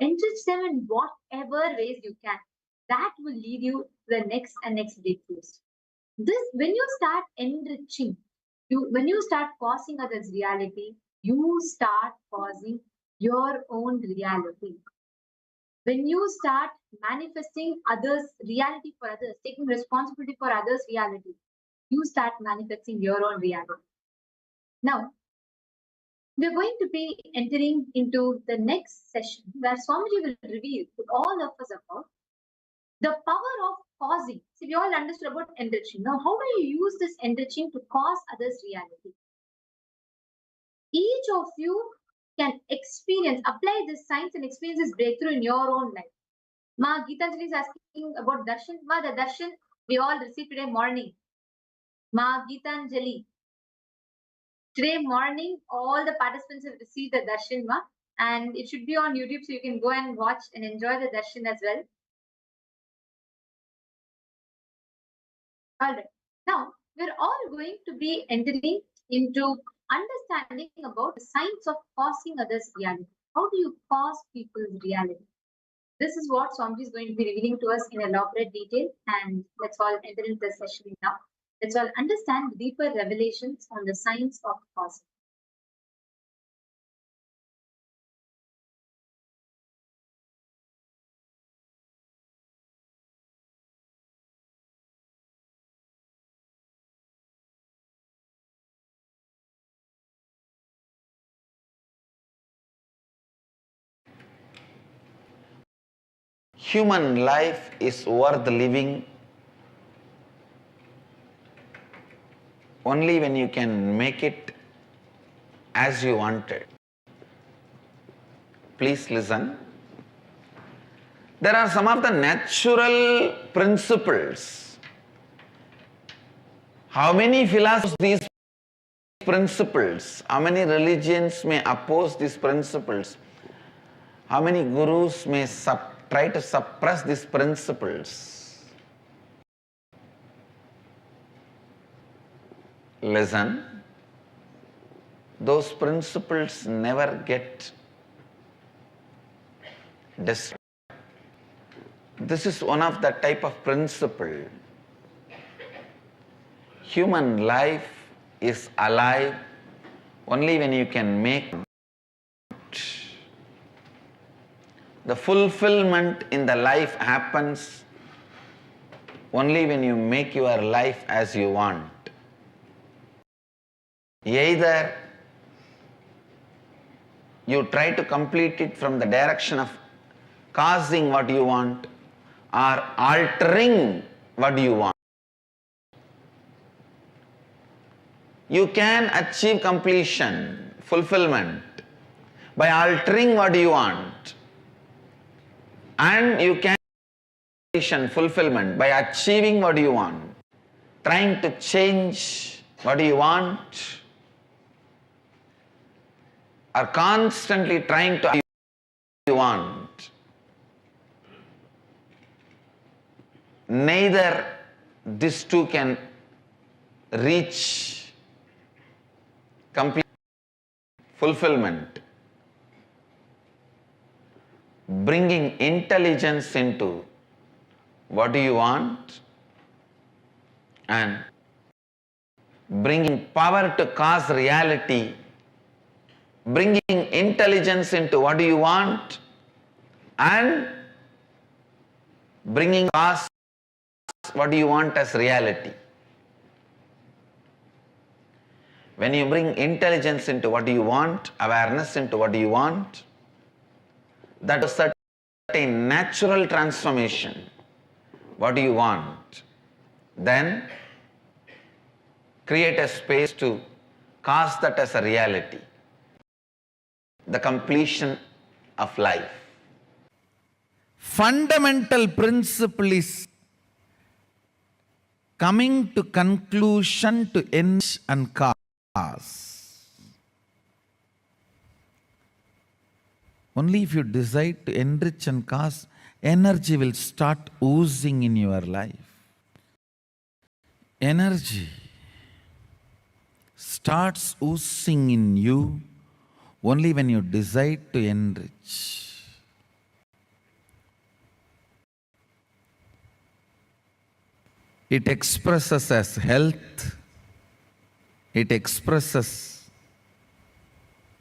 enrich them in whatever ways you can. That will lead you to the next and next breakthroughs. This, when you start enriching, when you start causing others reality, you start causing your own reality. When you start manifesting others' reality for others, taking responsibility for others' reality, you start manifesting your own reality. Now, we're going to be entering into the next session where Swamiji will reveal to all of us about the power of causing. See, we all understood about enriching. Now, how do you use this enriching to cause others' reality? Each of you can apply this science and experience this breakthrough in your own life. Ma, Geetanjali is asking about darshan. Ma, the darshan we all received today morning. Ma, Geetanjali. Today morning, all the participants have received the darshan, ma, and it should be on YouTube, so you can go and watch and enjoy the darshan as well. All right. Now, we're all going to be entering into understanding about the science of causing others' reality. How do you cause people's reality? This is what Swamiji is going to be revealing to us in elaborate detail, and let's all enter into the session now. Let's all understand deeper revelations on the science of causing. Human life is worth living only when you can make it as you want it. Please listen. There are some of the natural principles. How many philosophers these principles? How many religions may oppose these principles? How many gurus may try to suppress these principles? Listen. Those principles never get destroyed. This is one of the type of principle. Human life is alive only when you can make it. The fulfillment in the life happens only when you make your life as you want. Either you try to complete it from the direction of causing what you want or altering what you want. You can achieve completion, fulfillment by altering what you want, and you can completion, fulfillment by achieving what you want, trying to change what you want, or constantly trying to achieve what you want. Neither these two can reach complete fulfillment. Bringing intelligence into what do you want and bringing power to cause reality, bringing intelligence into what do you want and bringing cause what do you want as reality. When you bring intelligence into what do you want, awareness into what do you want, that is a natural transformation. What do you want? Then create a space to cause that as a reality. The completion of life. Fundamental principle is coming to conclusion to end and cause. Only if you decide to enrich and cause, energy will start oozing in your life. Energy starts oozing in you only when you decide to enrich. It expresses as health, it expresses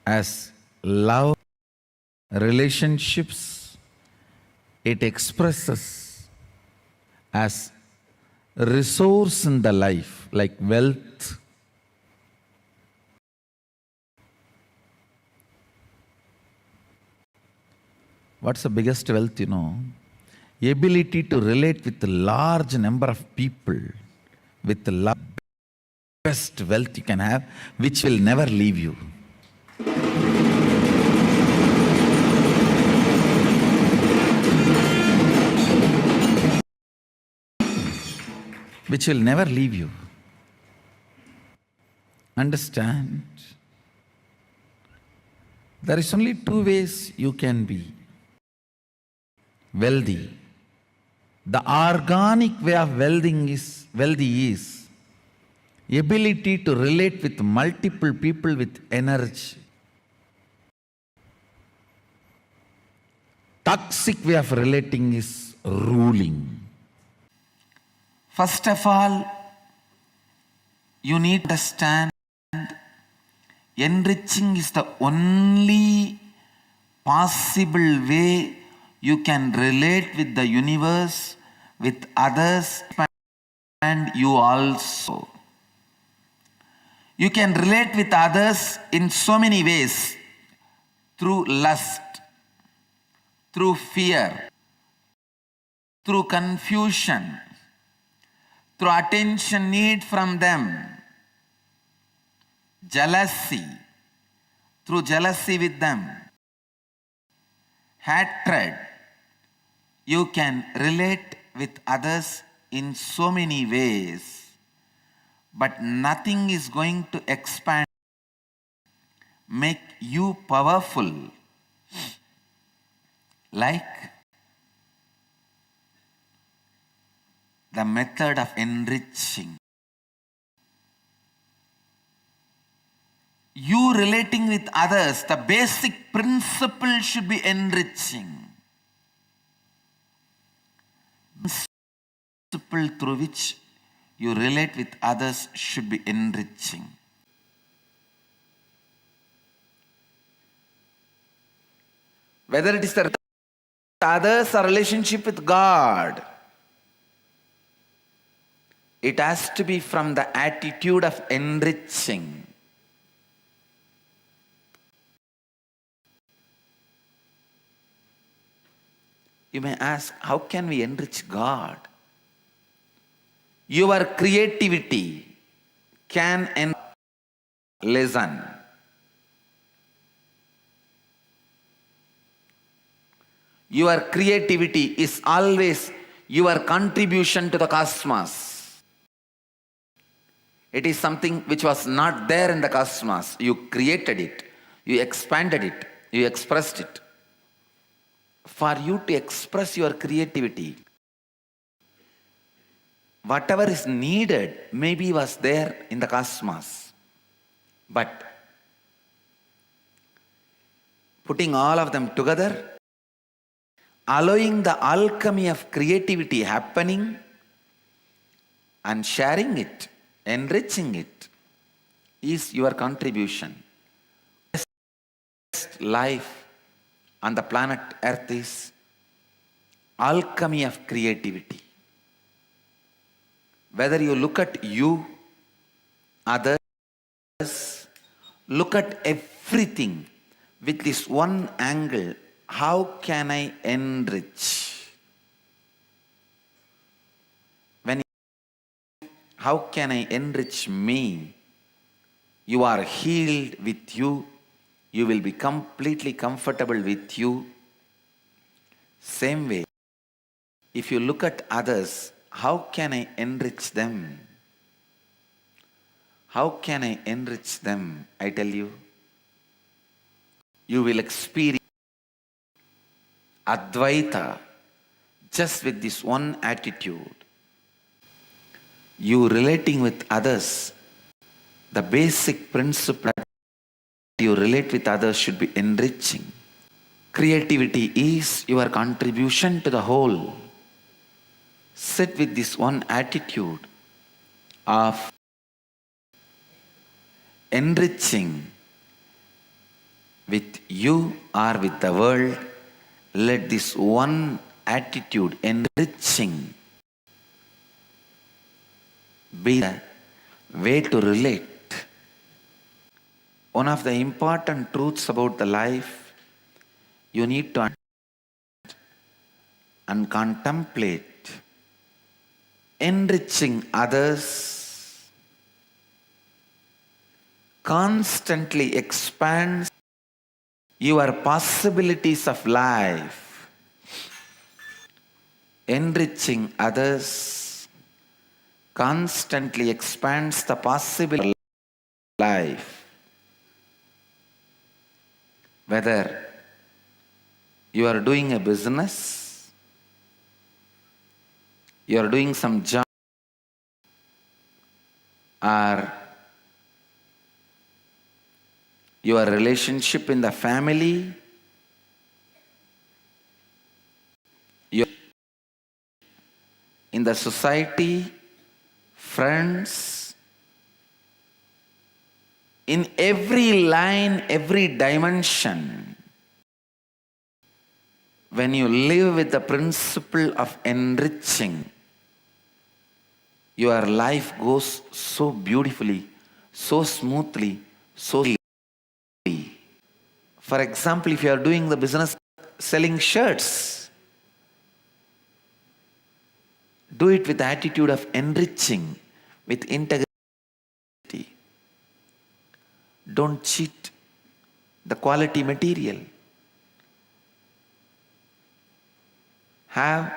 as love, relationships, it expresses as resource in the life, like wealth. What's the biggest wealth, you know? Ability to relate with a large number of people with the best wealth you can have, which will never leave you. Which will never leave you. Understand? There is only two ways you can be wealthy. The organic way of wealthy is ability to relate with multiple people with energy. Toxic way of relating is ruling. First of all, you need to understand enriching is the only possible way you can relate with the universe, with others, and you also. You can relate with others in so many ways, through lust, through fear, through confusion, through attention need from them, jealousy, through jealousy with them, hatred. You can relate with others in so many ways, but nothing is going to expand, make you powerful like the method of enriching. You relating with others, the basic principle should be enriching. Principle through which you relate with others should be enriching. Whether it is the others or relationship with God, it has to be from the attitude of enriching. You may ask, how can we enrich God? Your creativity can listen. Your creativity is always your contribution to the cosmos. It is something which was not there in the cosmos. You created it, you expanded it, you expressed it. For you to express your creativity, whatever is needed maybe was there in the cosmos. But putting all of them together, allowing the alchemy of creativity happening and sharing it, enriching it, is your contribution. Life on the planet Earth is alchemy of creativity. Whether you look at you, others, look at everything with this one angle. How can I enrich? How can I enrich me? You are healed with you. You will be completely comfortable with you. Same way, if you look at others, how can I enrich them? How can I enrich them? I tell you, you will experience Advaita just with this one attitude. You relating with others The basic principle that you relate with others should be enriching. Creativity is your contribution to the whole. Sit with this one attitude of enriching with you or with the world. Let this one attitude, enriching, be the way to relate. One of the important truths about the life, you need to understand and contemplate. Enriching others constantly expands your possibilities of life. Enriching others constantly expands the possibility of life. Whether you are doing a business, you are doing some job, or your relationship in the family, in the society, friends, in every line, every dimension, when you live with the principle of enriching, your life goes so beautifully, so smoothly, so easily. For example, if you are doing the business selling shirts, do it with the attitude of enriching, with integrity. Don't cheat the quality material. Have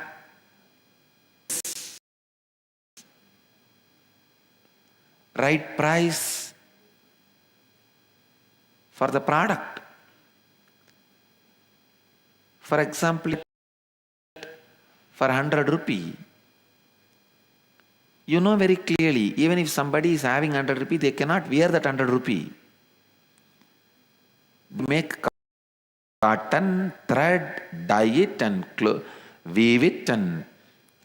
right price for the product. For example, for 100 rupee, you know very clearly, even if somebody is having 100 rupee, they cannot wear that 100 rupee. Make cotton, thread, dye it and weave it and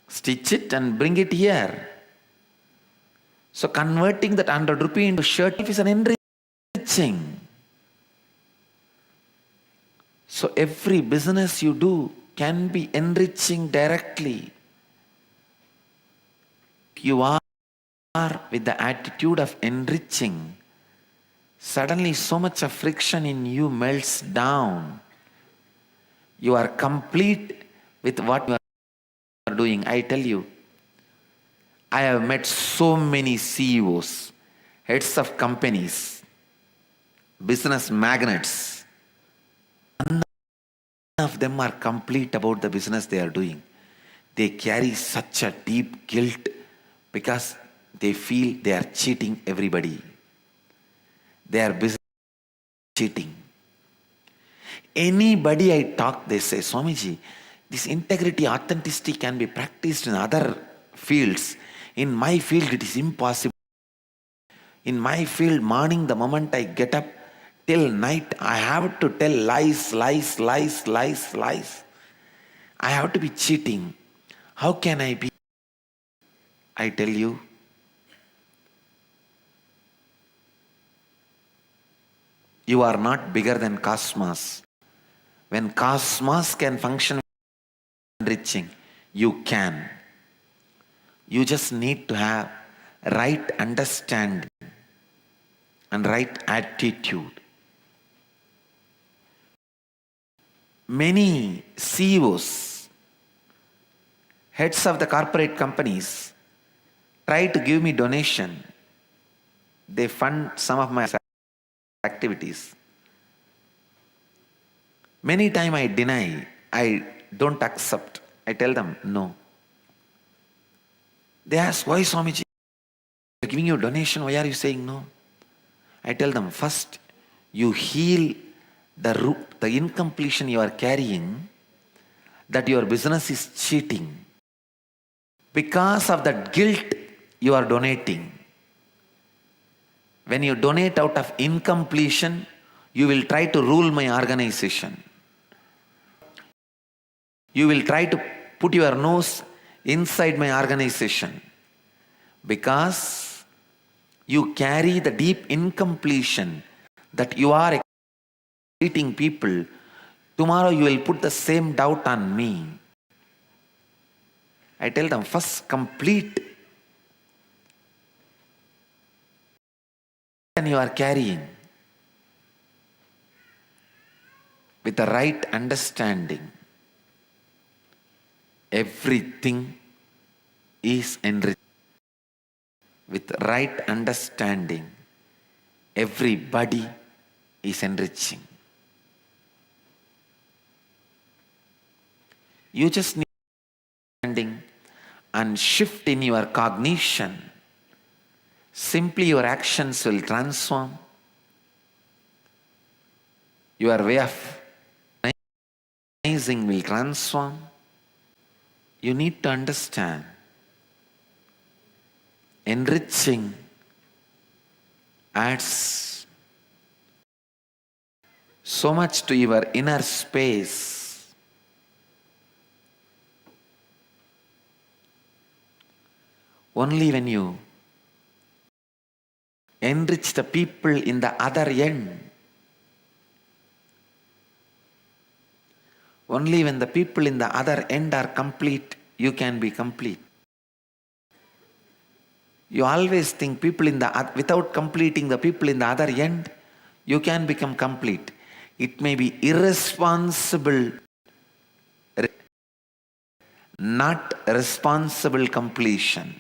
stitch it and bring it here. So converting that 100 rupee into shirt is an enriching. So every business you do can be enriching directly. You are with the attitude of enriching. Suddenly so much of friction in you melts down. You are complete with what you are doing. I tell you, I have met so many CEOs, heads of companies, business magnates. None of them are complete about the business they are doing. They carry such a deep guilt because they feel they are cheating everybody. They are busy cheating. Anybody I talk, they say, Swamiji, this integrity, authenticity can be practiced in other fields. In my field, it is impossible. In my field, morning, the moment I get up, till night, I have to tell lies, lies, lies, lies, lies. I have to be cheating. How can I be? I tell you, you are not bigger than cosmos. When cosmos can function enriching, you can. You just need to have right understanding and right attitude. Many CEOs, heads of the corporate companies, try to give me donation. They fund some of my activities. Many times I deny, I don't accept. I tell them no. They ask, why Swamiji? They're giving you a donation, why are you saying no? I tell them, first you heal the root, the incompletion you are carrying, that your business is cheating. Because of that guilt, you are donating. When you donate out of incompletion, you will try to rule my organization. You will try to put your nose inside my organization because you carry the deep incompletion that you are treating people. Tomorrow you will put the same doubt on me. I tell them, first complete and you are carrying with the right understanding. Everything is enriched. With right understanding, everybody is enriching. You just need understanding and shift in your cognition. Simply your actions will transform. Your way of recognizing will transform. You need to understand. Enriching adds so much to your inner space. Only when you enrich the people in the other end, only when the people in the other end are complete, you can be complete. You always think people in the without completing the people in the other end, you can become complete. It may be irresponsible, not responsible completion.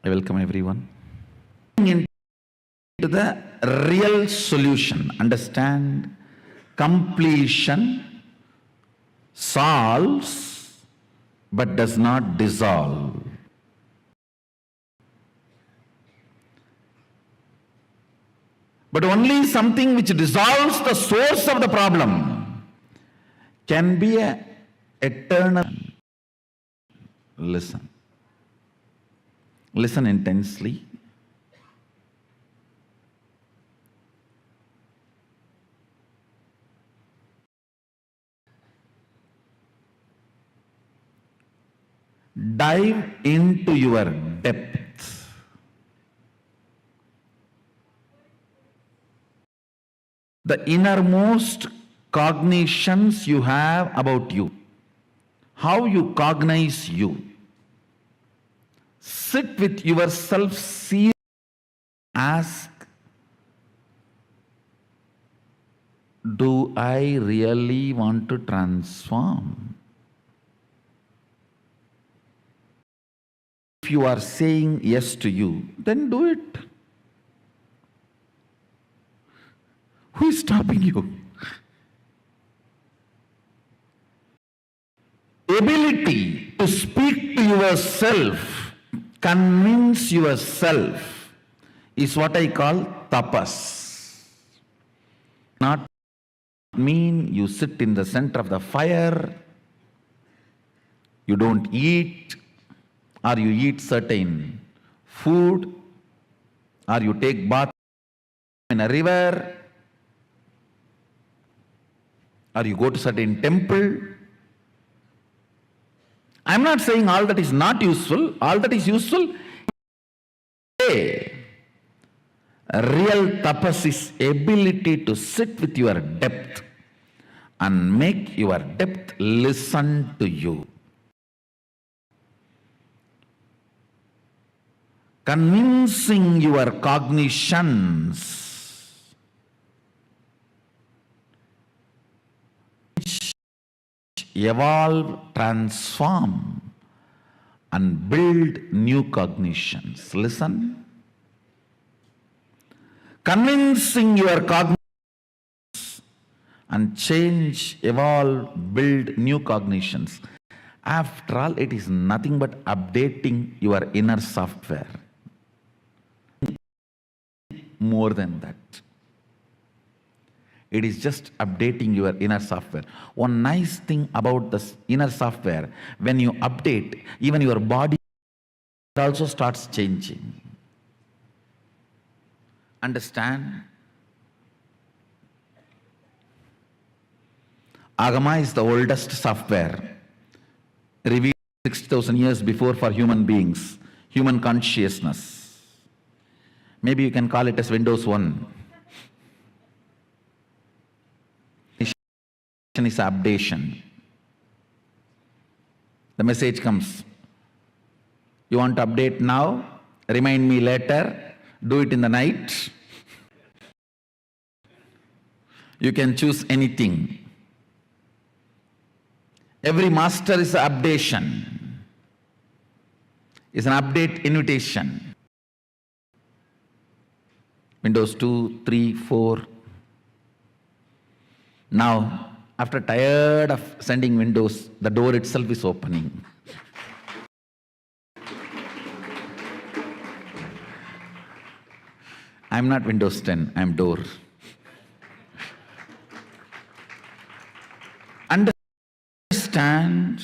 I welcome everyone into the real solution. Understand, completion solves but does not dissolve. But only something which dissolves the source of the problem can be an eternal. Listen. Listen intensely. Dive into your depth. The innermost cognitions you have about you. How you cognize you. Sit with yourself, see, ask, do I really want to transform? If you are saying yes to you, then do it. Who is stopping you? Ability to speak to yourself, convince yourself, is what I call tapas. Not mean you sit in the center of the fire, you don't eat, or you eat certain food, or you take bath in a river, or you go to certain temple. I'm not saying all that is not useful, all that is useful. Real tapas is ability to sit with your depth and make your depth listen to you. Convincing your cognitions. Evolve, transform, and build new cognitions. Listen. Convincing your cognitions and change, evolve, build new cognitions. After all, it is nothing but updating your inner software. More than that. It is just updating your inner software. One nice thing about this inner software, when you update, even your body also starts changing. Understand? Agama is the oldest software, revealed 6,000 years before for human beings, human consciousness. Maybe you can call it as Windows 1. Is updation. The message comes. You want to update now? Remind me later. Do it in the night. You can choose anything. Every master is an updation. Is an update invitation. Windows 2, 3, 4. Now, after tired of sending windows, the door itself is opening. I'm not Windows 10, I'm door. Understand?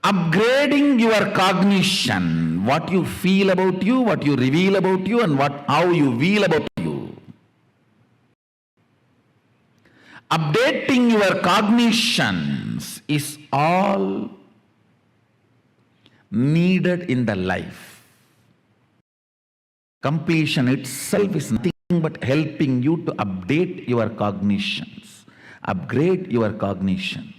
Upgrading your cognition, what you feel about you, what you reveal about you, and how you feel about you. Updating your cognitions is all needed in the life. Completion itself is nothing but helping you to update your cognitions, upgrade your cognitions.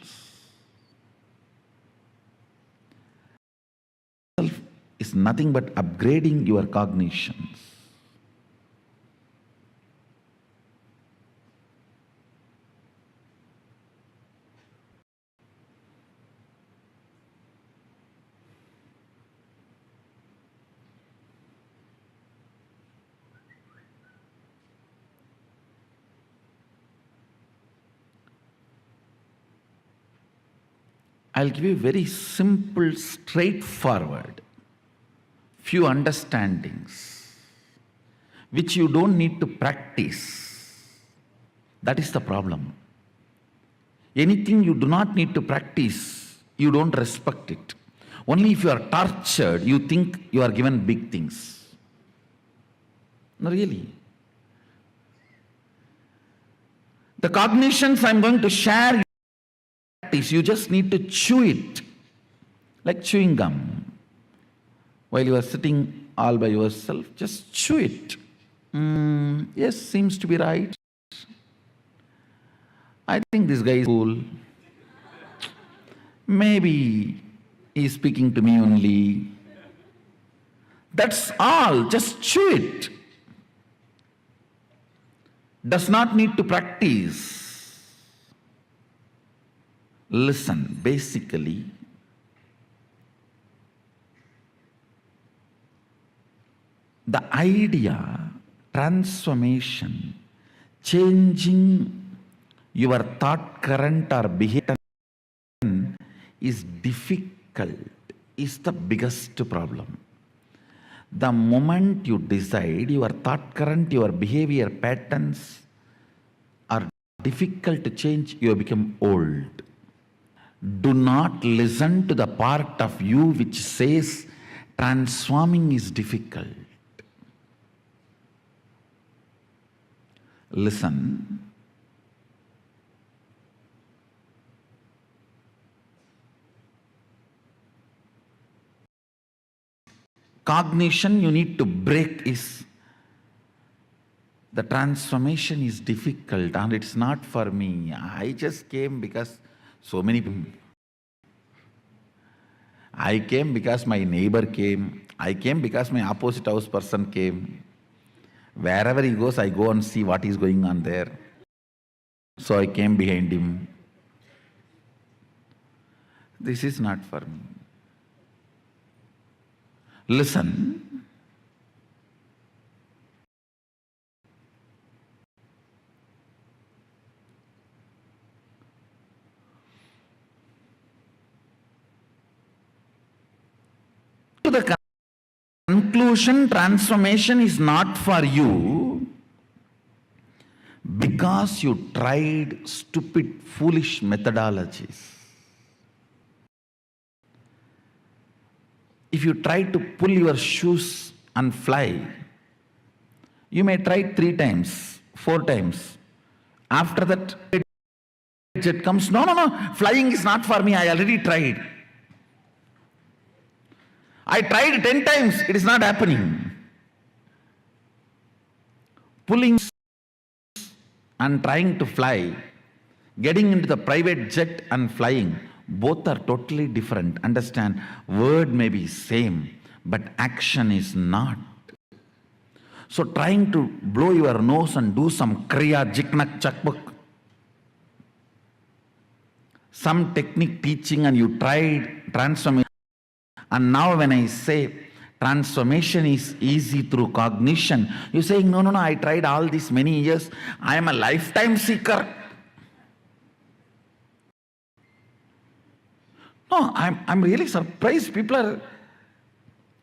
Itself is nothing but upgrading your cognitions. I'll give you very simple, straightforward, few understandings, which you don't need to practice. That is the problem. Anything you do not need to practice, you don't respect it. Only if you are tortured, you think you are given big things. No, really. The cognitions I'm going to share, you just need to chew it like chewing gum. While you are sitting all by yourself, just chew it. Yes, seems to be right. I think this guy is cool. Maybe he's speaking to me only. That's all, just chew it. Does not need to practice. Listen, basically, the idea, transformation, changing your thought current or behavior is difficult, is the biggest problem. The moment you decide your thought current, your behavior patterns are difficult to change, you become old. Do not listen to the part of you which says transforming is difficult. Listen. Cognition you need to break is the transformation is difficult and it's not for me. I just came because so many people. I came because my neighbor came. I came because my opposite house person came. Wherever he goes, I go and see what is going on there. So I came behind him. This is not for me. Listen. To the conclusion, transformation is not for you because you tried stupid, foolish methodologies. If you try to pull your shoes and fly, you may try 3 times, 4 times. After that, jet comes, no, flying is not for me, I already tried. I tried 10 times, it is not happening. Pulling and trying to fly, getting into the private jet and flying, both are totally different. Understand, word may be same, but action is not. So trying to blow your nose and do some Kriya, Jiknak, Chakbuk, some technique teaching, and you tried transformation. And now when I say transformation is easy through cognition, you're saying, no, I tried all these many years. I am a lifetime seeker. No, I'm really surprised. People are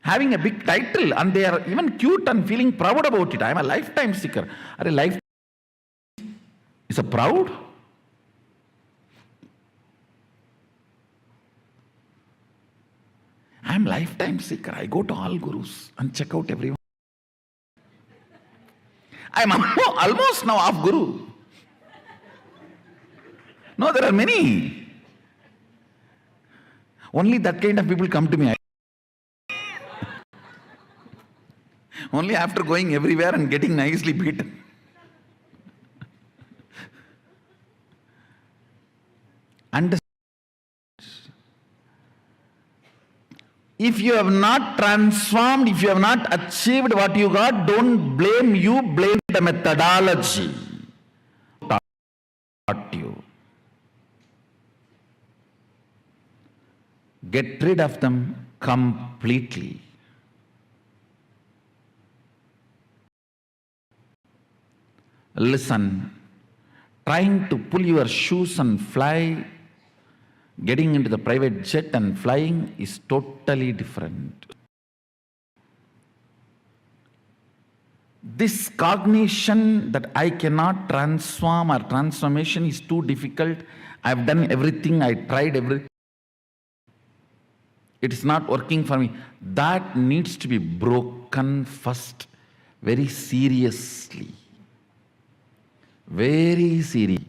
having a big title and they are even cute and feeling proud about it. I'm a lifetime seeker. Are a life is a proud? I'm lifetime seeker. I go to all gurus and check out everyone. I'm almost now off guru. No, there are many. Only that kind of people come to me. Only after going everywhere and getting nicely beaten. Understand? If you have not transformed, if you have not achieved what you got, don't blame you, blame the methodology taught you. Get rid of them completely. Listen, trying to pull your shoes and fly, getting into the private jet and flying is totally different. This cognition that I cannot transform or transformation is too difficult. I've done everything, I tried everything. It is not working for me. That needs to be broken first, very seriously. Very serious.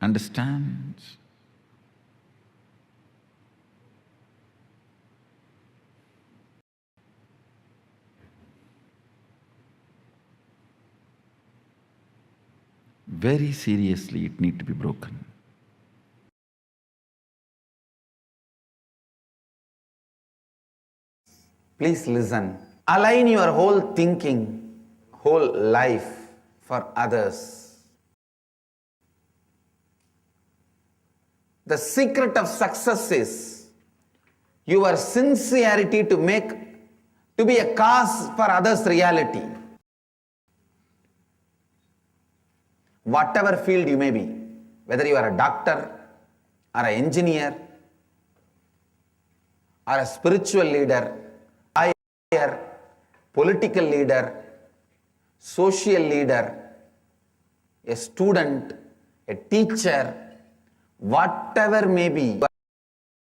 Understand? Very seriously, it needs to be broken. Please listen. Align your whole thinking, whole life for others. The secret of success is your sincerity to be a cause for others' reality. Whatever field you may be, whether you are a doctor or an engineer or a spiritual leader, political leader, social leader, a student, a teacher, whatever may be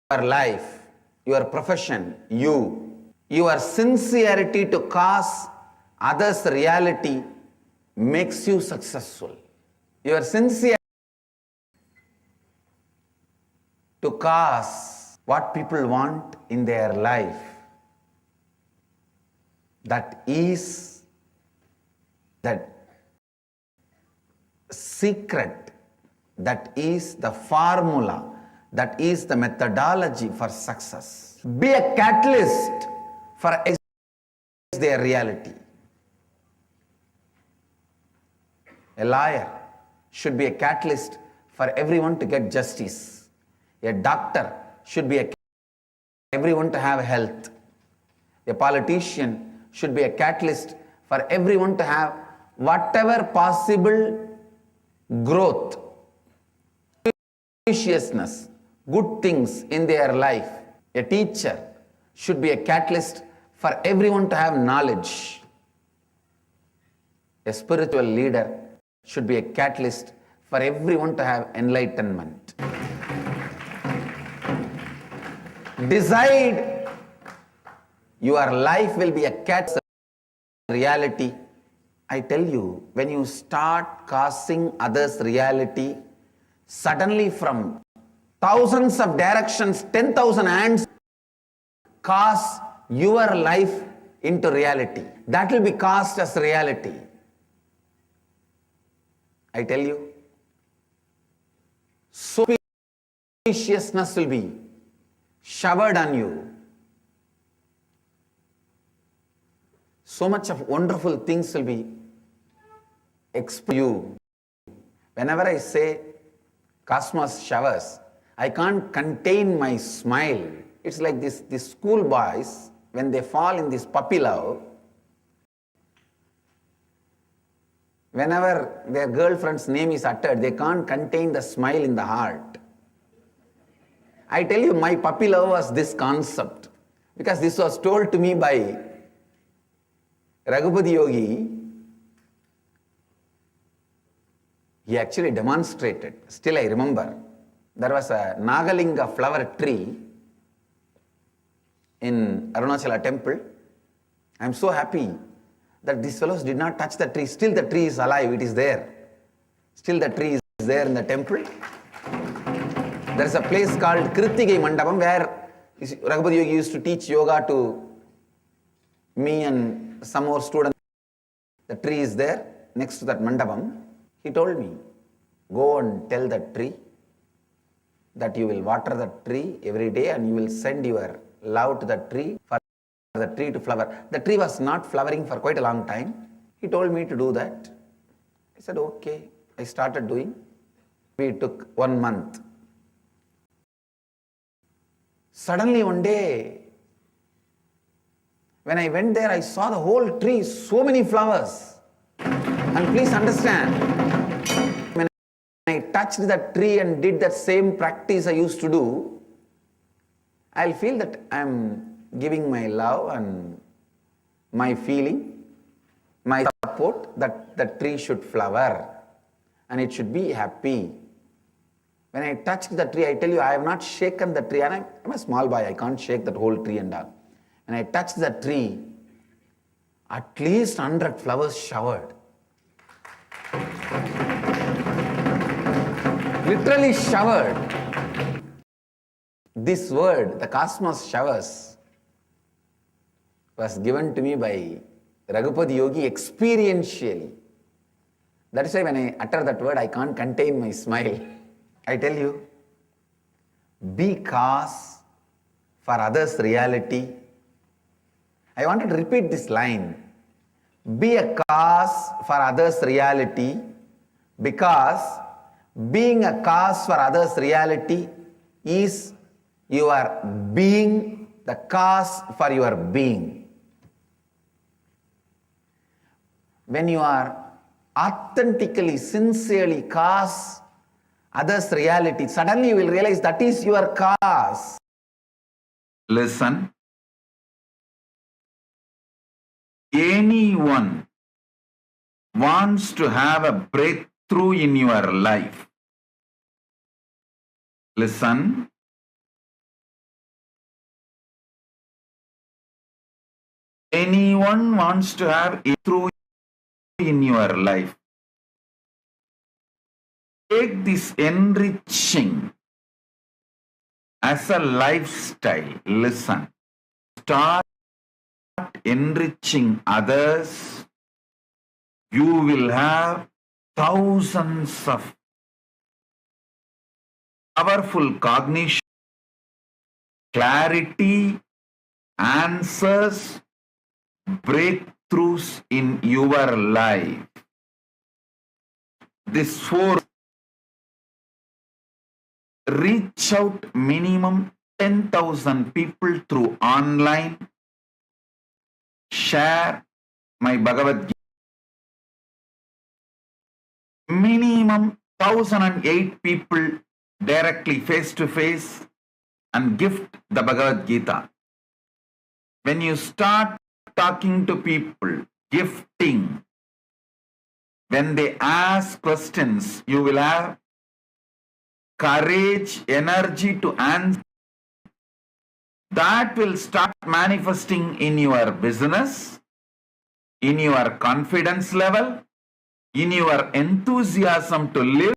your life, your profession, your sincerity to cause others' reality makes you successful. Your sincerity to cause what people want in their life, that is that secret, that is the formula, that is the methodology for success. Be a catalyst for their reality. A lawyer should be a catalyst for everyone to get justice. A doctor should be a catalyst for everyone to have health. A politician should be a catalyst for everyone to have whatever possible growth, graciousness, good things in their life. A teacher should be a catalyst for everyone to have knowledge. A spiritual leader should be a catalyst for everyone to have enlightenment. Decide your life will be a catalyst reality. I tell you, when you start causing others reality, suddenly from thousands of directions, 10,000 hands cause your life into reality. That will be cast as reality. I tell you, so spaciousness will be showered on you. So much of wonderful things will be exposed to you. Whenever I say cosmos showers, I can't contain my smile. It's like these school boys, when they fall in this puppy love, whenever their girlfriend's name is uttered, they can't contain the smile in the heart. I tell you, my puppy love was this concept, because this was told to me by Raghupati Yogi. He actually demonstrated. Still I remember, there was a Nagalinga flower tree in Arunachala temple. I am so happy that these fellows did not touch the tree. Still the tree is alive, it is there. Still the tree is there in the temple. There is a place called Kritigai Mandapam where Raghupati Yogi used to teach yoga to me and some more students. The tree is there next to that mandapam. He told me, go and tell the tree that you will water the tree every day and you will send your love to the tree for the tree to flower. The tree was not flowering for quite a long time. He told me to do that. I said, okay. I started doing. It took 1 month. Suddenly one day, when I went there, I saw the whole tree, so many flowers. And please understand, when I touched that tree and did that same practice I used to do, I'll feel that I'm giving my love and my feeling, my support, that the tree should flower and it should be happy. When I touched the tree, I tell you, I have not shaken the tree, and I'm a small boy, I can't shake that whole tree and all. When I touched the tree, at least 100 flowers showered. Literally showered. This word, the cosmos showers, was given to me by Raghupati Yogi experientially. That is why when I utter that word, I can't contain my smile. I tell you, be cause for others' reality. I wanted to repeat this line. Be a cause for others' reality, because being a cause for others' reality is your being the cause for your being. When you are authentically, sincerely cause others' reality, suddenly you will realize that is your cause. Listen. Anyone wants to have a breakthrough in your life. Listen. Anyone wants to have a breakthrough in your life. Take this enriching as a lifestyle. Listen. Start enriching others. You will have thousands of powerful cognition, clarity, answers, breakthroughs in your life. This four, reach out minimum 10,000 people through online, share my Bhagavad Gita. Minimum 1,008 people directly face to face and gift the Bhagavad Gita. When you start talking to people, gifting, When they ask questions, you will have courage, energy to answer. That will start manifesting in your business, in your confidence level, in your enthusiasm to live,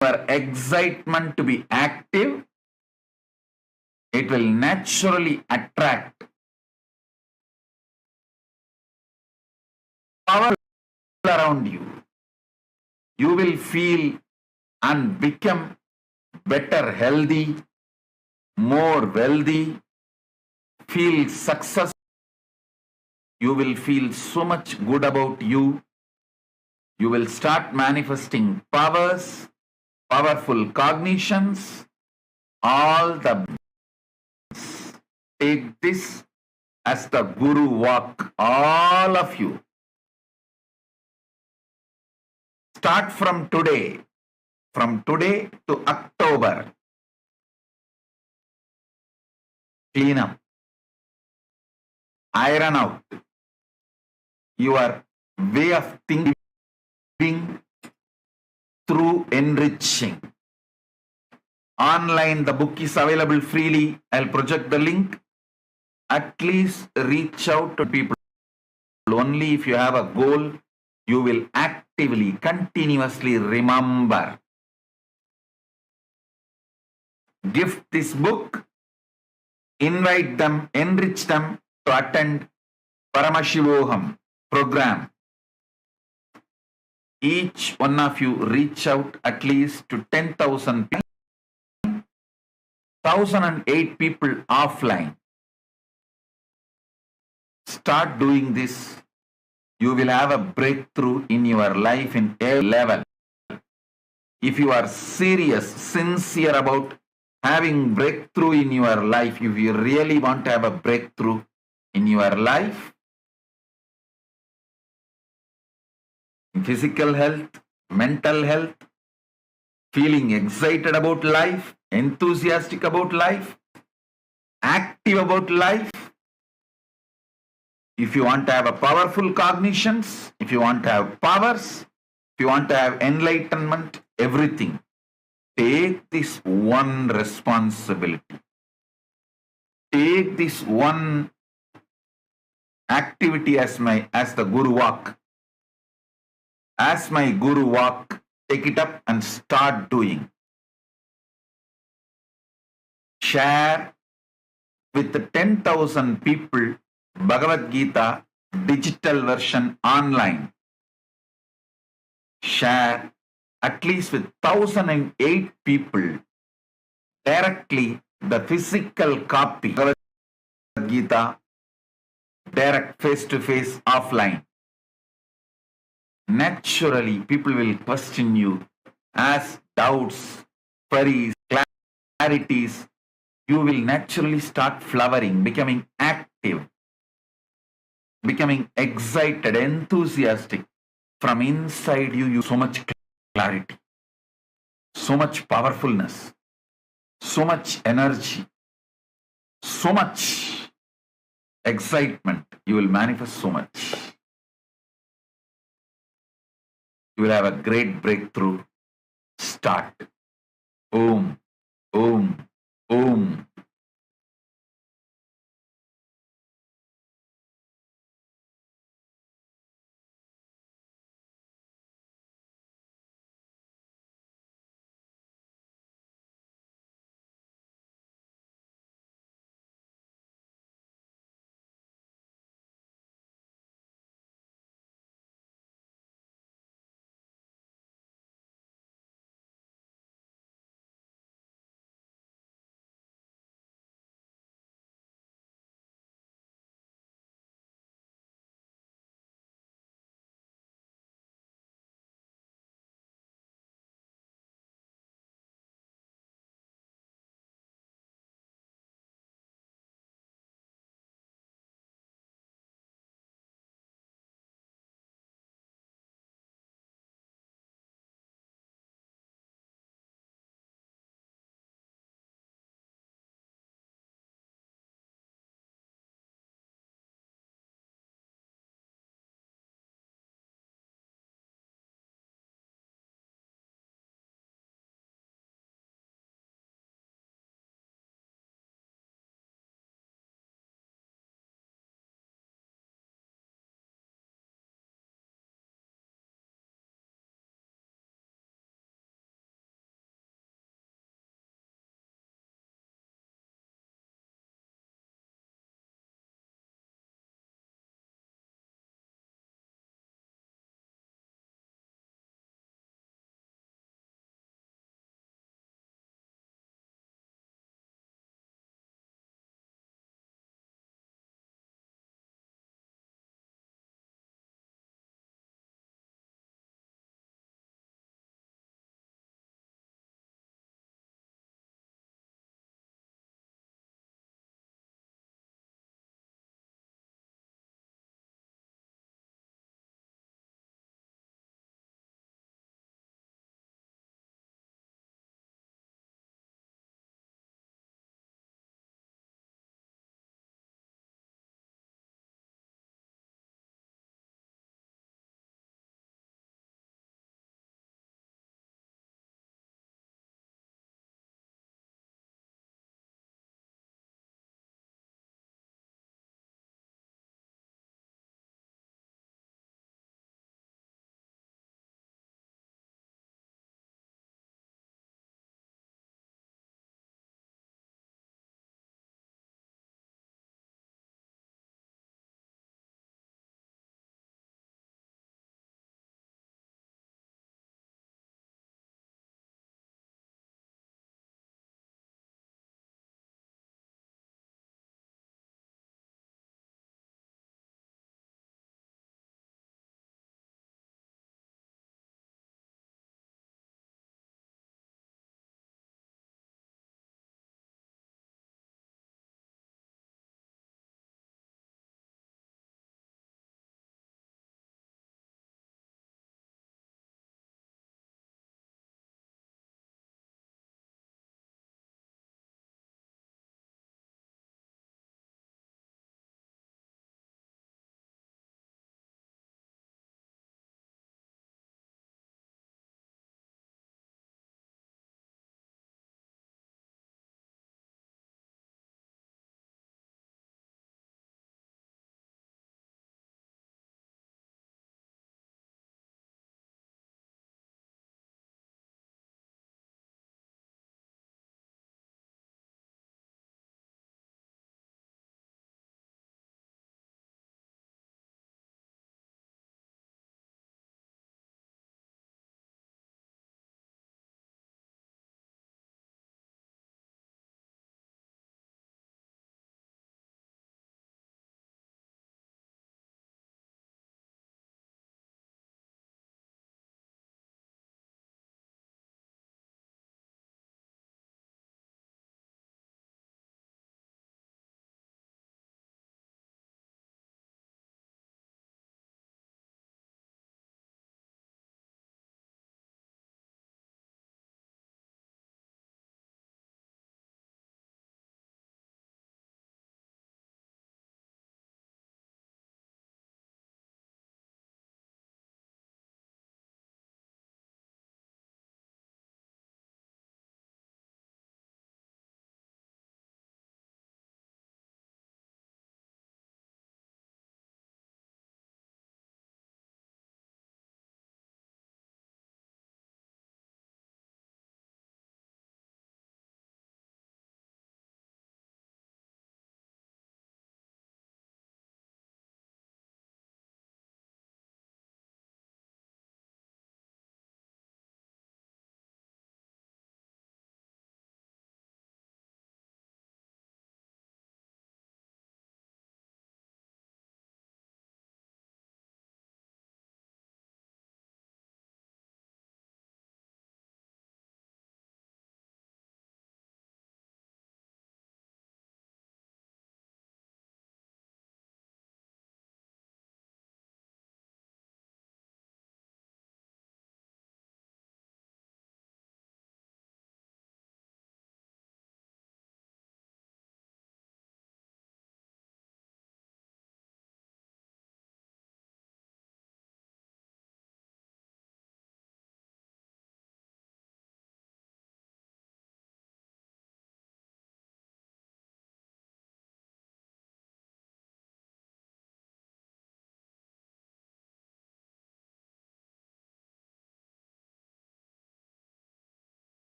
your excitement to be active. It will naturally attract power around you. You will feel and become better, healthy, more wealthy, feel success. You will feel so much good about you. You will start manifesting powers, powerful cognitions, all the. Take this as the Guru walk, all of you. Start from today to October. Clean up, iron out your way of thinking through enriching. Online, the book is available freely. I'll project the link. At least reach out to people. Only if you have a goal, you will actively, continuously remember. Gift this book, invite them, enrich them to attend Paramashivoham program. Each one of you reach out at least to 10,000 people, 1,008 people offline. Start doing this. You will have a breakthrough in your life in every level. If you are serious, sincere about having breakthrough in your life, if you really want to have a breakthrough in your life, in physical health, mental health, feeling excited about life, enthusiastic about life, active about life, if you want to have a powerful cognitions, if you want to have powers, if you want to have enlightenment, everything, take this one responsibility. Take this one activity as the Guru walk. As my Guru walk, take it up and start doing. Share with the 10,000 people Bhagavad Gita digital version online. Share at least with 1,008 people directly the physical copy of Bhagavad Gita, direct face-to-face offline. Naturally, people will question you, ask doubts, queries, clarities. You will naturally start flowering, becoming active, becoming excited, enthusiastic. From inside you so much clarity, so much powerfulness, so much energy, so much excitement. You will manifest so much. You will have a great breakthrough. Start. Om, Om, Om.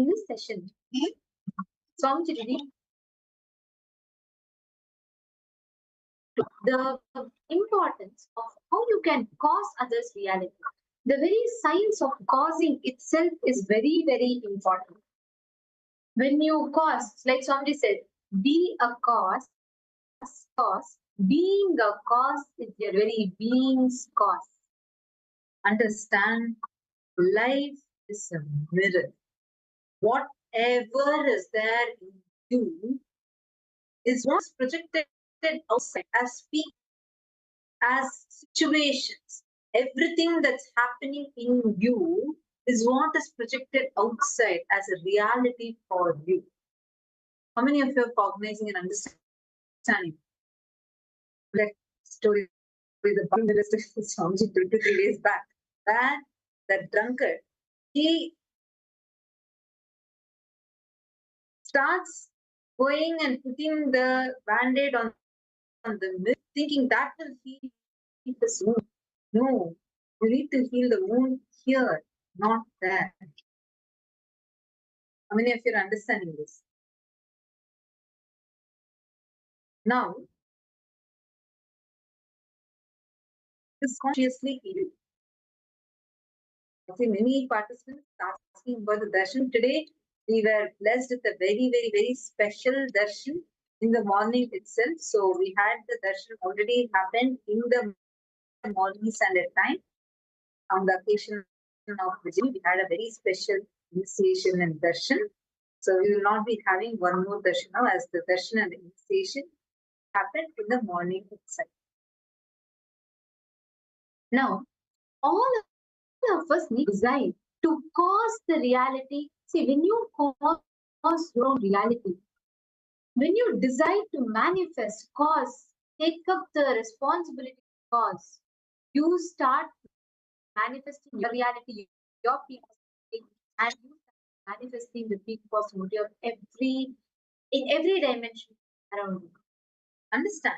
in this session, Swamiji read the importance of how you can cause others reality. The very science of causing itself is very, very important. When you cause, like Swamiji said, be a cause, being a cause is your very being's cause. Understand, life is a mirror. Whatever is there in you is what's projected outside as people, as situations. Everything that's happening in you is what is projected outside as a reality for you. How many of you are cognizing and understanding? Like story with the Bangladesh Swamiji 2 to 3 days back, that drunkard, he starts going and putting the band-aid on the milk, thinking that will heal his wound. No, you need to heal the wound here, not there. How many of you are understanding this? Now, this consciously healing. I see many participants asking about the darshan. Today, we were blessed with a very, very, very special darshan in the morning itself. So we had the darshan already happened in the morning standard time. On the occasion of Vijay, we had a very special initiation and darshan. So we will not be having one more darshan now, as the darshan and the initiation happened in the morning itself. Now, all of us need desire to cause the reality. See, when you cause your own reality, when you decide to manifest, cause, take up the responsibility to cause, you start manifesting your reality, your peak possibility, and you start manifesting the peak possibility of in every dimension around you. Understand?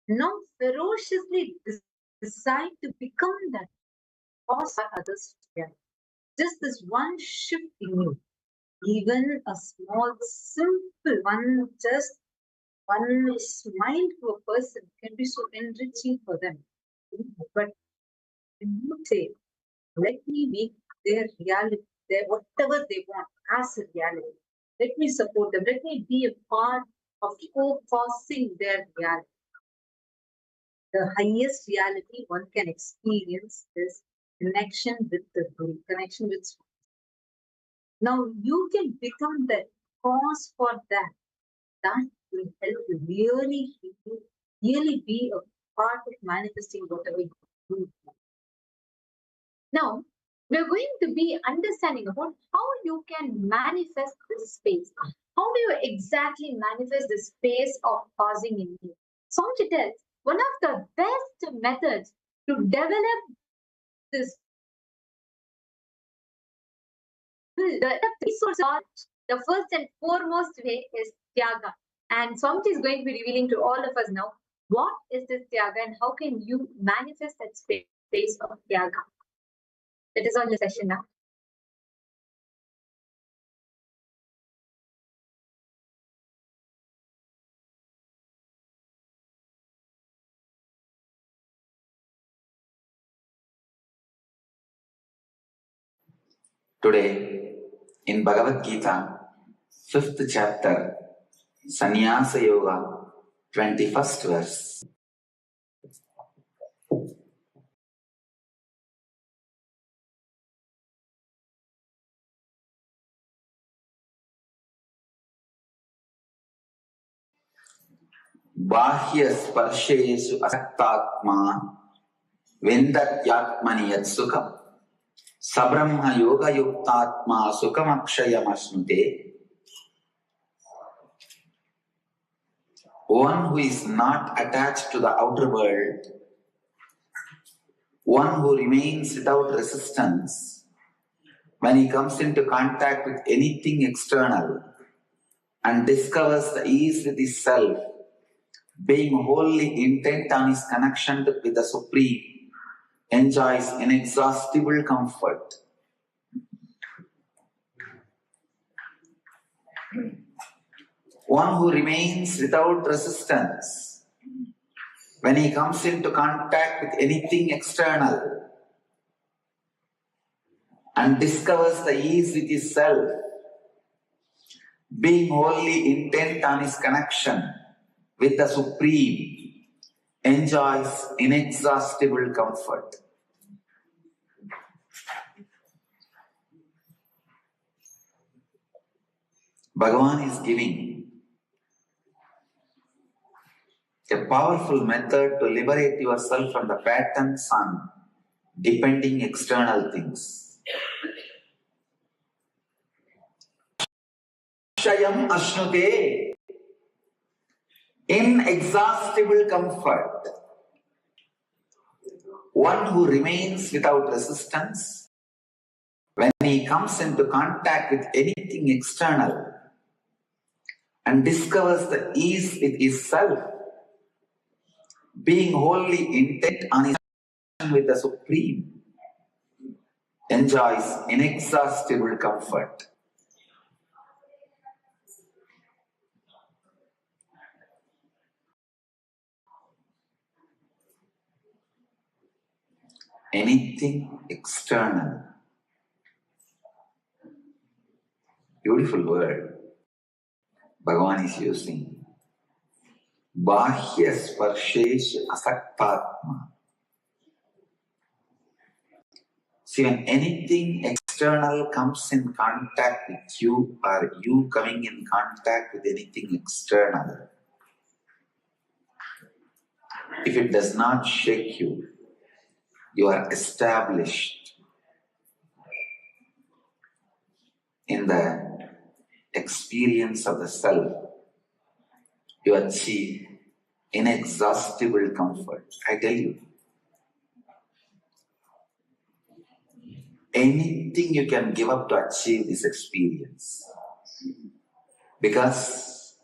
Now ferociously decide to become that cause for others to get. Just this one shift in you, even a small, simple one, just one smile to a person can be so enriching for them. But when you say, let me make their reality, their whatever they want as a reality, let me support them, let me be a part of co-causing their reality. The highest reality one can experience is connection with the Guru, connection with Swami. Now you can become the cause for that. That will help you really be a part of manifesting whatever you do. Now, we're going to be understanding about how you can manifest this space. How do you exactly manifest the space of causing in you? Swamiji tells one of the best methods to develop this, the resource of the first and foremost way is Tyaga. And Swamiji is going to be revealing to all of us now what is this Tyaga and how can you manifest that space of Tyaga. It is on the session now. Today, in Bhagavad Gita, 5th chapter, Sannyasa Yoga, 21st verse. Bahya sparshesu asaktatma vendatyatmani yat sukham sabrahma yoga yuktatma sukhamakshayam. One who is not attached to the outer world, one who remains without resistance, when he comes into contact with anything external and discovers the ease with his self, being wholly intent on his connection with the Supreme, enjoys inexhaustible comfort. One who remains without resistance when he comes into contact with anything external and discovers the ease with his self, being wholly intent on his connection with the Supreme, enjoys inexhaustible comfort. Bhagavan is giving a powerful method to liberate yourself from the patterns on depending external things. Shayam Ashnute, inexhaustible comfort. One who remains without resistance when he comes into contact with anything external and discovers the ease with his self, being wholly intent on his connection with the Supreme, enjoys inexhaustible comfort. Anything external. Beautiful word Bhagavan is using. Bahya sparshesh asaktatma. See, when anything external comes in contact with you, or you coming in contact with anything external, if it does not shake you, you are established in the experience of the self. You achieve inexhaustible comfort. I tell you, anything you can give up to achieve this experience. Because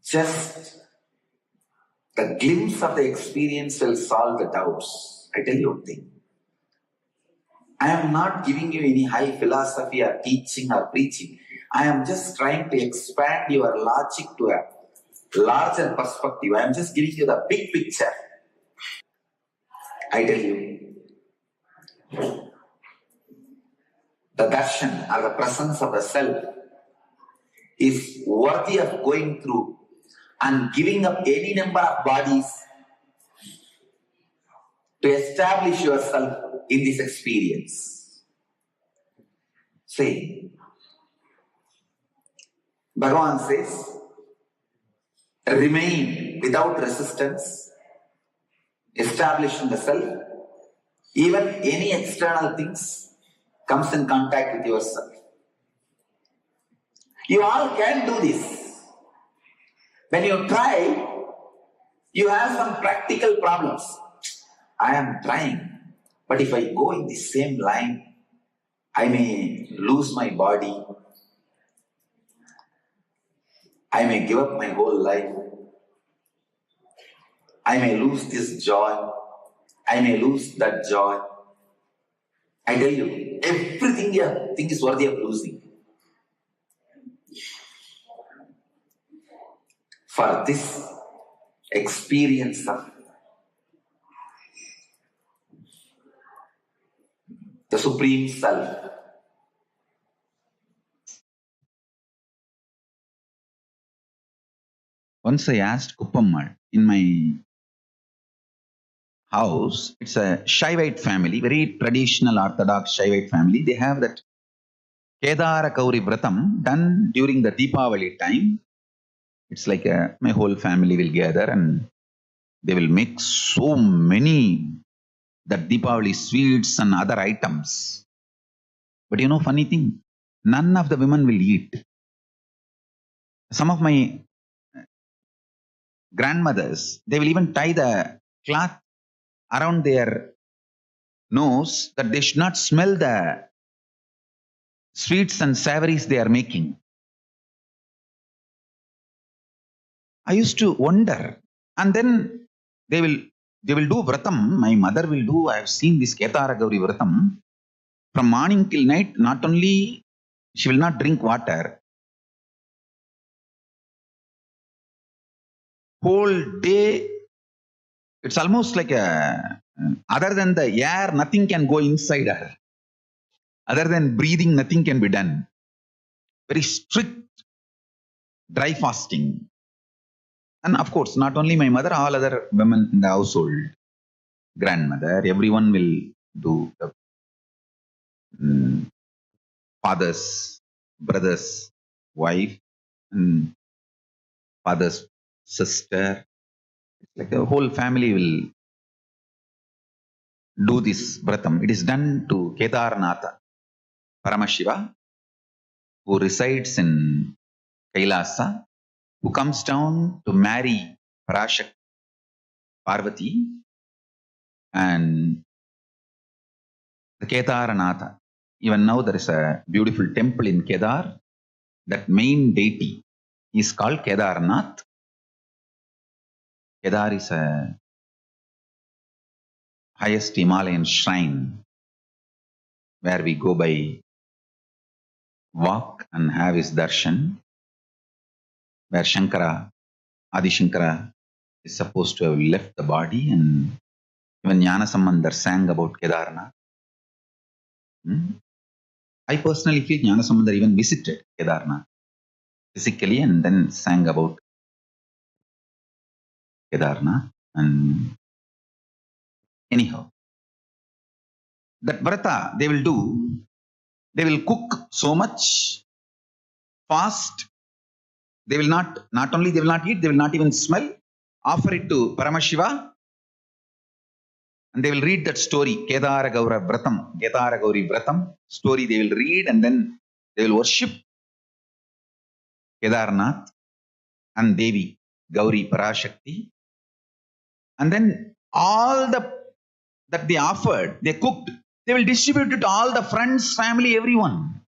just the glimpse of the experience will solve the doubts. I tell you one thing. I am not giving you any high philosophy or teaching or preaching. I am just trying to expand your logic to a larger perspective. I am just giving you the big picture. I tell you, the darshan or the presence of the self is worthy of going through and giving up any number of bodies to establish yourself in this experience. See, Bhagavan says, remain without resistance, establish in the self. Even any external things comes in contact with yourself. You all can do this. When you try, you have some practical problems. I am trying, but if I go in the same line, I may lose my body. I may give up my whole life. I may lose this joy. I may lose that joy. I tell you, everything you think is worthy of losing. For this experience of the Supreme Self. Once I asked Kuppammal in my house, it's a Shaivite family, very traditional Orthodox Shaivite family. They have that Kedara Kauri Vratam done during the Deepavali time. It's like my whole family will gather and they will make so many that Deepavali sweets and other items. But you know, funny thing, none of the women will eat. Some of my grandmothers, they will even tie the cloth around their nose that they should not smell the sweets and savories they are making. I used to wonder, and then they will They will do vratam. My mother will do. I have seen this Ketara Gauri vratam. From morning till night, not only she will not drink water, whole day, it's almost like other than the air, nothing can go inside her. Other than breathing, nothing can be done. Very strict dry fasting. And of course, not only my mother, all other women in the household, grandmother, everyone will do the father's brother's wife and father's sister. Like the whole family will do this vratam. It is done to Kedarnatha, Paramashiva, who resides in KAILASA, who comes down to marry Parashak Parvati, and the Kedarnatha. Even now there is a beautiful temple in Kedar. That main deity is called Kedarnath. Kedar is a highest Himalayan shrine where we go by walk and have his darshan, where Shankara, Adi Shankara, is supposed to have left the body, and even Jnana Sambandar sang about Kedarnath. I personally feel Jnana Sambandar even visited Kedarnath physically and then sang about Kedarnath. And anyhow, that vrata they will do, they will cook so much fast, they will not only they will not eat, they will not even smell, offer it to Paramashiva, and they will read that story, Kedara Gaura Vratam, Kedara Gauri Vratam story they will read, and then they will worship Kedarnath and Devi, Gauri Parashakti. And then all that they offered, they cooked, they will distribute it to all the friends, family, everyone.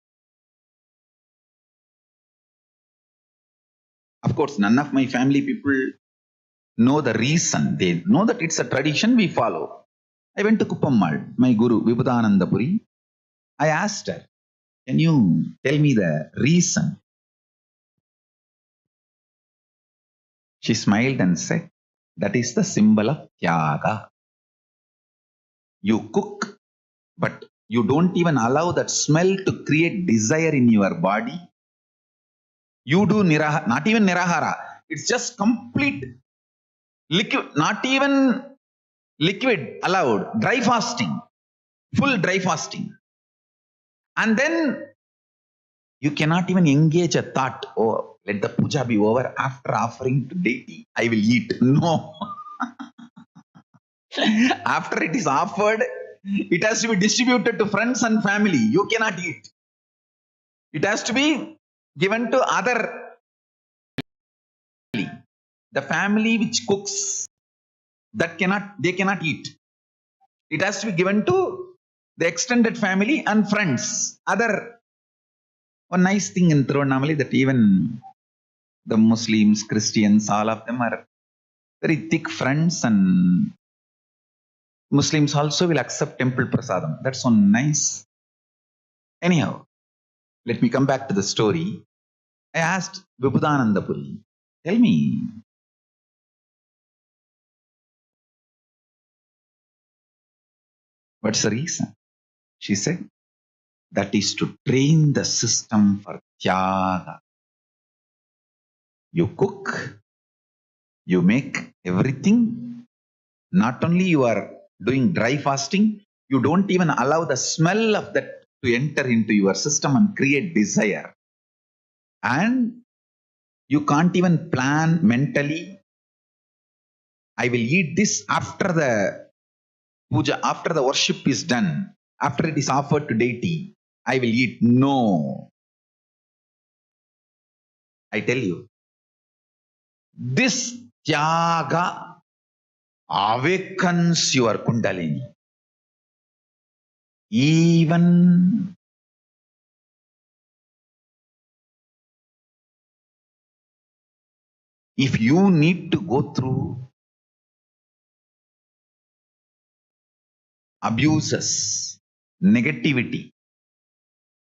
Of course, none of my family people know the reason. They know that it's a tradition we follow. I went to Kuppammal, my guru, Vibhudanandapuri. I asked her, can you tell me the reason? She smiled and said, that is the symbol of Tyaga. You cook, but you don't even allow that smell to create desire in your body. You do nirahara, not even nirahara. It's just complete liquid, not even liquid allowed, dry fasting, full dry fasting. And then you cannot even engage a thought, oh, let the puja be over, after offering to deity, I will eat. No. After it is offered, it has to be distributed to friends and family. You cannot eat. It has to be given to other. The family which cooks, they cannot eat. It has to be given to the extended family and friends. One nice thing in Tirunelveli that even the Muslims, Christians, all of them are very thick friends, and Muslims also will accept temple prasadam. That's so nice. Anyhow, let me come back to the story. I asked Vibhudanandapuri, tell me, what's the reason? She said, that is to train the system for Tyaga. You cook, you make everything. Not only you are doing dry fasting, you don't even allow the smell of that to enter into your system and create desire. And you can't even plan mentally, I will eat this after the puja, after the worship is done, after it is offered to deity, I will eat. No. I tell you, this Tyaga awakens your Kundalini. Even if you need to go through abuses, negativity,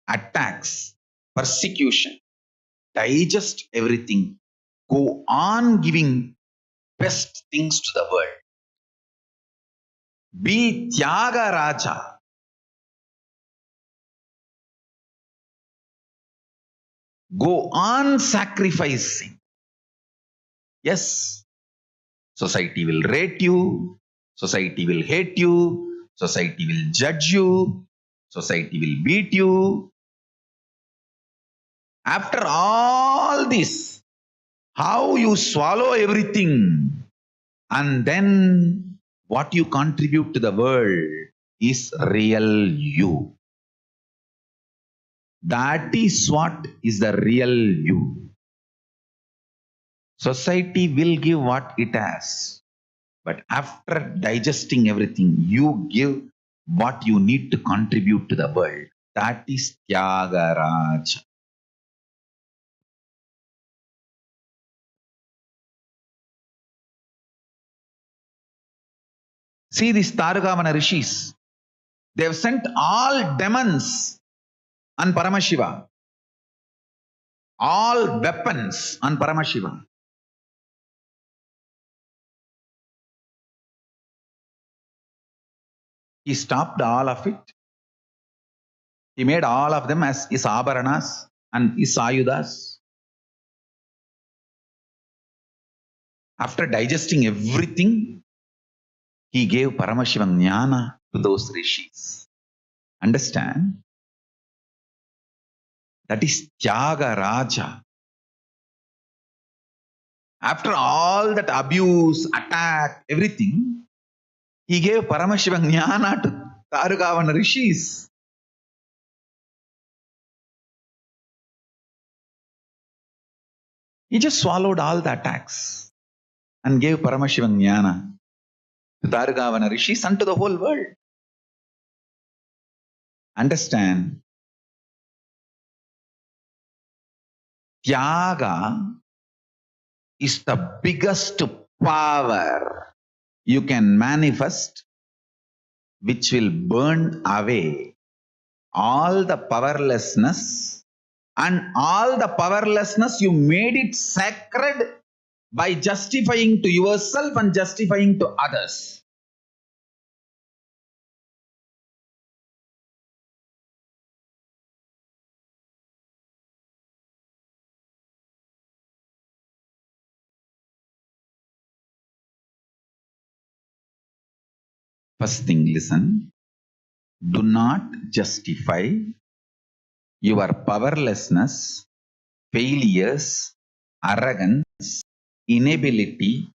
attacks, persecution. Digest everything. Go on giving best things to the world. Be Tyaga Raja. Go on sacrificing. Yes, society will rate you, society will hate you, society will judge you, society will beat you. After all this, how you swallow everything and then what you contribute to the world is real you. That is what is the real you. Society will give what it has. But after digesting everything, you give what you need to contribute to the world. That is Tyagaraja. See these Tarugavana rishis. They have sent all demons on Paramashiva. All weapons on Paramashiva. He stopped all of it. He made all of them as his abharanas and his ayudas. After digesting everything, he gave Paramashivam Jnana to those rishis. Understand? That is Tyagaraja. After all that abuse, attack, everything, he gave Paramashivam Jnana to Tarugavana rishis. He just swallowed all the attacks and gave Paramashivam Jnana to Tarugavana rishis and to the whole world. Understand? Tyaga is the biggest power you can manifest, which will burn away all the powerlessness, and all the powerlessness you made it sacred by justifying to yourself and justifying to others. First thing, listen. Do not justify your powerlessness, failures, arrogance, inability,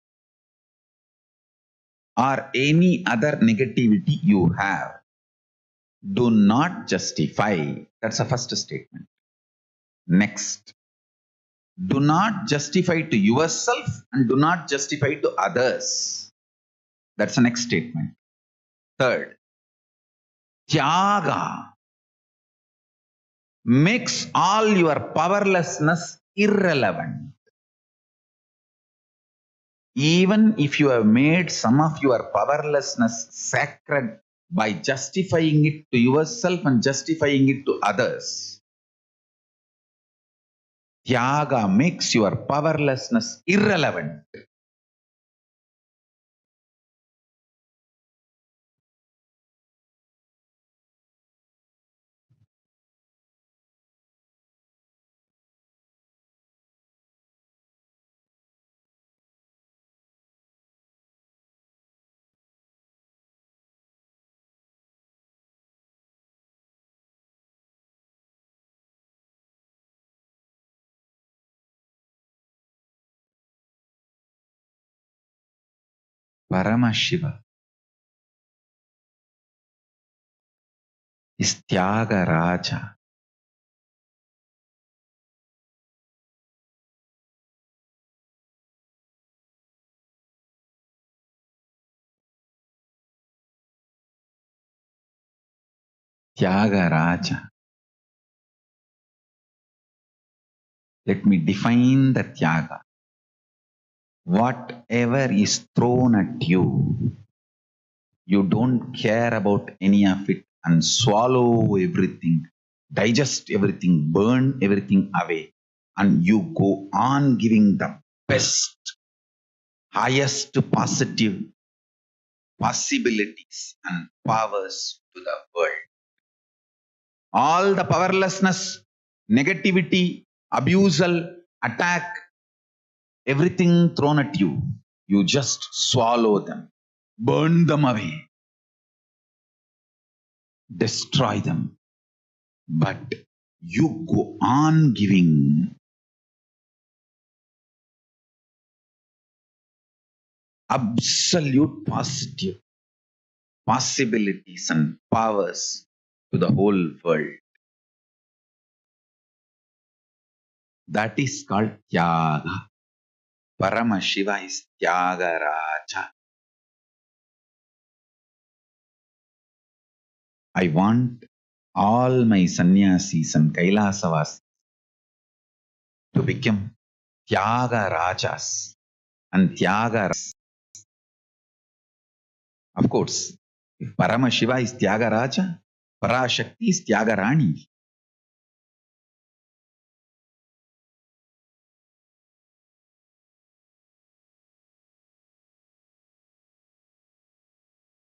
or any other negativity you have. Do not justify. That's the first statement. Next. Do not justify to yourself and do not justify to others. That's the next statement. Third. Tyaga makes all your powerlessness irrelevant. Even if you have made some of your powerlessness sacred by justifying it to yourself and justifying it to others, Tyaga makes your powerlessness irrelevant. Paramashiva is Tyagaraja. Tyagaraja. Let me define the Tyaga. Whatever is thrown at you, You don't care about any of it and swallow everything, digest everything, burn everything away, and you go on giving the best, highest positive possibilities and powers to the world. All the powerlessness, negativity, abusal, attack, everything thrown at you, you just swallow them, burn them away, destroy them. But you go on giving absolute positive possibilities and powers to the whole world. That is called Tyaga. Paramashiva is Tyaga Raja. I want all my sannyasis and Kailasavas to become Tyaga Rajas and Tyaga. Of course, if Paramashiva is Tyaga Raja, Parashakti is Tyaga Rani.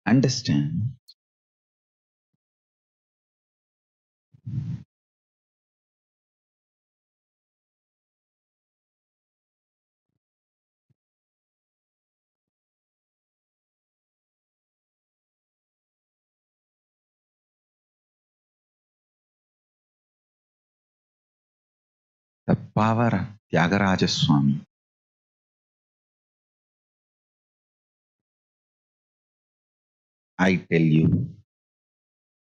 Understand? The power of Tyagaraja Swami. I tell you,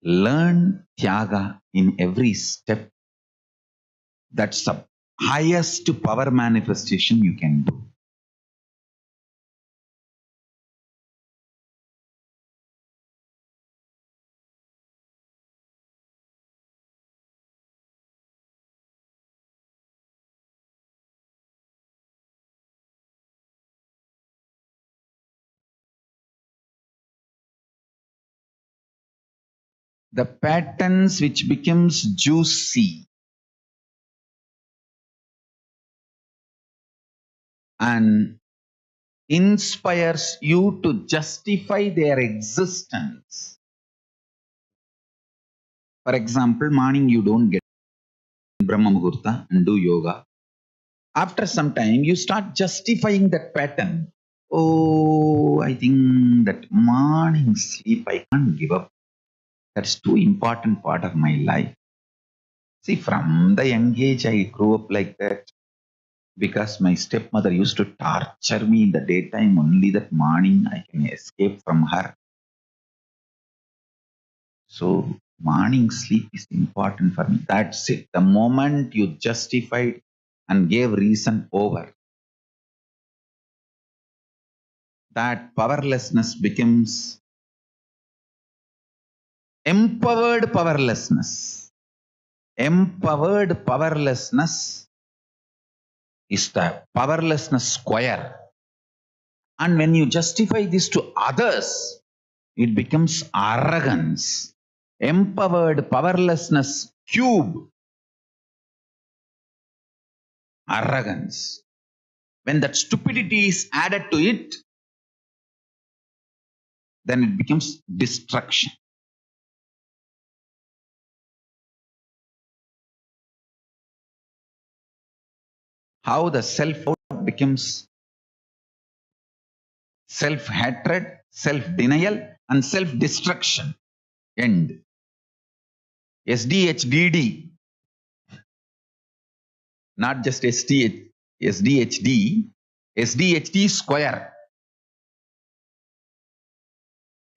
learn Tyaga in every step. That's the highest power manifestation you can do. The patterns which becomes juicy and inspires you to justify their existence. For example, morning you don't get Brahma Muhurta and do yoga. After some time, you start justifying that pattern. Oh, I think that morning sleep I can't give up. That's too important part of my life. See, from the young age, I grew up like that because my stepmother used to torture me in the daytime. Only that morning I can escape from her. So, morning sleep is important for me. That's it. The moment you justified and gave reason over, that powerlessness becomes empowered powerlessness. Empowered powerlessness is the powerlessness square. And when you justify this to others, it becomes arrogance. Empowered powerlessness cube. Arrogance. When that stupidity is added to it, then it becomes destruction. How the self becomes self-hatred, self-denial, and self-destruction. End. SDHDD, not just SDHD, SDHD square.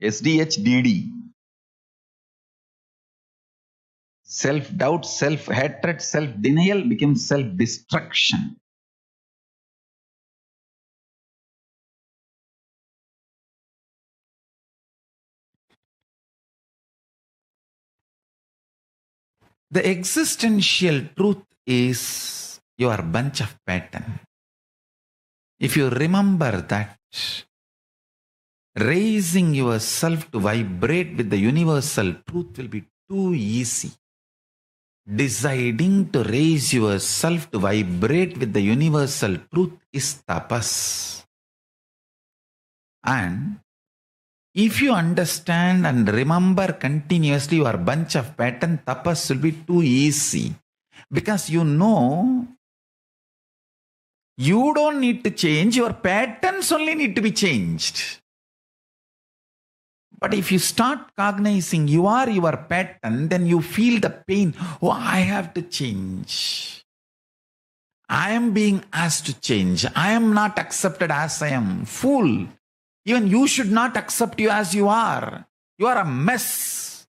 SDHDD. Self-doubt, self-hatred, self-denial becomes self-destruction. The existential truth is your bunch of pattern. If you remember that, Raising yourself to vibrate with the universal truth will be too easy. Deciding to raise yourself to vibrate with the universal truth is tapas. And if you understand and remember continuously your bunch of pattern, tapas will be too easy. Because you know, you don't need to change, your patterns only need to be changed. But if you start cognizing you are your pattern, then you feel the pain. Oh, I have to change. I am being asked to change. I am not accepted as I am. Fool. Even you should not accept you as you are. You are a mess.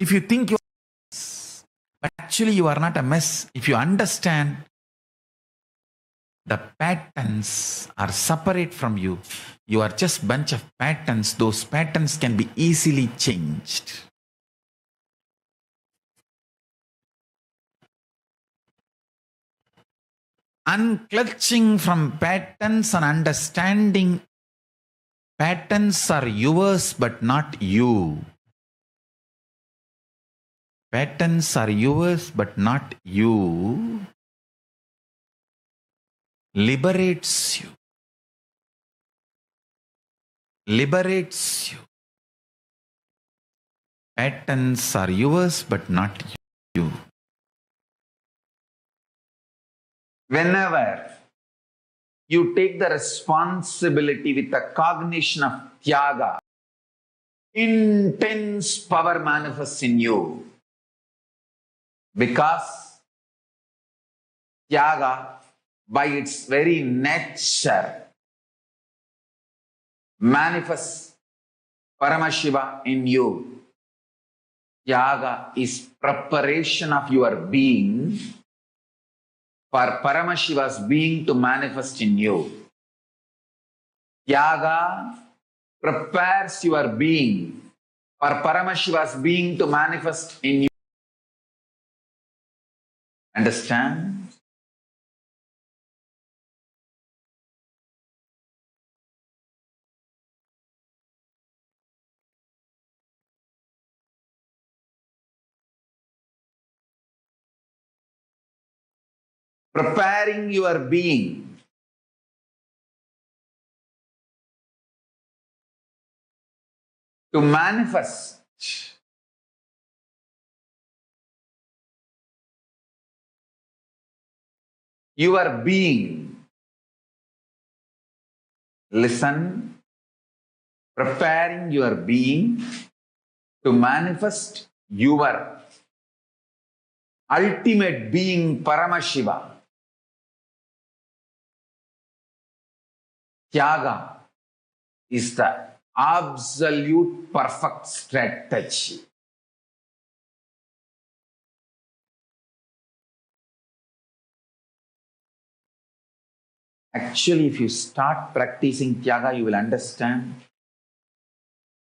If you think you are a mess, but actually you are not a mess. If you understand the patterns are separate from you, you are just bunch of patterns. Those patterns can be easily changed. Unclutching from patterns and understanding patterns are yours but not you. Patterns are yours but not you. Liberates you. Liberates you. Patterns are yours but not you. Whenever you take the responsibility with the cognition of Tyaga, intense power manifests in you. Because Tyaga, by its very nature, manifests Paramashiva in you. Tyaga is preparation of your being for Paramashiva's being to manifest in you. Tyaga prepares your being for Paramashiva's being to manifest in you. Understand? Preparing your being to manifest your being. Listen, preparing your being to manifest your ultimate being, Paramashiva. Tyaga is the absolute perfect strategy. Actually, if you start practicing Tyaga, you will understand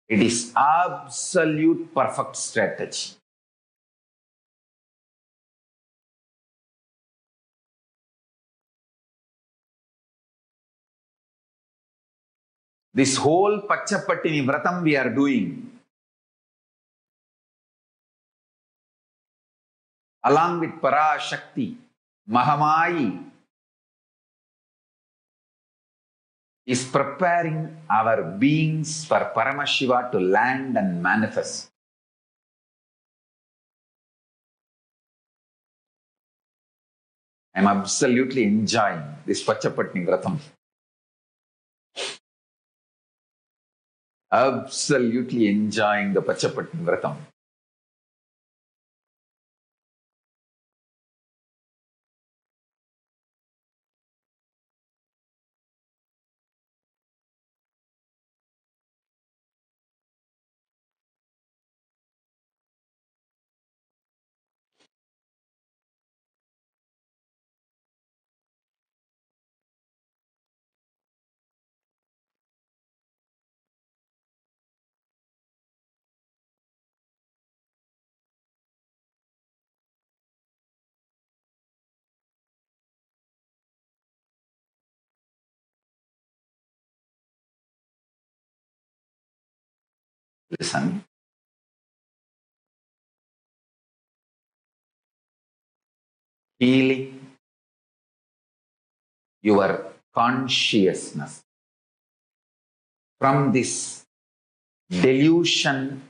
it is absolute perfect strategy. This whole Pachapattini Vratam we are doing, along with Parashakti, Mahamayi, is preparing our beings for Paramashiva to land and manifest. I am absolutely enjoying this Pachapattini Vratam. Absolutely enjoying the Pachapattini Vratam. Listen. Healing your consciousness from this delusion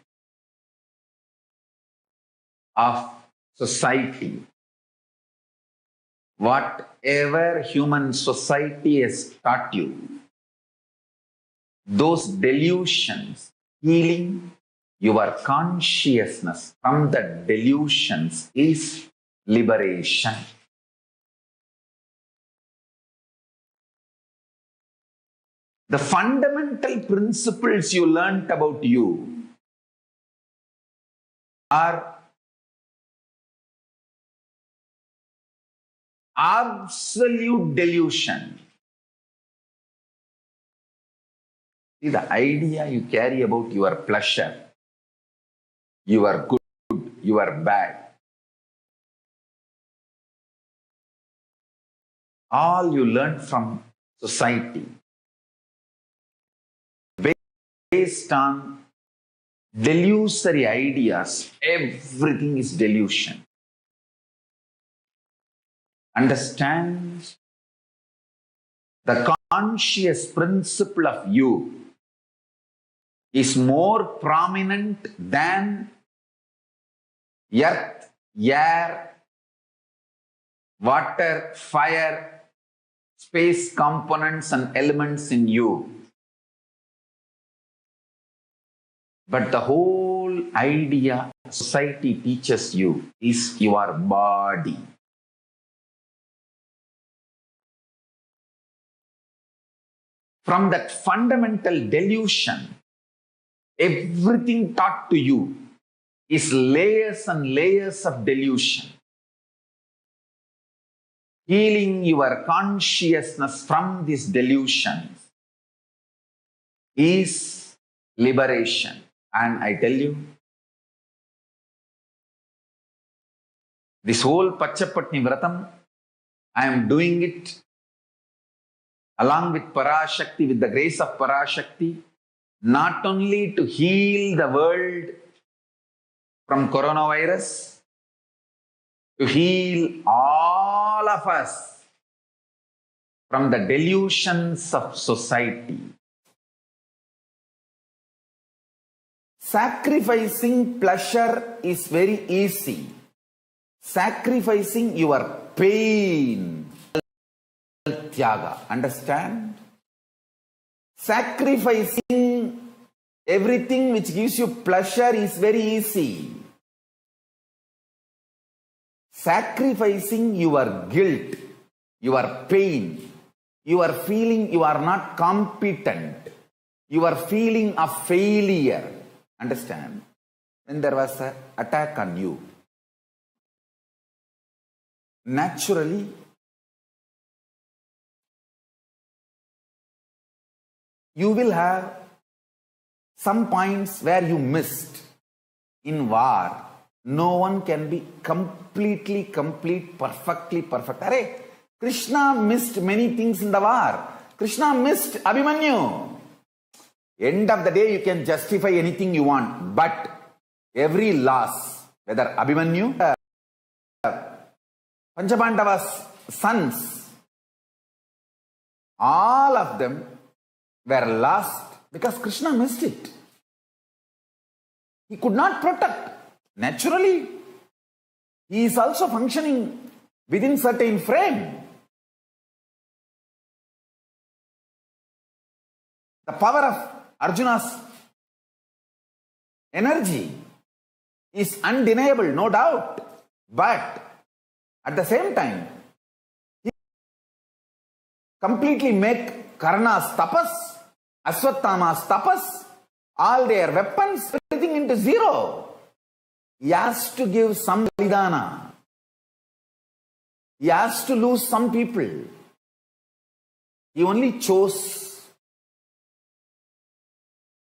of society. Whatever human society has taught you, those delusions, healing your consciousness from the delusions is liberation. The fundamental principles you learnt about you are absolute delusion. See, the idea you carry about your pleasure, you are good, you are bad, all you learn from society based on delusory ideas. Everything is delusion. Understand? The conscious principle of you is more prominent than earth, air, water, fire, space components and elements in you. But the whole idea society teaches you is your body. From that fundamental delusion, everything taught to you is layers and layers of delusion. Healing your consciousness from these delusions is liberation. And I tell you, this whole Pachapatni Vratam, I am doing it along with Parashakti, with the grace of Parashakti, not only to heal the world from coronavirus, to heal all of us from the delusions of society. Sacrificing pleasure is very easy. Sacrificing your pain, tyaga, understand? Sacrificing everything which gives you pleasure is very easy. Sacrificing your guilt, your pain, your feeling you are not competent, your feeling of failure. Understand? When there was an attack on you, naturally, you will have some points where you missed. In war, no one can be completely perfectly perfect. Arey, Krishna missed many things in the war. Krishna missed Abhimanyu. End of the day, you can justify anything you want, but every loss, whether Abhimanyu, Panchabandava's sons, all of them were lost because Krishna missed it. He could not protect. Naturally, he is also functioning within certain frame. The power of Arjuna's energy is undeniable, no doubt. But at the same time, he completely make Karna's tapas, Aswathama's tapas, all their weapons, everything into zero. He has to give some validana. He has to lose some people. He only chose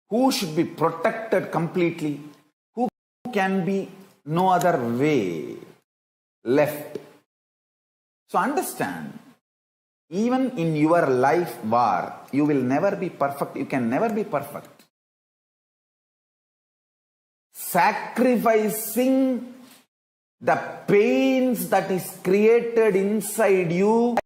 who should be protected completely, who can be no other way left. So understand, even in your life war, you will never be perfect. You can never be perfect. sacrificing the pains that is created inside you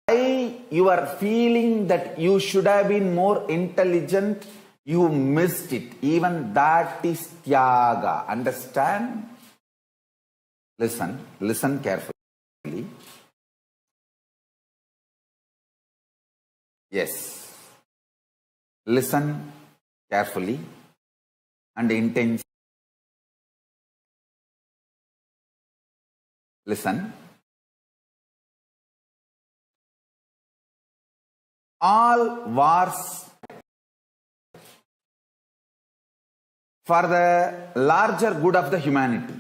by your feeling that you should have been more intelligent, you missed it. Even that is tyaga. Understand? Listen carefully. Yes. Listen carefully and intentionally. Listen. All wars for the larger good of the humanity.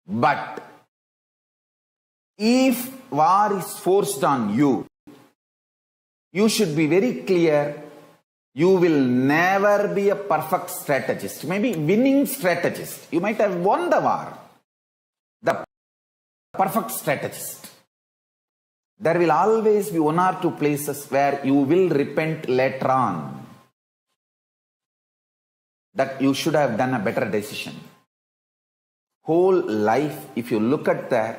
But if war is forced on you, you should be very clear, you will never be a perfect strategist, maybe winning strategist. You might have won the war, the perfect strategist. There will always be one or two places where you will repent later on that you should have done a better decision. Whole life, if you look at the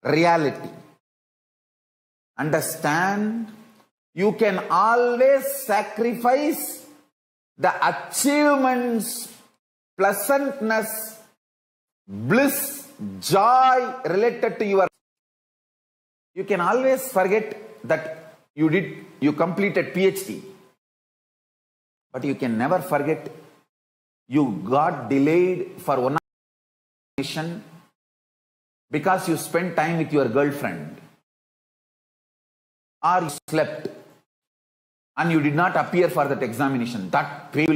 reality, understand, you can always sacrifice the achievements, pleasantness, bliss, joy related to your. You can always forget that you completed PhD. But you can never forget you got delayed for one examination because you spent time with your girlfriend, or you slept and you did not appear for that examination. That pain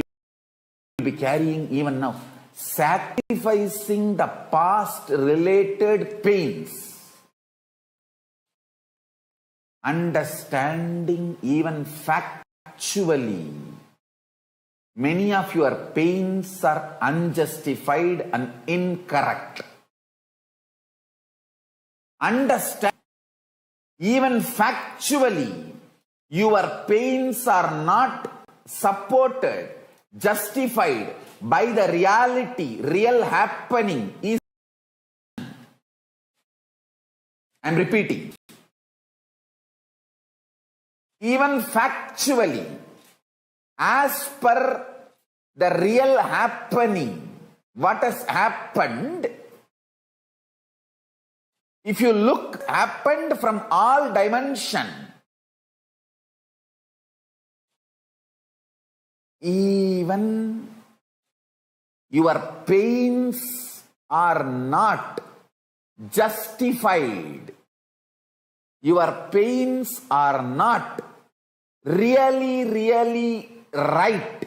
will be carrying even now. Sacrificing the past related pains, understanding even factually, many of your pains are unjustified and incorrect. Understand, even factually, your pains are not supported, justified by the reality, real happening is. I'm repeating. Even factually, as per the real happening, what has happened, if you look, happened from all dimension, even your pains are not justified. Your pains are not really right.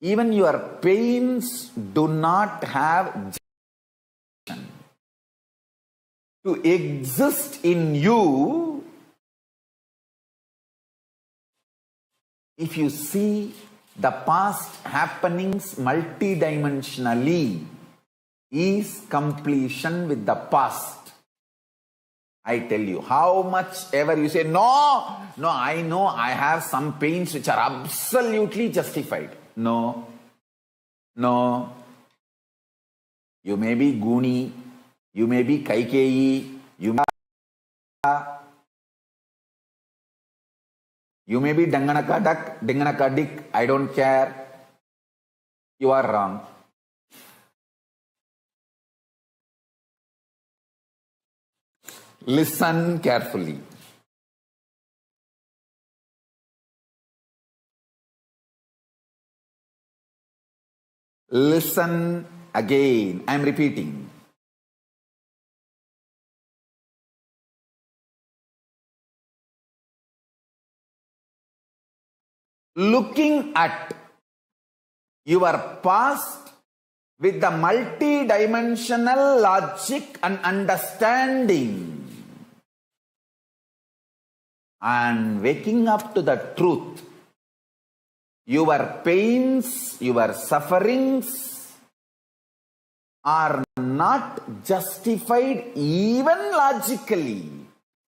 Even your pains do not have justification to exist in you. If you see the past happenings multidimensionally, is completion with the past. I tell you, how much ever you say, no, I know I have some pains which are absolutely justified. No. You may be Guni, you may be Kaikeyi, you may be Danganaka Duck, Danganaka Dick, I don't care. You are wrong. Listen carefully. Listen again. I am repeating. Looking at your past with the multidimensional logic and understanding, and waking up to the truth, your pains, your sufferings are not justified even logically,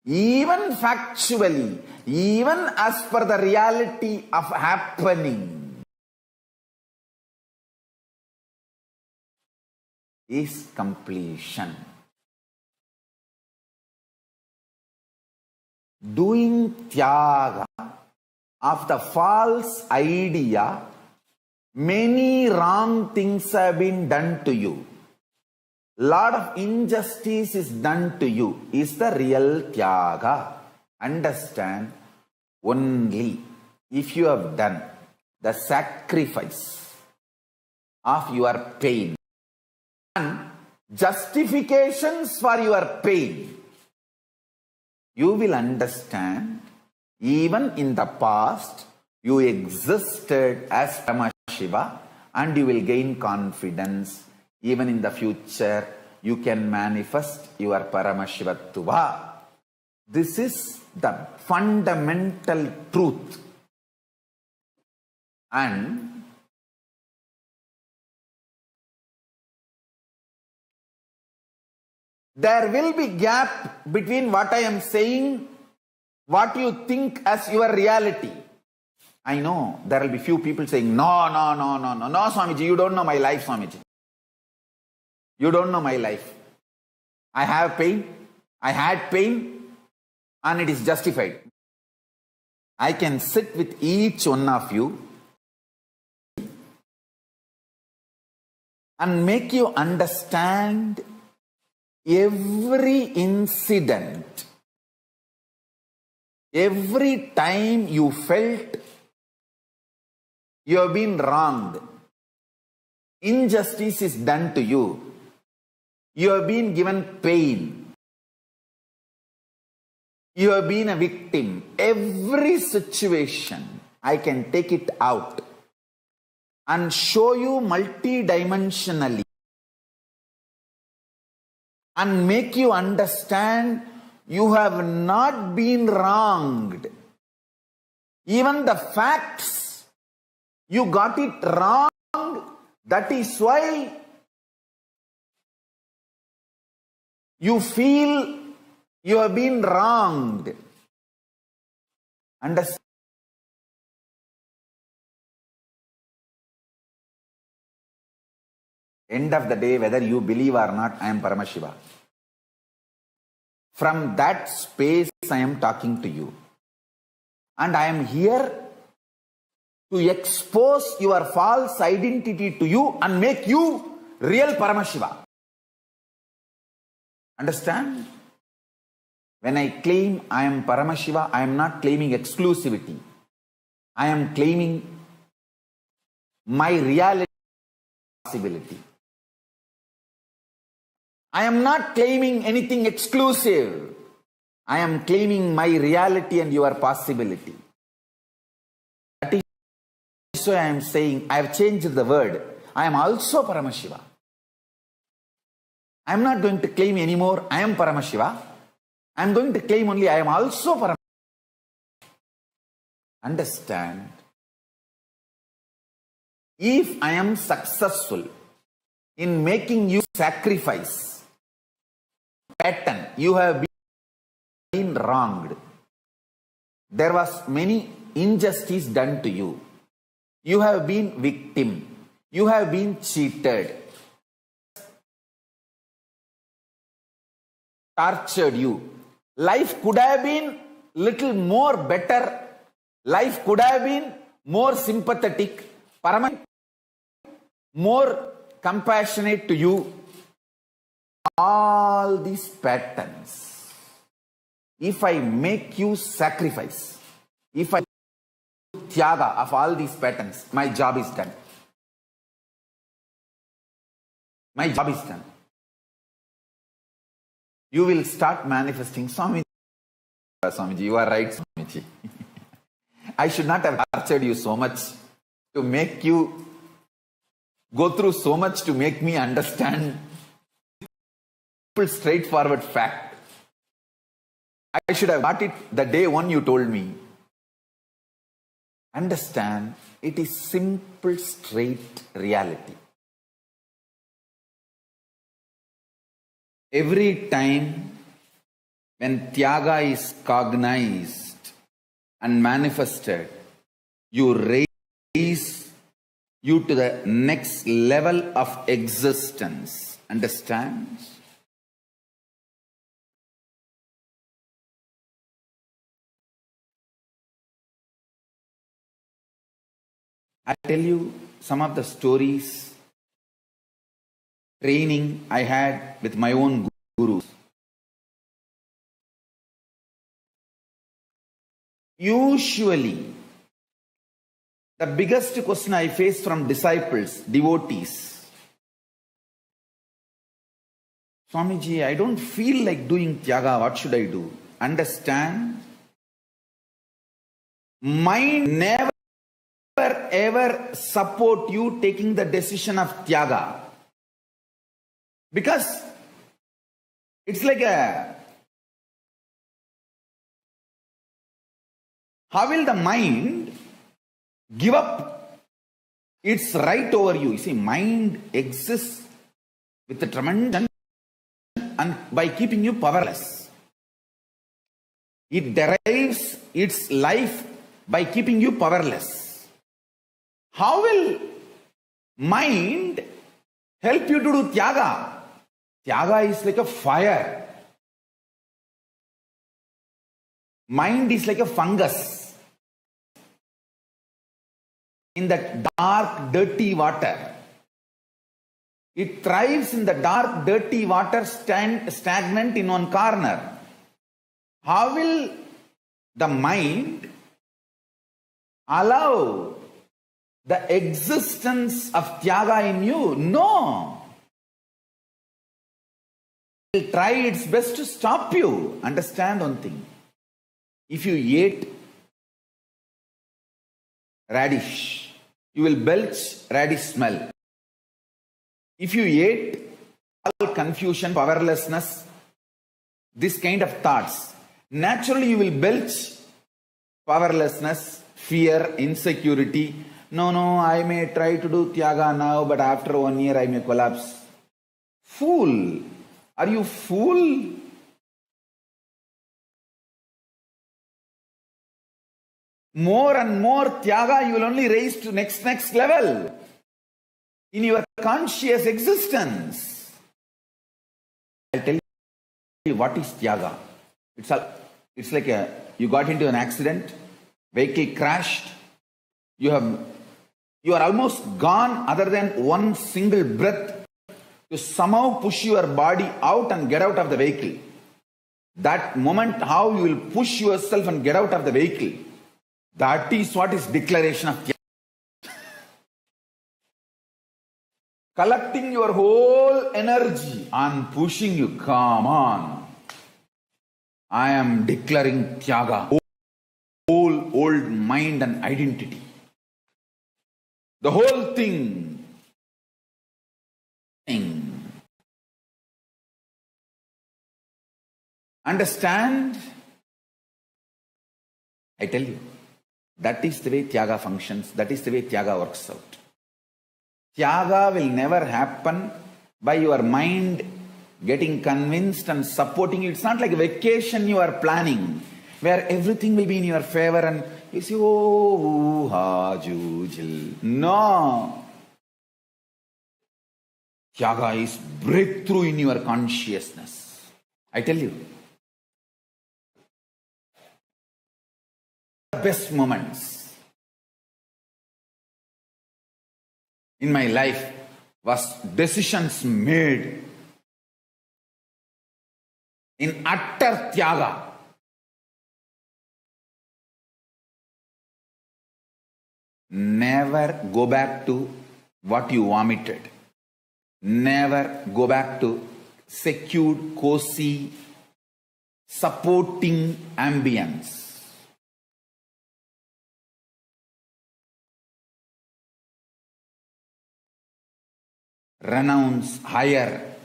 even factually, even as per the reality of happening. is completion. Doing tyaga of the false idea, many wrong things have been done to you. Lot of injustice is done to you is the real tyaga. Understand, only if you have done the sacrifice of your pain and justifications for your pain, you will understand even in the past you existed as Paramashiva, and you will gain confidence. Even in the future you can manifest your Paramashivatva. This is the fundamental truth. And there will be gap between what I am saying, what you think as your reality. I know there will be few people saying, no, Swamiji, you don't know my life, Swamiji. You don't know my life. I have pain, I had pain, and it is justified. I can sit with each one of you and make you understand every incident, every time you felt you have been wronged, injustice is done to you, you have been given pain, you have been a victim. Every situation, I can take it out and show you multidimensionally and make you understand you have not been wronged. Even the facts, you got it wrong. That is why you feel you have been wronged. Understand? End of the day, whether you believe or not, I am Paramashiva. From that space, I am talking to you. And I am here to expose your false identity to you and make you real Paramashiva. Understand? When I claim I am Paramashiva, I am not claiming exclusivity. I am claiming my reality, possibility. I am not claiming anything exclusive. I am claiming my reality and your possibility. That is why I am saying, I have changed the word. I am also Paramashiva. I am not going to claim anymore, I am Paramashiva. I am going to claim only, I am also Paramashiva. Understand? If I am successful in making you sacrifice, pattern, you have been wronged. There was many injustice done to you. You have been victim. You have been cheated. Tortured you. Life could have been little more better. Life could have been more sympathetic, more compassionate to you. All these patterns, if I make you sacrifice, if I do tyaga of all these patterns, my job is done. My job is done. You will start manifesting. Swamiji, you are right, Swamiji. I should not have tortured you so much to make you go through so much to make me understand straightforward fact. I should have got it the day one you told me. Understand, it is simple, straight reality. Every time when tyaga is cognized and manifested, you raise you to the next level of existence. Understand? I tell you some of the stories, training I had with my own gurus. Usually, the biggest question I face from disciples, devotees, Swamiji, I don't feel like doing tyaga, what should I do? Understand? Mind never ever support you taking the decision of tyaga. Because it's like how will the mind give up its right over you? You see, mind exists with a tremendous and by keeping you powerless. It derives its life by keeping you powerless. How will mind help you to do tyaga? Tyaga is like a fire. Mind is like a fungus in the dark, dirty water. It thrives in the dark, dirty water, stagnant in one corner. How will the mind allow the existence of tyaga in you? No. It will try its best to stop you. Understand one thing. If you ate radish, you will belch radish smell. If you ate all confusion, powerlessness, this kind of thoughts, naturally you will belch powerlessness, fear, insecurity. No, I may try to do tyaga now, but after 1 year I may collapse. Fool! Are you fool? More and more tyaga you will only raise to next level in your conscious existence. I'll tell you what is tyaga. It's like you got into an accident, vehicle crashed, you are almost gone other than one single breath to somehow push your body out and get out of the vehicle. That moment how you will push yourself and get out of the vehicle, that is what is declaration of tyaga. Collecting your whole energy and pushing you, come on. I am declaring tyaga. Whole old mind and identity. The whole thing. Understand? I tell you, that is the way tyaga functions. That is the way tyaga works out. Tyaga will never happen by your mind getting convinced and supporting you. It's not like a vacation you are planning where everything will be in your favor and you say, oh, ha, jujil. No. Tyaga is breakthrough in your consciousness. I tell you, the best moments in my life was decisions made in utter tyaga. Never go back to what you vomited. Never go back to secured, cozy, supporting ambience. Renounce higher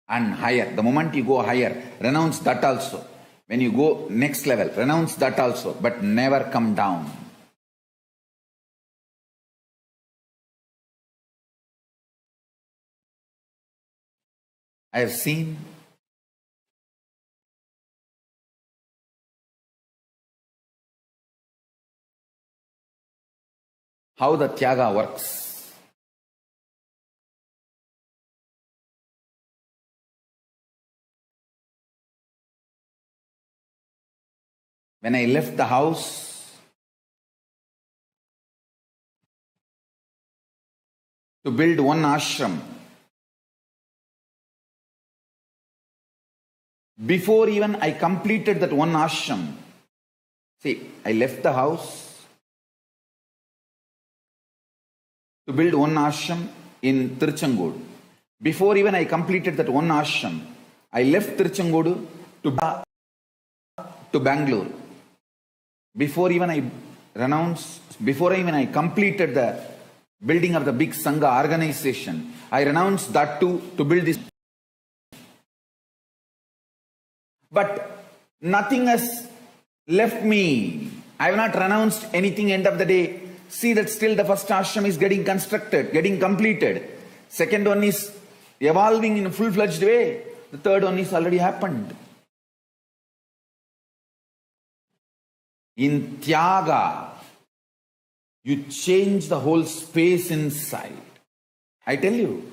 and higher. The moment you go higher, renounce that also. When you go next level, renounce that also, but never come down. I have seen how the tyaga works. when I left the house to build one ashram, before even I completed that one ashram, see, I left the house to build one ashram in Tiruchengodu. Before even I completed that one ashram, I left Tiruchengodu to Bangalore. Before even I completed the building of the big Sangha organization, I renounced that too to build this. But nothing has left me. I have not renounced anything. End of the day, see that still the first ashram is getting constructed, getting completed. Second one is evolving in a full-fledged way. The third one is already happened. In Tyaga, you change the whole space inside. I tell you,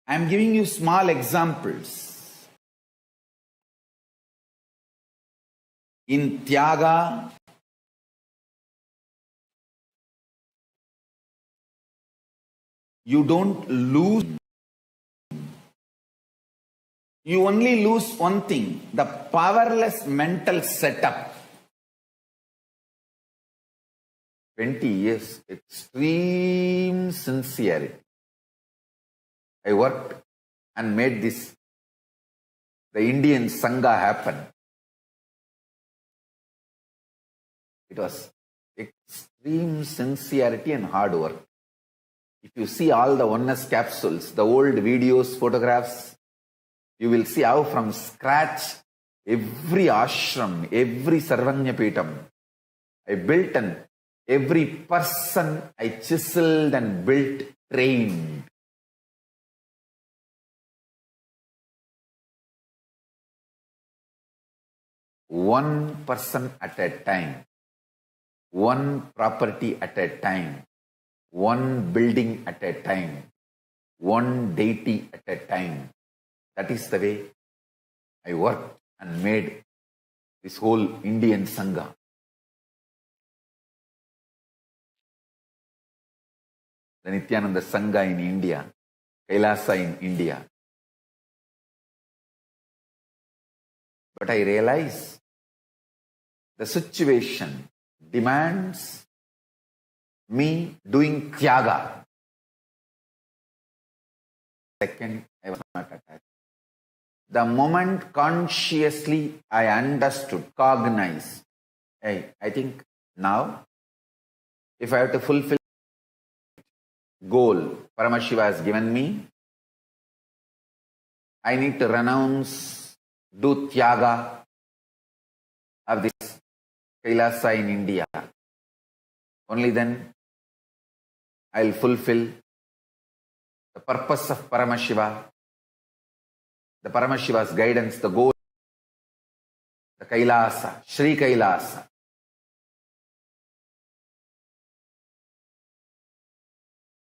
I am giving you small examples. In Tyaga, you don't lose. You only lose one thing, the powerless mental setup. 20 years, extreme sincerity. I worked and made the Indian Sangha happen. It was extreme sincerity and hard work. If you see all the oneness capsules, the old videos, photographs, you will see how from scratch, every ashram, every Sarvanyapeetam, I built, and every person I chiseled and built, trained. One person at a time, one property at a time, one building at a time, one deity at a time. That is the way I worked and made this whole Indian Sangha. The Nithyananda Sangha in India, KAILASA in India. But I realize the situation demands me doing Tyaga. Second, I was not attached. The moment consciously I understood, cognized, hey, I think now, if I have to fulfill goal Paramashiva has given me, I need to renounce, do Tyaga of this KAILASA in India. Only then I will fulfill the purpose of Paramashiva, the Paramashiva's guidance, the goal, the KAILASA, Shri KAILASA.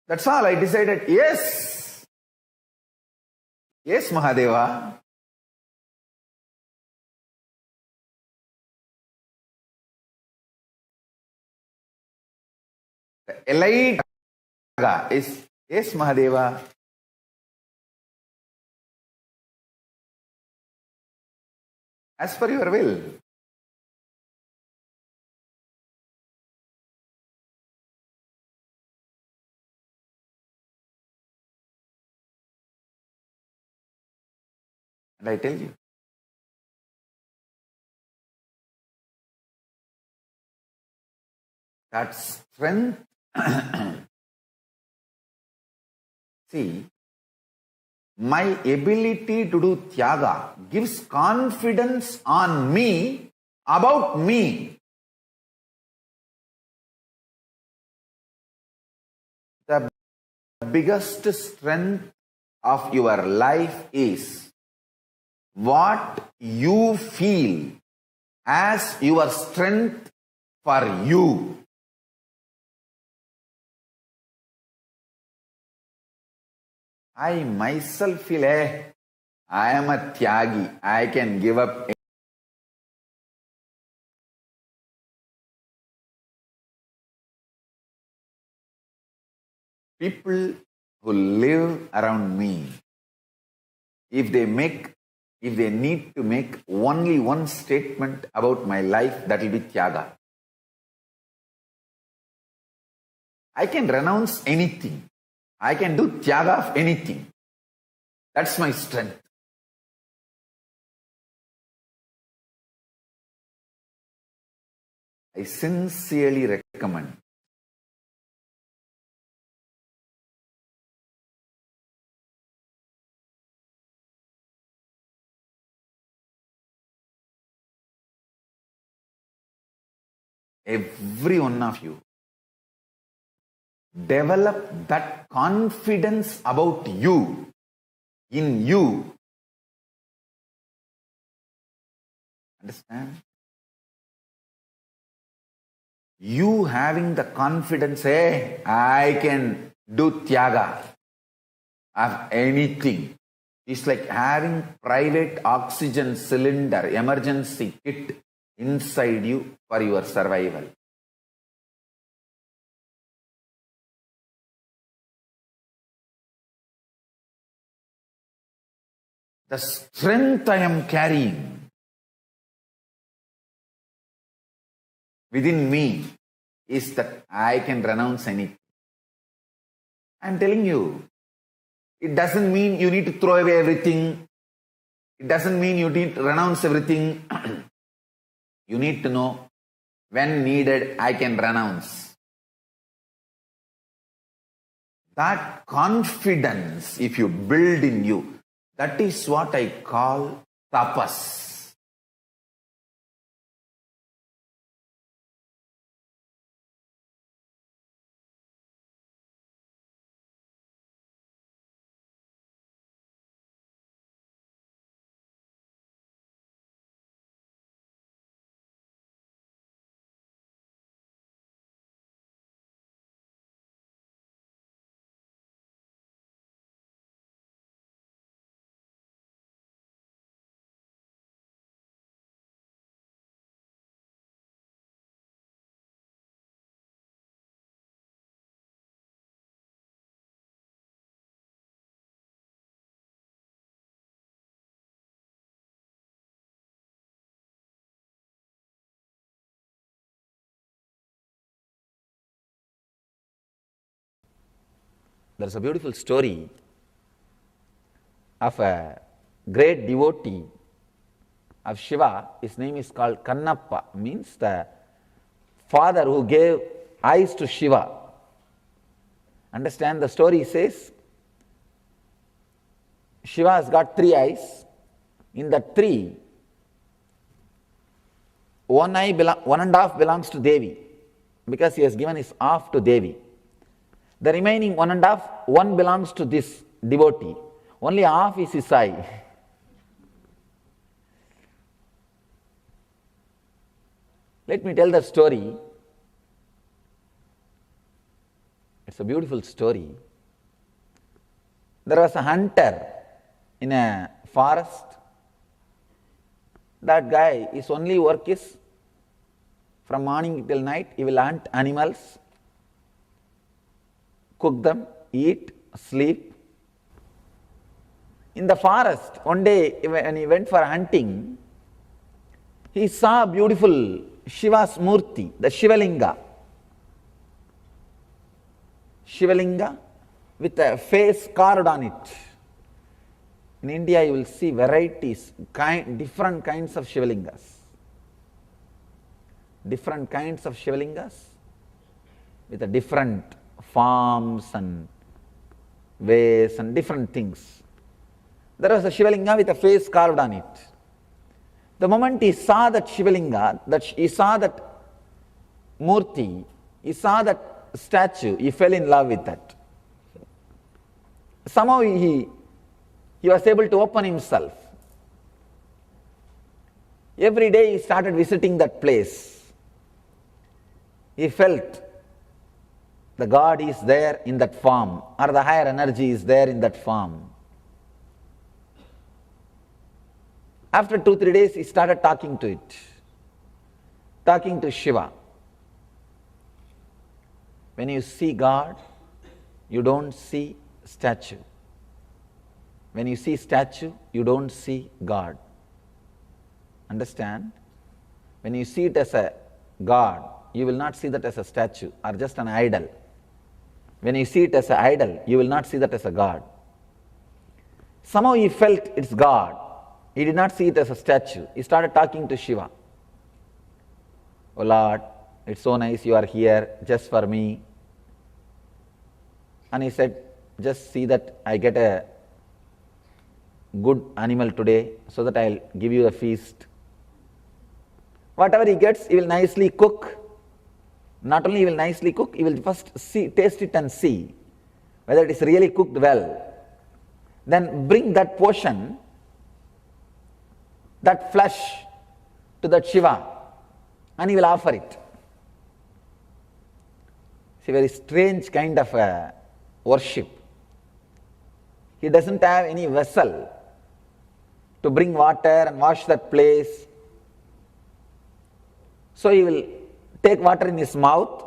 That's all. I decided, yes. Yes, Mahadeva. The elite is, yes, Mahadeva. As per your will. And I tell you, that strength, see, my ability to do Tyaga gives confidence on me about me. The biggest strength of your life is what you feel as your strength for you. I myself feel, I am a Tyagi. I can give up People who live around me, if they need to make only one statement about my life, that will be tyaga. I can renounce anything. I can do tyaga of anything. That's my strength. I sincerely recommend every one of you develop that confidence about you, in you. Understand? You having the confidence, hey, I can do tyaga of anything. It's like having private oxygen cylinder, emergency kit inside you for your survival. The strength I am carrying within me is that I can renounce anything. I'm telling you, it doesn't mean you need to throw away everything. It doesn't mean you need to renounce everything. You need to know when needed, I can renounce. That confidence, if you build in you, that is what I call tapas. There's a beautiful story of a great devotee of Shiva. His name is called Kannappa, means the father who gave eyes to Shiva. Understand, the story says Shiva has got 3 eyes. In the 3, one and a half belongs to Devi, because he has given his half to Devi. The remaining 1 and a half, one belongs to this devotee. Only half is his eye. Let me tell the story. It's a beautiful story. There was a hunter in a forest. That guy, his only work is from morning till night, he will hunt animals, cook them, eat, sleep. In the forest, one day when he went for hunting, he saw beautiful Shiva's Murti, the Shivalinga. Shivalinga with a face carved on it. In India, you will see varieties, different kinds of Shivalingas. Different kinds of Shivalingas with a different forms and ways and different things. There was a Shivalinga with a face carved on it. The moment he saw that Shivalinga, he saw that Murti, he saw that statue, he fell in love with that. Somehow he was able to open himself. Every day he started visiting that place. He felt the God is there in that form, or the higher energy is there in that form. After 2-3 days, he started talking to it, talking to Shiva. When you see God, you don't see statue. When you see statue, you don't see God. Understand? When you see it as a God, you will not see that as a statue or just an idol. When you see it as an idol, you will not see that as a God. Somehow he felt it's God. He did not see it as a statue. He started talking to Shiva. Oh Lord, it's so nice you are here just for me. And he said, just see that I get a good animal today so that I'll give you a feast. Whatever he gets, he will nicely cook. Not only he will nicely cook, he will first taste it and see whether it is really cooked well. Then bring that portion, that flesh, to that Shiva, and he will offer it. It's a very strange kind of worship. He doesn't have any vessel to bring water and wash that place. So he will take water in his mouth.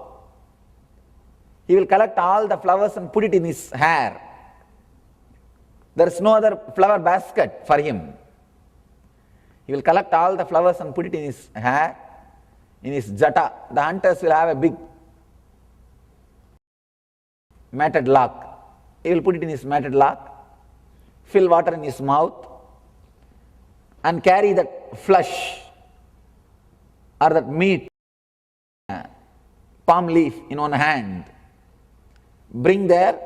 He will collect all the flowers and put it in his hair. There is no other flower basket for him. He will collect all the flowers and put it in his hair, in his jata. The hunters will have a big matted lock. He will put it in his matted lock, fill water in his mouth, and carry that flesh or that meat, palm leaf in one hand. Bring there,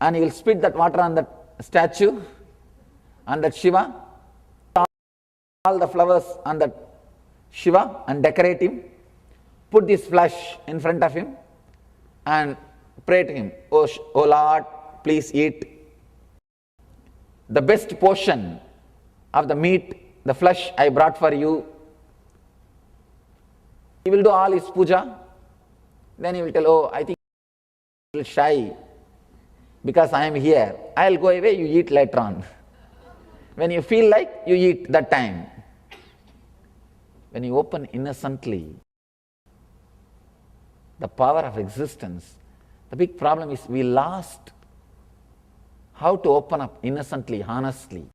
and he will spit that water on that statue, on that Shiva, all the flowers on that Shiva and decorate him, put this flesh in front of him and pray to him, oh Lord, please eat the best portion of the meat, the flesh I brought for you. He will do all his puja. Then he will tell, oh, I think I'm a little shy because I am here. I will go away, you eat later on. When you feel like, you eat that time. When you open innocently the power of existence, the big problem is we lost how to open up innocently, honestly.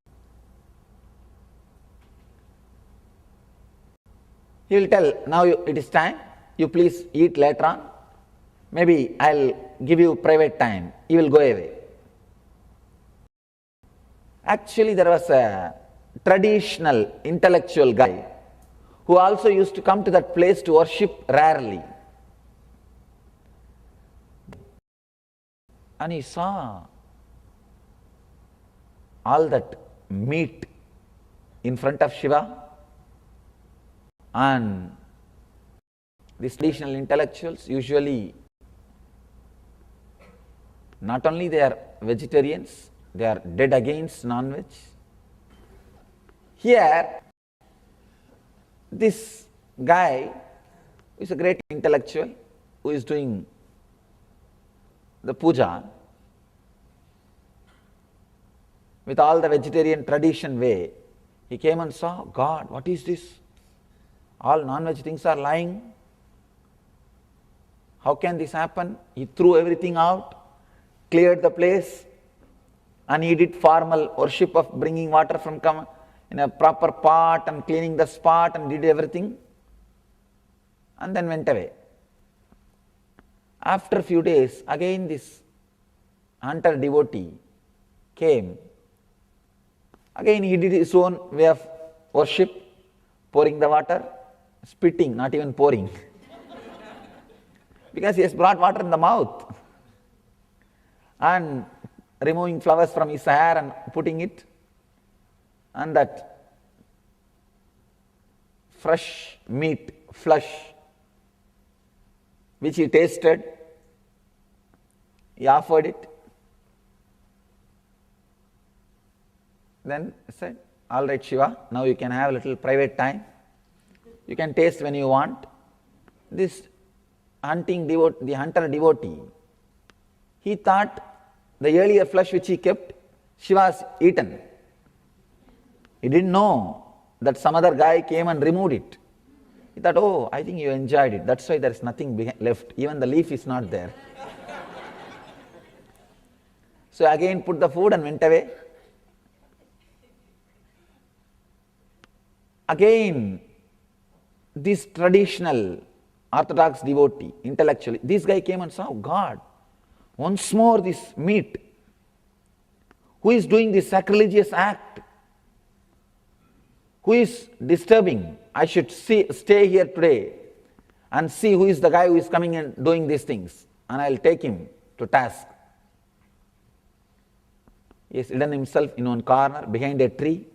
He will tell, now it is time, you please eat later on. Maybe I'll give you private time. You will go away. Actually, there was a traditional intellectual guy who also used to come to that place to worship rarely. And he saw all that meat in front of Shiva, and these traditional intellectuals usually not only they are vegetarians, they are dead against non-veg. Here, this guy is a great intellectual who is doing the puja with all the vegetarian tradition way. He came and saw, God, what is this? All non-veg things are lying. How can this happen? He threw everything out, cleared the place, and he did formal worship of bringing water from in a proper pot and cleaning the spot and did everything, and then went away. After a few days, again this hunter devotee came. Again he did his own way of worship, pouring the water, spitting, not even pouring, because he has brought water in the mouth, and removing flowers from his hair and putting it, and that fresh meat, flesh, which he tasted, he offered it. Then said, all right Shiva, now you can have a little private time. You can taste when you want. This the hunter devotee, he thought the earlier flesh which he kept, Shiva has eaten. He didn't know that some other guy came and removed it. He thought, oh, I think you enjoyed it. That's why there is nothing left. Even the leaf is not there. So again put the food and went away. Again, this traditional orthodox devotee, intellectually, this guy came and saw, oh God, once more this meat. Who is doing this sacrilegious act? Who is disturbing? I should stay here today and see who is the guy who is coming and doing these things, and I'll take him to task. He has hidden himself in one corner behind a tree,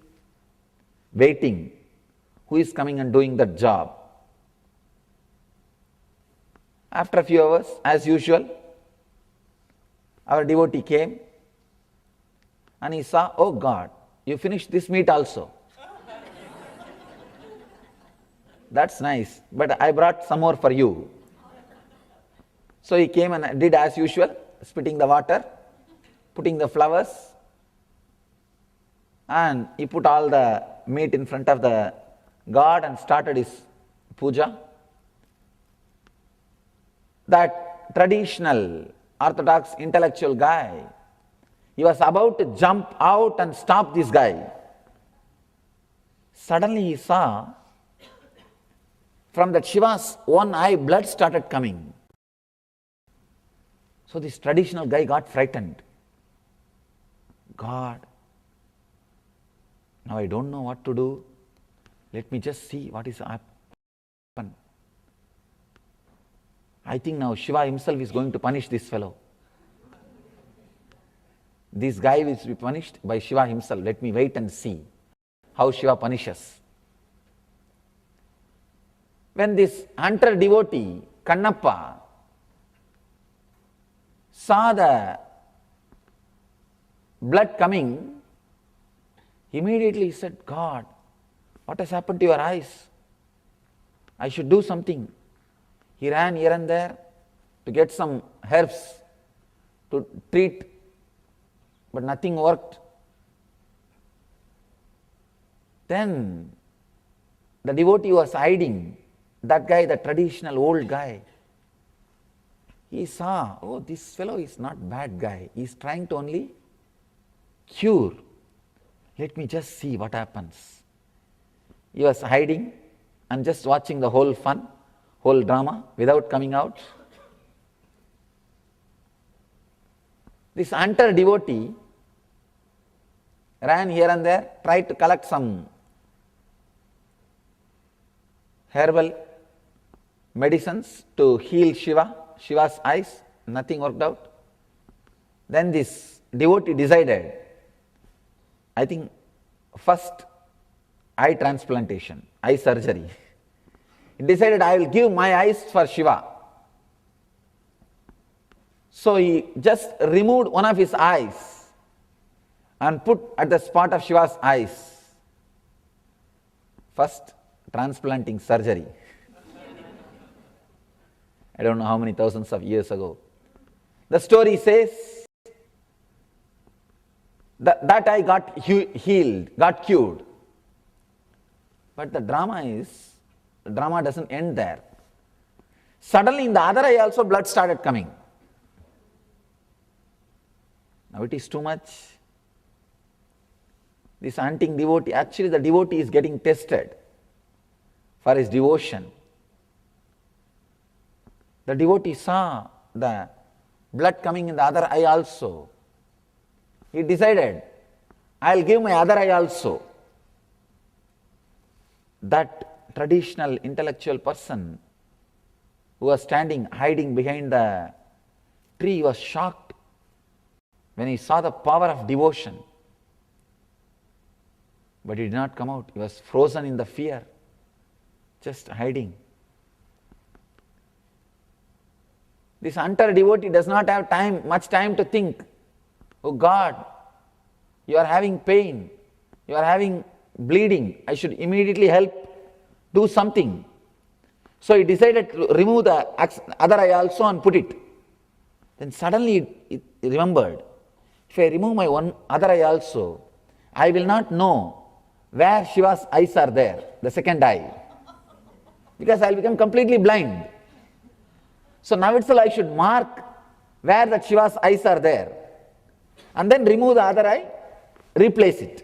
waiting. Who is coming and doing that job? After a few hours, as usual, our devotee came and he saw, oh God, you finished this meat also. That's nice, but I brought some more for you. So he came and did as usual, spitting the water, putting the flowers, and he put all the meat in front of the God and started his puja. That traditional orthodox intellectual guy, he was about to jump out and stop this guy. Suddenly he saw from that Shiva's one eye blood started coming. So this traditional guy got frightened. God, now I don't know what to do. Let me just see what is happened. I think now Shiva himself is going to punish this fellow. This guy will be punished by Shiva himself. Let me wait and see how Shiva punishes. When this hunter devotee, Kannappa, saw the blood coming, immediately he said, God, what has happened to your eyes? I should do something. He ran here and there to get some herbs to treat, but nothing worked. Then the devotee was hiding, that guy, the traditional old guy. He saw, oh, this fellow is not bad guy. He is trying to only cure. Let me just see what happens. He was hiding and just watching the whole fun, whole drama without coming out. This hunter devotee ran here and there, tried to collect some herbal medicines to heal Shiva's eyes. Nothing worked out. Then this devotee decided, I think first eye transplantation, eye surgery. He decided, I will give my eyes for Shiva. So he just removed one of his eyes and put at the spot of Shiva's eyes. First transplanting surgery. I don't know how many thousands of years ago. The story says that eye got healed, got cured. But the drama doesn't end there. Suddenly in the other eye also blood started coming. Now it is too much. This hunting devotee, actually the devotee is getting tested for his devotion. The devotee saw the blood coming in the other eye also. He decided, I'll give my other eye also. That traditional intellectual person who was standing, hiding behind the tree was shocked when he saw the power of devotion. But he did not come out. He was frozen in the fear, just hiding. This hunter devotee does not have much time to think, oh God, you are having pain, you are having bleeding, I should immediately help, do something. So he decided to remove the other eye also and put it. Then suddenly he remembered, if I remove my one other eye also, I will not know where Shiva's eyes are there, the second eye, because I will become completely blind. So now itself I should mark where that Shiva's eyes are there. and then remove the other eye, replace it.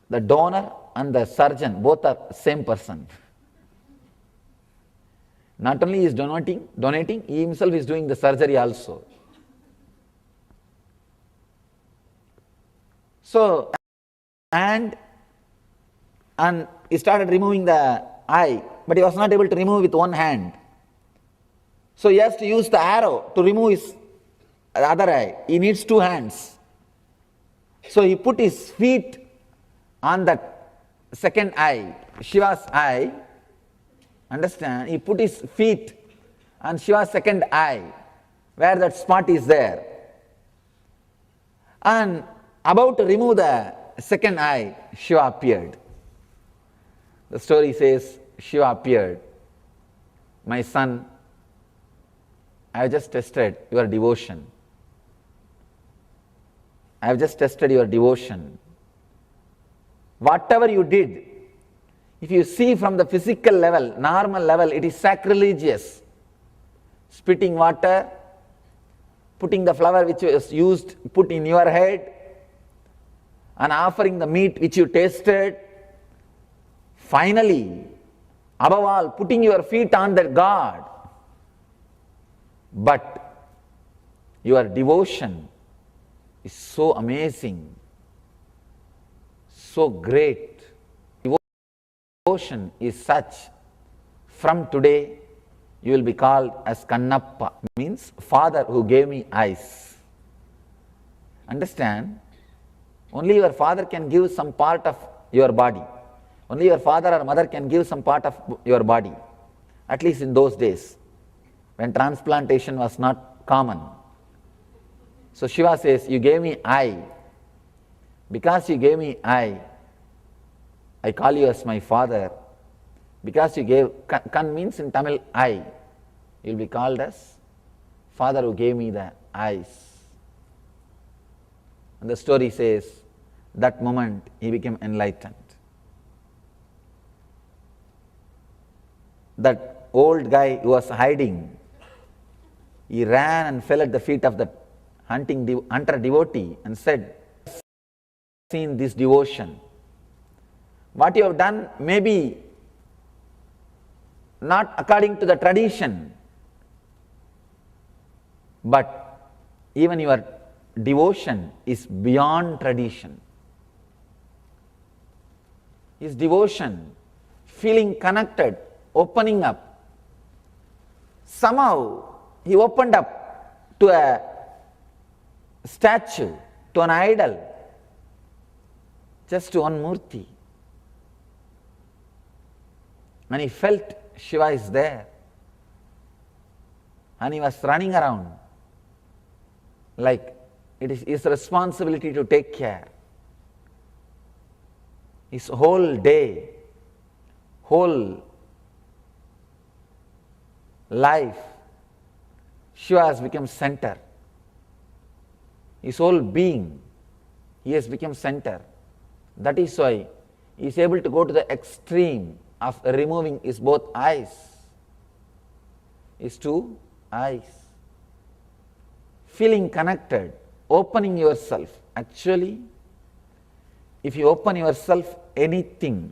The donor and the surgeon, both are same person. Not only is donating, he himself is doing the surgery also. So, and he started removing the eye, but he was not able to remove with one hand. So he has to use the arrow to remove his other eye. He needs two hands. So he put his feet on that second eye, Shiva's eye. Understand? He put his feet on Shiva's second eye, where that spot is there. And about to remove the second eye, Shiva appeared. The story says, Shiva appeared. My son, I have just tested your devotion. I have just tested your devotion. Whatever you did, if you see from the physical level, normal level, it is sacrilegious. Spitting water, putting the flower which was used, put in your head, and offering the meat which you tasted. Finally, above all, putting your feet on that God. But your devotion is so amazing, so great. Devotion is such, from today you will be called as Kannappa, means father who gave me eyes. Understand? Only your father can give some part of your body. Only your father or mother can give some part of your body. At least in those days, when transplantation was not common. So Shiva says, you gave me eye. Because you gave me eye, I call you as my father. Because you gave, kan means in Tamil eye, you will be called as father who gave me the eyes. And the story says, that moment he became enlightened. That old guy who was hiding, he ran and fell at the feet of the hunter devotee and said, seen this devotion. What you have done may be not according to the tradition, but even your devotion is beyond tradition. His devotion, feeling connected, opening up. Somehow he opened up to a statue, to an idol, just to one murti. And he felt Shiva is there. And he was running around like it is his responsibility to take care. His whole day, whole life, Shiva has become center. His whole being, he has become center. That is why he is able to go to the extreme of removing his both eyes, his two eyes. Feeling connected, opening yourself. Actually, if you open yourself anything,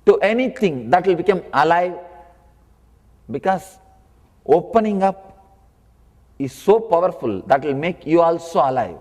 to anything, that will become alive, because opening up is so powerful that will make you also alive.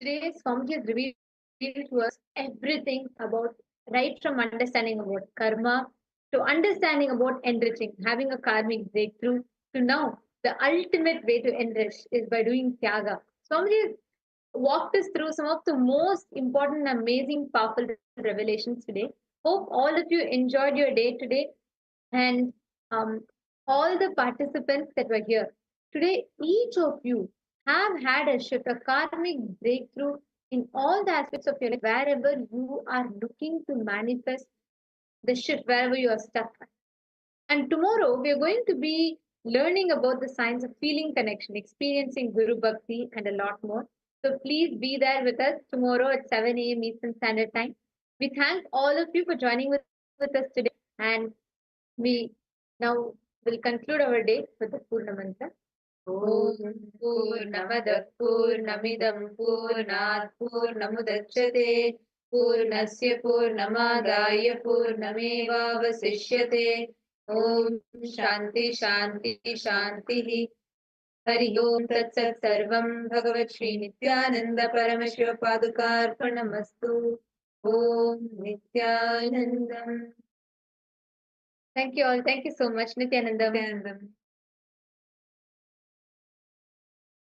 Today, Swamiji has revealed to us everything about, right from understanding about karma to understanding about enriching, having a karmic breakthrough, to now the ultimate way to enrich is by doing tyaga. Swamiji has walked us through some of the most important, amazing, powerful revelations today. Hope all of you enjoyed your day today, and um, all the participants that were here. Today, each of you have had a shift, a karmic breakthrough in all the aspects of your life, wherever you are looking to manifest the shift, wherever you are stuck. And tomorrow, we are going to be learning about the science of feeling connection, experiencing Guru Bhakti, and a lot more. So please be there with us tomorrow at 7 a.m. Eastern Standard Time. We thank all of you for joining with us today. And we now will conclude our day with the Purna Mantra. Om Purnamada Purnamidam Purnat Purnamudachyate Purnasya Purnamadaya Purnamevavasishyate Om Shanti Shanti Shanti Hari Om Tat Sat Sarvam Bhagavat Shri Nithyananda Paramashiva Padukarpanamastu Om Nithyanandam. Thank you all. Thank you so much, Nithyanandam.